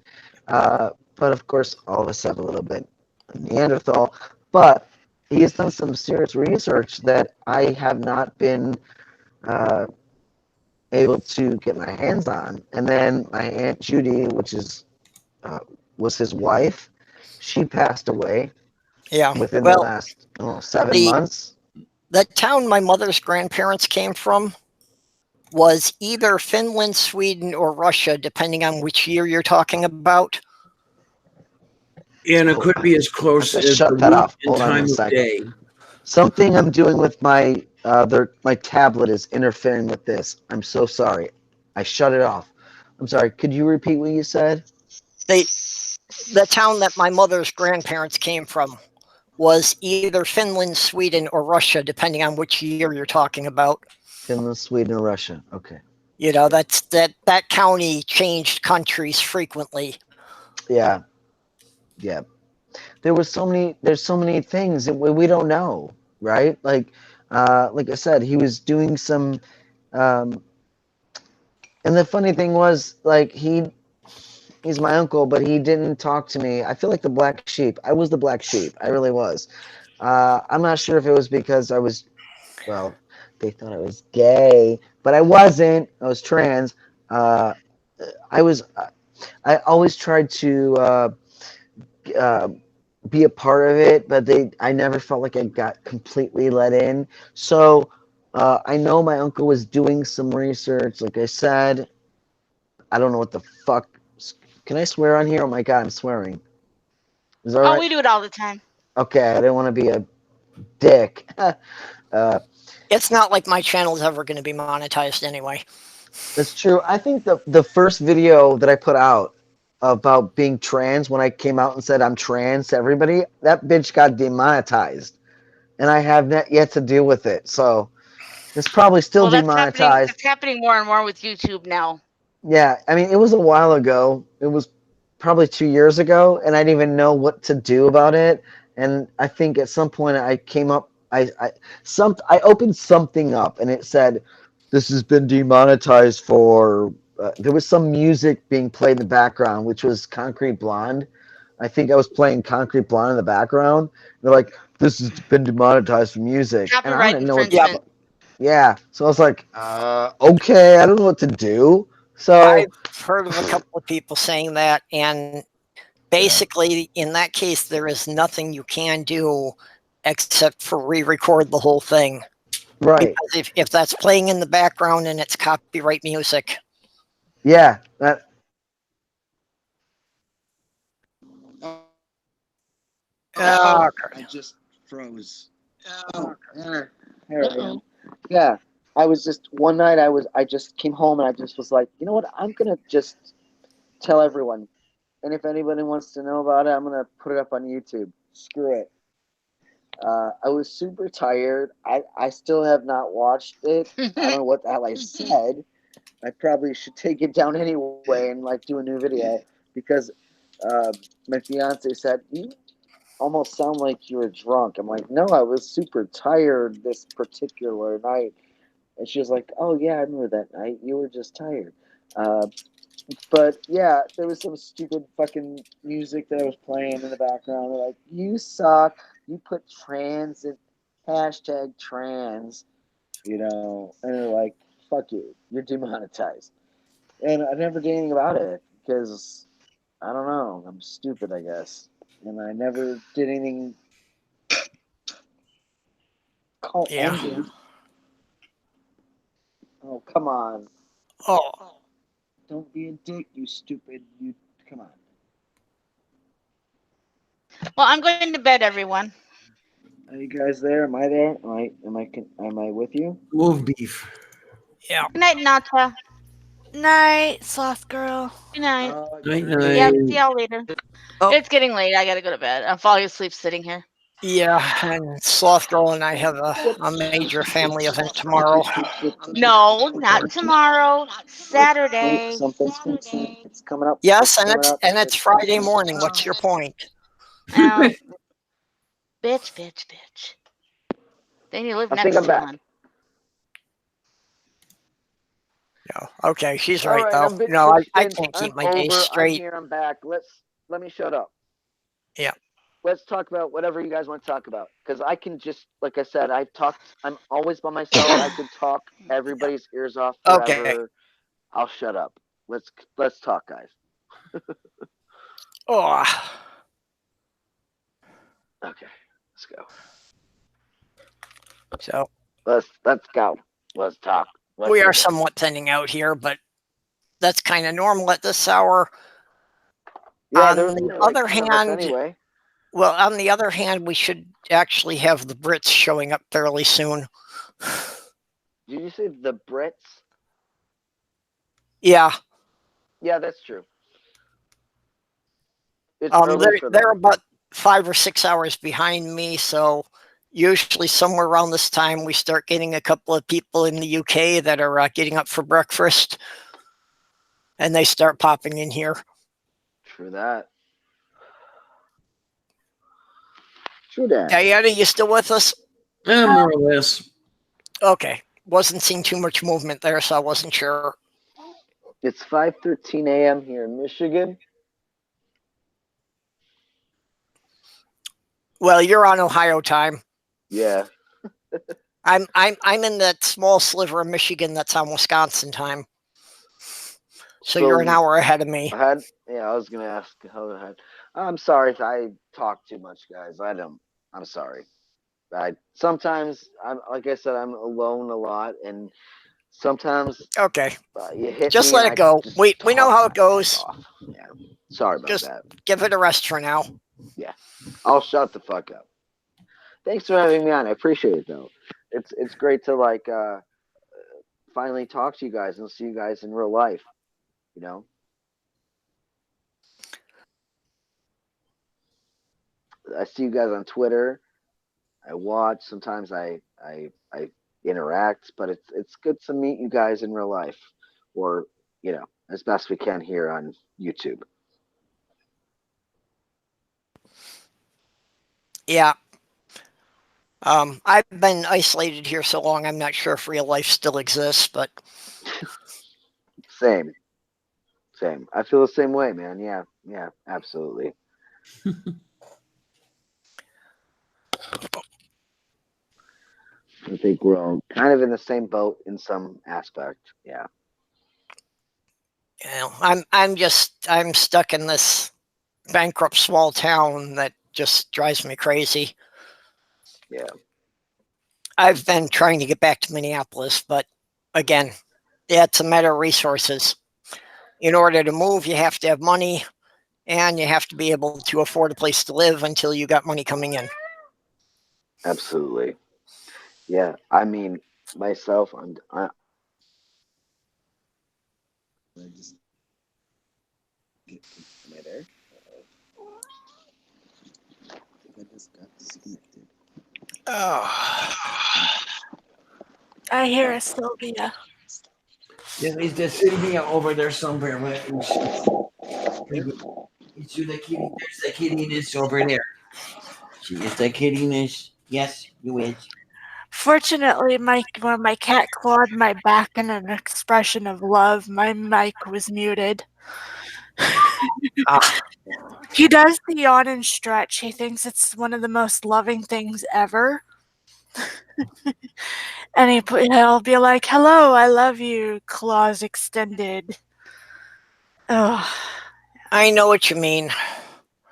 but of course, all of us have a little bit of Neanderthal. But he has done some serious research that I have not been able to get my hands on. And then my Aunt Judy, which was his wife, she passed away. Yeah. Within the last 7 months. The town my mother's grandparents came from was either Finland, Sweden, or Russia, depending on which year you're talking about. And it could be as close as shut that off. Hold on time a of second. day. Something I'm doing with my my tablet is interfering with this. I'm so sorry. I shut it off. I'm sorry. Could you repeat what you said? The town that my mother's grandparents came from was either Finland, Sweden, or Russia, depending on which year you're talking about. Finland, Sweden, or Russia. Okay. You know, that county changed countries frequently. Yeah. Yeah. There's so many things that we don't know, right? Like I said, he was doing some and the funny thing was, like, He's my uncle, but he didn't talk to me. I feel like the black sheep. I was the black sheep. I really was. I'm not sure if it was because I was, well, they thought I was gay, but I wasn't. I was trans. I was. I always tried to be a part of it, but I never felt like I got completely let in. So I know my uncle was doing some research. Like I said, I don't know what the fuck. Can I swear on here? Oh my god, I'm swearing. Is that Oh, right? we do it all the time. Okay, I didn't want to be a dick. It's not like my channel is ever going to be monetized anyway. That's true. I think the first video that I put out about being trans, when I came out and said I'm trans to everybody, that bitch got demonetized, and I have not yet to deal with it. So it's probably still demonetized. That's happening more and more with YouTube now. Yeah, I mean, it was a while ago. It was probably 2 years ago, and I didn't even know what to do about it. And I think at some point I came up, I opened something up, and it said, "This has been demonetized for." There was some music being played in the background, which was Concrete Blonde. I think I was playing Concrete Blonde in the background. They're like, "This has been demonetized for music," and I Copyright didn't know what. infringement. Yeah, so I was like, okay, I don't know what to do. So I've heard of a couple of people saying that, and basically, in that case, there is nothing you can do except for re-record the whole thing. Right. Because if that's playing in the background and it's copyright music. Yeah, that. I just froze. Oh, here I am. Yeah, I was just one night. I just came home and I just was like, you know what? I'm gonna just tell everyone, and if anybody wants to know about it, I'm gonna put it up on YouTube. Screw it. I was super tired. I still have not watched it. I don't know what the hell I said. I probably should take it down anyway and like do a new video because my fiance said you almost sound like you were drunk. I'm like, no, I was super tired this particular night. And she was like, oh yeah, I remember that night. You were just tired. But yeah, there was some stupid fucking music that I was playing in the background. They're like, you suck. You put trans in hashtag trans, and they're like, fuck you. You're demonetized. And I never did anything about it because I don't know. I'm stupid, I guess. And I never did anything. Ended. Oh, come on. Oh. Don't be a dick, you stupid. You come on. Well, I'm going to bed, everyone. Are you guys there? Am I there? Am I with you? Wolf beef. Yeah. Good night, Nata. Night, sloth girl. Good night. Night. Yeah, see y'all later. Oh. It's getting late. I gotta go to bed. I'm falling asleep sitting here. Yeah, and Sloth Girl and I have a major family event tomorrow. No, not tomorrow. Saturday. It's coming up. Yes, and it's Friday morning. What's your point? Bitch. Then you live I next think I'm to back. one. No, okay, she's All right right, though. No, I can't keep my days straight. I'm here. I'm back. Let me shut up. Yeah. Let's talk about whatever you guys want to talk about. Because I can just, like I said, I'm always by myself. I could talk everybody's ears off forever. Okay. I'll shut up. Let's talk, guys. Oh. Okay, let's go. So let's go. Let's talk. We are somewhat thinning out here, but that's kind of normal at this hour. Yeah, on the other hand, anyway. Well, on the other hand, we should actually have the Brits showing up fairly soon. Did you say the Brits? Yeah. Yeah, that's true. They're about 5 or 6 hours behind me, so usually somewhere around this time we start getting a couple of people in the UK that are getting up for breakfast, and they start popping in here. True that. True that. Diana, you still with us? More or less. Okay. Wasn't seeing too much movement there, so I wasn't sure. It's 5:13 a.m. here in Michigan. Well, you're on Ohio time. Yeah. I'm in that small sliver of Michigan that's on Wisconsin time. So you're an hour ahead of me. Yeah, I was gonna ask how ahead. I'm sorry if I talk too much, guys. I'm sorry. Sometimes like I said, I'm alone a lot, and sometimes okay, you hit just me let it go. We know how it goes. Yeah, sorry about just that. Give it a rest for now. Yeah, I'll shut the fuck up. Thanks for having me on. I appreciate it though. It's great to like finally talk to you guys and see you guys in real life. You know. I see you guys on Twitter. I watch. Sometimes I interact, but it's good to meet you guys in real life, or as best we can here on YouTube. Yeah. I've been isolated here so long, I'm not sure if real life still exists, but Same. I feel the same way, man. Yeah, absolutely. I think we're all kind of in the same boat in some aspect. Yeah. I'm stuck in this bankrupt small town that just drives me crazy. Yeah. I've been trying to get back to Minneapolis, but again, it's a matter of resources. In order to move, you have to have money, and you have to be able to afford a place to live until you got money coming in. Absolutely. Yeah. I mean, myself, I just get there. I just got disconnected. Oh. I hear a Sylvia. Yeah, there's the Sylvia over there somewhere. It's the kitty. There's the kittiness over there. She is the kittiness. Yes, you is. Fortunately, when my cat clawed my back in an expression of love, my mic was muted. He does the yawn and stretch. He thinks it's one of the most loving things ever. And he'll be like, "Hello, I love you," claws extended. Oh. I know what you mean.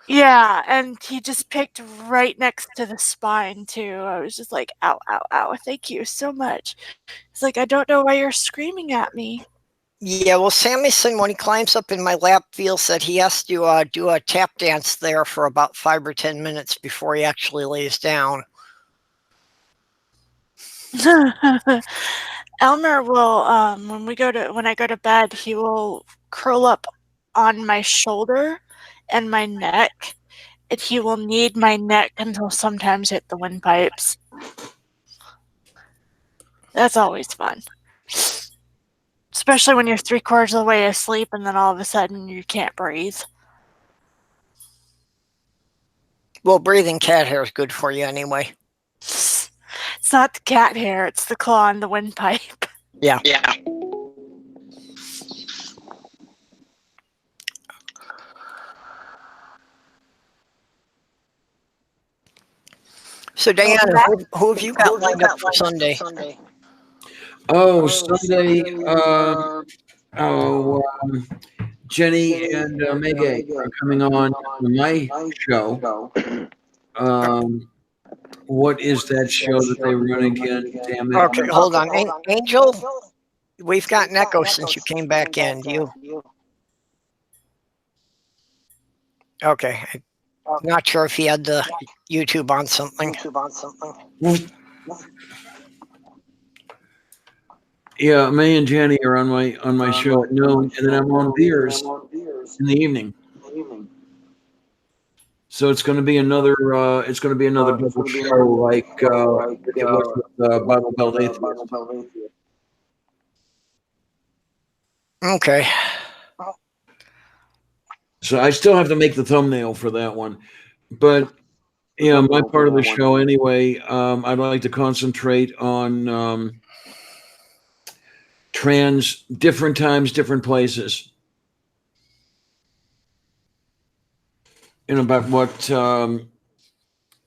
Yeah, and he just picked right next to the spine, too. I was just like, ow, ow, ow, thank you so much. It's like, I don't know why you're screaming at me. Yeah, well, Sammyson, when he climbs up in my lap, feels that he has to do a tap dance there for about 5 or 10 minutes before he actually lays down. Elmer will, when I go to bed, he will curl up on my shoulder and my neck, and he will knead my neck until sometimes hit the windpipes. That's always fun. Especially when you're 3/4 of the way asleep and then all of a sudden you can't breathe. Well, breathing cat hair is good for you anyway. It's not the cat hair, it's the claw on the windpipe. Yeah. So, Diana, who have you got lined up for Sunday? Oh, Sunday. Jenny and Megay are coming on my show. What is that show that they run again? Damn it. Okay, hold on. Angel, we've got an echo since you came back in. Okay. I'm not sure if he had the YouTube on something. Yeah, May and Jenny are on my show at noon, and then I'm on theirs in the evening. So it's going to be another double show like it was with Bible Belt Atheist. Okay. So I still have to make the thumbnail for that one, but yeah, my part of the show anyway. I'd like to concentrate on trans, different times, different places. About what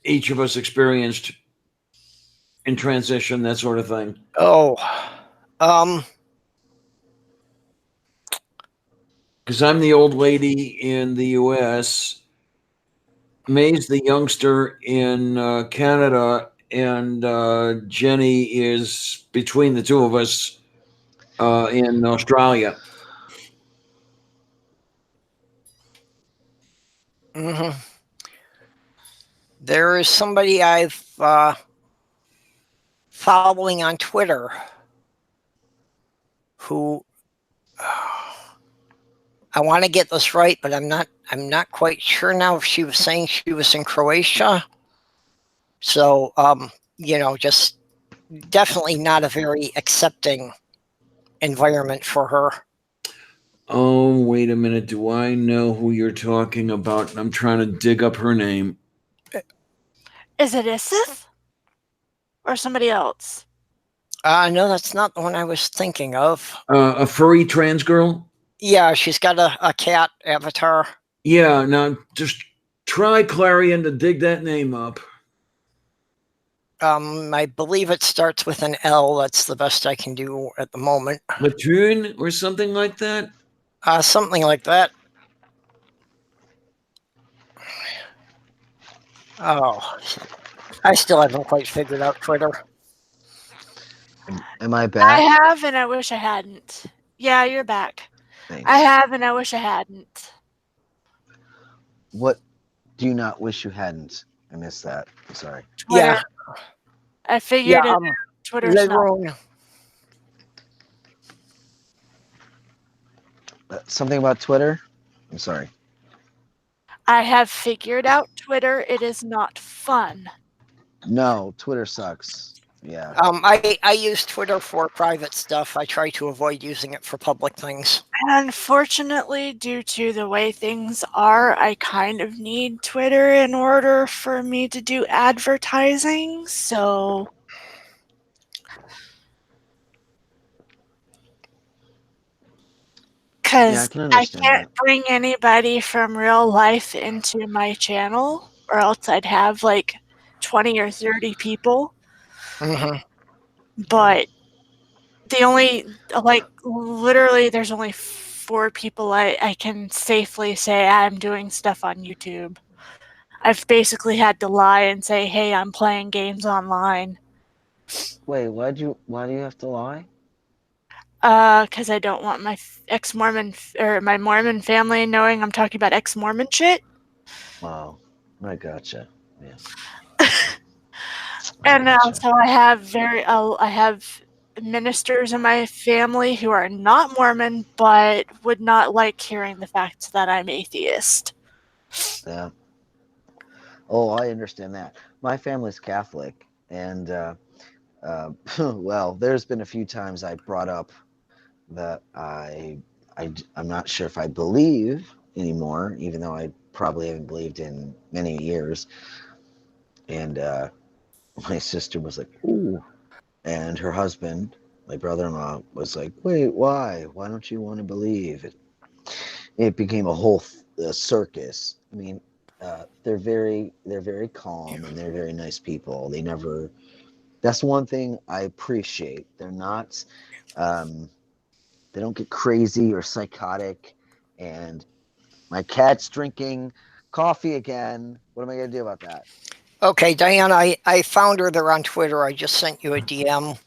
each of us experienced in transition, that sort of thing? Oh, because I'm the old lady in the U.S., May's the youngster in Canada, and Jenny is between the two of us in Australia. Mm-hmm. There is somebody I've following on Twitter who I want to get this right, but I'm not quite sure now if she was saying she was in Croatia. So just definitely not a very accepting environment for her. Oh, wait a minute. Do I know who you're talking about? I'm trying to dig up her name. Is it Isith? Or somebody else? No, that's not the one I was thinking of. A furry trans girl? Yeah, she's got a cat avatar. Yeah, now just try, Clarion, to dig that name up. I believe it starts with an L. That's the best I can do at the moment. Latoon or something like that? Something like that. Oh, I still haven't quite figured out Twitter. Am I back? I have, and I wish I hadn't. Yeah, you're back. Thanks. I have, and I wish I hadn't. What do you not wish you hadn't? I missed that. I'm sorry. Twitter. Yeah. I figured it. Twitter's not. Something about Twitter? I'm sorry. I have figured out Twitter. It is not fun. No, Twitter sucks. Yeah. I use Twitter for private stuff. I try to avoid using it for public things. Unfortunately, due to the way things are, I kind of need Twitter in order for me to do advertising. So because I can't bring anybody from real life into my channel, or else I'd have like 20 or 30 people. Mm-hmm. But the only, like, literally, there's only 4 people I can safely say I'm doing stuff on YouTube. I've basically had to lie and say, hey, I'm playing games online. Wait, why do you have to lie? Because I don't want my ex-Mormon or my Mormon family knowing I'm talking about ex-Mormon shit. Wow, I gotcha. Yeah. And also, I have ministers in my family who are not Mormon, but would not like hearing the fact that I'm atheist. Yeah. Oh, I understand that. My family's Catholic, and well, there's been a few times I brought up that I'm not sure if I believe anymore, even though I probably haven't believed in many years. And my sister was like, "Ooh," and her husband, my brother-in-law, was like, "Wait, why? Why don't you want to believe?" It became a whole circus. I mean, they're very calm and they're very nice people. They never. That's one thing I appreciate. They're not. They don't get crazy or psychotic. And my cat's drinking coffee again. What am I going to do about that? Okay, Diane, I found her there on Twitter. I just sent you a DM.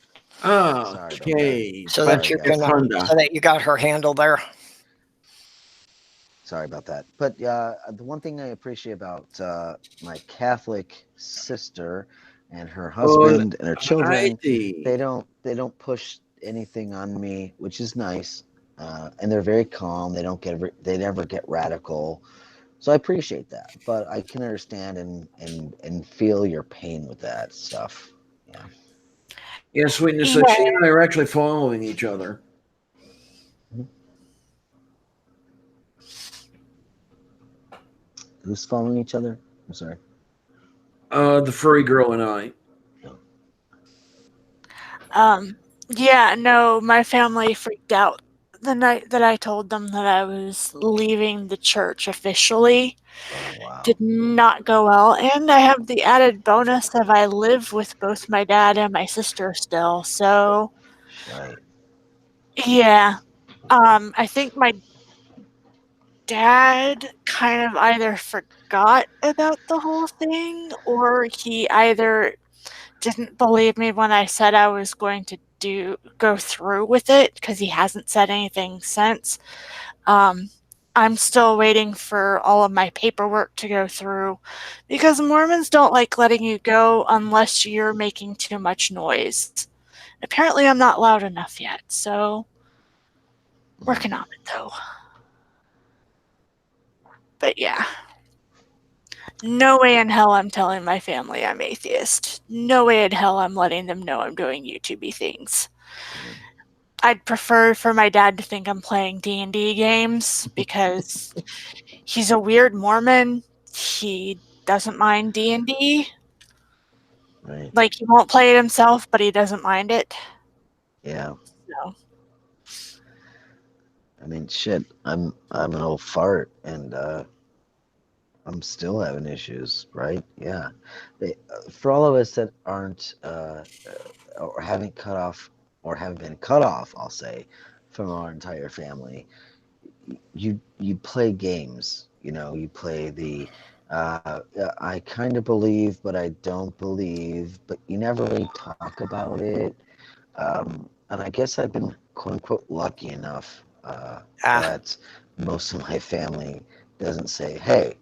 Oh, okay. So that you got her handle there. Sorry about that. But the one thing I appreciate about my Catholic sister and her husband and her children, they don't push anything on me, which is nice. And they're very calm. They never get radical. So I appreciate that. But I can understand and feel your pain with that stuff. Yeah. Yeah, Sweetness. So she and I are actually following each other. Who's following each other? I'm sorry. The furry girl and I. Yeah, no, my family freaked out the night that I told them that I was leaving the church officially did not go well. And I have the added bonus of I live with both my dad and my sister still. So, yeah. I think my dad kind of either forgot about the whole thing, or he either didn't believe me when I said I was going to go through with it, because he hasn't said anything since. I'm still waiting for all of my paperwork to go through, because Mormons don't like letting you go unless you're making too much noise. Apparently I'm not loud enough yet, so working on it though. But yeah. No way in hell I'm telling my family I'm atheist. No way in hell I'm letting them know I'm doing YouTube-y things. I'd prefer for my dad to think I'm playing D&D games, because he's a weird Mormon. He doesn't mind D&D. Right. Like, he won't play it himself, but he doesn't mind it. Yeah. So. I mean, shit. I'm an old fart, and I'm still having issues, right? Yeah. For all of us that aren't or haven't cut off or haven't been cut off, I'll say, from our entire family, you play games. You know, you play the I kind of believe, but I don't believe, but you never really talk about it. And I guess I've been quote unquote lucky enough that most of my family doesn't say, "Hey,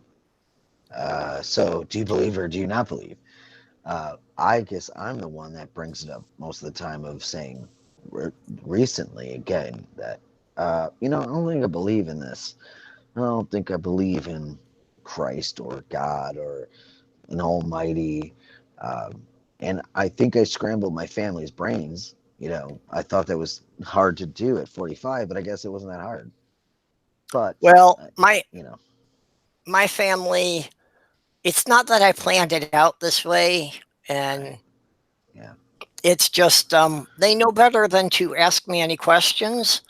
so do you believe or do you not believe?" I guess I'm the one that brings it up most of the time, of saying recently again that I don't think I believe in this. I don't think I believe in Christ or God or an Almighty. And I think I scrambled my family's brains. I thought that was hard to do at 45, but I guess it wasn't that hard. But my family, it's not that I planned it out this way, and it's just they know better than to ask me any questions,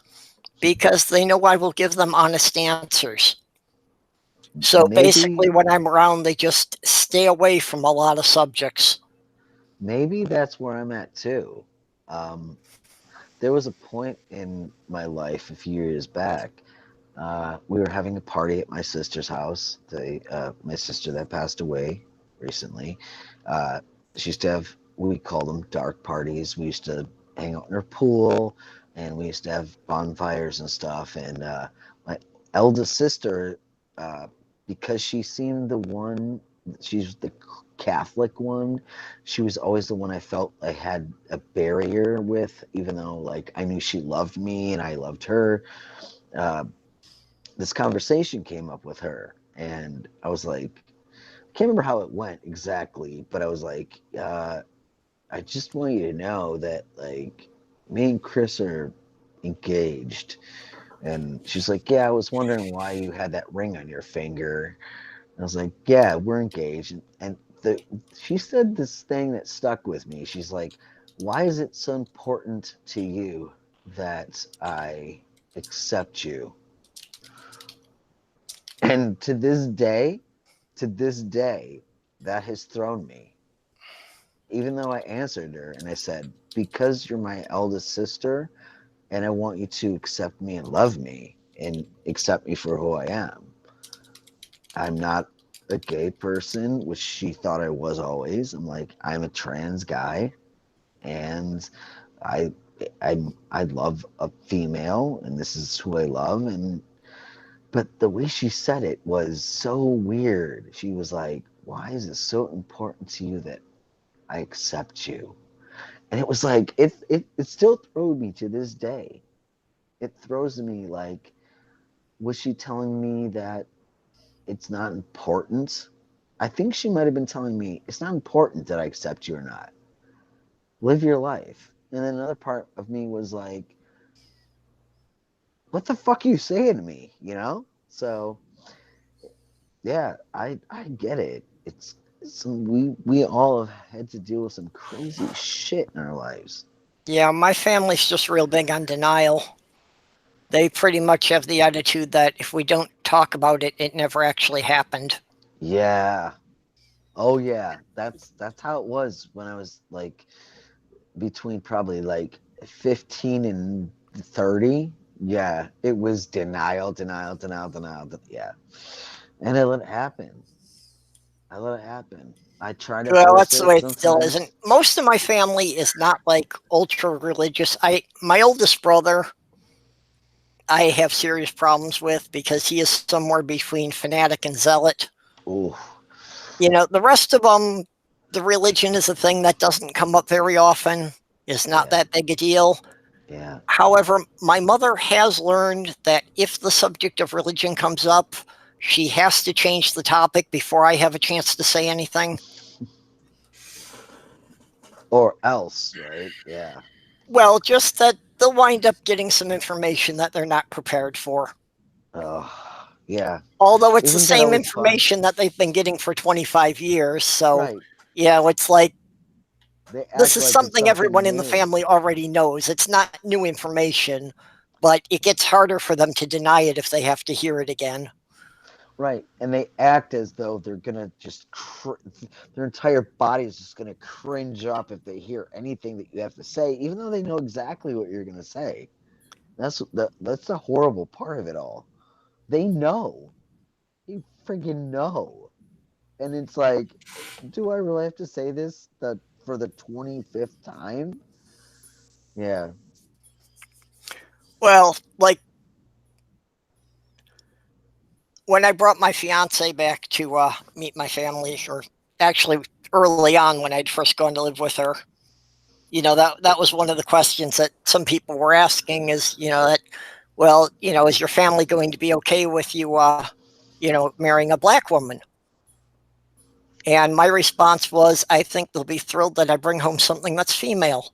because they know I will give them honest answers. So basically, when I'm around, they just stay away from a lot of subjects. Maybe that's where I'm at too. There was a point in my life a few years back. We were having a party at my sister's house. My sister that passed away recently. She used to have, we called them dark parties. We used to hang out in her pool, and we used to have bonfires and stuff. And my eldest sister, because she seemed the one, she's the Catholic one, she was always the one I felt I had a barrier with, even though like I knew she loved me and I loved her. This conversation came up with her, and I was like, I can't remember how it went exactly, but I was like, I just want you to know that like me and Chris are engaged. And she's like, yeah, I was wondering why you had that ring on your finger. And I was like, yeah, we're engaged. And she said this thing that stuck with me. She's like, why is it so important to you that I accept you? And to this day, that has thrown me. Even though I answered her and I said, because you're my eldest sister, and I want you to accept me and love me and accept me for who I am. I'm not a gay person, which she thought I was always. I'm like, I'm a trans guy, and I love a female, and this is who I love. But the way she said it was so weird. She was like, why is it so important to you that I accept you? And it was like, it still throws me to this day. It throws me like, was she telling me that it's not important? I think she might have been telling me it's not important that I accept you or not. Live your life. And then another part of me was like, what the fuck are you saying to me? So yeah, I get it. It's we all have had to deal with some crazy shit in our lives. Yeah, my family's just real big on denial. They pretty much have the attitude that if we don't talk about it, it never actually happened. Yeah. Oh yeah. That's how it was when I was like between probably like 15 and 30. Yeah, it was denial. Yeah. And I let it happen. I try to Well, force that's the it way it still isn't. sometimes. Most of my family is not like ultra religious. My oldest brother, I have serious problems with because he is somewhere between fanatic and zealot. Ooh. The rest of them, the religion is a thing that doesn't come up very often. It's not that big a deal. Yeah. However, my mother has learned that if the subject of religion comes up, she has to change the topic before I have a chance to say anything. Or else, right? Yeah. Well, just that they'll wind up getting some information that they're not prepared for. Oh, yeah. Although it's the Isn't that same always fun? information that they've been getting for 25 years. So, Right. it's like They this act is like it's something everyone something in the new. family already knows. It's not new information, but it gets harder for them to deny it if they have to hear it again. Right. And they act as though they're going to just, their entire body is just going to cringe up if they hear anything that you have to say, even though they know exactly what you're going to say. That's the horrible part of it all. They know. They freaking know. And it's like, do I really have to say this for the 25th time? Yeah. Well, like when I brought my fiance back to meet my family, or actually early on when I'd first gone to live with her, that was one of the questions that some people were asking is, is your family going to be okay with you, marrying a black woman? And my response was, I think they'll be thrilled that I bring home something that's female.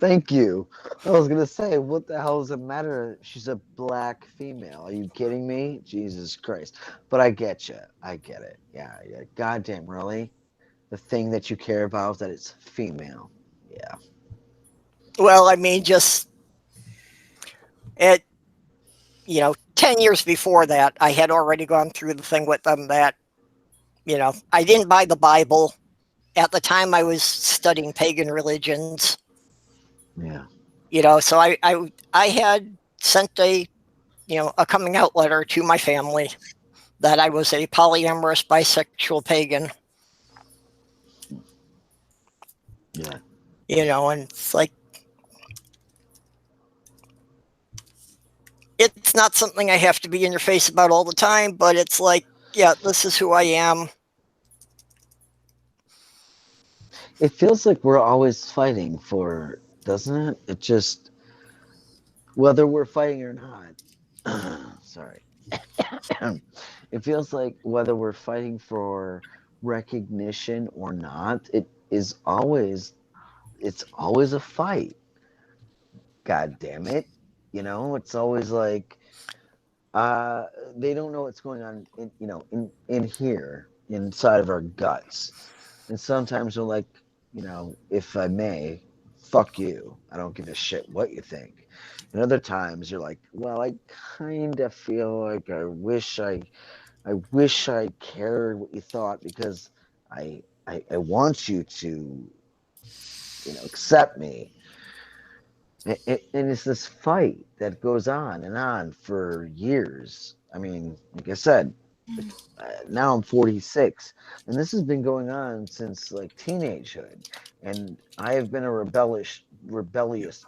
Thank you. I was gonna say, what the hell does it matter? She's a black female. Are you kidding me? Jesus Christ! But I get you. I get it. Yeah. Goddamn, really? The thing that you care about is that it's female. Yeah. Well, I mean, just it. 10 years before that, I had already gone through the thing with them that, I didn't buy the Bible. At the time, I was studying pagan religions. Yeah. So I had sent a coming out letter to my family that I was a polyamorous bisexual pagan. Yeah. And it's like, it's not something I have to be in your face about all the time, but it's like, yeah, this is who I am. It feels like we're always fighting for, doesn't it? It just, whether we're fighting or not. Sorry. It feels like whether we're fighting for recognition or not, it's always a fight. God damn it. It's always like they don't know what's going on in here inside of our guts. And sometimes we're like, if I may, fuck you. I don't give a shit what you think. And other times you're like, well, I kind of feel like I wish I cared what you thought because I want you to accept me. And it's this fight that goes on and on for years. I mean, like I said, now I'm 46, and this has been going on since like teenagehood. And I have been a rebellious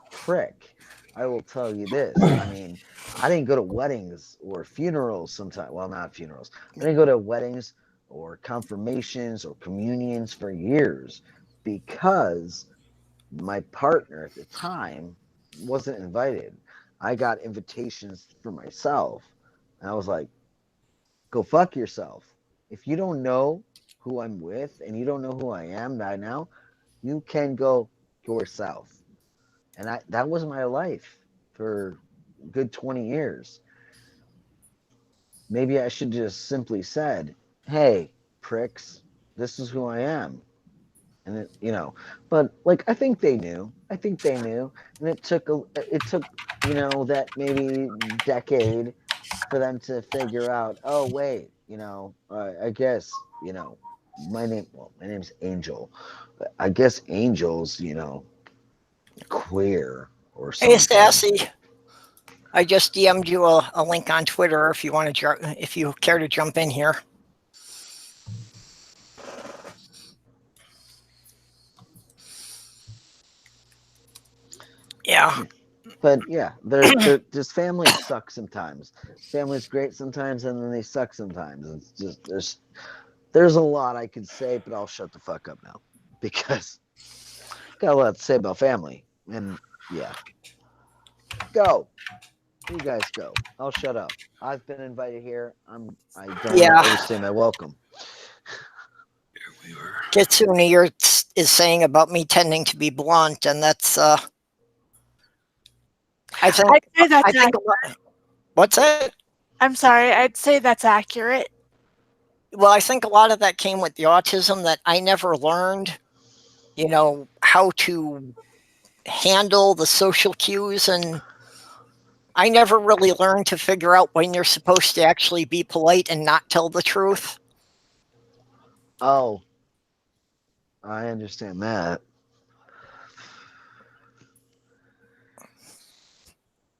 prick. I will tell you this. I mean, I didn't go to weddings or funerals sometimes. Well, not funerals. I didn't go to weddings or confirmations or communions for years because my partner at the time wasn't invited. I got invitations for myself. And I was like, go fuck yourself. If you don't know who I'm with and you don't know who I am by now, you can go yourself. And that was my life for a good 20 years. Maybe I should just simply said, hey, pricks, this is who I am. and but like I think they knew. And it took that maybe decade for them to figure out. Oh wait, I guess my name's Angel. I guess Angel's queer or Hey, something. Sassy. I just DM'd you a link on Twitter if you want to if you care to jump in here. Yeah. But yeah, just families suck sometimes. Families great sometimes, and then they suck sometimes. It's just there's a lot I could say, but I'll shut the fuck up now because got a lot to say about family. And yeah, go. You guys go. I'll shut up. I've been invited here. I don't want to overstay my welcome. Kitsune is saying about me tending to be blunt, and that's I think what's that? I'm sorry, I'd say that's accurate. Well, I think a lot of that came with the autism that I never learned, how to handle the social cues, and I never really learned to figure out when you're supposed to actually be polite and not tell the truth. Oh, I understand that.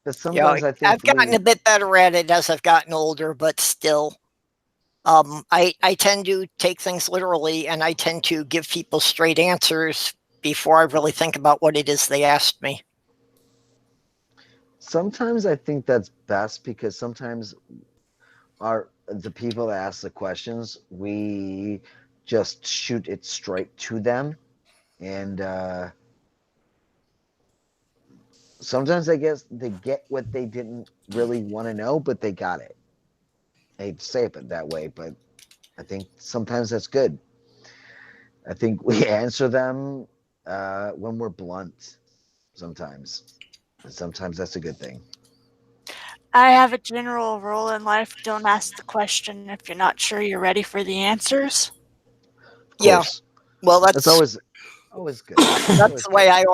But sometimes I think I've gotten a bit better at it as I've gotten older, but still, I tend to take things literally, and I tend to give people straight answers before I really think about what it is they asked me. Sometimes I think that's best because sometimes the people that ask the questions, we just shoot it straight to them, and sometimes I guess they get what they didn't really want to know, but they got it. I hate to say it that way, but I think sometimes that's good. I think we answer them when we're blunt sometimes. And sometimes that's a good thing. I have a general rule in life: don't ask the question if you're not sure you're ready for the answers. Yeah. Well, that's always good. That's the way I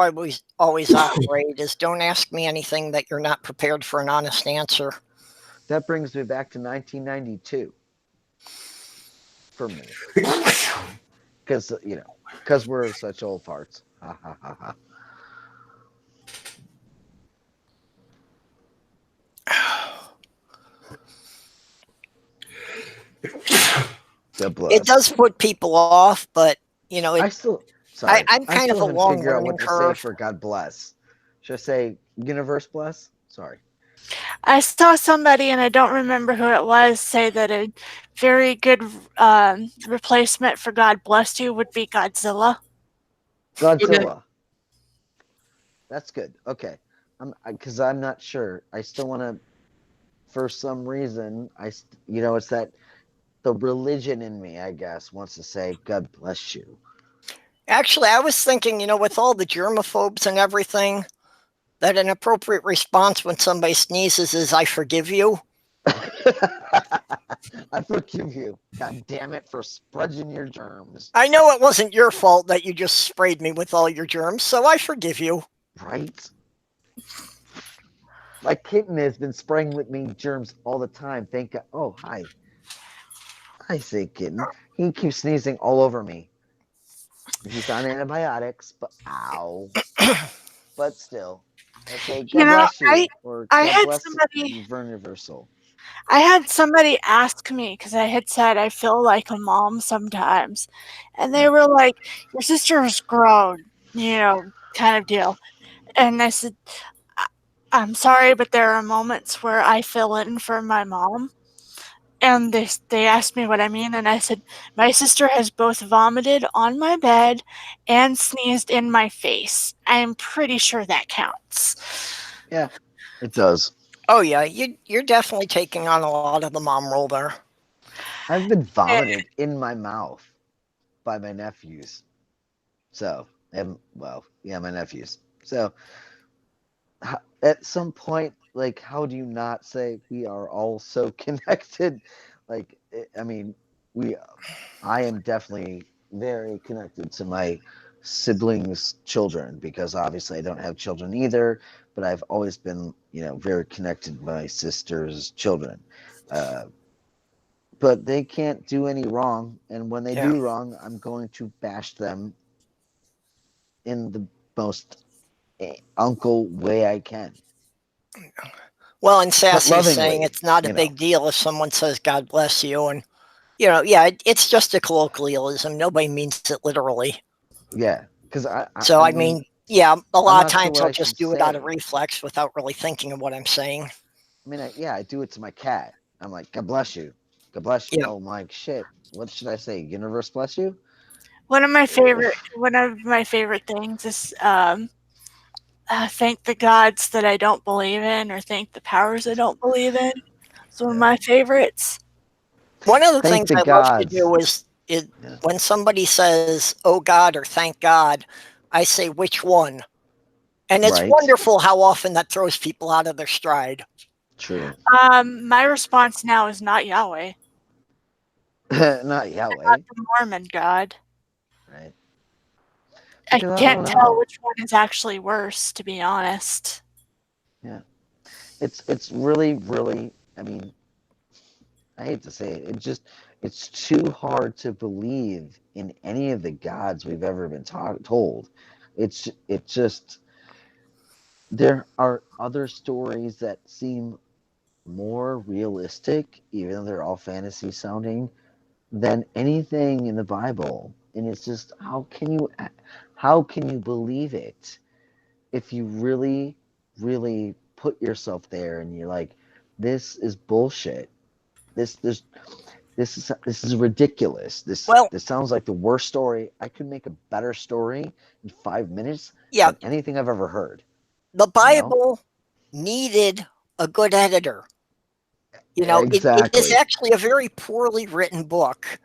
always operate is don't ask me anything that you're not prepared for an honest answer. That brings me back to 1992 for me. Because, because we're such old farts. Ha ha ha ha. It does put people off, but I'm kind of a long figure out learning what to curve. say for God bless. Should I say universe bless? Sorry. I saw somebody, and I don't remember who it was, say that a very good replacement for God bless you would be Godzilla. Godzilla. That's good. Okay. Because I'm not sure. I still want to, for some reason, it's that the religion in me, I guess, wants to say God bless you. Actually, I was thinking, with all the germaphobes and everything, that an appropriate response when somebody sneezes is I forgive you. I forgive you. God damn it for spreading your germs. I know it wasn't your fault that you just sprayed me with all your germs, so I forgive you. Right? My kitten has been spraying with me germs all the time. Thank God. Oh, hi. Hi, say kitten. He keeps sneezing all over me. He's on antibiotics, but ow. But still. Okay, God bless you. Or God bless Universal. I had somebody ask me, because I had said I feel like a mom sometimes, and they were like, your sister is grown, kind of deal. And I said, I'm sorry, but there are moments where I fill in for my mom. And they asked me what I mean, and I said, my sister has both vomited on my bed and sneezed in my face. I'm pretty sure that counts. Yeah, it does. Oh, yeah, you're definitely taking on a lot of the mom role there. I've been vomited in my mouth by my nephews. So, my nephews. So, at some point, how do you not say we are all so connected? I am definitely very connected to my siblings' children because obviously I don't have children either, but I've always been, very connected to my sister's children. But they can't do any wrong, and when they do wrong, I'm going to bash them in the most uncle way I can. Well, and Sassy's saying it's not a big deal if someone says "God bless you," and it's just a colloquialism. Nobody means it literally. Yeah, because I mean, a lot of times I'll just do it out of reflex without really thinking of what I'm saying. I mean, I do it to my cat. I'm like, God bless you. God bless you. Yeah. Oh my shit. What should I say? Universe bless you? One of my favorite things is thank the gods that I don't believe in, or thank the powers I don't believe in. It's one of my favorites. One of the things I love to do is when somebody says, "Oh God," or "Thank God," I say, "Which one?" And it's wonderful how often that throws people out of their stride. True. My response now is not Yahweh. Not Yahweh. Not the Mormon God. Right. I can't tell which one is actually worse, to be honest. Yeah. It's really, really, I mean, I hate to say it, it's too hard to believe in any of the gods we've ever been told. It's just, there are other stories that seem more realistic, even though they're all fantasy sounding, than anything in the Bible. And it's just, how can you believe it if you really, really put yourself there and you're like, this is bullshit. This is ridiculous. This sounds like the worst story. I could make a better story in 5 minutes than anything I've ever heard. The Bible needed a good editor. Exactly. It is actually a very poorly written book.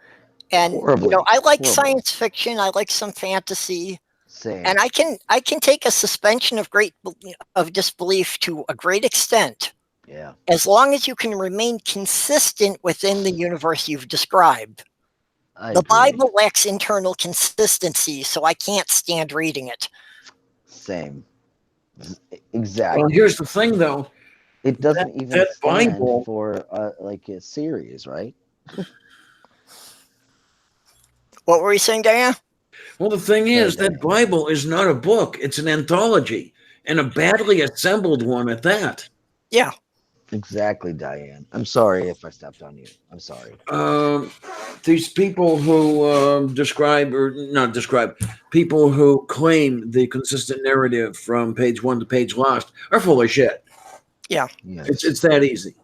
And I like science fiction. I like some fantasy. Same. And I can take a suspension of disbelief to a great extent. Yeah. As long as you can remain consistent within the universe you've described. The Bible lacks internal consistency, so I can't stand reading it. Same. Exactly. Well, here's the thing, though. It doesn't even stand Bible for like a series, right? What were you saying, Diane? Well, the thing is, that Bible is not a book. It's an anthology, and a badly assembled one at that. Yeah. Exactly, Diane. I'm sorry if I stepped on you. I'm sorry. These people who people who claim the consistent narrative from page 1 to page last are full of shit. Yeah. Yes. It's that easy.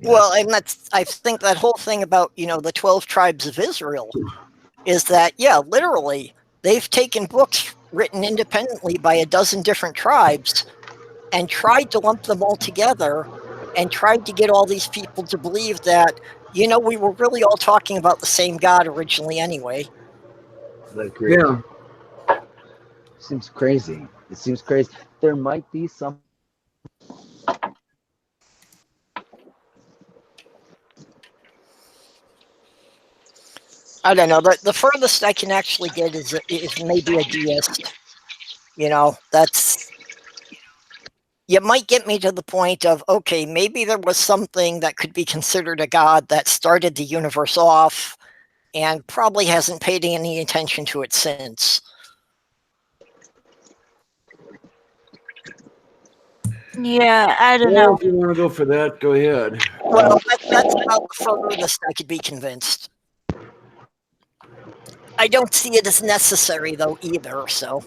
Yes. Well, and I think that whole thing about, the 12 tribes of Israel is that, literally, they've taken books written independently by a dozen different tribes and tried to lump them all together and tried to get all these people to believe that, we were really all talking about the same God originally anyway. I agree. Yeah. Seems crazy. It seems crazy. There might be some. I don't know. The furthest I can actually get is maybe a deist. You might get me to the point of, okay, maybe there was something that could be considered a god that started the universe off and probably hasn't paid any attention to it since. Yeah, I don't know. If you want to go for that, go ahead. Well, that's about the furthest I could be convinced. I don't see it as necessary, though, either, so...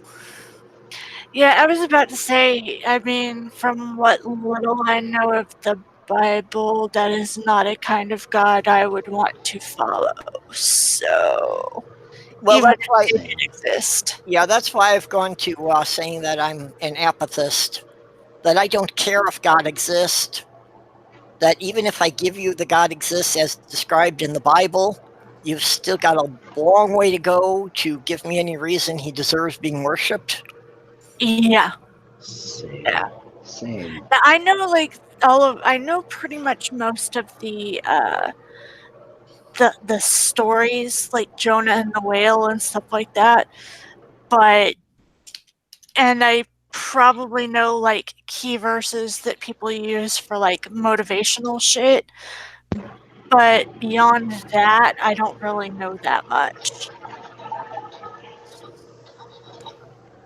Yeah, I was about to say, I mean, from what little I know of the Bible, that is not a kind of God I would want to follow. So, well, even that's why it didn't exist. Yeah, that's why I've gone to saying that I'm an apathist, that I don't care if God exists, that even if I give you the God exists as described in the Bible, you've still got a long way to go to give me any reason he deserves being worshipped. Yeah. Same. Yeah. Same. Now, I know, I know pretty much most of the the stories like Jonah and the whale and stuff like that. And I probably know like key verses that people use for like motivational shit. But beyond that, I don't really know that much.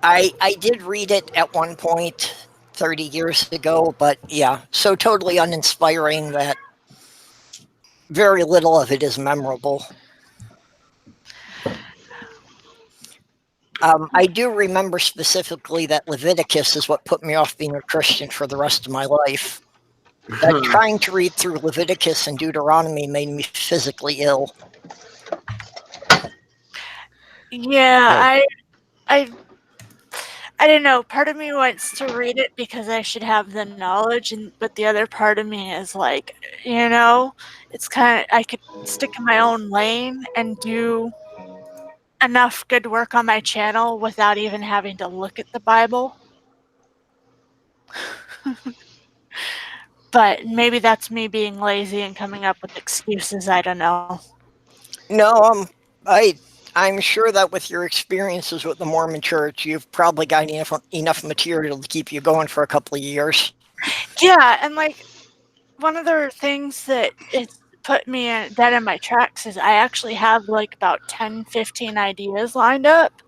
I did read it at one point 30 years ago, but yeah, so totally uninspiring that very little of it is memorable. I do remember specifically that Leviticus is what put me off being a Christian for the rest of my life. That trying to read through Leviticus and Deuteronomy made me physically ill. Yeah, I don't know. Part of me wants to read it because I should have the knowledge, but the other part of me is like, it's kind of I could stick in my own lane and do enough good work on my channel without even having to look at the Bible. But maybe that's me being lazy and coming up with excuses. I don't know. No, I'm sure that with your experiences with the Mormon Church, you've probably got enough material to keep you going for a couple of years. Yeah, and like one of the things that it's put me dead in my tracks is I actually have like about 10, 15 ideas lined up.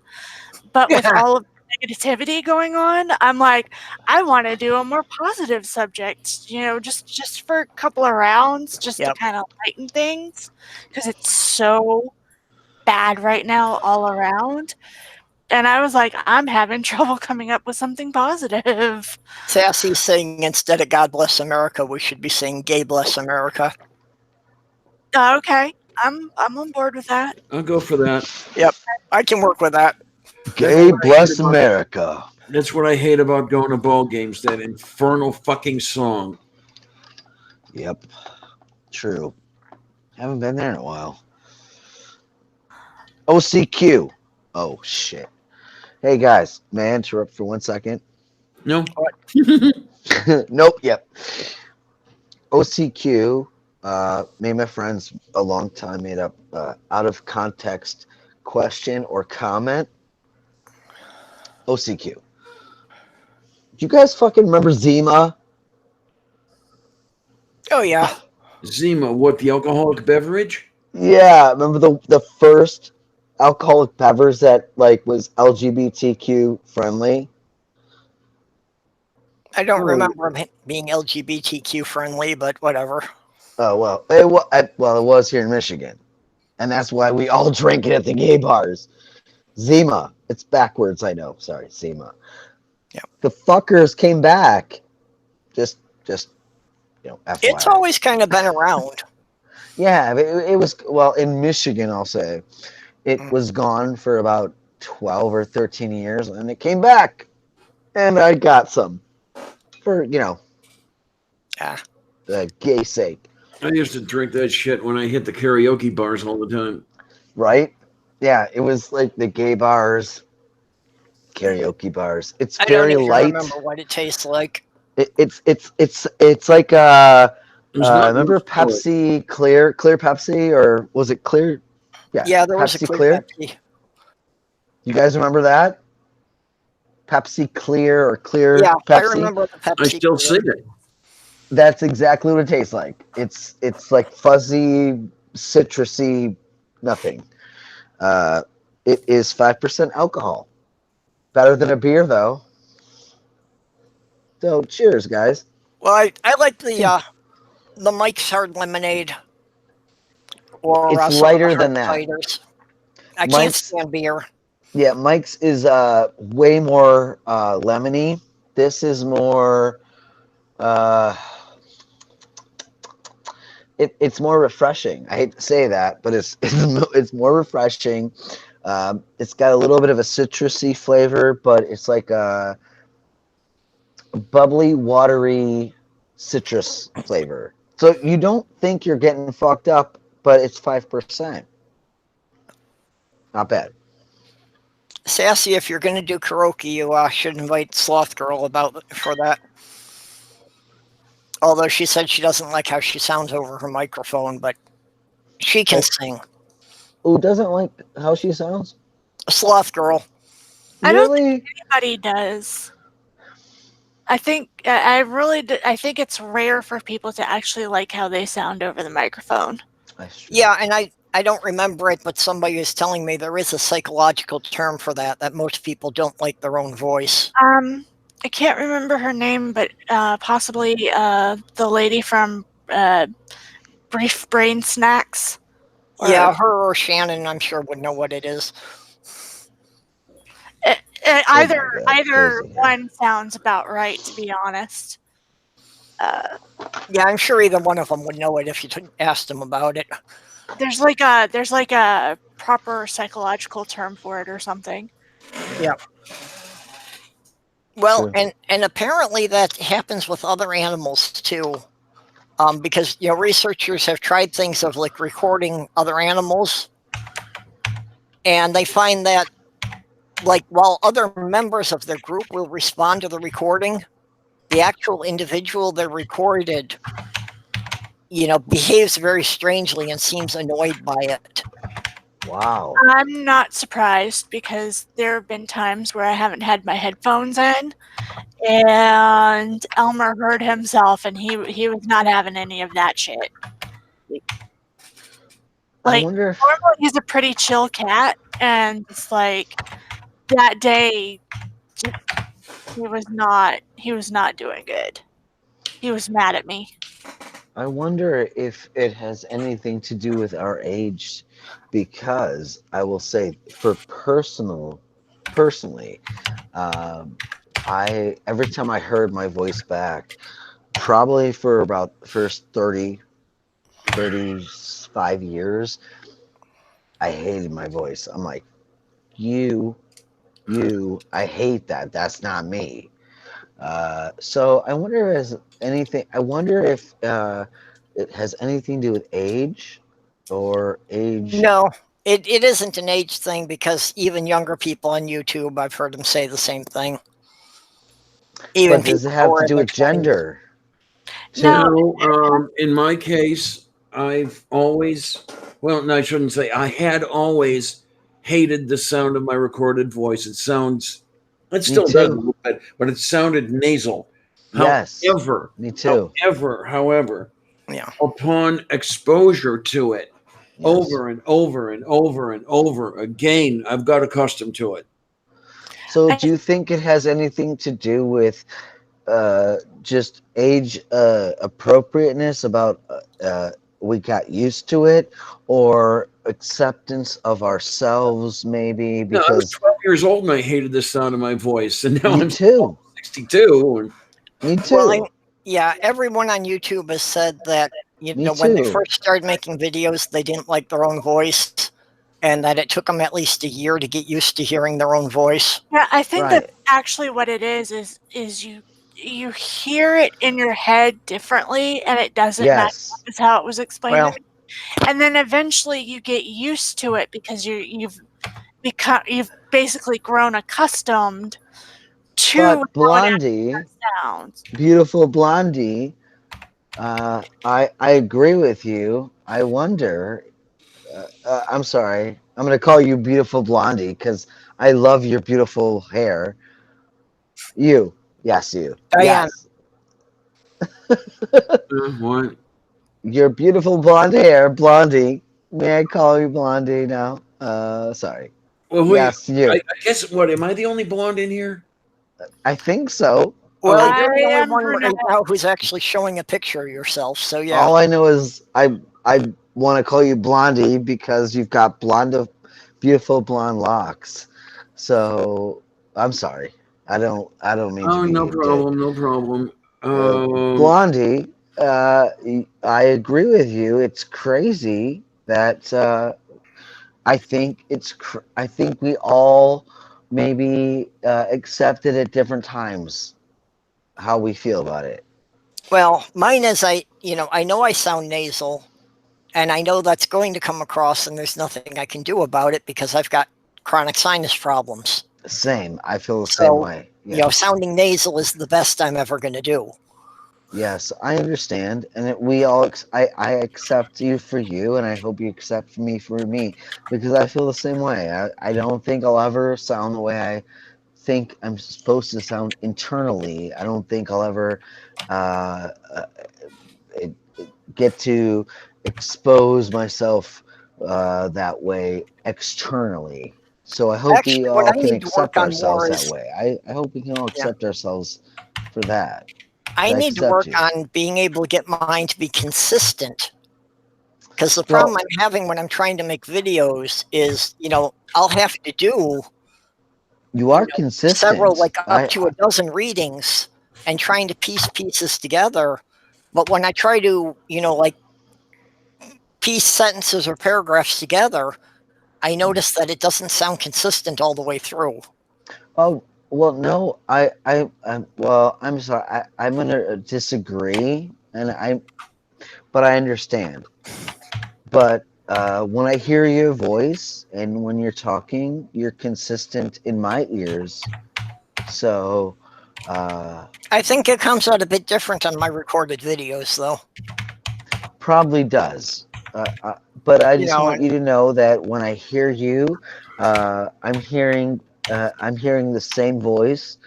But with all of the negativity going on, I'm like, I want to do a more positive subject, just for a couple of rounds, just to kind of lighten things, because it's so bad right now all around. And I was like, I'm having trouble coming up with something positive. Sassy's saying instead of God Bless America, we should be saying Gay Bless America. Okay, I'm on board with that. I'll go for that. Yep, I can work with that. Gay Bless America. That's what I hate about going to ball games, that infernal fucking song. Yep. True. Haven't been there in a while. OCQ. Oh, shit. Hey, guys. May I interrupt for 1 second? No. Nope. Yep. OCQ. Me and my friends a long time made up out of context question or comment. OCQ. Do you guys fucking remember Zima? Oh, yeah. Zima, what, the alcoholic beverage? Yeah, remember the first alcoholic beverage that like was LGBTQ friendly? I don't remember him being LGBTQ friendly, but whatever. Oh, well, it was here in Michigan. And that's why we all drink it at the gay bars. Zima. It's backwards, I know. Sorry, Zima. Yeah. The fuckers came back. Just FYI. It's always kind of been around. Yeah, it was, well, in Michigan, I'll say. It was gone for about 12 or 13 years, and it came back. And I got some for, the gay sake. I used to drink that shit when I hit the karaoke bars all the time. Right? Yeah, it was like the gay bars, karaoke bars. It's I very don't even light. remember what it tastes like. It's like remember Pepsi clear Pepsi, or was it clear? Yeah, there was a clear Pepsi. You guys remember that? Pepsi clear or clear Pepsi? I remember the Pepsi. I still see it. That's exactly what it tastes like. It's like fuzzy, citrusy, nothing. It is 5% alcohol. Better than a beer, though. So, cheers, guys. Well, I like the Mike's Hard Lemonade. Or it's lighter than that. Ciders. I can't stand beer. Yeah, Mike's is way more lemony. This is more. It's more refreshing. I hate to say that, but it's more refreshing. It's got a little bit of a citrusy flavor, but it's like a bubbly, watery citrus flavor. So you don't think you're getting fucked up, but it's 5%. Not bad. Sassy, if you're going to do karaoke, you should invite Sloth Girl for that. Although she said she doesn't like how she sounds over her microphone, but She can sing. Who doesn't like how she sounds? A sloth girl. I don't Really? think anybody does. I think I think it's rare for people to actually like how they sound over the microphone. Yeah, and I don't remember it, but somebody was telling me there is a psychological term for that most people don't like their own voice. I can't remember her name, but possibly the lady from Brief Brain Snacks. Yeah, her or Shannon, I'm sure, would know what it is. Either one sounds about right, to be honest. Yeah, I'm sure either one of them would know it if you asked them about it. There's like a proper psychological term for it or something. Yeah. Well, and apparently that happens with other animals too, because researchers have tried things of like recording other animals, and they find that like while other members of their group will respond to the recording, the actual individual they recorded, behaves very strangely and seems annoyed by it. Wow. I'm not surprised because there have been times where I haven't had my headphones in, and Elmer heard himself, and he was not having any of that shit. I wonder if normally he's a pretty chill cat, and it's like that day he was not doing good. He was mad at me. I wonder if it has anything to do with our age, because I will say, personally, I every time I heard my voice back, probably for about the first 35 years, I hated my voice. I'm like, I hate that. That's not me. So I wonder if it has anything to do with age or age. No, it isn't an age thing, because even younger people on YouTube, I've heard them say the same thing. But does it have to do with gender? No, in my case, I've always, well, no, I shouldn't say, I had always hated the sound of my recorded voice. It still does a little bit, but it sounded nasal. Yes. However, me too. However, yeah, upon exposure to it, over and over and over and over again, I've got accustomed to it. So do you think it has anything to do with just age appropriateness, about we got used to it, or acceptance of ourselves, maybe? Because no, I was 12 years old and I hated the sound of my voice, and now I'm too. 62. Me too. Well, yeah, everyone on YouTube has said that when they first started making videos, they didn't like their own voice, and that it took them at least a year to get used to hearing their own voice. Yeah, I think that actually what it is you hear it in your head differently, and it doesn't match up as how it was explained to me. And then eventually you get used to it because you've basically grown accustomed to how Blondie, sounds. beautiful Blondie, I agree with you. I wonder. I'm sorry. I'm going to call you beautiful Blondie because I love your beautiful hair. You. Yes, you. Diane. Yes. What? Your beautiful blonde hair, Blondie. May I call you Blondie now? Sorry. Well, yes, you. I guess, what, am I the only blonde in here? I think so. Well, you're the only one right now who's actually showing a picture of yourself, so yeah. All I know is I want to call you Blondie because you've got beautiful blonde locks. So I'm sorry. I don't mean to be. No problem. Blondie, I agree with you. It's crazy that I think we all maybe accepted at different times how we feel about it. Well, mine is I know I sound nasal, and I know that's going to come across, and there's nothing I can do about it because I've got chronic sinus problems. Same. I feel the same way. Yeah. Sounding nasal is the best I'm ever going to do. Yes, I understand, and we all. I accept you for you, and I hope you accept me for me, because I feel the same way. I don't think I'll ever sound the way I think I'm supposed to sound internally. I don't think I'll ever uh, uh, get to expose myself that way externally. So I hope we Actually, what all I can need to work accept on ourselves more that is, way. I hope we can all yeah, accept ourselves for that. I I need to accept work you. on being able to get mine to be consistent. Because the Well, problem I'm having when I'm trying to make videos is, I'll have to do, you are several, consistent. like up to a dozen readings and trying to piece pieces together. But when I try to, like piece sentences or paragraphs together, I notice that it doesn't sound consistent all the way through. Oh, well, no, well, I'm sorry. I'm gonna disagree, but I understand. But when I hear your voice and when you're talking, you're consistent in my ears. So, I think it comes out a bit different on my recorded videos, though. probably does. But I You just know, want you to know that when I hear you, I'm hearing the same voice.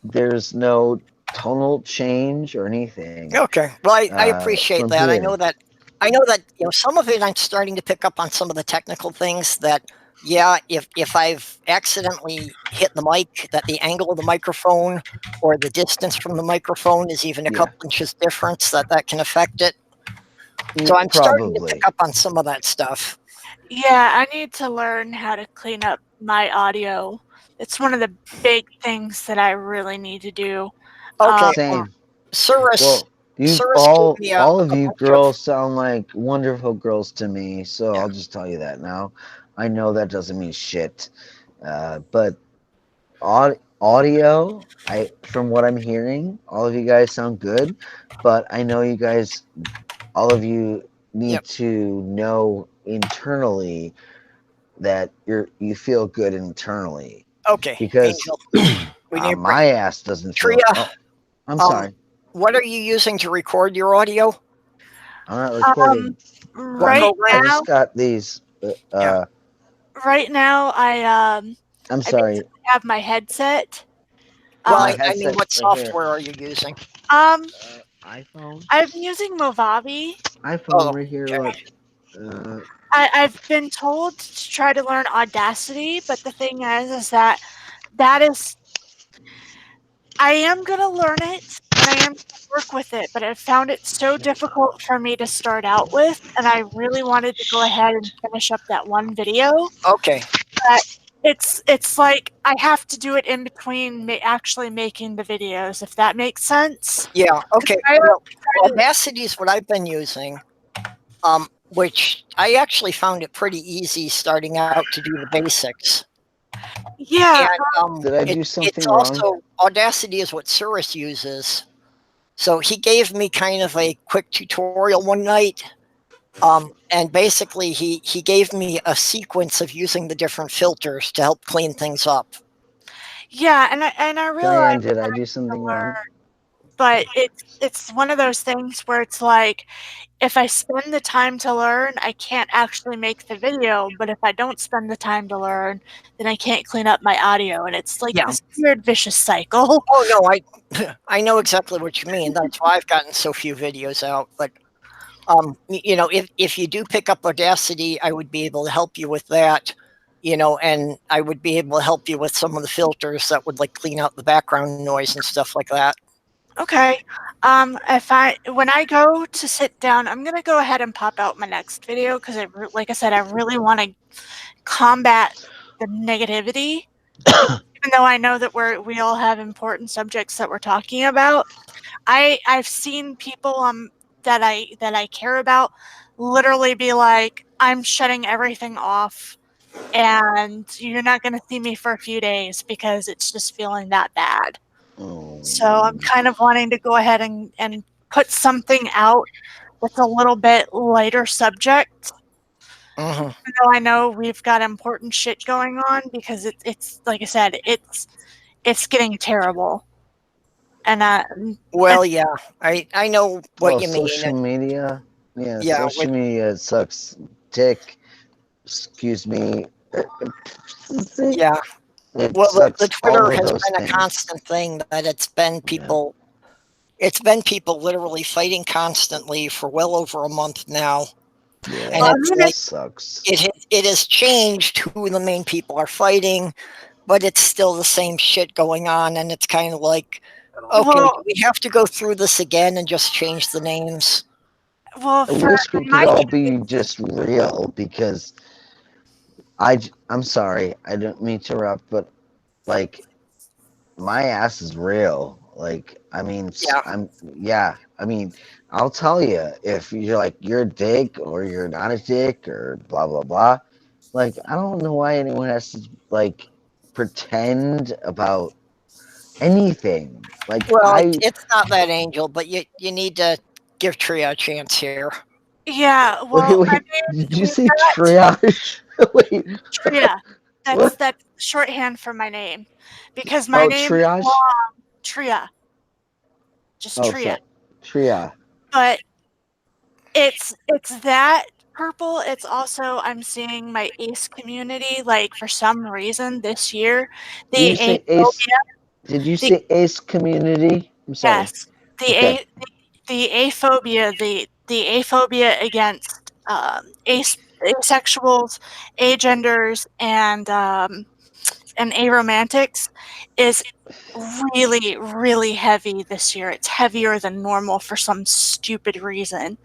There's no tonal change or anything okay. Well, I appreciate from that. here. I know that some of it I'm starting to pick up on some of the technical things that, yeah, if I've accidentally hit the mic, that the angle of the microphone or the distance from the microphone is even a Yeah, couple inches difference, that can affect it. So I'm starting to pick probably. up on some of that stuff. Yeah, I need to learn how to clean up my audio. It's one of the big things that I really need to do. Okay. Same. Cirrus Well, you gave me a all of you bunch of, girls sound like wonderful girls to me, so yeah. I'll just tell you that now. I know that doesn't mean shit, but audio, from what I'm hearing, all of you guys sound good, but I know you guys, all of you need Yep. to know internally that you feel good internally, Okay, because Angel. We need my ass doesn't feel. Tria. Oh, I'm sorry, What are you using to record your audio? I'm not recording. What Right I program? now, just got these. Yeah. right now, I'm I sorry. basically have my headset. Well, My I mean, headset's what right here. software are you using? iPhone. I've been using Movavi. iPhone Oh, right here. okay. Look. I've been told to try to learn Audacity, but the thing is that is, I am gonna learn it and I am gonna work with it, but I found it so difficult for me to start out with, and I really wanted to go ahead and finish up that one video. Okay. But it's like I have to do it in between actually making the videos, if that makes sense. Yeah. Okay. I Well, try to, Audacity is what I've been using, which I actually found it pretty easy starting out to do the basics. yeah. And Did I do it's something also wrong? Audacity is what Cirrus uses. So he gave me kind of a quick tutorial one night. And basically he gave me a sequence of using the different filters to help clean things up. Yeah, and I realized Diane, did that I I do need to something learn, wrong? but it's one of those things where it's like if I spend the time to learn, I can't actually make the video, but if I don't spend the time to learn, then I can't clean up my audio, and it's like Yeah. this weird vicious cycle. Oh no, I know exactly what you mean. That's why I've gotten so few videos out. But if you do pick up Audacity, I would be able to help you with that. And I would be able to help you with some of the filters that would like clean out the background noise and stuff like that. Okay. When I go to sit down, I'm gonna go ahead and pop out my next video because like I said, I really want to combat the negativity. Even though I know that we all have important subjects that we're talking about, I've seen people that I care about literally be like, I'm shutting everything off, and you're not gonna see me for a few days because it's just feeling that bad. So I'm kind of wanting to go ahead and put something out that's a little bit lighter subject. Mm-hmm. Even though I know we've got important shit going on, because it's like I said, it's getting terrible. And well, yeah, I know what you mean. Social media. Yeah, Yeah, social media sucks dick. Excuse me. Yeah. It Well, the sucks all Twitter of has those been a things. constant thing that it's been people. It's been people literally fighting constantly for well over a month now. Yeah, and it's like sucks. it has changed who the main people are fighting, but it's still the same shit going on, and it's kind of like, okay, do we have to go through this again and just change the names? Well, I wish we could all be just real, because I'm sorry, I don't mean to interrupt, but like my ass is real. Like, I mean, I mean, I'll tell you, if you're like, you're a dick or you're not a dick or blah, blah, blah. Like, I don't know why anyone has to, like, pretend about anything. Like, Well, it's not that, Angel, but you need to give Tria a chance here. Yeah, Wait, well, I mean, did you say triage? Wait. Tria. What? That's shorthand for my name, because my name is triage? long. Tria. Just Oh, Tria. sorry. Tria. But it's that purple. It's also, I'm seeing my ace community, like, for some reason this year, Did you say ace? Did you say ace community? I'm sorry. Yes, the Okay. aphobia, the aphobia against asexuals, agenders, and aromantics is really, really heavy this year. It's heavier than normal for some stupid reason.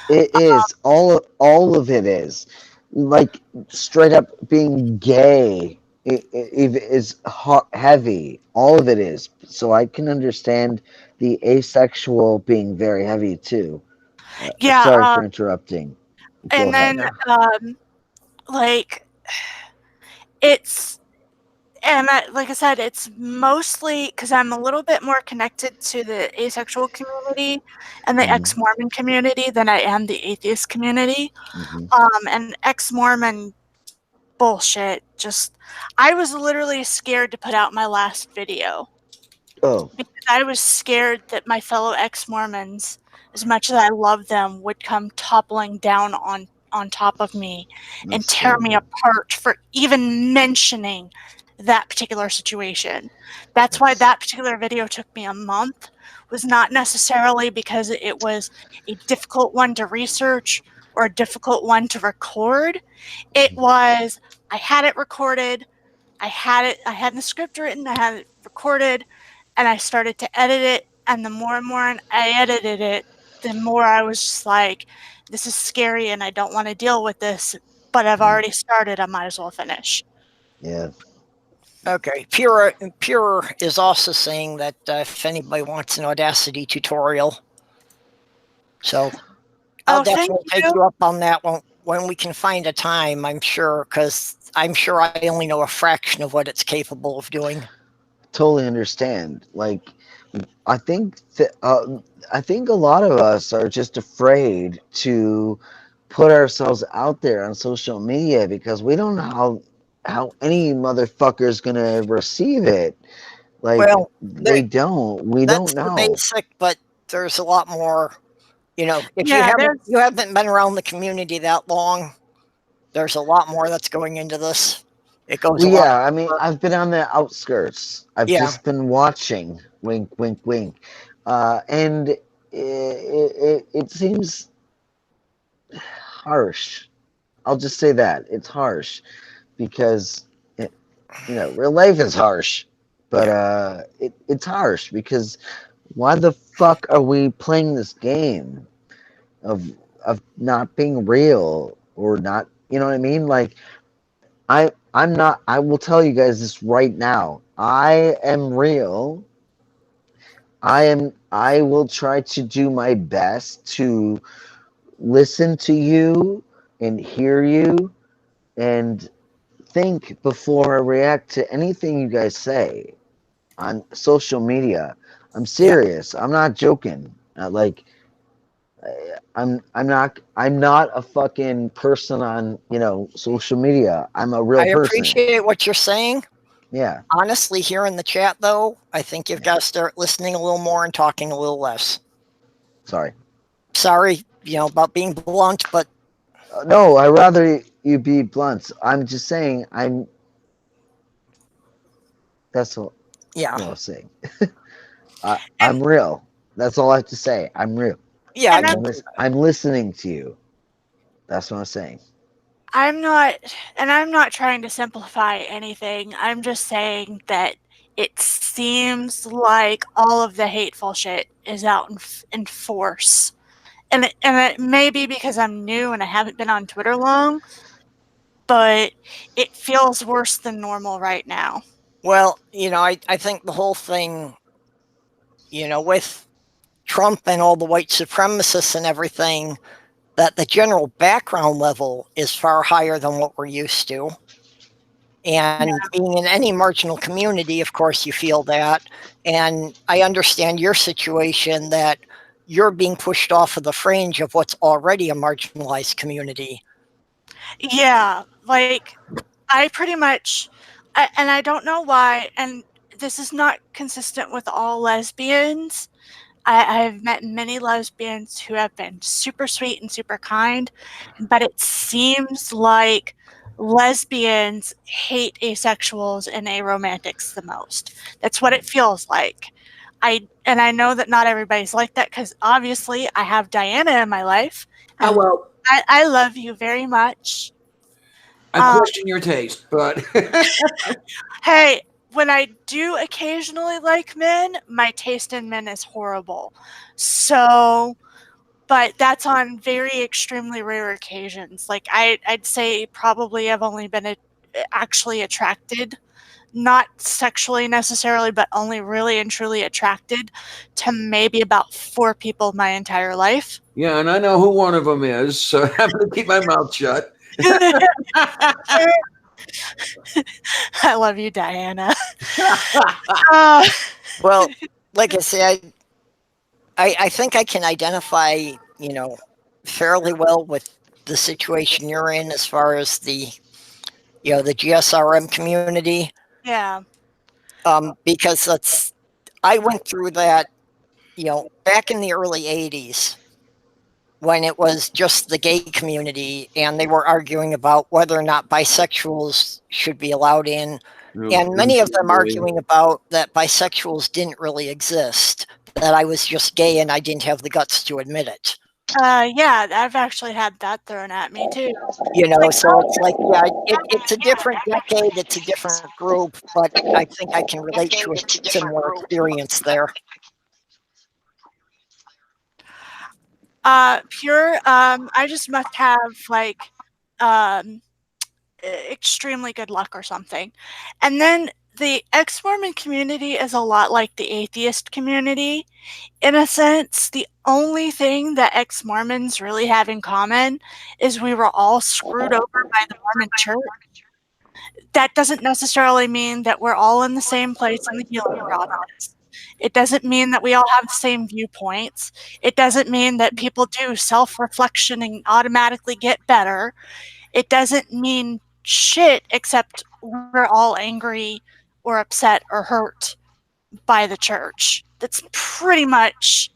It is all of it is, like, straight up being gay. It is heavy. All of it is. So I can understand the asexual being very heavy too. Yeah, Sorry for interrupting. Go and ahead. then like it's. And like I said, it's mostly because I'm a little bit more connected to the asexual community and the ex-Mormon community than I am the atheist community. And ex-Mormon bullshit. Just, I was literally scared to put out my last video. Oh. Because I was scared that my fellow ex-Mormons, as much as I love them, would come toppling down on top of me and tear me apart for even mentioning that particular situation. That's why that particular video took me a month, was not necessarily because it was a difficult one to research or a difficult one to record. It was, I had it recorded, I had the script written, I had it recorded, and I started to edit it, and the more and more I edited it, the more I was just like, this is scary and I don't want to deal with this, but I've already started, I might as well finish. Yeah. Okay. Pure is also saying that if anybody wants an Audacity tutorial, so I'll definitely take you up on that one when we can find a time. I'm sure, because I'm sure I only know a fraction of what it's capable of doing. Totally understand. Like, I think I think a lot of us are just afraid to put ourselves out there on social media because we don't know how any motherfucker is gonna receive it. Like, well, they don't. We don't know. That's the basic, but there's a lot more. You know, if you haven't been around the community that long, there's a lot more that's going into this. It goes. Well, yeah, I mean, I've been on the outskirts. I've just been watching. Wink, wink, wink. And it seems harsh. I'll just say that it's harsh because real life is harsh, but it's harsh because why the fuck are we playing this game of not being real or not? You know what I mean? Like, I'm not. I will tell you guys this right now. I am real. I will try to do my best to listen to you and hear you and think before I react to anything you guys say on social media. I'm serious. I'm not joking. Like, I'm not a fucking person on social media. I'm a real person. I appreciate what you're saying. Yeah. Honestly, here in the chat, though, I think you've got to start listening a little more and talking a little less. Sorry. Sorry, about being blunt, but No, I'd rather you be blunt. I'm just saying. That's what. yeah. What I'm saying. I'm real. That's all I have to say. I'm real. Yeah, I'm listening to you. That's what I'm saying. I'm not trying to simplify anything. I'm just saying that it seems like all of the hateful shit is out in force. And it may be because I'm new and I haven't been on Twitter long, but it feels worse than normal right now. Well, I think the whole thing, with Trump and all the white supremacists and everything, that the general background level is far higher than what we're used to. And being in any marginal community, of course, you feel that. And I understand your situation, that you're being pushed off of the fringe of what's already a marginalized community. Yeah, like I pretty much, and I don't know why, and this is not consistent with all lesbians. I've met many lesbians who have been super sweet and super kind, but it seems like lesbians hate asexuals and aromantics the most. That's what it feels like. I know that not everybody's like that, because obviously I have Diana in my life. Oh, well. I love you very much. I question your taste, but hey, when I do occasionally like men, my taste in men is horrible. So, but that's on very extremely rare occasions. Like I'd say probably I've only been actually attracted, not sexually necessarily, but only really and truly attracted to maybe about 4 people my entire life. Yeah, and I know who one of them is, so I'm going to keep my mouth shut. I love you, Diana. Well, like I said, I think I can identify, fairly well with the situation you're in as far as the GSRM community. Yeah. Because I went through that, back in the early 80s, when it was just the gay community and they were arguing about whether or not bisexuals should be allowed in. And many of them arguing about that bisexuals didn't really exist, that I was just gay and I didn't have the guts to admit it. Yeah, I've actually had that thrown at me too. So it's like, yeah, it's a different decade, it's a different group, but I think I can relate to a similar experience there. Pure, I just must have extremely good luck or something. And then the ex-Mormon community is a lot like the atheist community. In a sense, the only thing that ex-Mormons really have in common is we were all screwed over by the Mormon church. That doesn't necessarily mean that we're all in the same place in the healing process. It doesn't mean that we all have the same viewpoints. It doesn't mean that people do self-reflection and automatically get better. It doesn't mean shit except we're all angry or upset or hurt by the church. That's pretty much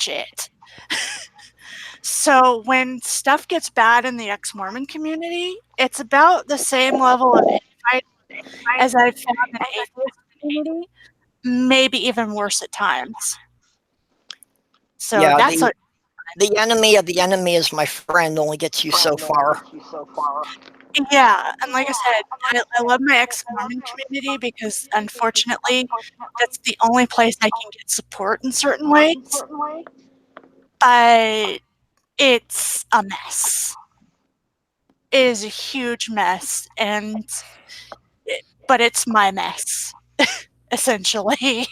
it. So when stuff gets bad in the ex-Mormon community, it's about the same level of infight as I've found in the atheist community, maybe even worse at times. So yeah, that's the enemy of the enemy is my friend only gets you so far. Yeah, and like I said, I love my ex-Mormon community because unfortunately that's the only place I can get support in certain ways. But it's a mess. It is a huge mess, but it's my mess, essentially.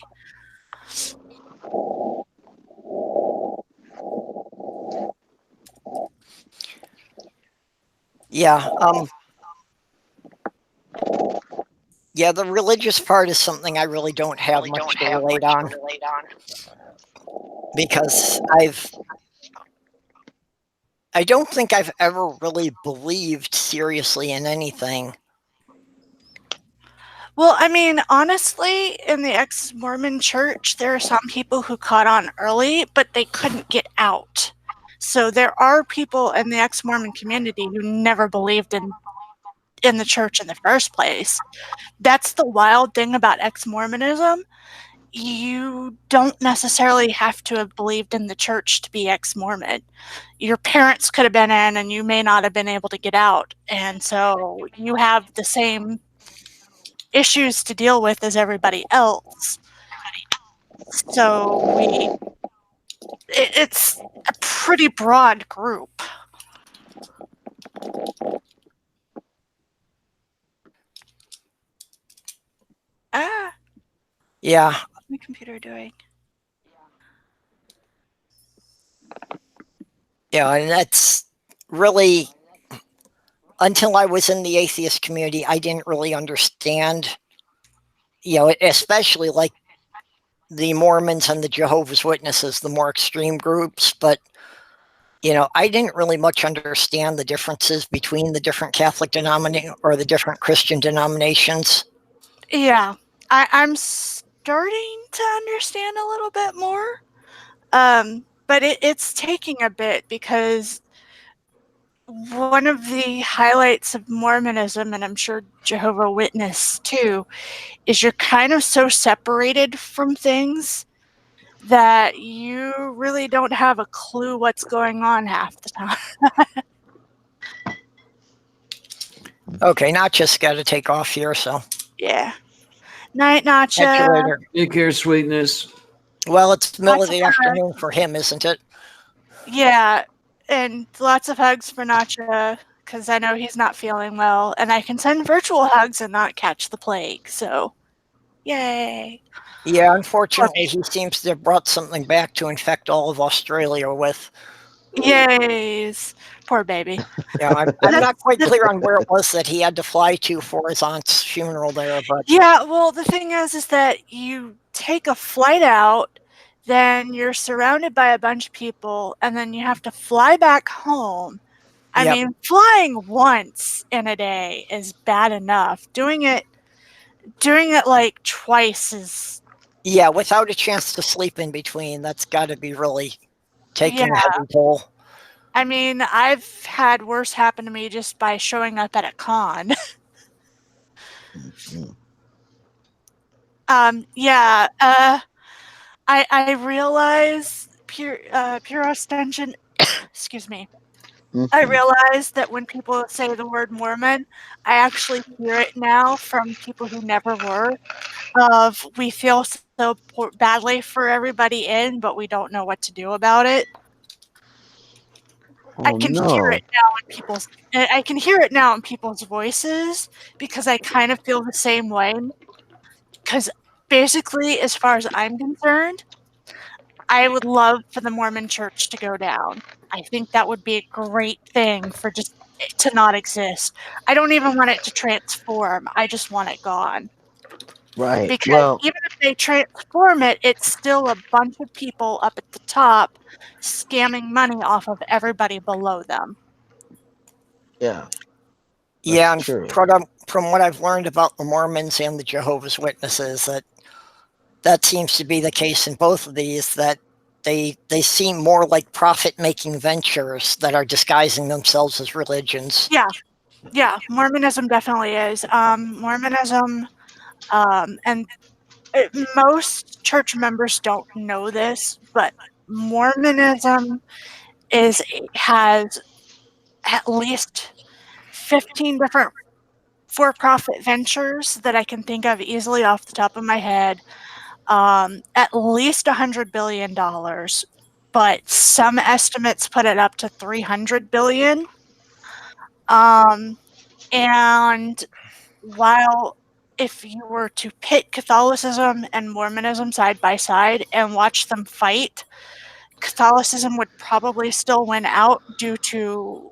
Yeah, yeah, the religious part is something I really don't have much to relate on. Because I don't think I've ever really believed seriously in anything. Well, I mean, honestly, in the ex-Mormon church, there are some people who caught on early, but they couldn't get out. So there are people in the ex-Mormon community who never believed in the church in the first place. That's the wild thing about ex-Mormonism. You don't necessarily have to have believed in the church to be ex-Mormon. Your parents could have been in, and you may not have been able to get out. And so you have the same issues to deal with as everybody else. So it's a pretty broad group. Yeah. What's my computer doing? Yeah, and that's really, until I was in the atheist community, I didn't really understand, especially like the Mormons and the Jehovah's Witnesses, the more extreme groups. But, I didn't really much understand the differences between the different Catholic denominations or the different Christian denominations. Yeah, I'm starting to understand a little bit more. But it's taking a bit, because one of the highlights of Mormonism, and I'm sure Jehovah's Witness too, is you're kind of so separated from things that you really don't have a clue what's going on half the time. Okay, Nacha's got to take off here, so. Yeah. Night, Nacha. Catch you later. Take care, sweetness. Well, it's middle of the afternoon for him, isn't it? Yeah, and lots of hugs for Nacha, because I know he's not feeling well, and I can send virtual hugs and not catch the plague, so yay. Yeah, unfortunately, he seems to have brought something back to infect all of Australia with. Yays. Poor baby. Yeah, I'm not quite clear on where it was that he had to fly to for his aunt's funeral there, but. Yeah, well, the thing is that you take a flight out, then you're surrounded by a bunch of people, and then you have to fly back home. I mean, flying once in a day is bad enough. Doing it like twice is. Yeah, without a chance to sleep in between, that's got to be really taking a heavy toll. I mean, I've had worse happen to me just by showing up at a con. Yeah. I realize pure ostension. Excuse me. I realize that when people say the word Mormon, I actually hear it now from people who never were. Of we feel so badly for everybody in, but we don't know what to do about it. I can hear it now in people's. I can hear it now in people's voices, because I kind of feel the same way. Because basically, as far as I'm concerned, I would love for the Mormon Church to go down. I think that would be a great thing for just it to not exist. I don't even want it to transform. I just want it gone. Right. Because even if they transform it, it's still a bunch of people up at the top scamming money off of everybody below them. Yeah. Yeah, and from what I've learned about the Mormons and the Jehovah's Witnesses, that seems to be the case in both of these, that they seem more like profit-making ventures that are disguising themselves as religions. Yeah, Mormonism definitely is. Mormonism, and most church members don't know this, but Mormonism has at least 15 different for-profit ventures that I can think of easily off the top of my head. At least $100 billion, but some estimates put it up to $300 billion. And while if you were to pit Catholicism and Mormonism side by side and watch them fight, Catholicism would probably still win out due to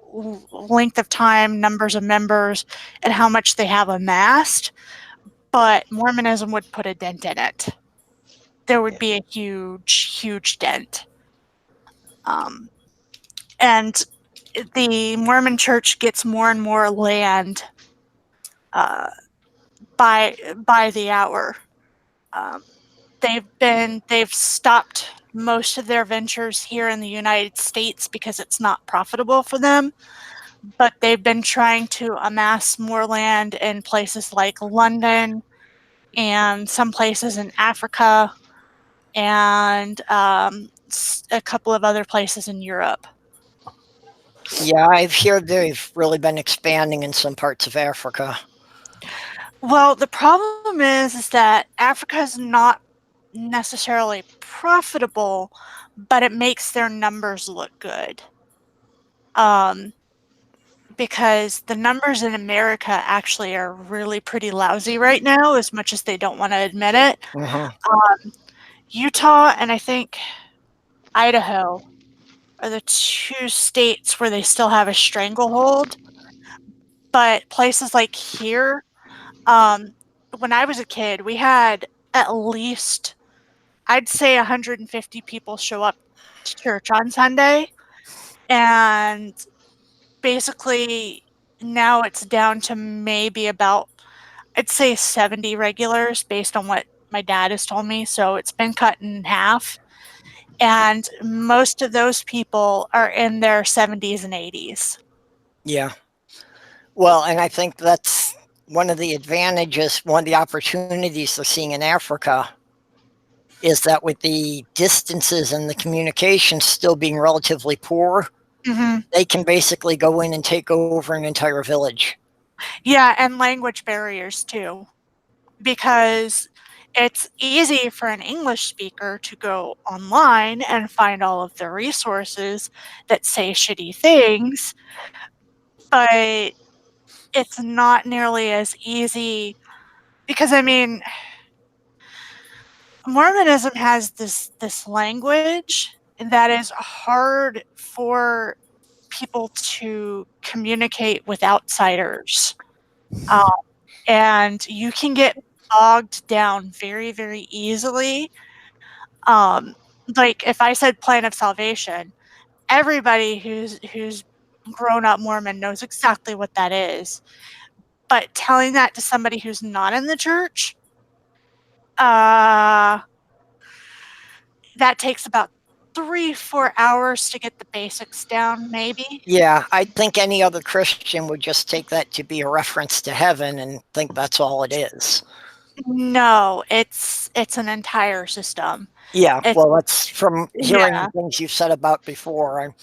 length of time, numbers of members, and how much they have amassed. But Mormonism would put a dent in it. There would be a huge, huge dent. And the Mormon Church gets more and more land by the hour. They've stopped most of their ventures here in the United States because it's not profitable for them, but they've been trying to amass more land in places like London and some places in Africa and a couple of other places in Europe. Yeah, I've heard they've really been expanding in some parts of Africa. Well, the problem is that Africa is not necessarily profitable, but it makes their numbers look good. Because the numbers in America actually are really pretty lousy right now, as much as they don't want to admit it. Utah and I think Idaho are the two states where they still have a stranglehold. But places like here, when I was a kid, we had at least, I'd say 150 people show up to church on Sunday. And basically now it's down to maybe about, I'd say 70 regulars based on what my dad has told me. So it's been cut in half. And most of those people are in their 70s and 80s. Yeah. Well, and I think that's one of the advantages, one of the opportunities they're seeing in Africa is that with the distances and the communication still being relatively poor, they can basically go in and take over an entire village. Yeah, and language barriers too, because it's easy for an English speaker to go online and find all of the resources that say shitty things, but it's not nearly as easy because, I mean, Mormonism has this language that is hard for people to communicate with outsiders. And you can get bogged down very, very easily. Like if I said plan of salvation, everybody who's grown up Mormon knows exactly what that is. But telling that to somebody who's not in the church, that takes about 3-4 hours to get the basics down, maybe. Yeah, I think any other Christian would just take that to be a reference to heaven and think that's all it is. No, it's an entire system. Yeah, well, that's from hearing things you've said about before.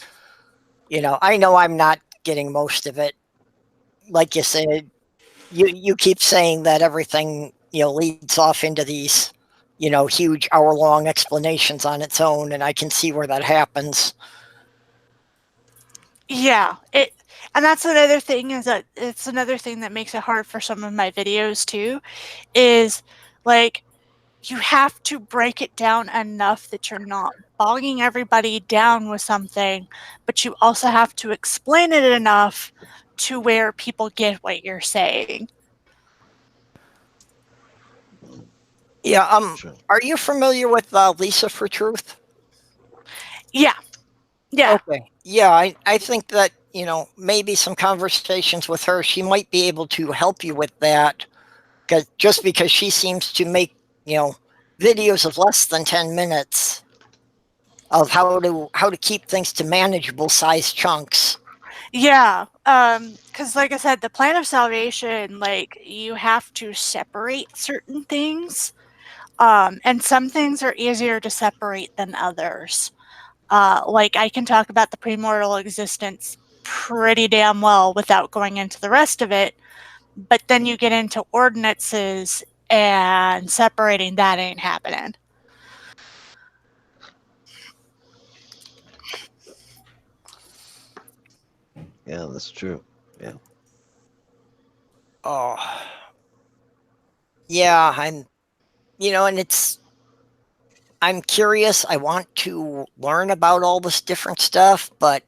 I know I'm not getting most of it. Like you said, you keep saying that everything, leads off into these, huge hour-long explanations on its own, and I can see where that happens. Yeah, and that's another thing, is that it's another thing that makes it hard for some of my videos too, is like you have to break it down enough that you're not bogging everybody down with something, but you also have to explain it enough to where people get what you're saying. Yeah, are you familiar with Lisa for Truth? Yeah. Okay. Yeah, I think that, maybe some conversations with her, she might be able to help you with that, just because she seems to make, videos of less than 10 minutes of how to keep things to manageable size chunks. Yeah, because like I said, the plan of salvation, like you have to separate certain things, and some things are easier to separate than others. Like I can talk about the premortal existence pretty damn well without going into the rest of it, but then you get into ordinances and separating that ain't happening. Yeah, that's true. Yeah. Oh. Yeah, and I'm curious. I want to learn about all this different stuff, but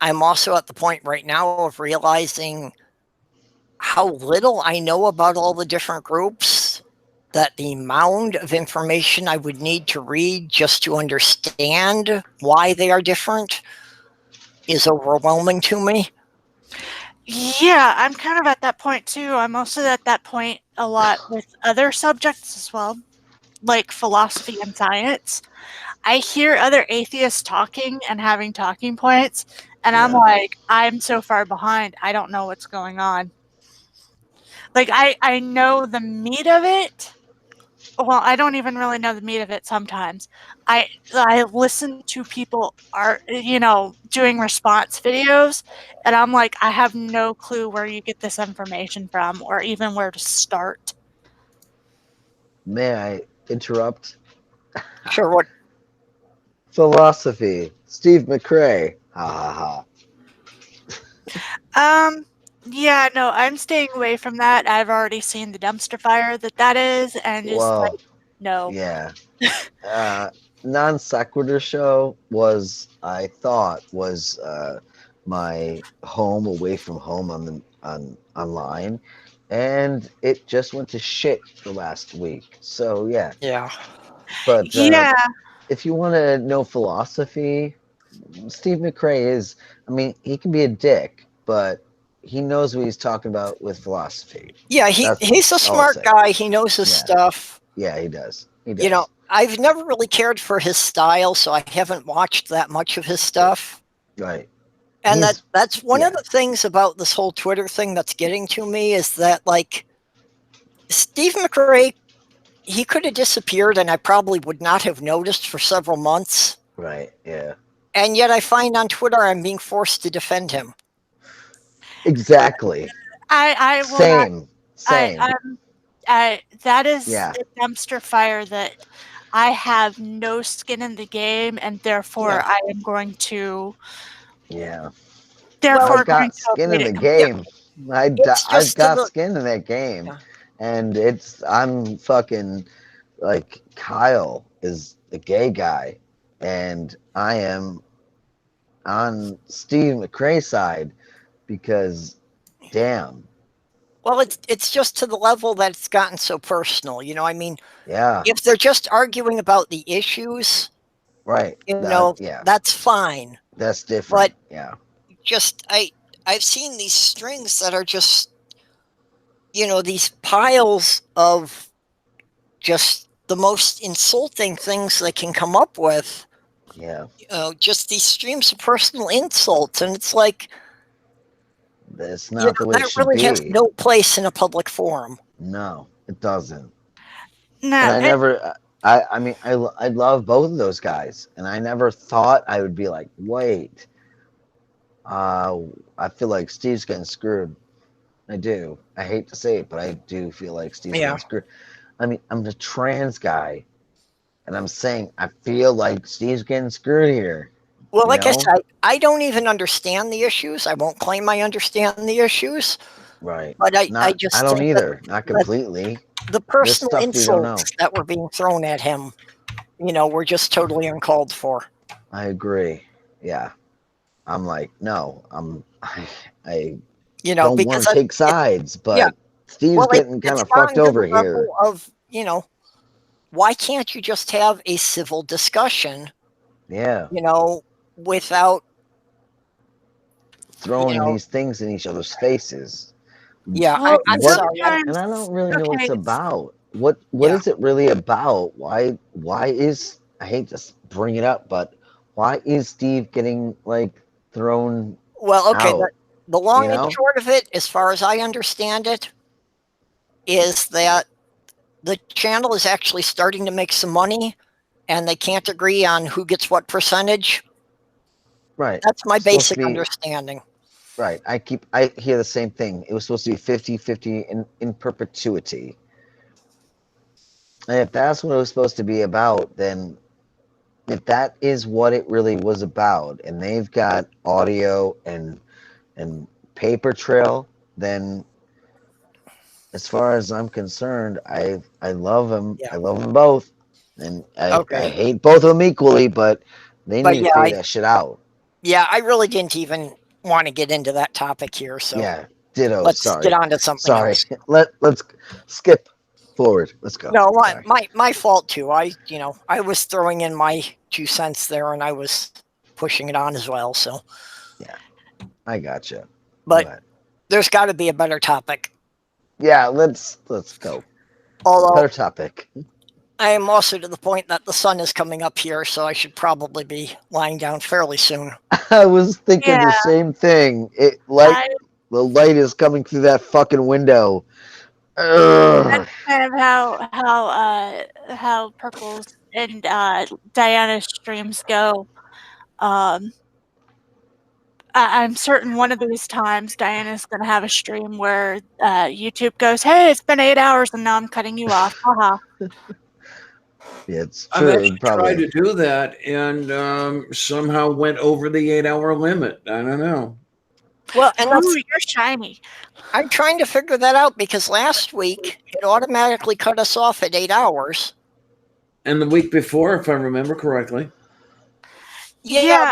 I'm also at the point right now of realizing how little I know about all the different groups, that the amount of information I would need to read just to understand why they are different is overwhelming to me. Yeah, I'm kind of at that point too. I'm also at that point a lot with other subjects as well, like philosophy and science. I hear other atheists talking and having talking points, and I'm like, I'm so far behind. I don't know what's going on. Like, I know the meat of it. Well, I don't even really know the meat of it sometimes. I listen to people doing response videos, and I'm like, I have no clue where you get this information from or even where to start. May I interrupt? Sure. What? Philosophy. Steve McRae. Ha ha ha. Yeah, no, I'm staying away from that. I've already seen the dumpster fire that is, and just like, no. Yeah. Non sequitur show I thought was my home away from home on online, and it just went to shit the last week. So yeah. Yeah. But yeah. if you want to know philosophy, Steve McRae is. I mean, he can be a dick, but he knows what he's talking about with philosophy. Yeah, he's a smart guy. He knows his stuff. Yeah, he does. He does. You know, I've never really cared for his style, so I haven't watched that much of his stuff. Right. And that's one of the things about this whole Twitter thing that's getting to me is that, like, Steve McRae, he could have disappeared and I probably would not have noticed for several months. Right, yeah. And yet I find on Twitter I'm being forced to defend him. Exactly. I will Same. That is a dumpster fire that I have no skin in the game, and therefore I am going to. Yeah. Therefore, I've got skin in the game. I've got skin in that game, and I'm fucking like Kyle is the gay guy, and I am on Steve McRae's side because, damn. Well, it's just to the level that it's gotten so personal. You know, I mean, yeah. If they're just arguing about the issues, right? That's fine. That's different. But just I've seen these strings that are just, these piles of just the most insulting things they can come up with. Yeah. Just these streams of personal insults, and it's like. That's not the way it should really be. has no place in a public forum. No, it doesn't. No, and I mean, I love both of those guys, and I never thought I would be like, wait, I feel like Steve's getting screwed. I do. I hate to say it, but I do feel like Steve's getting screwed. I mean, I'm the trans guy, and I'm saying I feel like Steve's getting screwed here. Well, like I said, I don't even understand the issues. I won't claim I understand the issues. Right. But I don't either. Not completely. The personal insults that were being thrown at him, were just totally uncalled for. I agree. Yeah. I'm like, no, I don't want to take sides, but Steve's getting kind of fucked over here. Why can't you just have a civil discussion? Yeah. Without throwing these things in each other's faces. Yeah, I'm sorry. And I don't really know what it's about. What is it really about? Why is, I hate to bring it up, but why is Steve getting thrown out? The long and short of it, as far as I understand it, is that the channel is actually starting to make some money, and they can't agree on who gets what percentage. Right. That's my basic understanding. Right. I hear the same thing. It was supposed to be 50-50 in perpetuity. And if that's what it was supposed to be about, then if that is what it really was about, and they've got audio and paper trail, then as far as I'm concerned, I love them. I love them both. And I hate both of them equally, but they need to figure that shit out. Yeah, I really didn't even want to get into that topic here. So ditto. Let's get on to something else. Let's skip forward. Let's go. No, my fault too. I was throwing in my 2 cents there, and I was pushing it on as well. So yeah, I gotcha. But There's got to be a better topic. Yeah, let's go. Although Better topic. I am also to the point that the sun is coming up here, so I should probably be lying down fairly soon. I was thinking the same thing. The light is coming through that fucking window. That's kind of how Purple's and Diana's streams go. I'm certain one of these times Diana's going to have a stream where YouTube goes, "Hey, it's been 8 hours and now I'm cutting you off." Haha. Yeah, it's I've true. actually Probably tried to do that and somehow went over the 8-hour limit. I don't know. Well, and Ooh, you're shiny. I'm trying to figure that out because last week it automatically cut us off at 8 hours. And the week before, if I remember correctly. Yeah.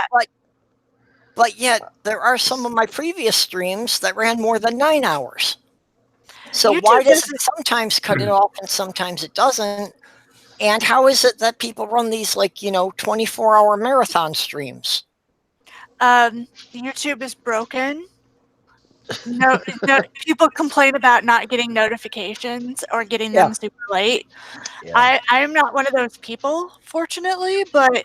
But yet there are some of my previous streams that ran more than 9 hours. So YouTube why does it sometimes cut it off and sometimes it doesn't? And how is it that people run these 24-hour marathon streams? YouTube is broken. No, people complain about not getting notifications or getting them super late. Yeah. I'm not one of those people, fortunately, but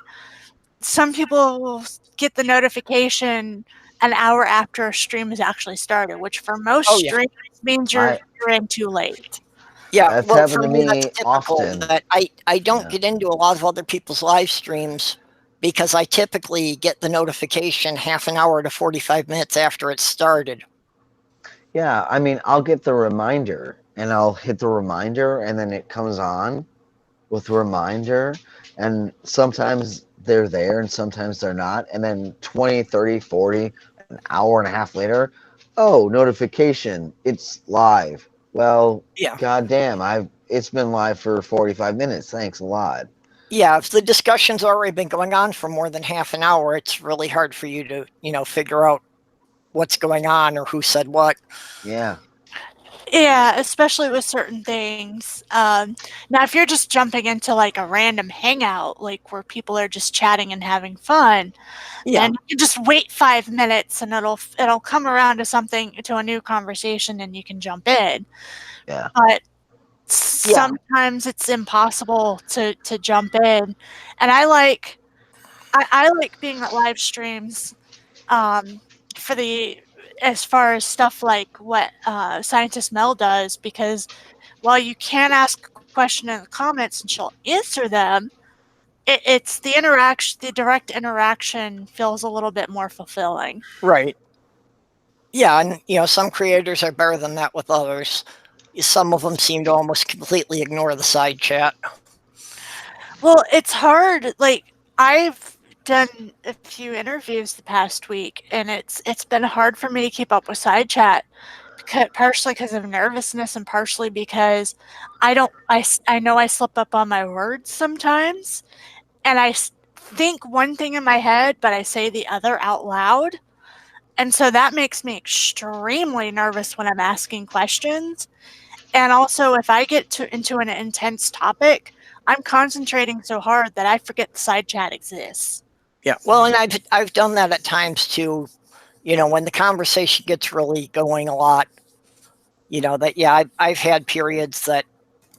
some people will get the notification an hour after a stream has actually started, which for most streams means you're in too late. Yeah, that's well, happened for to me, me that's typical. often. That I don't get into a lot of other people's live streams because I typically get the notification half an hour to 45 minutes after it started. Yeah, I mean, I'll get the reminder and I'll hit the reminder and then it comes on with the reminder, and sometimes they're there and sometimes they're not, and then 20, 30, 40, an hour and a half later, oh, notification, it's live. Well, goddamn, it's been live for 45 minutes. Thanks a lot. Yeah, if the discussion's already been going on for more than half an hour, it's really hard for you to, figure out what's going on or who said what. Yeah. Yeah, especially with certain things. Now, if you're just jumping into a random hangout, where people are just chatting and having fun, then you just wait 5 minutes and it'll come around to a new conversation and you can jump in. Yeah. But sometimes it's impossible to jump in, and I like being at live streams as far as stuff like what Scientist Mel does, because while you can ask a question in the comments and she'll answer them, it's the direct interaction feels a little bit more fulfilling. Right. Yeah, and some creators are better than that with others. Some of them seem to almost completely ignore the side chat. Well, it's hard. I've done a few interviews the past week, and it's been hard for me to keep up with side chat, partially because of nervousness and partially because I know I slip up on my words sometimes, and I think one thing in my head, but I say the other out loud. And so that makes me extremely nervous when I'm asking questions. And also, if I get into an intense topic, I'm concentrating so hard that I forget the side chat exists. Yeah, well, and I've done that at times too. When the conversation gets really going a lot, I've had periods that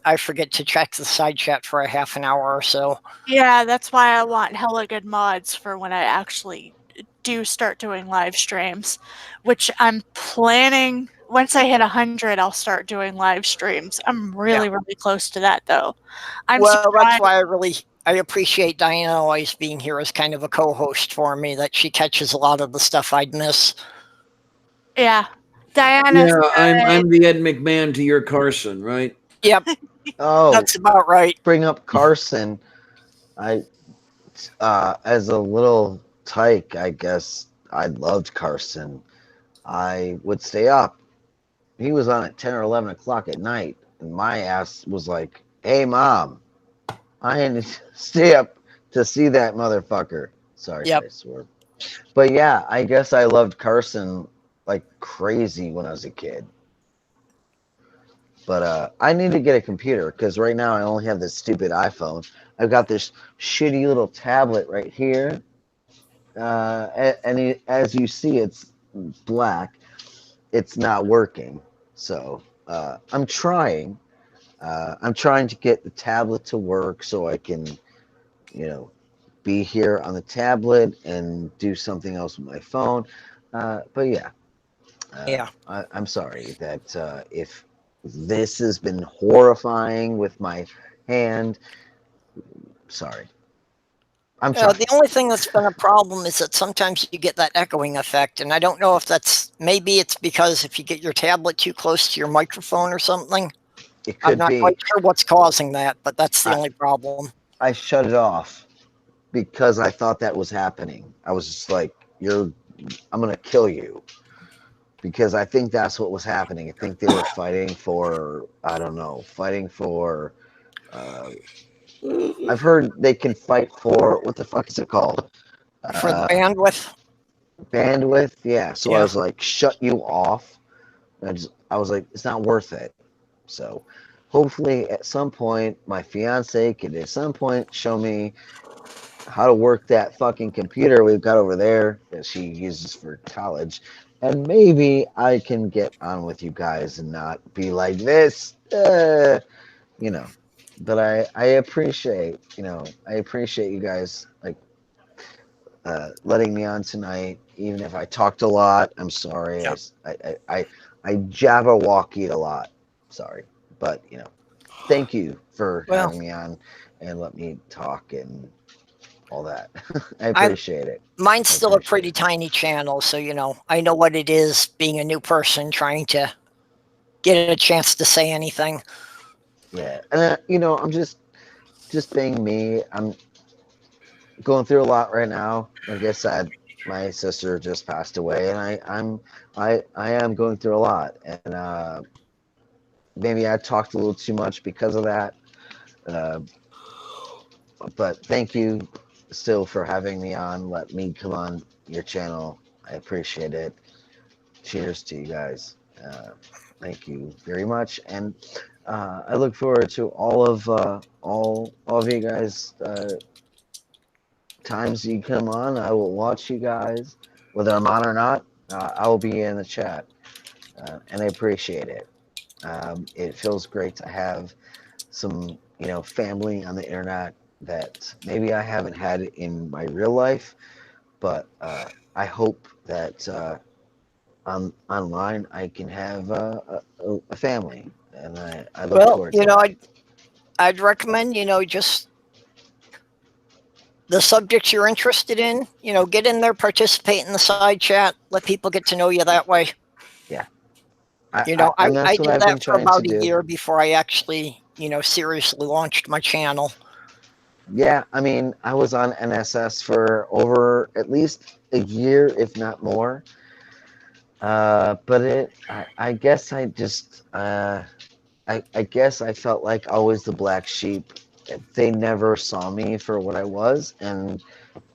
I forget to check the side chat for a half an hour or so. Yeah, that's why I want hella good mods for when I actually do start doing live streams, which I'm planning. Once I hit 100, I'll start doing live streams. I'm really close to that, though. That's why I appreciate Diana always being here as kind of a co-host for me, that she catches a lot of the stuff I'd miss. Yeah. Diana. Yeah, I'm the Ed McMahon to your Carson, right? Yep. Oh, that's about right. Bring up Carson. As a little tyke, I guess I loved Carson. I would stay up. He was on at 10 or 11 o'clock at night, and my ass was like, "Hey, Mom, I had to stay up to see that motherfucker." Sorry, I swear. But yeah, I guess I loved Carson like crazy when I was a kid. But I need to get a computer because right now I only have this stupid iPhone. I've got this shitty little tablet right here. And as you see, it's black. it's not working. So I'm trying. I'm trying to get the tablet to work so I can, be here on the tablet and do something else with my phone. But yeah, Yeah. I'm sorry that if this has been horrifying with my hand. Sorry. I'm trying. The only thing that's been a problem is that sometimes you get that echoing effect, and I don't know if maybe it's because if you get your tablet too close to your microphone or something. It could I'm not be. quite sure what's causing that, but that's the only problem. I shut it off because I thought that was happening. I was just like, I'm going to kill you. Because I think that's what was happening. I think they were fighting for, I don't know, I've heard they can fight for, what the fuck is it called? For the bandwidth? Bandwidth, yeah. So I Yeah. was like, shut you off. I was like, it's not worth it. So hopefully at some point, my fiance could at some point show me how to work that fucking computer we've got over there that she uses for college. And maybe I can get on with you guys and not be like this. But I appreciate, I appreciate you guys like letting me on tonight. Even if I talked a lot, I'm sorry. Yeah. I jabberwocky a lot. Sorry, but thank you for having me on and let me talk and all that. I appreciate it. Mine's still a pretty tiny channel, so I know what it is being a new person trying to get a chance to say anything. Yeah, and I'm just being me. I'm going through a lot right now. Like I said, my sister just passed away, and I am going through a lot, and maybe I talked a little too much because of that. But thank you still for having me on. Let me come on your channel. I appreciate it. Cheers to you guys. Thank you very much, and I look forward to all of you guys. Times you come on, I will watch you guys, whether I'm on or not. I will be in the chat, and I appreciate it. It feels great to have some, family on the internet that maybe I haven't had in my real life, but I hope that online I can have a family, and I look forward to it. I'd recommend, just the subjects you're interested in, get in there, participate in the side chat, let people get to know you that way. Yeah. I did that for about a year before I actually, seriously launched my channel. Yeah, I mean, I was on NSS for over at least a year, if not more. But I guess I just, I guess I felt like always the black sheep. They never saw me for what I was, and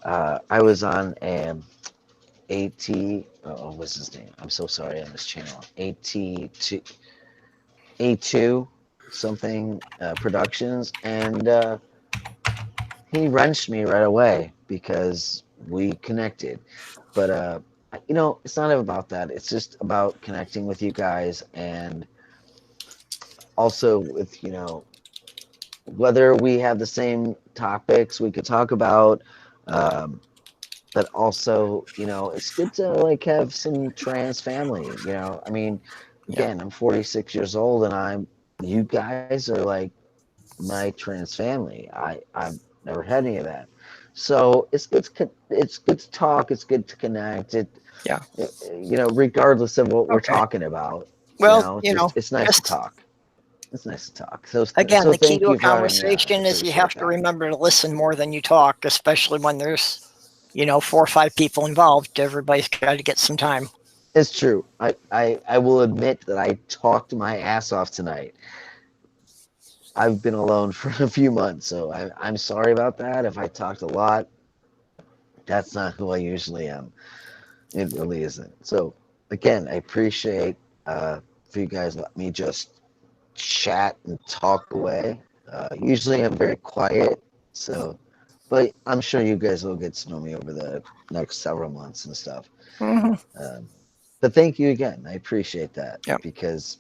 I was on AT. Oh, what's his name? I'm so sorry on this channel. A2 something Productions, and he wrenched me right away because we connected. But it's not about that. It's just about connecting with you guys, and also with whether we have the same topics we could talk about. But also, it's good to like have some trans family. I mean, again, I'm 46 years old, and you guys are like my trans family. I've never had any of that, so it's good to talk. It's good to connect. Regardless of what we're talking about. Well, it's nice to talk. It's nice to talk. So again, the key thank to you a for having me on. conversation is you have to remember to listen more than you talk, especially when there's 4 or 5 people involved. Everybody's got to get some time. It's true. I will admit that I talked my ass off tonight. I've been alone for a few months, so I'm sorry about that. If I talked a lot, that's not who I usually am. It really isn't. So again, I appreciate for you guys let me just chat and talk away. Usually I'm very quiet, but I'm sure you guys will get to know me over the next several months and stuff. Mm-hmm. but thank you again. I appreciate that. Yep. Because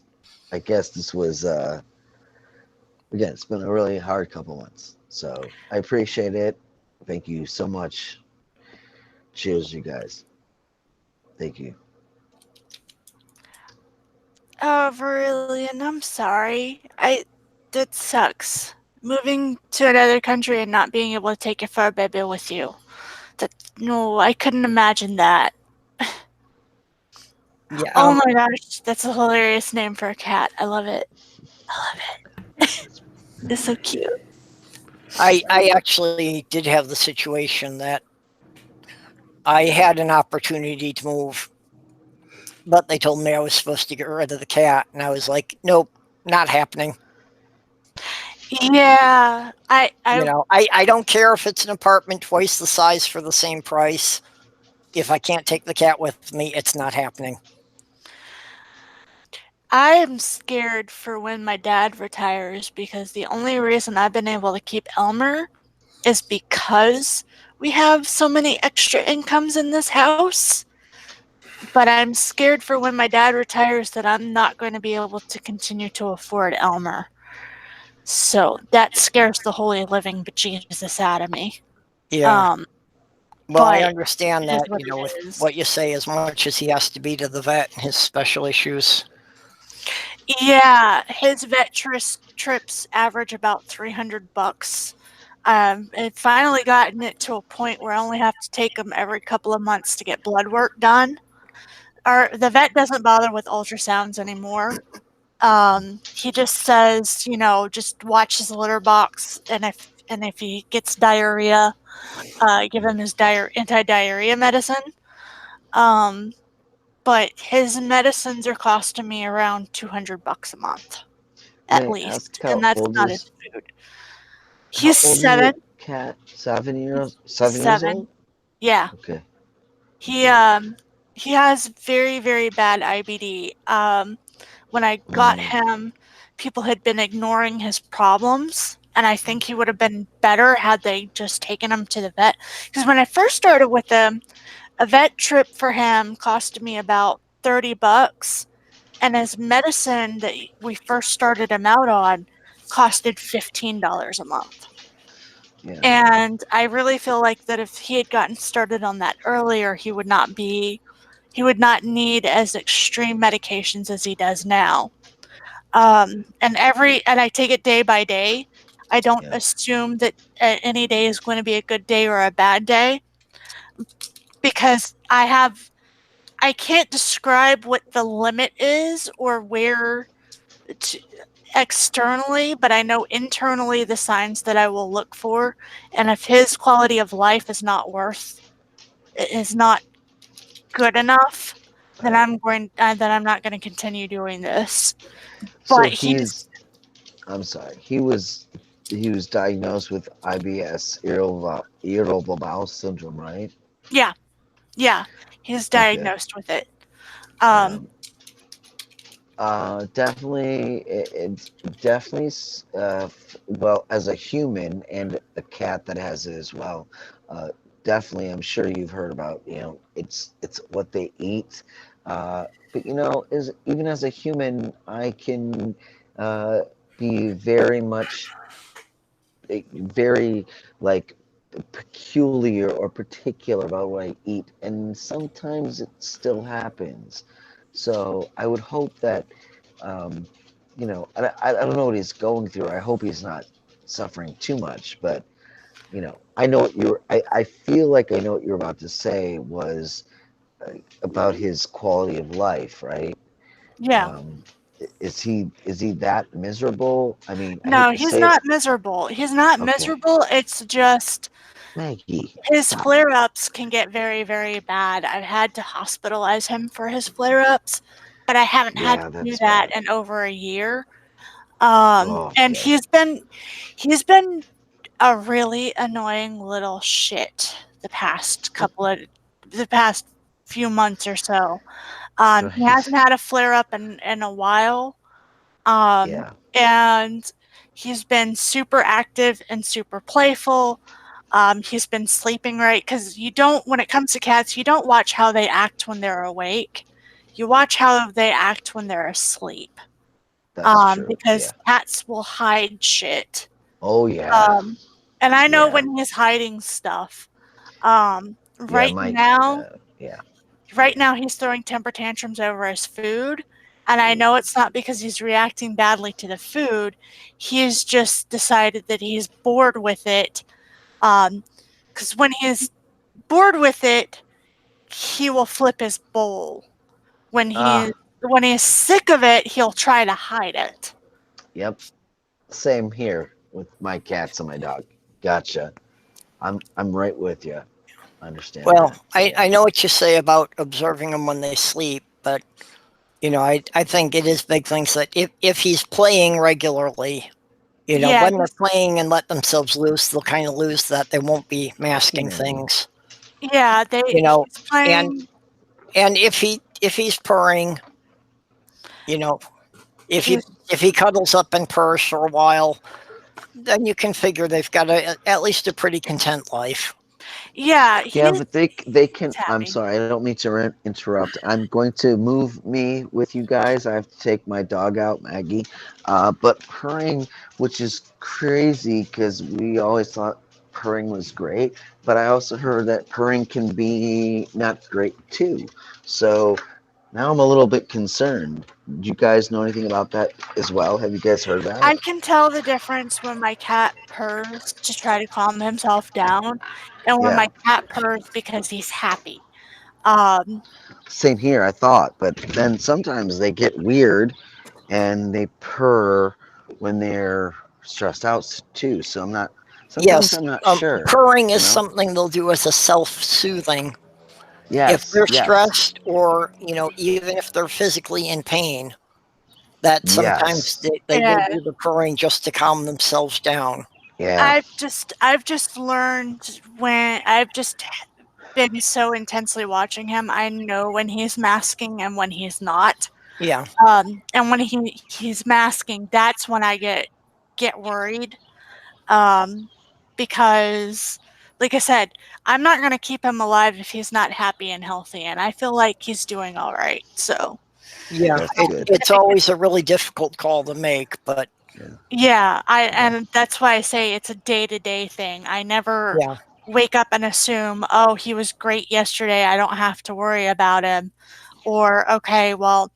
I guess this was again, it's been a really hard couple months. So I appreciate it. Thank you so much. Cheers, you guys. Thank you. Oh, Verilion, I'm sorry. That sucks. Moving to another country and not being able to take your fur baby with you. No, I couldn't imagine that. Yeah. Oh my gosh, that's a hilarious name for a cat. I love it. It's so cute. I actually did have the situation that I had an opportunity to move, but they told me I was supposed to get rid of the cat, and I was like, nope, not happening. Yeah, I don't care if it's an apartment twice the size for the same price. If I can't take the cat with me, it's not happening. I'm scared for when my dad retires, because the only reason I've been able to keep Elmer is because we have so many extra incomes in this house. But I'm scared for when my dad retires that I'm not going to be able to continue to afford Elmer. So that scares the holy living bejesus out of me. Yeah. Well, I but understand it is that, what with it is. what you say, as much as he has to be to the vet and his special issues. Yeah, his vet trips average about $300. It finally gotten it to a point where I only have to take him every couple of months to get blood work done. The vet doesn't bother with ultrasounds anymore. He just says, just watch his litter box, and if he gets diarrhea, give him his anti-diarrhea medicine. But his medicines are costing me around $200 a month, at least, and that's not his food. He's 7. Cat 7 years. 7. Old. Yeah. Okay. He has very, very bad IBD. When I got him, people had been ignoring his problems, and I think he would have been better had they just taken him to the vet. Because when I first started with him, a vet trip for him cost me about $30, and his medicine that we first started him out on costed $15 a month. Yeah. And I really feel like that if he had gotten started on that earlier, he would not need as extreme medications as he does now. And I take it day by day. I don't assume that any day is going to be a good day or a bad day, because I can't describe what the limit is or where externally, but I know internally the signs that I will look for. And if his quality of life is not good enough, then I'm not going to continue doing this. So But I'm sorry. He was diagnosed with IBS, irritable bowel syndrome, right? Yeah, he's diagnosed with it. Definitely, it's definitely, well, as a human and a cat that has it as well, definitely, I'm sure you've heard about, it's what they eat. But, even as a human, I can be very much, very, like, peculiar or particular about what I eat, and sometimes it still happens. So I would hope that, I don't know what he's going through. I hope he's not suffering too much, but I know what I feel like I know what you're about to say was about his quality of life, right? Yeah. Is he that miserable? I mean, No, he's not miserable. He's not miserable. It's just Maggie, his flare-ups can get very, very bad. I've had to hospitalize him for his flare-ups, but I haven't had to do that in over a year. And he's been a really annoying little shit the past few months or so. He hasn't had a flare-up in a while. And he's been super active and super playful. He's been sleeping right, because when it comes to cats, you don't watch how they act when they're awake. you watch how they act when they're asleep. That's true. Because Yeah. cats will hide shit. Oh yeah. And I know Yeah. when he's hiding stuff. Yeah, Right Mike. now, Yeah. right now he's throwing temper tantrums over his food, and I know it's not because he's reacting badly to the food. He's just decided that he's bored with it. Because when he's bored with it, he will flip his bowl. When he's sick of it, he'll try to hide it. Yep. Same here with my cats and my dog. Gotcha. I'm right with you. I understand. Well, that. I know what you say about observing them when they sleep, but I think it is big things that if he's playing regularly, when they're playing and let themselves loose, they'll kind of lose that. They won't be masking things. Yeah, he's playing. And if he's purring, if he cuddles up and purrs for a while, then you can figure they've got at least a pretty content life. Yeah, but they can. I'm sorry, I don't mean to interrupt. I'm going to move me with you guys. I have to take my dog out, Maggie. But purring, which is crazy because we always thought purring was great, but I also heard that purring can be not great too. So now I'm a little bit concerned. Do you guys know anything about that as well? Have you guys heard that? I can tell the difference when my cat purrs to try to calm himself down, and when my cat purrs because he's happy. Same here, I thought, but then sometimes they get weird and they purr when they're stressed out too. So I'm not. Sometimes I'm not sure. Purring is something they'll do as a self-soothing. Yes. If they're stressed, or even if they're physically in pain, that sometimes they will do the purring just to calm themselves down. Yeah. I've just learned when I've just been so intensely watching him. I know when he's masking and when he's not. Yeah. And when he's masking, that's when I get worried. Because, like I said, I'm not going to keep him alive if he's not happy and healthy, and I feel like he's doing all right. So, yeah, it's always a really difficult call to make, but and that's why I say it's a day-to-day thing. I never wake up and assume, oh, he was great yesterday, I don't have to worry about him, or okay, well,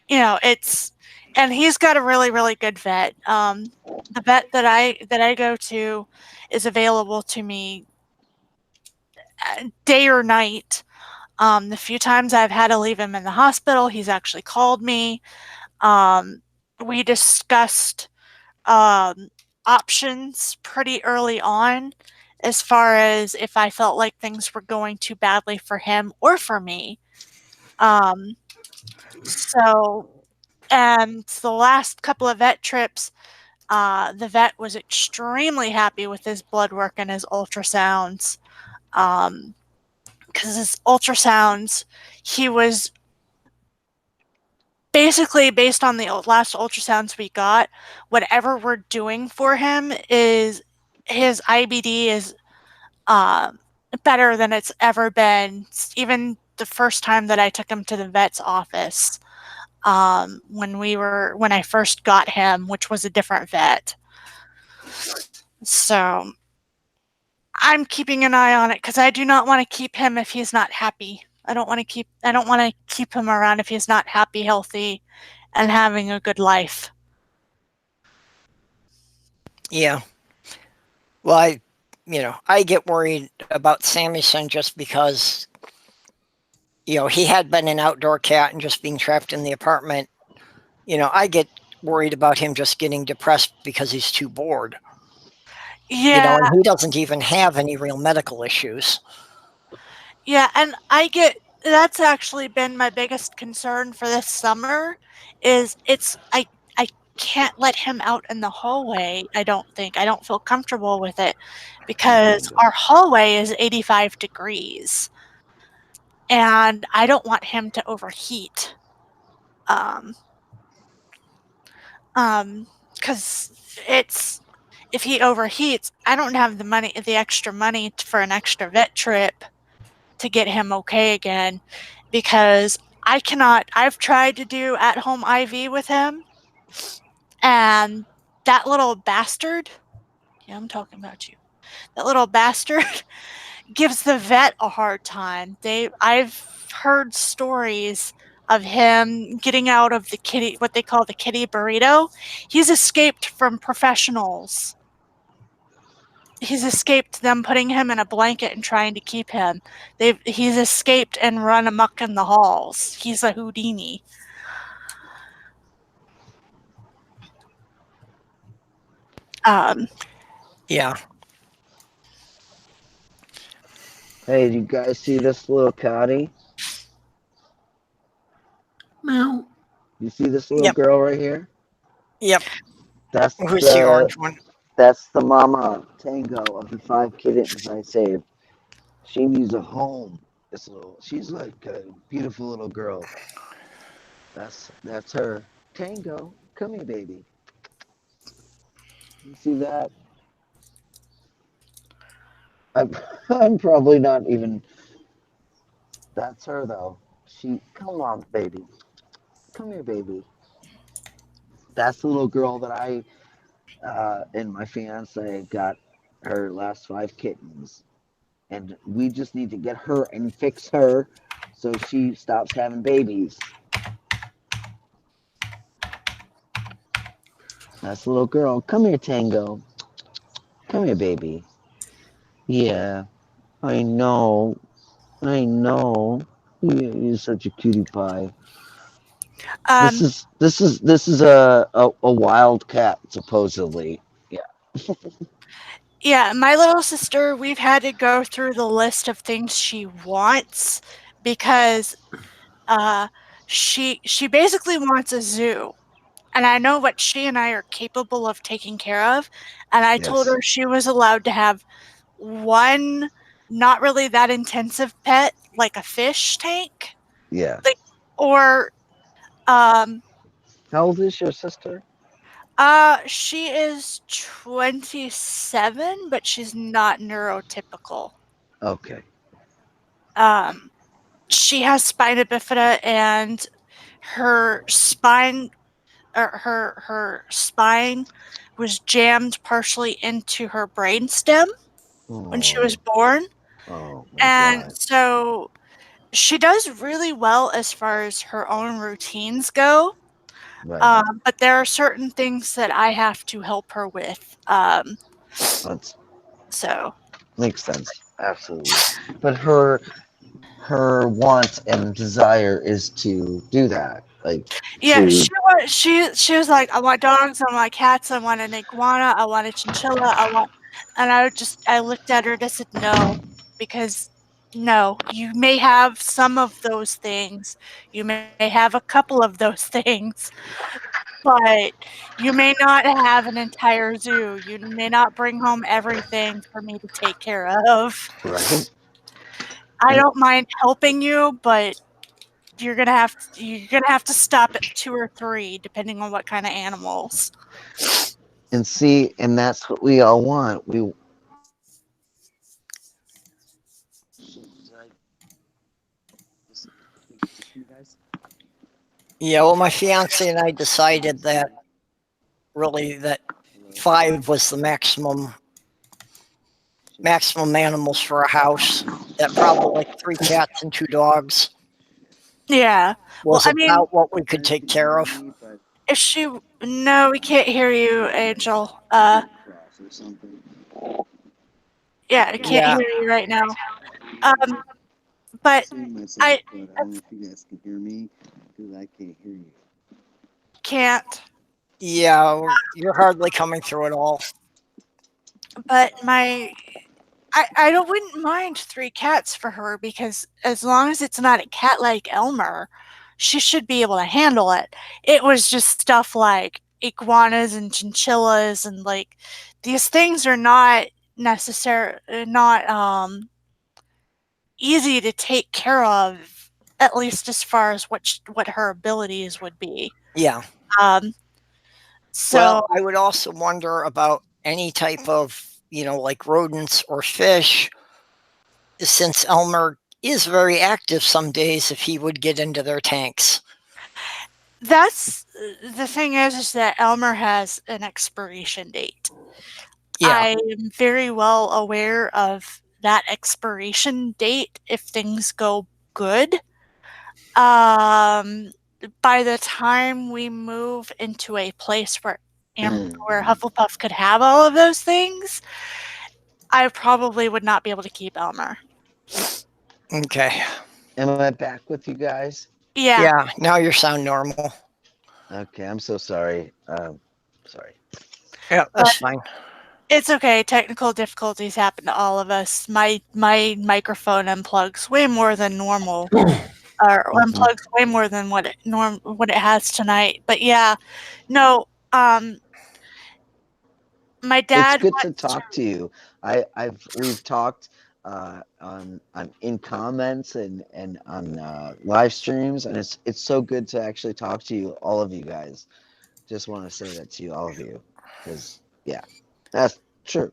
it's. And he's got a really, really good vet. The vet that I go to is available to me day or night. The few times I've had to leave him in the hospital, he's actually called me. We discussed options pretty early on as far as if I felt like things were going too badly for him or for me. And the last couple of vet trips, the vet was extremely happy with his blood work and his ultrasounds. Because his ultrasounds, he was basically, based on the last ultrasounds we got, whatever we're doing for him is his IBD is better than it's ever been. Even the first time that I took him to the vet's office, when I first got him, which was a different vet. So I'm keeping an eye on it because I do not want to keep him if he's not happy. I don't want to keep him around if he's not happy, healthy, and having a good life. Yeah. Well, I get worried about Sammyson just because, he had been an outdoor cat and just being trapped in the apartment. I get worried about him just getting depressed because he's too bored. Yeah. And he doesn't even have any real medical issues. Yeah, and that's actually been my biggest concern for this summer is I can't let him out in the hallway. I don't feel comfortable with it because our hallway is 85 degrees and I don't want him to overheat. Because if he overheats, I don't have the extra money for an extra vet trip to get him okay again, because I cannot. I've tried to do at-home IV with him, and that little bastard, yeah, I'm talking about you. That little bastard gives the vet a hard time. I've heard stories of him getting out of the kitty, what they call the kitty burrito. He's escaped from professionals. He's escaped them putting him in a blanket and trying to keep him. He's escaped and run amok in the halls. He's a Houdini. Yeah. Hey, do you guys see this little catty? Meow. You see this little girl right here? Yep. That's Who's the orange one? That's the mama Tango of the 5 kittens I saved. She needs a home. She's like a beautiful little girl. That's her. Tango, come here, baby. You see that? I'm probably not even. That's her though. Come on, baby. Come here, baby. That's the little girl that I and my fiance got her last 5 kittens, and we just need to get her and fix her so she stops having babies. That's the little girl. Come here, Tango. Come here, baby. Yeah, I know. I know. You're such a cutie pie. This is a wildcat supposedly. Yeah. Yeah, my little sister, we've had to go through the list of things she wants because she basically wants a zoo. And I know what she and I are capable of taking care of. And I told her she was allowed to have one not really that intensive pet, like a fish tank. Yeah. Or how old is your sister? She is 27, but she's not neurotypical. Okay. She has spina bifida, and her spine was jammed partially into her brainstem when she was born. Oh my and God. So she does really well as far as her own routines go. Right. But there are certain things that I have to help her with. So makes sense. Absolutely. But her want and desire is to do that. Like, yeah, she was like, I want dogs, I want cats, I want an iguana, I want a chinchilla, and I looked at her and I said, no, because no, you may have some of those things, you may have a couple of those things, but you may not have an entire zoo. You may not bring home everything for me to take care of. Right. I don't mind helping you, but you're gonna have to stop at 2 or 3, depending on what kind of animals. And see, and that's what we all want. Yeah, well, my fiance and I decided that really that 5 was the maximum animals for a house. That probably like 3 cats and 2 dogs. Yeah. Was about what we could take care of. No, we can't hear you, Angel. Yeah, I can't hear you right now. But I don't know if you guys can hear me because I can't hear you. Can't. Yeah, you're hardly coming through at all. But I wouldn't mind 3 cats for her, because as long as it's not a cat like Elmer, she should be able to handle it. It was just stuff like iguanas and chinchillas, and like these things are not easy to take care of, at least as far as what her abilities would be. Yeah. So well, I would also wonder about any type of, like rodents or fish, since Elmer is very active some days if he would get into their tanks. That's the thing is that Elmer has an expiration date. Yeah. I am very well aware of that expiration date if things go good. By the time we move into a place where Hufflepuff could have all of those things, I probably would not be able to keep Elmer. Okay. Am I back with you guys? Yeah. Yeah, now you sound normal. Okay, I'm so sorry. Sorry. Yeah, that's fine. It's okay. Technical difficulties happen to all of us. My microphone unplugs way more than normal, or unplugs way more than what it has tonight. But yeah, no. My dad. It's good to talk to you. We've talked on in comments and on live streams, and it's so good to actually talk to you, all of you guys. Just want to say that to you, all of you, because yeah, that's true.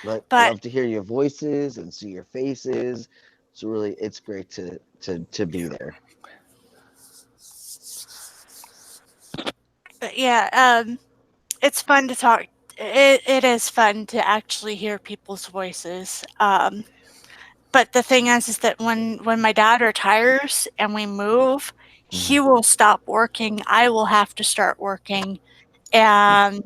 But love to hear your voices and see your faces. It's great to be there. But yeah, it's fun to talk. It is fun to actually hear people's voices. But the thing is that when my dad retires and we move, he will stop working. I will have to start working, and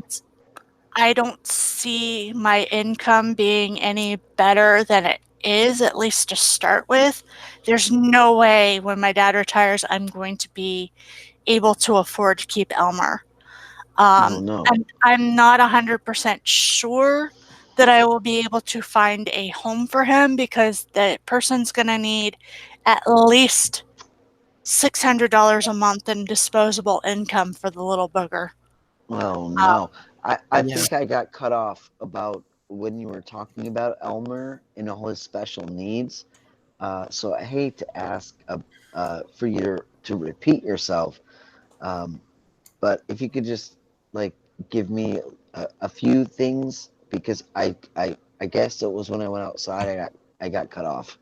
I don't see my income being any better than it is, at least to start with. There's no way when my dad retires I'm going to be able to afford to keep Elmer. No. And I'm not 100% sure that I will be able to find a home for him because the person's going to need at least $600 a month in disposable income for the little booger. Oh no. I think I got cut off about when you were talking about Elmer and all his special needs. So I hate to ask for you to repeat yourself, but if you could just like give me a few things, because I guess it was when I went outside I got cut off.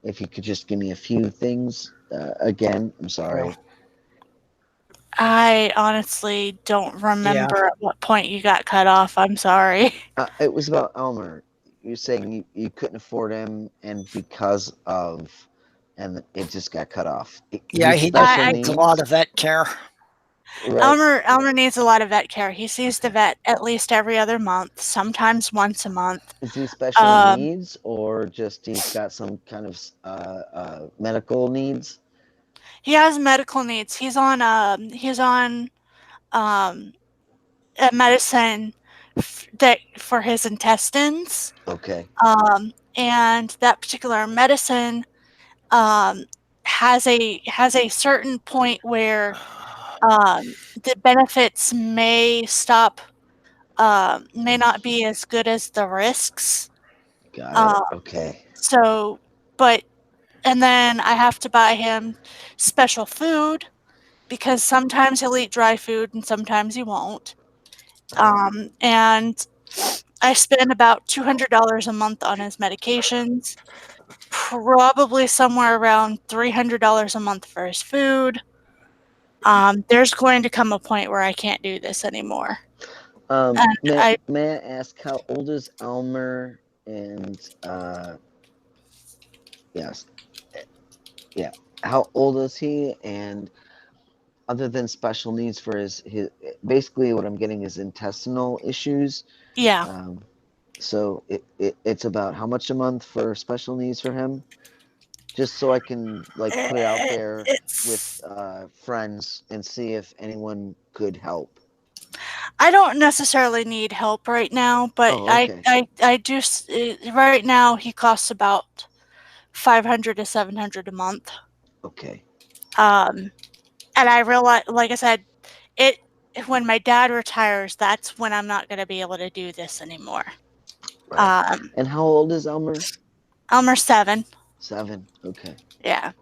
If you could just give me a few things again, I'm sorry. I honestly don't remember at what point you got cut off. I'm sorry. It was about Elmer. You're saying you couldn't afford him, and because of, and it just got cut off. Yeah, he needs a lot of vet care. Right. Elmer needs a lot of vet care. He sees the vet at least every other month, sometimes once a month. Is he special needs, or just he's got some kind of medical needs? He has medical needs. He's on a medicine that for his intestines. Okay. And that particular medicine has a certain point where the benefits may stop, may not be as good as the risks. Got it. Okay. So, and then I have to buy him special food because sometimes he'll eat dry food and sometimes he won't. And I spend about $200 a month on his medications, probably somewhere around $300 a month for his food. There's going to come a point where I can't do this anymore. May I ask how old is Elmer? And yes, yeah. How old is he? And other than special needs for his basically what I'm getting is intestinal issues. Yeah. So it's about how much a month for special needs for him? Just so I can like put it out there with friends and see if anyone could help. I don't necessarily need help right now, but I do. Right now, he costs about $500 to $700 a month. Okay. And I realize, like I said, when my dad retires, that's when I'm not going to be able to do this anymore. Right. And how old is Elmer? Elmer's 7. 7. Okay. Yeah.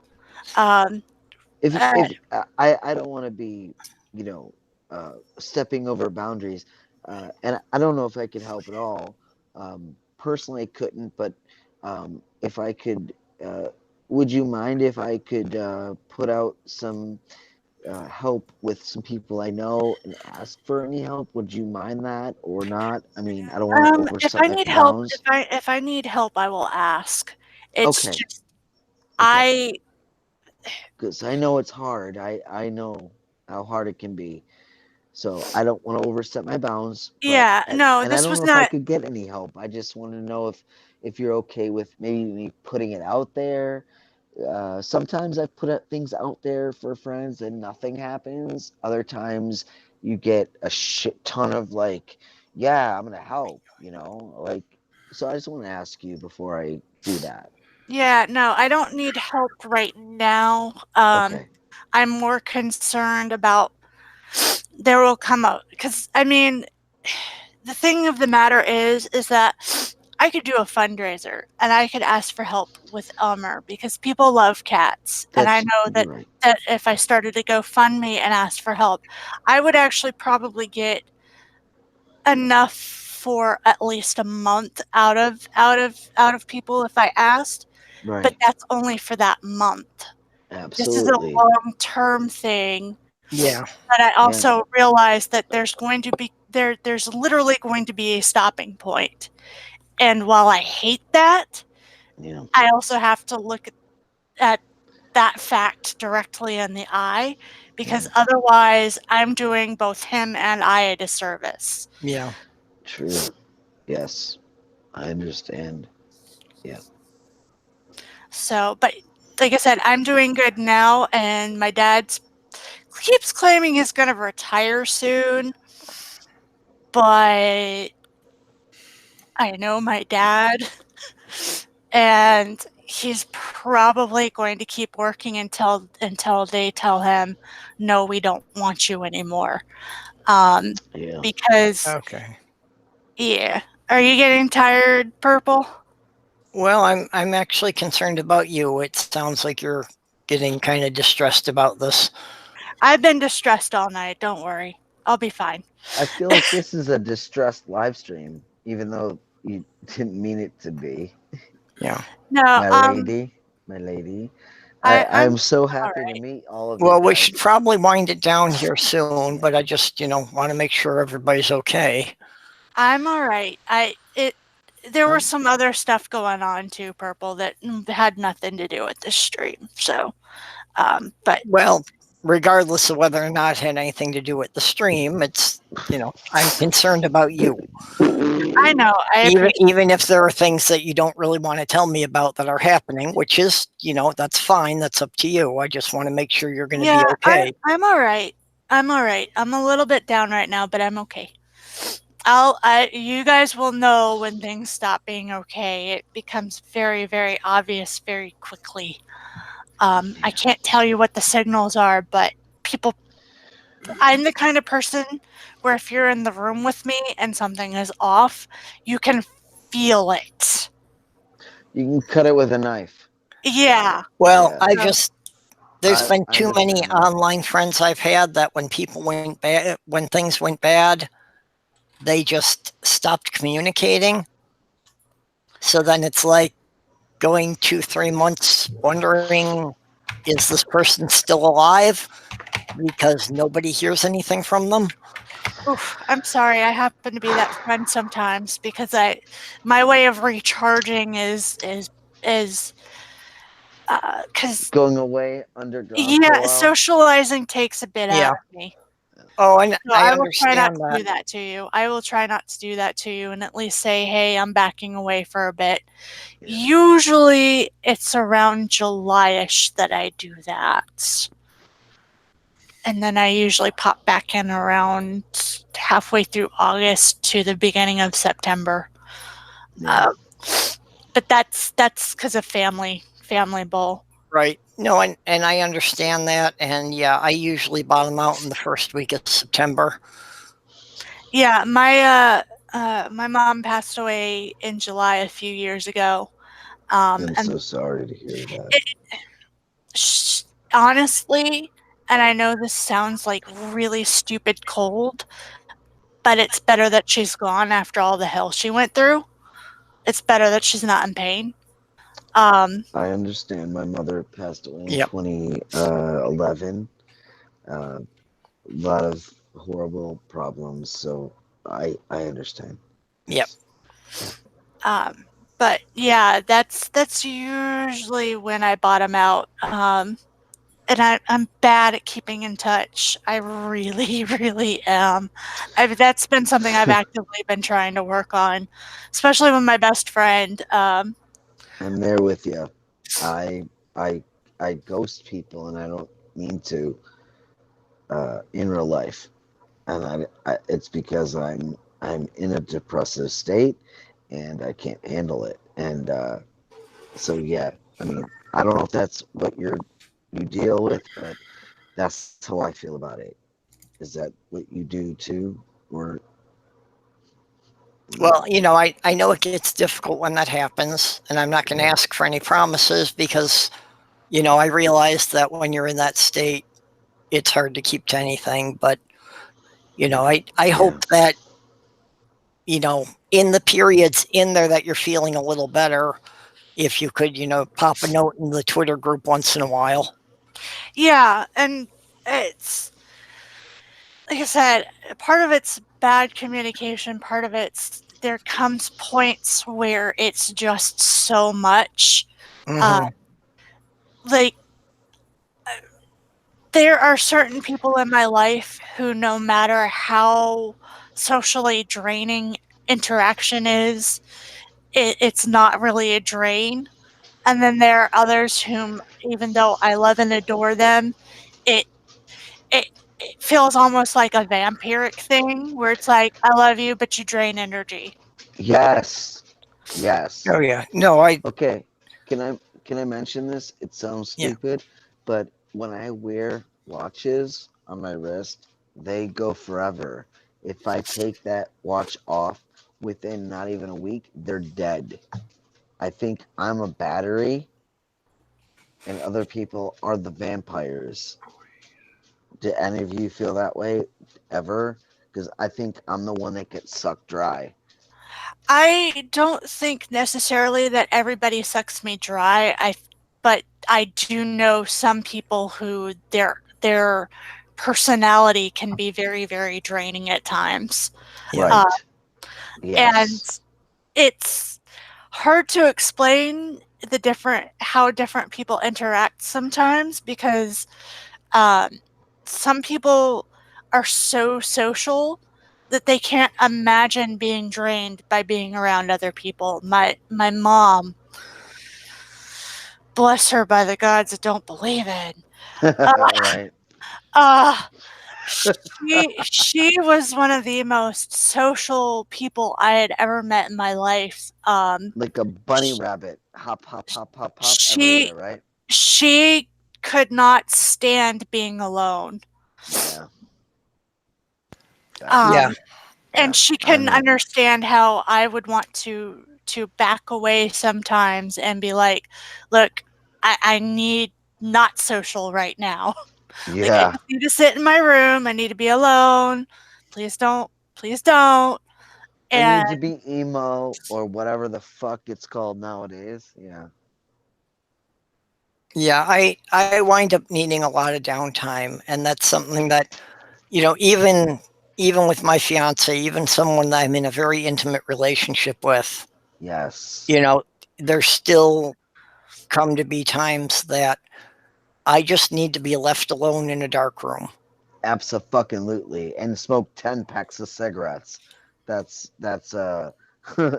If I don't want to be, stepping over boundaries, and I don't know if I could help at all. Personally, I couldn't, but if I could would you mind if I could put out some help with some people I know and ask for any help? Would you mind that or not? I mean, I don't want to If overstep I my need help, bounds. if I need help, I will ask. It's Okay. just I Because I know it's hard. I know how hard it can be. So I don't want to overstep my bounds. yeah, no, And I this don't was know if I not. could get any help. I just want to know if you're okay with maybe me putting it out there. Sometimes I've put things out there for friends and nothing happens. Other times you get a shit ton of like, yeah, I'm gonna help. Like. So I just want to ask you before I do that. Yeah, no, I don't need help right now. Okay. I'm more concerned about there will come up because I mean, the thing of the matter is that I could do a fundraiser and I could ask for help with Elmer because people love cats, and I know You're right. that if I started to GoFundMe and asked for help, I would actually probably get enough for at least a month out of people if I asked. Right. But that's only for that month. This is a Absolutely. long-term thing. Yeah. But I Yeah. also realize that there's literally going to be a stopping point. And while I hate that, Yeah. I also have to look at that fact directly in the eye, because otherwise I'm doing both him and I a disservice. Yeah. True. Yes. I understand. Yeah. So, but like I said, I'm doing good now, and my dad keeps claiming he's going to retire soon. But I know my dad, and he's probably going to keep working until they tell him, no, we don't want you anymore. Yeah. Because Okay. yeah, are you getting tired, Purple? Well, I'm actually concerned about you. It sounds like you're getting kind of distressed about this. I've been distressed all night. Don't worry, I'll be fine. I feel like this is a distressed live stream, even though you didn't mean it to be. Yeah. No, My lady. I'm so happy to meet all of you. Well, we guys. should probably wind it down here soon, but I just, want to make sure everybody's okay. I'm all right. There was some other stuff going on too, Purple, that had nothing to do with this stream. So, but well, regardless of whether or not it had anything to do with the stream, it's I'm concerned about you. I know. Even if there are things that you don't really want to tell me about that are happening, which is, that's fine. That's up to you. I just want to make sure you're going to be okay. I'm all right. I'm all right. I'm a little bit down right now, but I'm okay. You guys will know when things stop being okay. It becomes very, very obvious very quickly. I can't tell you what the signals are, but I'm the kind of person where if you're in the room with me and something is off, you can feel it. You can cut it with a knife. Yeah. Well, Yeah. There's been too many online friends I've had that when things went bad, they just stopped communicating. So then it's like going 2-3 months wondering, is this person still alive? Because nobody hears anything from them. Oof, I'm sorry. I happen to be that friend sometimes because my way of recharging is because going away underground. Yeah, socializing takes a bit out of me. Oh, and so I will try not understand to do that to you. I will try not to do that to you, and at least say, "Hey, I'm backing away for a bit." Yeah. Usually, it's around July-ish that I do that. And then I usually pop back in around halfway through August to the beginning of September. Yeah. But that's because of family bowl. Right. No, and I understand that. And yeah, I usually bottom out in the first week of September. Yeah, my mom passed away in July a few years ago. I'm so sorry to hear that. Honestly, and I know this sounds like really stupid cold, but it's better that she's gone after all the hell she went through. It's better that she's not in pain. I understand. My mother passed away in 2011. A lot of horrible problems, so I understand. Yep. But yeah, that's usually when I bottom out. And I'm bad at keeping in touch. I really, really am. That's been something I've actively been trying to work on, especially with my best friend. I'm there with you. I ghost people, and I don't mean to in real life, and it's because I'm in a depressive state, and I can't handle it, and so yeah. I mean, I don't know if that's what you deal with, but that's how I feel about it. Is that what you do too, or? Well, I know it gets difficult when that happens, and I'm not going to ask for any promises because, I realize that when you're in that state, it's hard to keep to anything. But, I hope that, in the periods in there that you're feeling a little better, if you could, pop a note in the Twitter group once in a while. Yeah, and it's like I said, part of it's bad communication, part of it's there comes points where it's just so much. Like there are certain people in my life who, no matter how socially draining interaction is, it's not really a drain. And then there are others whom, even though I love and adore them, it feels almost like a vampiric thing where it's like, I love you, but you drain energy. Yes. Oh yeah. No, Okay. Can I mention this? It sounds stupid, but when I wear watches on my wrist, they go forever. If I take that watch off within not even a week, they're dead. I think I'm a battery and other people are the vampires. Do any of you feel that way ever? Because I think I'm the one that gets sucked dry. I don't think necessarily that everybody sucks me dry. But I do know some people who their personality can be very, very draining at times. Right. And it's hard to explain how different people interact sometimes because some people are so social that they can't imagine being drained by being around other people. My mom, bless her by the gods that don't believe it. Right. She was one of the most social people I had ever met in my life. Like a bunny rabbit, hop, hop, hop, hop, hop, everywhere, right? She could not stand being alone. Yeah. And she couldn't understand how I would want to back away sometimes and be like, look, I need not social right now. Yeah. Like, I just need to sit in my room. I need to be alone. Please don't. Please don't. I need to be emo or whatever the fuck it's called nowadays. Yeah. Yeah, I wind up needing a lot of downtime, and that's something that, even with my fiance, even someone that I'm in a very intimate relationship with. Yes. There's still come to be times that I just need to be left alone in a dark room. Abso-fucking-lutely, and smoke 10 packs of cigarettes. That's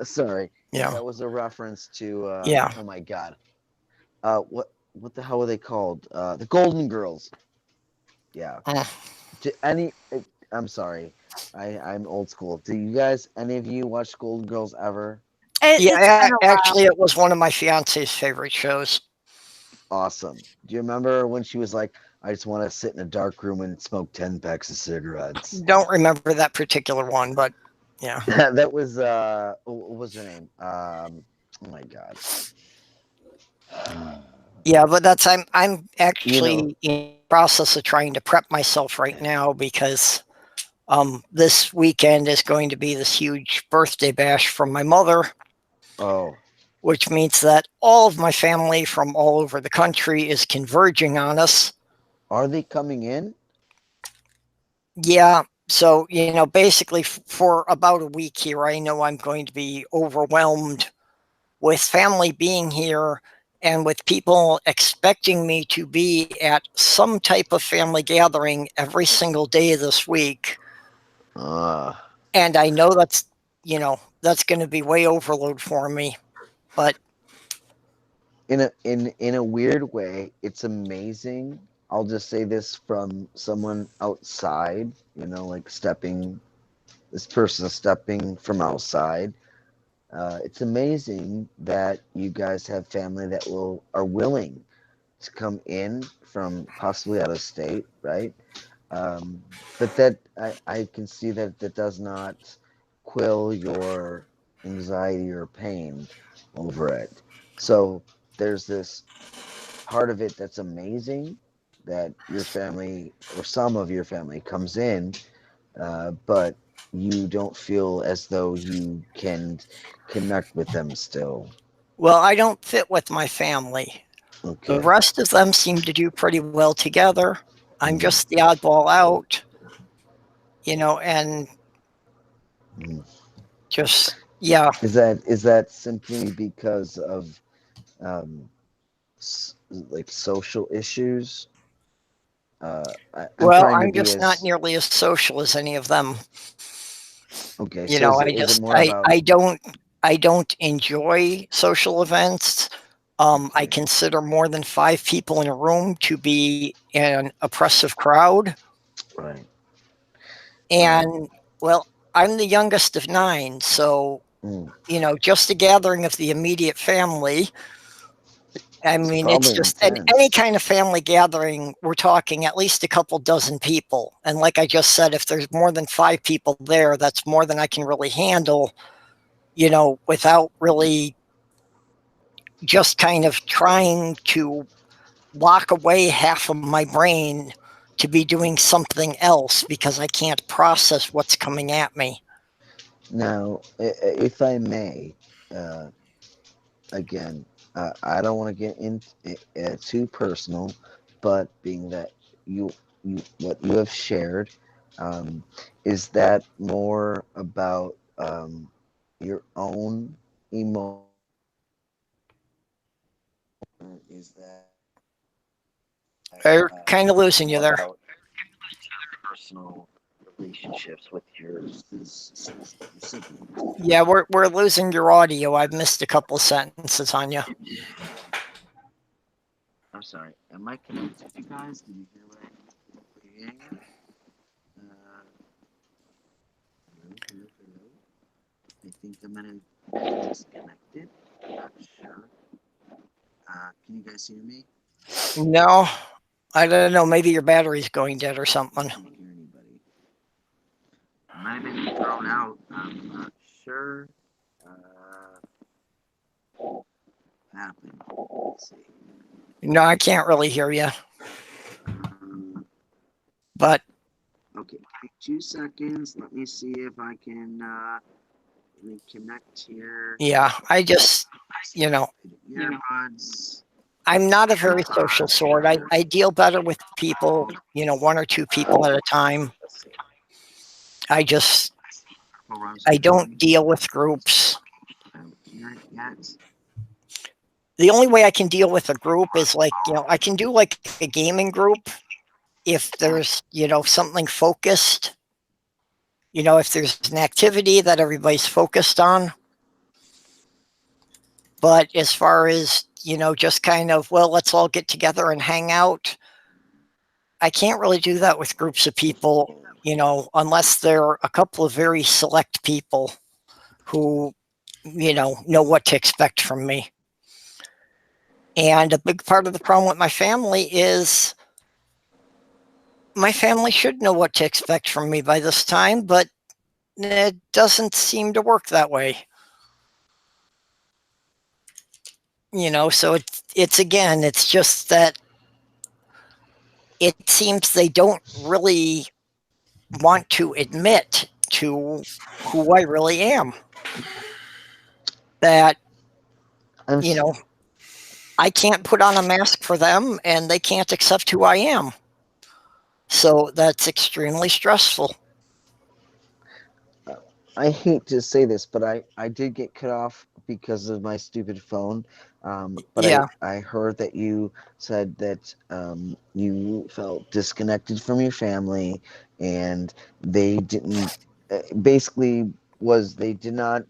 sorry. Yeah. That was a reference to oh my god. What the hell were they called? The Golden Girls. Yeah. I'm sorry. I'm old school. Do you guys, any of you, watch Golden Girls ever? Actually, it was one of my fiance's favorite shows. Awesome. Do you remember when she was like, I just want to sit in a dark room and smoke 10 packs of cigarettes? Don't remember that particular one, but yeah. That was what was her name? Oh my god. Yeah, but I'm actually in the process of trying to prep myself right now because this weekend is going to be this huge birthday bash from my mother. Oh. which means that all of my family from all over the country is converging on us. Are they coming in? Yeah. So, basically for about a week here, I know I'm going to be overwhelmed with family being here and with people expecting me to be at some type of family gathering every single day this week. And I know that's going to be way overload for me, but in a weird way, it's amazing. I'll just say this from someone outside, like this person stepping from outside. It's amazing that you guys have family that are willing to come in from possibly out of state, right? But that I can see that does not quill your anxiety or pain over it. So there's this part of it that's amazing that your family or some of your family comes in, but you don't feel as though you can connect with them still. Well, I don't fit with my family. Okay. The rest of them seem to do pretty well together. I'm just the oddball out, and just, yeah. Is that simply because of like social issues? I'm just not nearly as social as any of them. Okay, I don't enjoy social events. I consider more than 5 people in a room to be an oppressive crowd. Right. And well, I'm the youngest of 9, so just a gathering of the immediate family. I mean, it's just any kind of family gathering, we're talking at least a couple dozen people. And like I just said, if there's more than 5 people there, that's more than I can really handle, without really just kind of trying to lock away half of my brain to be doing something else because I can't process what's coming at me. Now, if I may, again, I don't want to get into too personal, but being that what you have shared, is that more about your own emotion? Is that I'm kind of losing you there. Personal relationships with your siblings? Yeah, we're losing your audio. I've missed a couple of sentences on you. I'm sorry. Am I connected to you guys? Did you hear what I hear? Hello. I think I'm gonna disconnected. Not sure. Can you guys hear me? No, I don't know. Maybe your battery's going dead or something. I can't hear anybody. Might have been thrown out. I'm not sure. What happened? Let's see. No, I can't really hear you. But okay, 2 seconds. Let me see if I can reconnect here. Yeah, I just, earbuds. I'm not a very social sort. I deal better with people, 1 or 2 people at a time. I don't deal with groups. The only way I can deal with a group is like, I can do like a gaming group if there's, something focused, if there's an activity that everybody's focused on. But as far as, just kind of, well, let's all get together and hang out, I can't really do that with groups of people, unless they're a couple of very select people who, know what to expect from me. And a big part of the problem with my family is my family should know what to expect from me by this time, but it doesn't seem to work that way. So it's just that it seems they don't really want to admit to who I really am. That you know, I can't put on a mask for them and they can't accept who I am. So that's extremely stressful. I hate to say this, but I did get cut off because of my stupid phone. But Yeah. I heard that you said that you felt disconnected from your family, and they didn't. Basically, was they did not.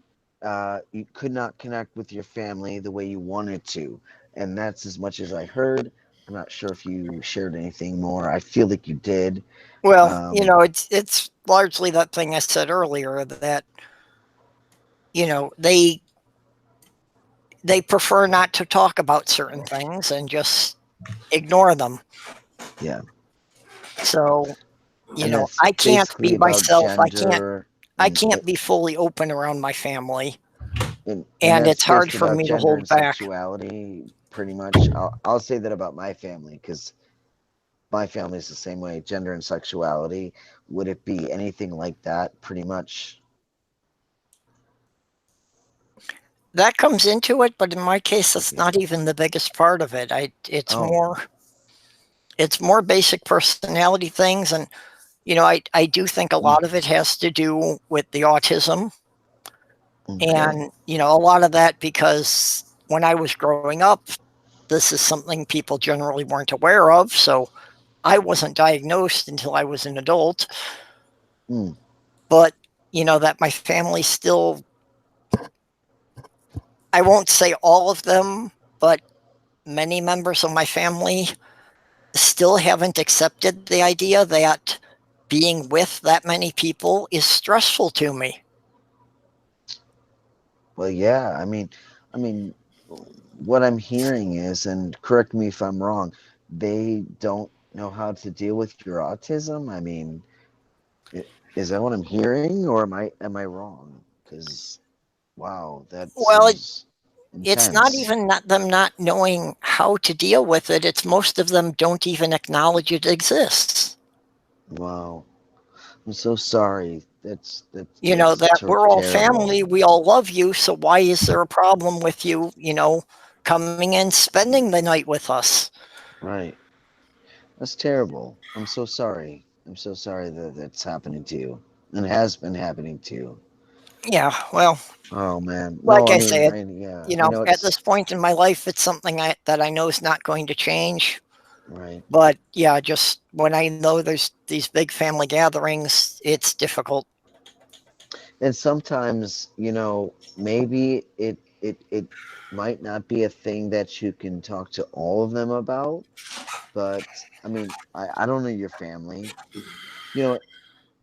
You could not connect with your family the way you wanted to, and that's as much as I heard. I'm not sure if you shared anything more. I feel like you did. Well, it's largely that thing I said earlier that, they prefer not to talk about certain things and just ignore them. Yeah. So, That's I can't be basically about myself. gender. I can't be fully open around my family. And And that's it's hard basically for about me to gender hold and back. sexuality, pretty much. I'll say that about my family because my family is the same way. Gender and sexuality. Would it be anything like that? Pretty much. That comes into it, but in my case, that's not even the biggest part of it. It's more basic personality things, and I do think a lot of it has to do with the autism, and a lot of that because when I was growing up, this is something people generally weren't aware of, so I wasn't diagnosed until I was an adult. But that my family still, I won't say all of them, but many members of my family still haven't accepted the idea that being with that many people is stressful to me. Well, yeah. I mean, what I'm hearing is, and correct me if I'm wrong, they don't know how to deal with your autism. I mean, is that what I'm hearing, or am I wrong? Because wow, that Well, seems it's not intense. even them not knowing how to deal with it. It's most of them don't even acknowledge it exists. Wow, I'm so sorry. That's that we're all terrible. family, we all love you, so why is there a problem with you, coming and spending the night with us? Right. That's terrible. I'm so sorry. I'm so sorry that that's happening to you and has been happening to you. Yeah, well. Oh man. Like No, I I mean, said, at this it's point in my life, it's something that I know is not going to change. right. But yeah, just when I know there's these big family gatherings, it's difficult. And sometimes, maybe it might not be a thing that you can talk to all of them about, but I mean, I don't know your family. You know,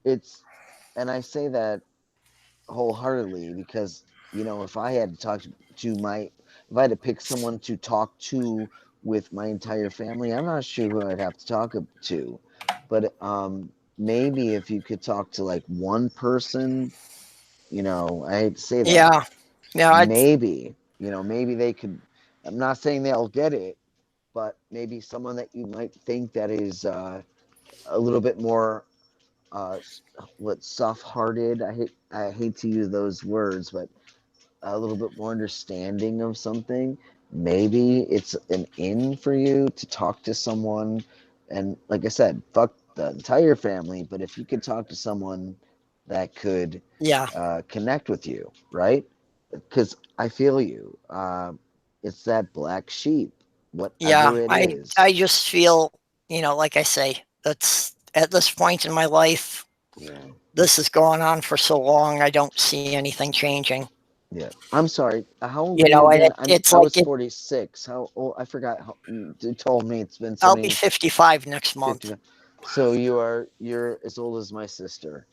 it's and I say that wholeheartedly because if I had to talk to my if I had to pick someone to talk to with my entire family, I'm not sure who I'd have to talk to, but maybe if you could talk to like one person, I hate to say that, yeah, maybe they could. I'm not saying they'll get it, but maybe someone that you might think that is a little bit more soft-hearted. I hate to use those words, but a little bit more understanding of something. Maybe it's an in for you to talk to someone, and like I said, fuck the entire family. But if you could talk to someone that could connect with you, right? Because I feel you. It's that black sheep, whatever it is. I just feel, like I say, that's at this point in my life. Yeah. This has gone on for so long. I don't see anything changing. Yeah, I'm sorry. How old are you again? It's I like was 46. How old? I forgot. How, you told me it's been so I'll many. be 55 next month. 55. So you're as old as my sister.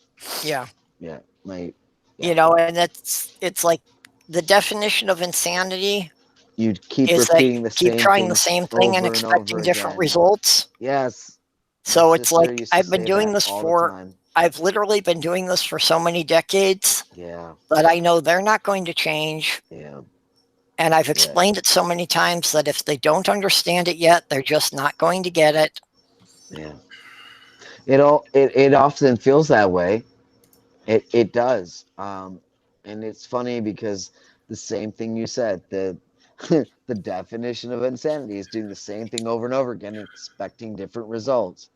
Yeah. Yeah, my. And it's like the definition of insanity. You'd keep is that repeating you the keep same trying the things same thing and over and expecting over different again. results. Yes. So it's sister like used to I've been say doing that this all the for. time. I've literally been doing this for so many decades. Yeah. But I know they're not going to change. Yeah. And I've explained it so many times that if they don't understand it yet, they're just not going to get it. Yeah. It often feels that way. It does. And it's funny because the same thing you said, The definition of insanity is doing the same thing over and over again and expecting different results.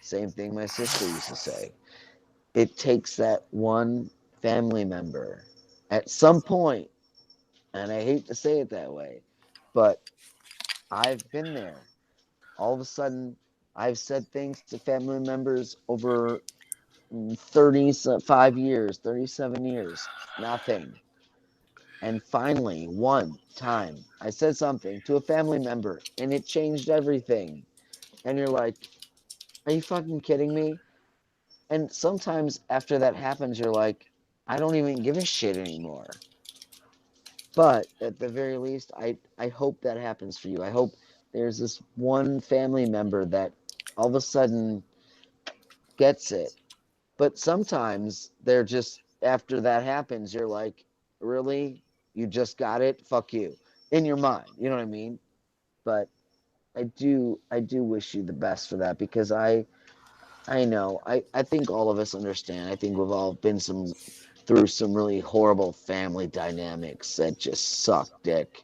Same thing my sister used to say. It takes that one family member at some point, and I hate to say it that way, but I've been there. All of a sudden, I've said things to family members over 35 years, 37 years, nothing. And finally, one time, I said something to a family member and it changed everything. And you're like, are you fucking kidding me? And sometimes after that happens, you're like, I don't even give a shit anymore. But at the very least, I hope that happens for you. I hope there's this one family member that all of a sudden gets it. But sometimes they're just, after that happens, you're like, really? You just got it? Fuck you. In your mind. You know what I mean? But I do wish you the best for that, because I know. I think all of us understand. I think we've all been through some really horrible family dynamics that just suck dick.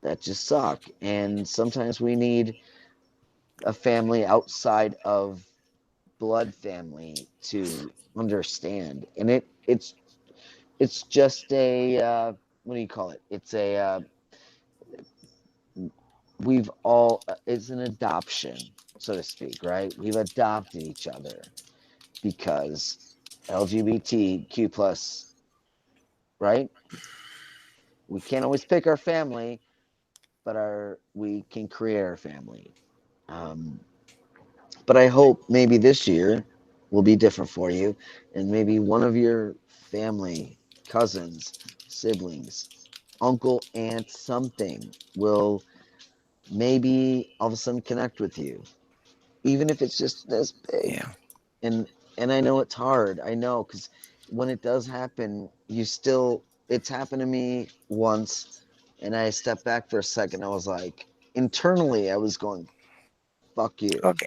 That just suck. And sometimes we need a family outside of blood family to understand. And it's just a what do you call it? It's a we've all it's an adoption, so to speak, right? We've adopted each other because LGBTQ plus, right? We can't always pick our family, but we can create our family. But I hope maybe this year will be different for you, and maybe one of your family, cousins, siblings, uncle, aunt, something will maybe all of a sudden connect with you, even if it's just this big. Yeah. And I know it's hard. I know, because when it does happen, it's happened to me once, and I stepped back for a second. I was like, internally, I was going, "Fuck you." Okay.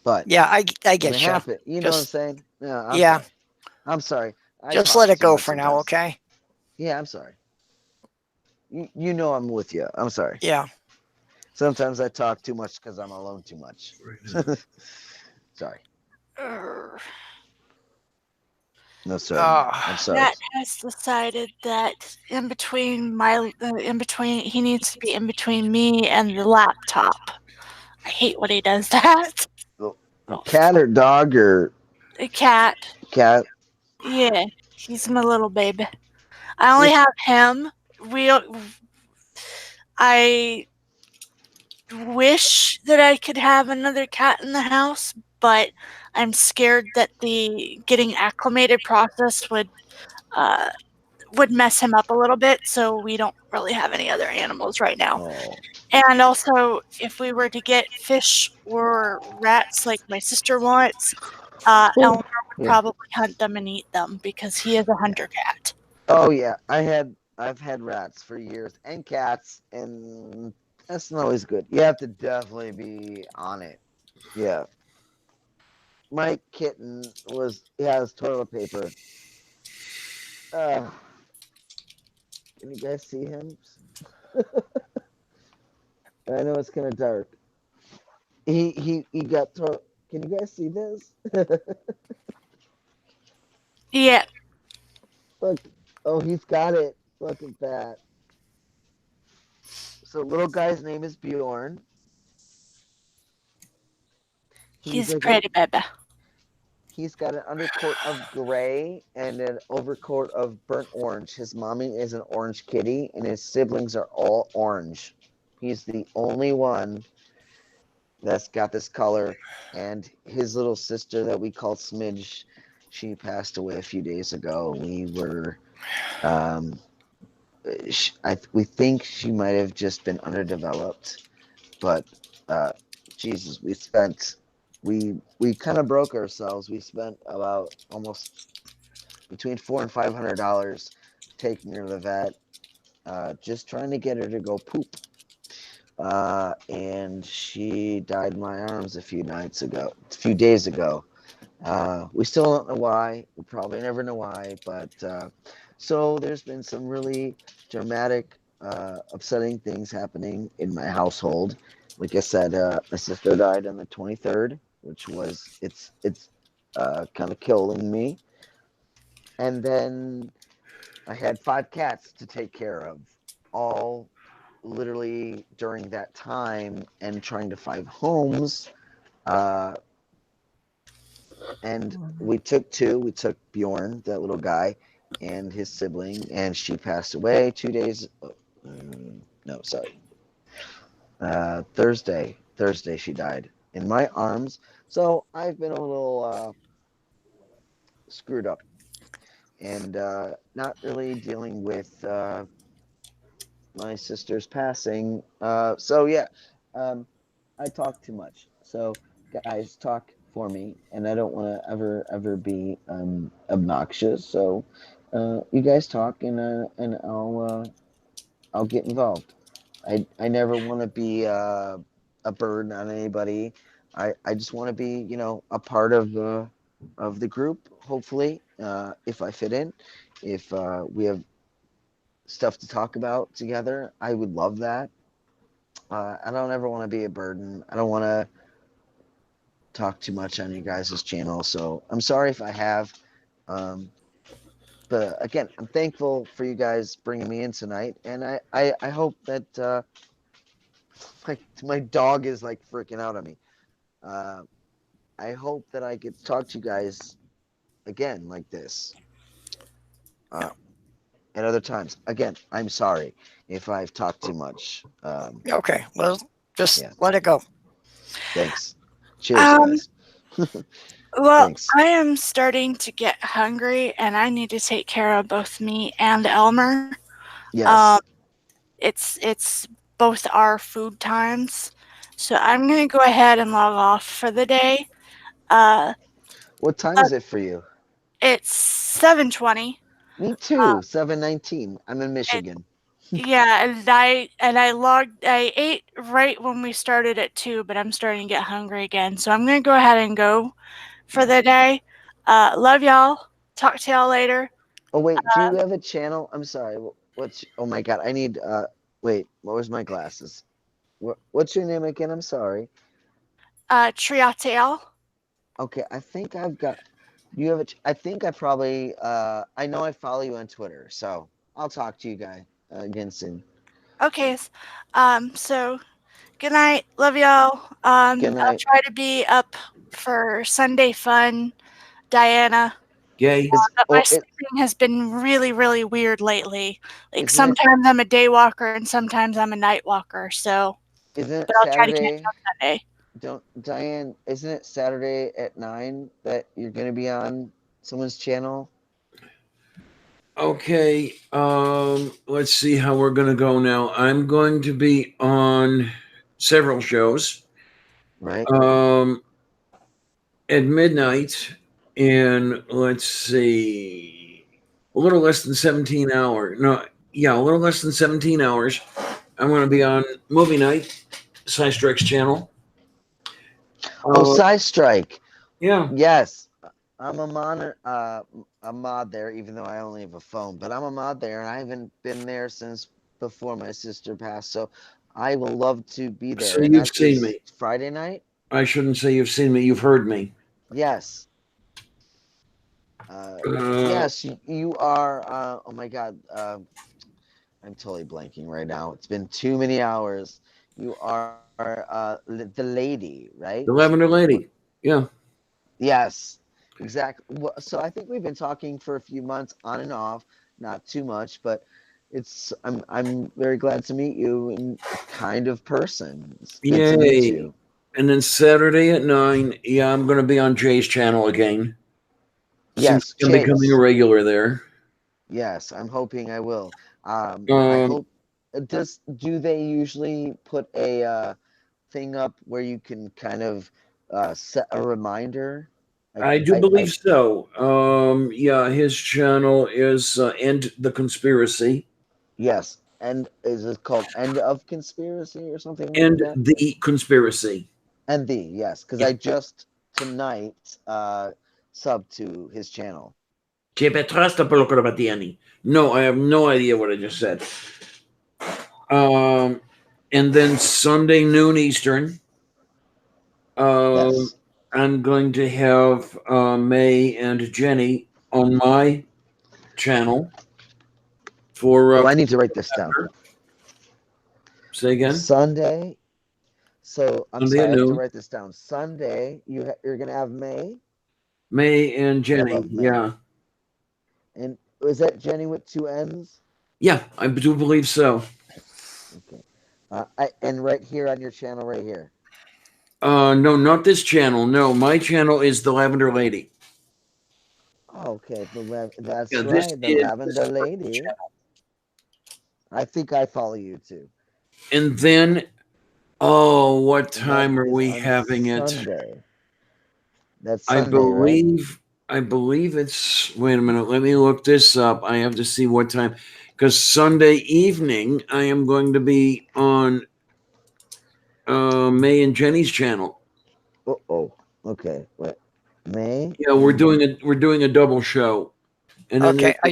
But yeah, I when get it you. happened, you know what I'm saying? No, Yeah. I'm sorry. I Just talk let it too go much for now, sometimes. okay? Yeah, I'm sorry. You know I'm with you. I'm sorry. Yeah. Sometimes I talk too much because I'm alone too much. Sorry. No, sorry. I'm sorry. Matt has decided that in between he needs to be in between me and the laptop. I hate when he does that. Cat or dog or A cat. cat? Yeah, he's my little baby. I only have him. I wish that I could have another cat in the house, but I'm scared that the getting acclimated process would mess him up a little bit, so we don't really have any other animals right now. Oh. And also, if we were to get fish or rats like my sister wants, Elmer would probably hunt them and eat them because he is a hunter cat. Oh yeah, I've had rats for years and cats, and that's not always good. You have to definitely be on it. Yeah. My kitten has toilet paper. Can you guys see him? I know it's kind of dark. He got toilet. Can you guys see this? Yeah. Look. Oh, he's got it. Look at that. So little guy's name is Bjorn. He's a pretty baby. He's got an undercoat of gray and an overcoat of burnt orange. His mommy is an orange kitty, and his siblings are all orange. He's the only one that's got this color. And his little sister that we call Smidge, she passed away a few days ago. We were, we think she might have just been underdeveloped, but Jesus, we kind of broke ourselves. We spent about almost between $400 and $500 taking her to the vet, just trying to get her to go poop. And she died in my arms a few days ago. We still don't know why. We'll probably never know why. But so there's been some really dramatic upsetting things happening in my household. Like I said, my sister died on the 23rd, which was it's kind of killing me. And then I had 5 cats to take care of, all literally during that time, and trying to find homes. Uh, and we took 2. We took Bjorn, that little guy, and his sibling, and she passed away 2 days. No, sorry. Thursday she died in my arms. So I've been a little screwed up, and not really dealing with my sister's passing. So yeah, I talk too much. So guys, talk for me, and I don't want to ever be obnoxious. So you guys talk, and I'll get involved. I never want to be a burden on anybody. I just want to be, a part of the group. Hopefully, if I fit in, if we have stuff to talk about together, I would love that. I don't ever want to be a burden. I don't want to talk too much on you guys' channel. So I'm sorry if I have. Um, but again, I'm thankful for you guys bringing me in tonight, and I hope that my dog is like freaking out on me. Uh, I hope that I get to talk to you guys again like this at other times. Again, I'm sorry if I've talked too much. Okay, well, just let it go. Thanks. Cheers, guys. Well, Thanks. I am starting to get hungry, and I need to take care of both me and Elmer. Yes. It's both our food times, so I'm gonna go ahead and log off for the day. What time is it for you? It's 7:20. Me too. 7:19. I'm in Michigan. Yeah, and I ate right when we started at 2, but I'm starting to get hungry again. So I'm gonna go ahead and go for the day. Love y'all. Talk to y'all later. Oh wait, do you have a channel? I'm sorry. Oh my god, I need wait, where's my glasses? What's your name again? I'm sorry. Triatel. Okay, I think I've got you have I think I probably I know I follow you on Twitter, so I'll talk to you guys again soon. Okay. So good night. Love y'all. Good night. I'll try to be up for Sunday fun, Diana. Yay. But my sleeping has been really, really weird lately. Like sometimes I'm a day walker and sometimes I'm a night walker. So isn't it I'll try to catch up Sunday. Diane, isn't it Saturday at 9 that you're gonna be on someone's channel? Okay, let's see how we're gonna go now. I'm going to be on several shows. Right. At midnight, in let's see, a little less than 17 hours. No, yeah, a little less than 17 hours. I'm going to be on movie night, Sci Strike's channel. Sci Strike. Yeah. Yes. I'm a mod there, even though I only have a phone. But I'm a mod there, and I haven't been there since before my sister passed. So I will love to be there. So you've seen me. Friday night? I shouldn't say you've seen me. You've heard me. Yes. Yes, you are. Oh my God. I'm totally blanking right now. It's been too many hours. You are the lady, right? The Lavender Lady. Yeah. Yes, exactly. So I think we've been talking for a few months on and off, not too much, but I'm very glad to meet you in kind of person. It's good to meet you. And then Saturday at 9, yeah, I'm going to be on Jay's channel again. Yes, I'm becoming a regular there. Yes, I'm hoping I will. I hope. Do they usually put a thing up where you can kind of set a reminder? I do believe so. Yeah, his channel is End the Conspiracy. Yes. And is it called End of Conspiracy or something like End that? the Conspiracy. And yes, because I just tonight subbed to his channel. No, I have no idea what I just said. And then Sunday noon Eastern. Yes. I'm going to have May and Jenny on my channel for. Oh, I need to write this down. Say again. Sunday. So I'm Sunday sorry, at I have to noon. write this down. Sunday, you're gonna have May. May and I Jenny. love May. Yeah. And was that Jenny with 2 N's? Yeah, I do believe so. Okay. And right here on your channel, right here. No, not this channel. No, my channel is the Lavender Lady. Oh, okay, that's Yeah, right, the Lavender Lady. I think I follow you too. And then, what time That are is we on having it? Sunday. That's Sunday, right? I believe it's. Wait a minute. Let me look this up. I have to see what time, because Sunday evening I am going to be on May and Jenny's channel. Oh, okay. Wait, May. Yeah, we're doing a double show. And then okay, I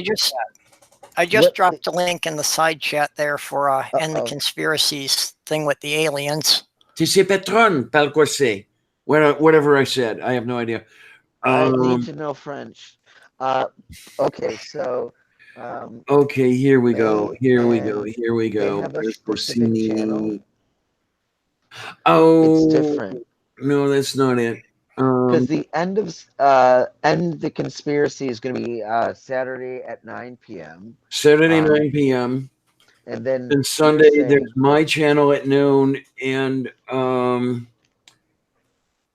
just dropped a link in the side chat there for End the Conspiracies thing with the aliens. Tu sais patron, parle corset. Whatever I said, I have no idea. I need to know French. Okay, so. Okay, here we go. Here we and go. Here we They go. have a specific channel. Oh, It's different. No, that's not it. Because the end the conspiracy is going to be Saturday at 9 p.m. Saturday 9 p.m. And then And Sunday saying, there's my channel at noon and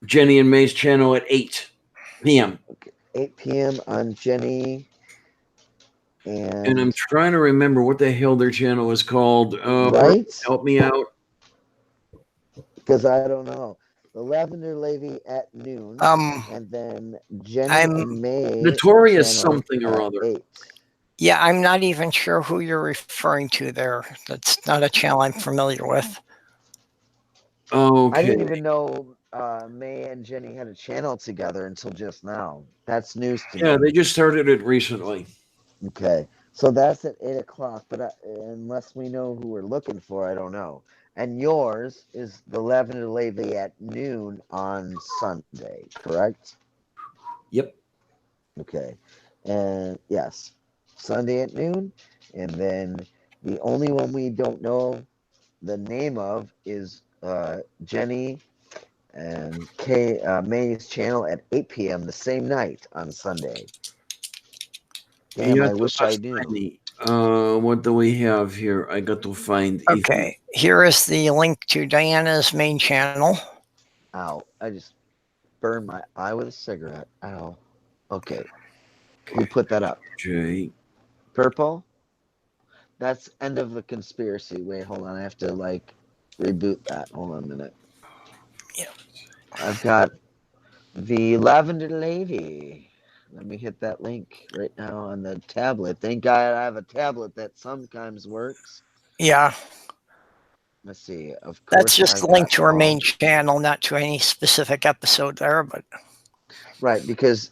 Jenny and May's channel at 8 p.m. Okay, 8 p.m. on Jenny. And I'm trying to remember what the hell their channel is called. Right? Help me out. Because I don't know. The Lavender Lady at noon. And then Jenny and May. Notorious something or other. 8. Yeah, I'm not even sure who you're referring to there. That's not a channel I'm familiar with. Okay. I didn't even know May and Jenny had a channel together until just now. That's news to me. Yeah, they just started it recently. Okay, so that's at 8 o'clock. But unless we know who we're looking for, I don't know. And yours is the Lavender Lady at noon on Sunday, correct? Yep. Okay, and yes, Sunday at noon. And then the only one we don't know the name of is Jenny and May's channel at 8 p.m. the same night on Sunday. Damn, I wish I knew. What do we have here? I got to find. Okay, here is the link to Diana's main channel. Ow, I just burned my eye with a cigarette. Ow. Okay, we put that up. Jay. Purple? That's End of the Conspiracy. Wait, hold on. I have to, reboot that. Hold on a minute. Yeah. I've got the Lavender Lady. Let me hit that link right now on the tablet. Thank God I have a tablet that sometimes works. Yeah. Let's see. Of course, that's just the link to our main channel, not to any specific episode there, but right, because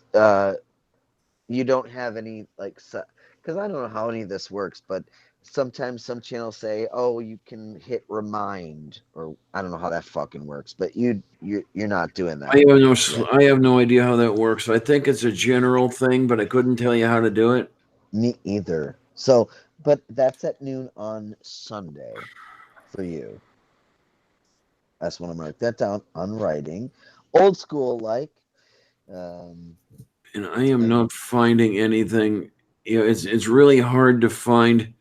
you don't have any because I don't know how any of this works, but sometimes some channels say, "Oh, you can hit remind," or I don't know how that fucking works, but you're not doing that. I have no idea how that works. I think it's a general thing, but I couldn't tell you how to do it. Me either. So, but that's at noon on Sunday for you. That's when I'm write that down on writing, old school And I am not finding anything. It's really hard to find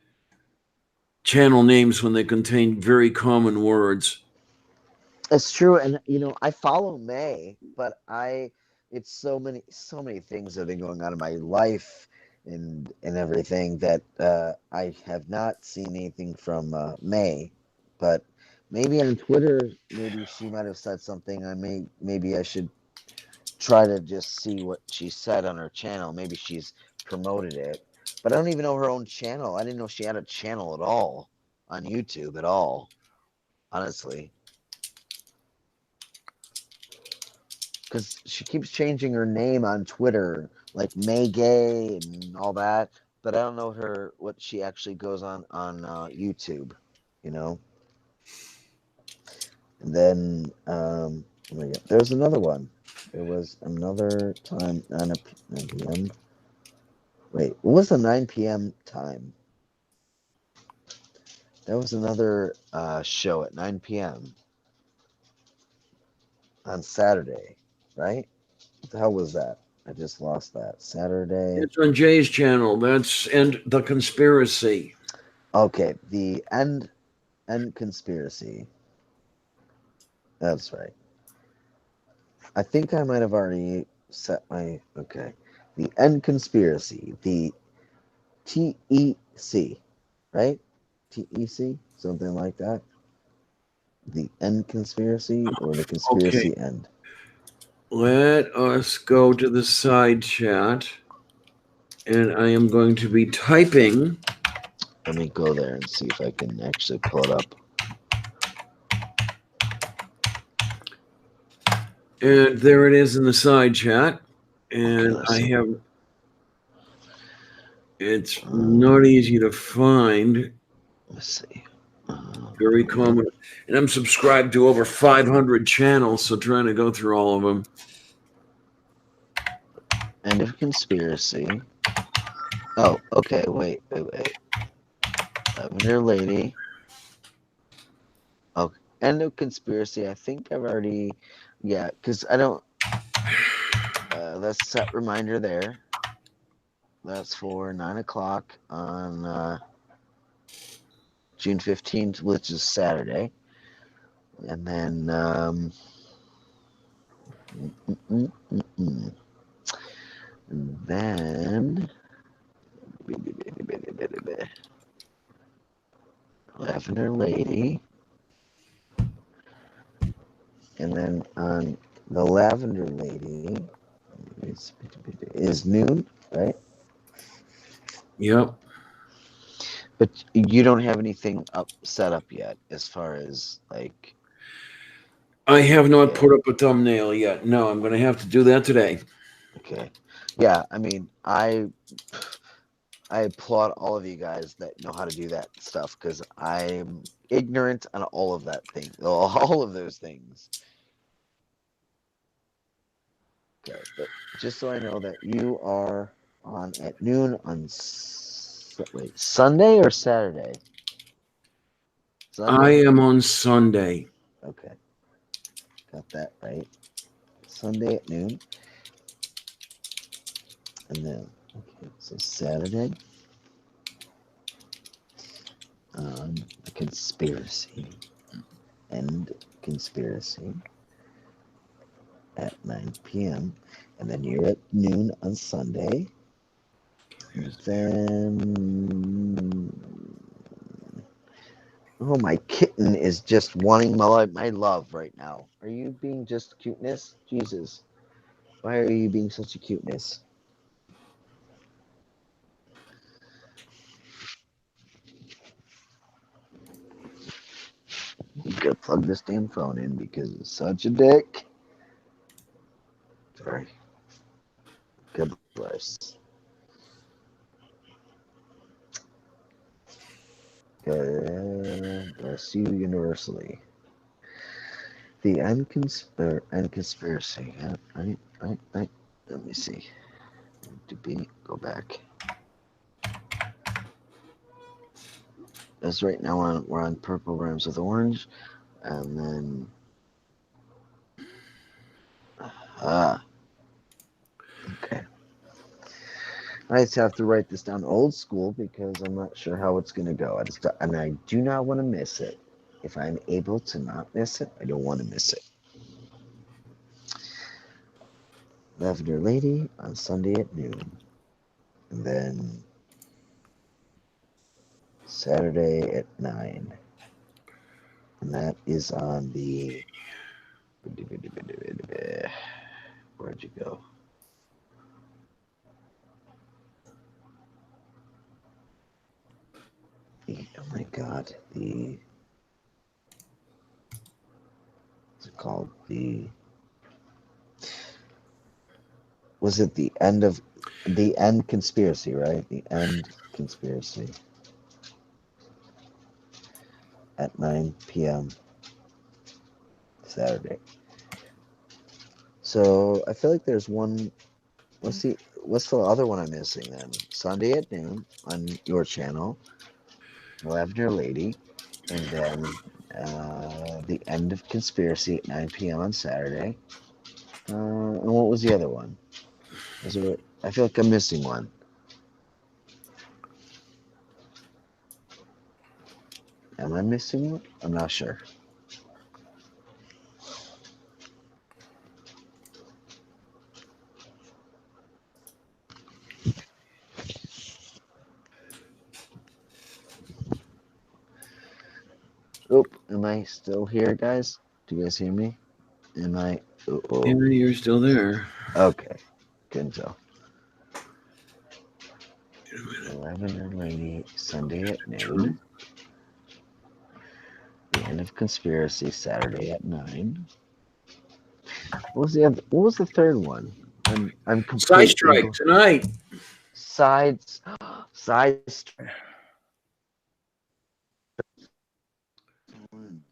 channel names when they contain very common words. It's true, and I follow May, but it's so many things that have been going on in my life and everything that I have not seen anything from May, but maybe on Twitter, maybe she might have said something. Maybe I should try to just see what she said on her channel. Maybe she's promoted it, but I don't even know her own channel. I didn't know she had a channel at all on YouTube at all, honestly. Because she keeps changing her name on Twitter, like May Gay and all that, but I don't know what she actually goes on YouTube. you know. And then there's another one. There was another time 9 p.m. Wait, what was the 9 p.m. time? There was another show at 9 p.m. on Saturday, right? What the hell was that? I just lost that. Saturday. It's on Jay's channel. That's and the conspiracy. Okay, the end conspiracy. That's right. I think I might have already set my okay. The end conspiracy. The TEC, right? TEC, something like that. The end conspiracy or the conspiracy end. Let us go to the side chat, and I am going to be typing. Let me go there and see if I can actually pull it up. And there it is in the side chat. And I have. It's not easy to find. Let's see. Very common. And I'm subscribed to over 500 channels, so trying to go through all of them. End of conspiracy. Oh, okay. Wait. Lavender Lady. Oh, end of conspiracy. I think I've already. Yeah, because I don't. Let's set reminder there. That's for 9 o'clock on June 15th, which is Saturday. And then. Then Lavender Lady, and then on the Lavender Lady is noon, right? Yep. But you don't have anything set up yet, as far as like. I have not put up a thumbnail yet. No, I'm going to have to do that today. Okay. Yeah, I mean, I applaud all of you guys that know how to do that stuff because I'm ignorant on all of that thing, all of those things. Okay, but just so I know that you are on at noon on Sunday or Saturday? Sunday? I am on Sunday. Okay, got that right. Sunday at noon, and then so Saturday. The conspiracy and conspiracy at 9 p.m. and then you're at noon on Sunday. And then, oh, my kitten is just wanting my love right now. Are you being just cuteness? Jesus, why are you being such a cuteness? You gotta plug this damn phone in because it's such a dick. Sorry. God bless. God bless you universally. The end conspiracy. Yeah, right. Let me see. Go back. As right now we're on Purple Rhymes with Orange, and then okay. I just have to write this down old school because I'm not sure how it's gonna go. I do not want to miss it. If I'm able to not miss it, I don't want to miss it. Lavender Lady on Sunday at noon, and then Saturday at 9. And that is on the. Where'd you go? Oh my God! What's it called? Was it the end conspiracy? Right? The end conspiracy. at 9 p.m. Saturday. So I feel like there's one. What's the other one I'm missing then? Sunday at noon on your channel, Lavender Lady, and then the end of Conspiracy at 9 p.m. on Saturday. And what was the other one? I feel like I'm missing one. Am I missing one? I'm not sure. Oh, am I still here, guys? Do you guys hear me? Am I? Uh-oh. Yeah, you're still there. Okay, couldn't tell. Lavender Lady, Sunday at noon. The end of Conspiracy, Saturday at 9. What was the third one? I'm completely. Side Strike tonight. Sides.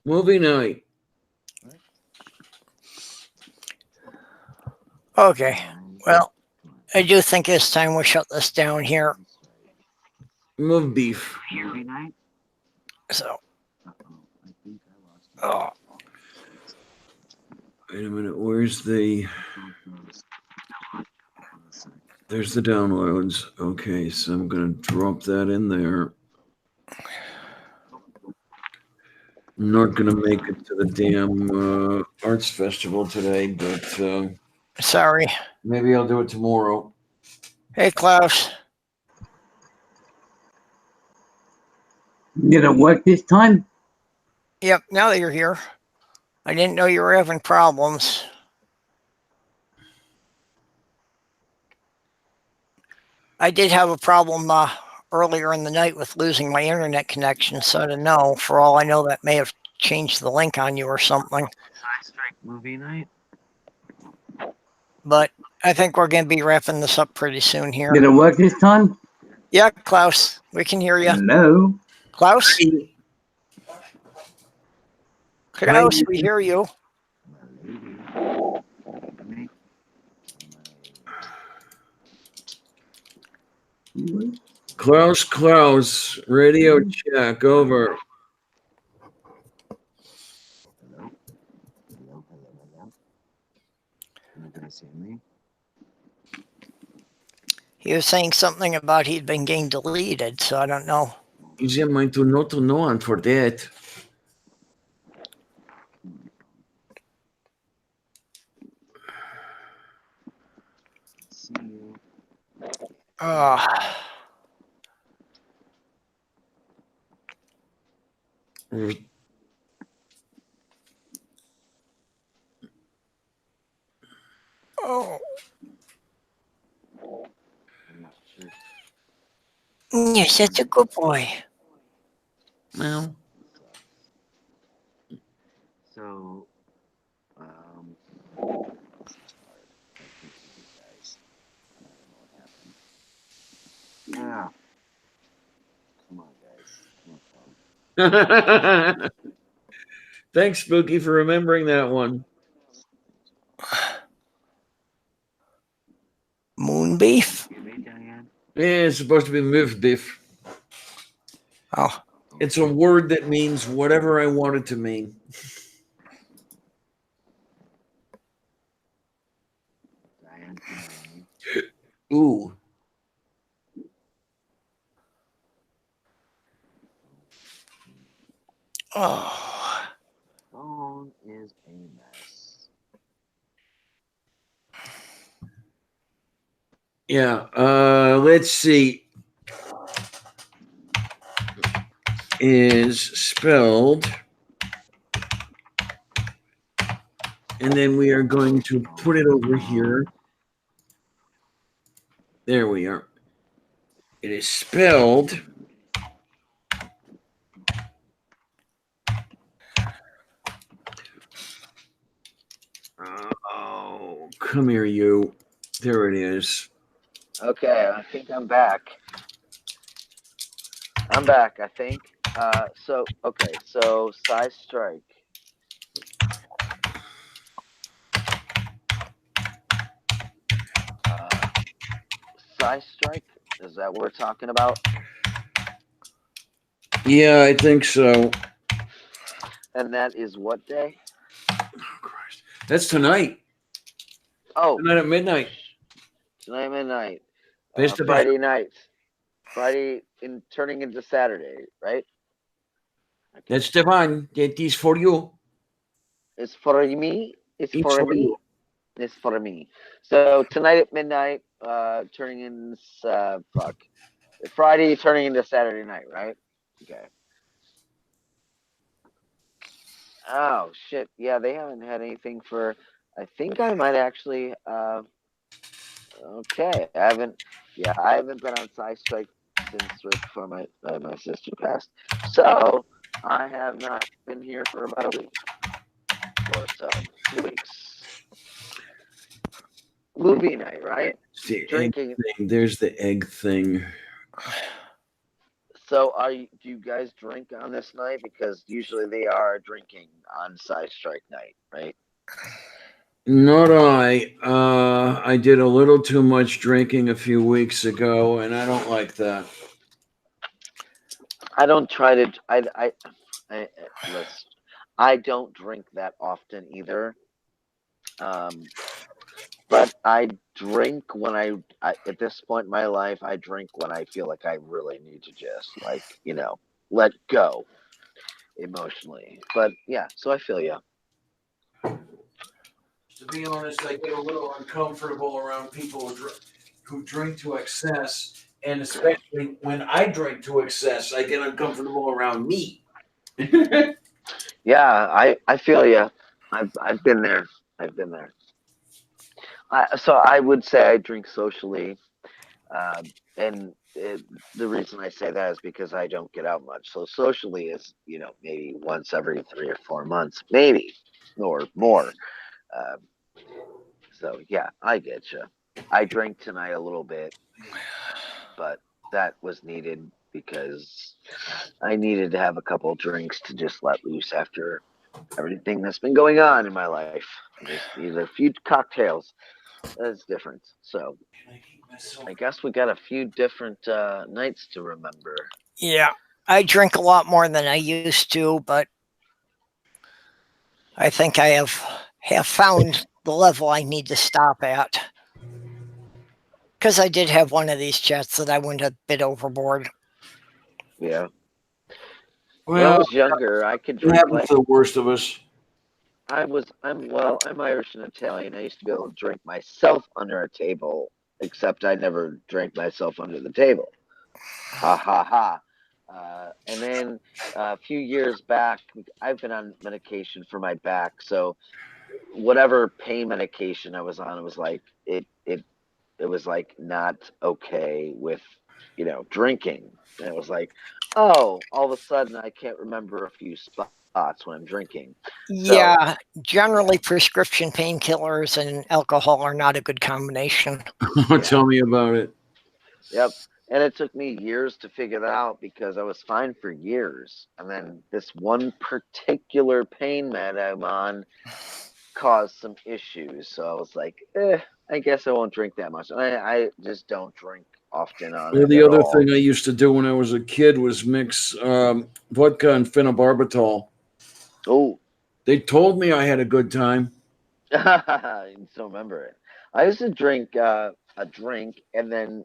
Movie night. Okay. Well, I do think it's time we shut this down here. Move beef. So. Oh. Wait a minute. Where's the? There's the downloads. Okay, so I'm gonna drop that in there. I'm not gonna make it to the damn arts festival today, but sorry. Maybe I'll do it tomorrow. Hey, Klaus. Did it work this time? Yep, now that you're here. I didn't know you were having problems. I did have a problem earlier in the night with losing my internet connection, so I don't know. For all I know, that may have changed the link on you or something. Side Strike movie night. But I think we're going to be wrapping this up pretty soon here. Did it work this time? Yeah, Klaus, we can hear you. Hello? Klaus? Klaus, we hear you. Klaus, radio check, over. He was saying something about he'd been getting deleted, so I don't know. Is it mine to not to know and for that? Oh. You're such a good boy. Well. So, yeah. Come on, guys. Thanks, Spooky, for remembering that one. Moon beef? Yeah, it's supposed to be move beef. Oh. It's a word that means whatever I want it to mean. Ooh. Oh. Phone is a mess. Yeah, let's see. Is spelled, and then we are going to put it over here. There we are. It is spelled oh, come here, you. There it is. Okay, I think I'm back. I'm back, I think. So size strike. Size strike? Is that what we're talking about? Yeah, I think so. And that is what day? Oh, Christ. That's tonight. Oh. Tonight at midnight. Tonight at midnight. Best Friday night. Friday turning into Saturday, right? Okay. That's Stefan. That is for you. It's for me. It's for me. You. It's for me. So tonight at midnight, turning in Friday turning into Saturday night, right? Okay. Oh shit! Yeah, they haven't had anything for. I think I might actually. Okay, I haven't. Yeah, I haven't been on Side Strike since right before my sister passed. So I have not been here for about a week or so. 2 weeks. Movie night, right? The drinking. Egg thing. There's the egg thing. So do you guys drink on this night? Because usually they are drinking on Side Strike night, right? Not I. I did a little too much drinking a few weeks ago, and I don't like that. I don't try to. Listen. I don't drink that often either. But I drink when I at this point in my life, I drink when I feel like I really need to just let go emotionally. But yeah, so I feel you. To be honest, I get a little uncomfortable around people who drink to excess, and especially when I drink to excess, I get uncomfortable around me. Yeah, I feel you. I've been there. I've been there. So I would say I drink socially, and the reason I say that is because I don't get out much. So socially is maybe once every 3 or 4 months, maybe or more. So yeah, I get you. I drank tonight a little bit, but that was needed because I needed to have a couple drinks to just let loose after everything that's been going on in my life. Just needed a few cocktails. That's different. So I guess we got a few different nights to remember. Yeah, I drink a lot more than I used to, but I think I have found the level I need to stop at. Because I did have one of these chats that I went a bit overboard. Yeah. When I was younger, I could drink like the worst of us. I'm Irish and Italian. I used to be able to drink myself under a table, except I never drank myself under the table. Ha ha ha. And then a few years back, I've been on medication for my back. So whatever pain medication I was on, it was like it was like not okay with drinking. And it was like, oh, all of a sudden I can't remember a few spots when I'm drinking. Yeah, generally prescription painkillers and alcohol are not a good combination. Tell me about it. Yep. And it took me years to figure that out because I was fine for years. And then this one particular pain med I'm on caused some issues. So I was like, I guess I won't drink that much. I just don't drink often on it. The other thing I used to do when I was a kid was mix vodka and phenobarbital. Oh. They told me I had a good time. I still remember it. I used to drink a drink and then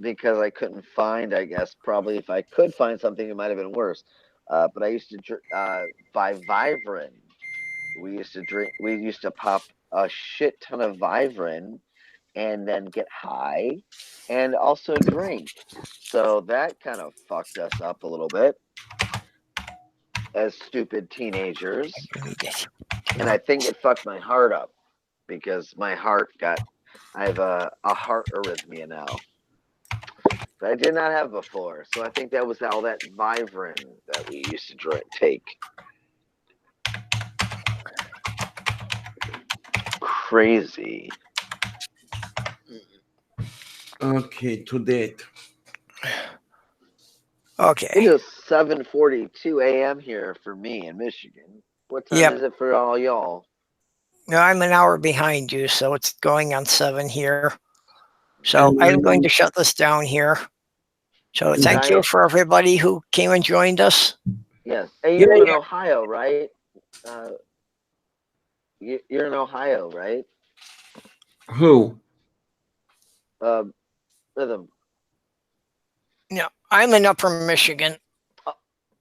because I couldn't find, I guess probably if I could find something, it might have been worse. But I used to buy Vivarin. We used to pop a shit ton of Vivarin and then get high and also drink. So that kind of fucked us up a little bit as stupid teenagers. And I think it fucked my heart up because my heart I have a heart arrhythmia now. That I did not have before. So I think that was all that Vivarin that we used to take. Crazy. Okay, to date. Okay. It is 7:42 a.m. here for me in Michigan. What time is it for all y'all? No, I'm an hour behind you, so it's going on 7 here. So I'm going to shut this down here. So thank you for everybody who came and joined us. Yes. Hey, you're in Ohio, right? You're in Ohio, right? Who? Rhythm. No, I'm in Upper Michigan.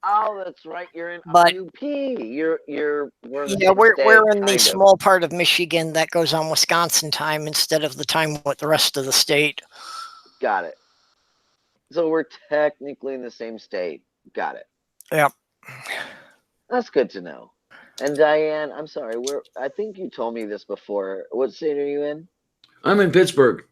Oh, that's right. You're in But UP. We're in the yeah, same we're state, in the small part of Michigan that goes on Wisconsin time instead of the time with the rest of the state. Got it. So we're technically in the same state. Got it. Yep. That's good to know. And Diane, I'm sorry, I think you told me this before. What state are you in? I'm in Pittsburgh.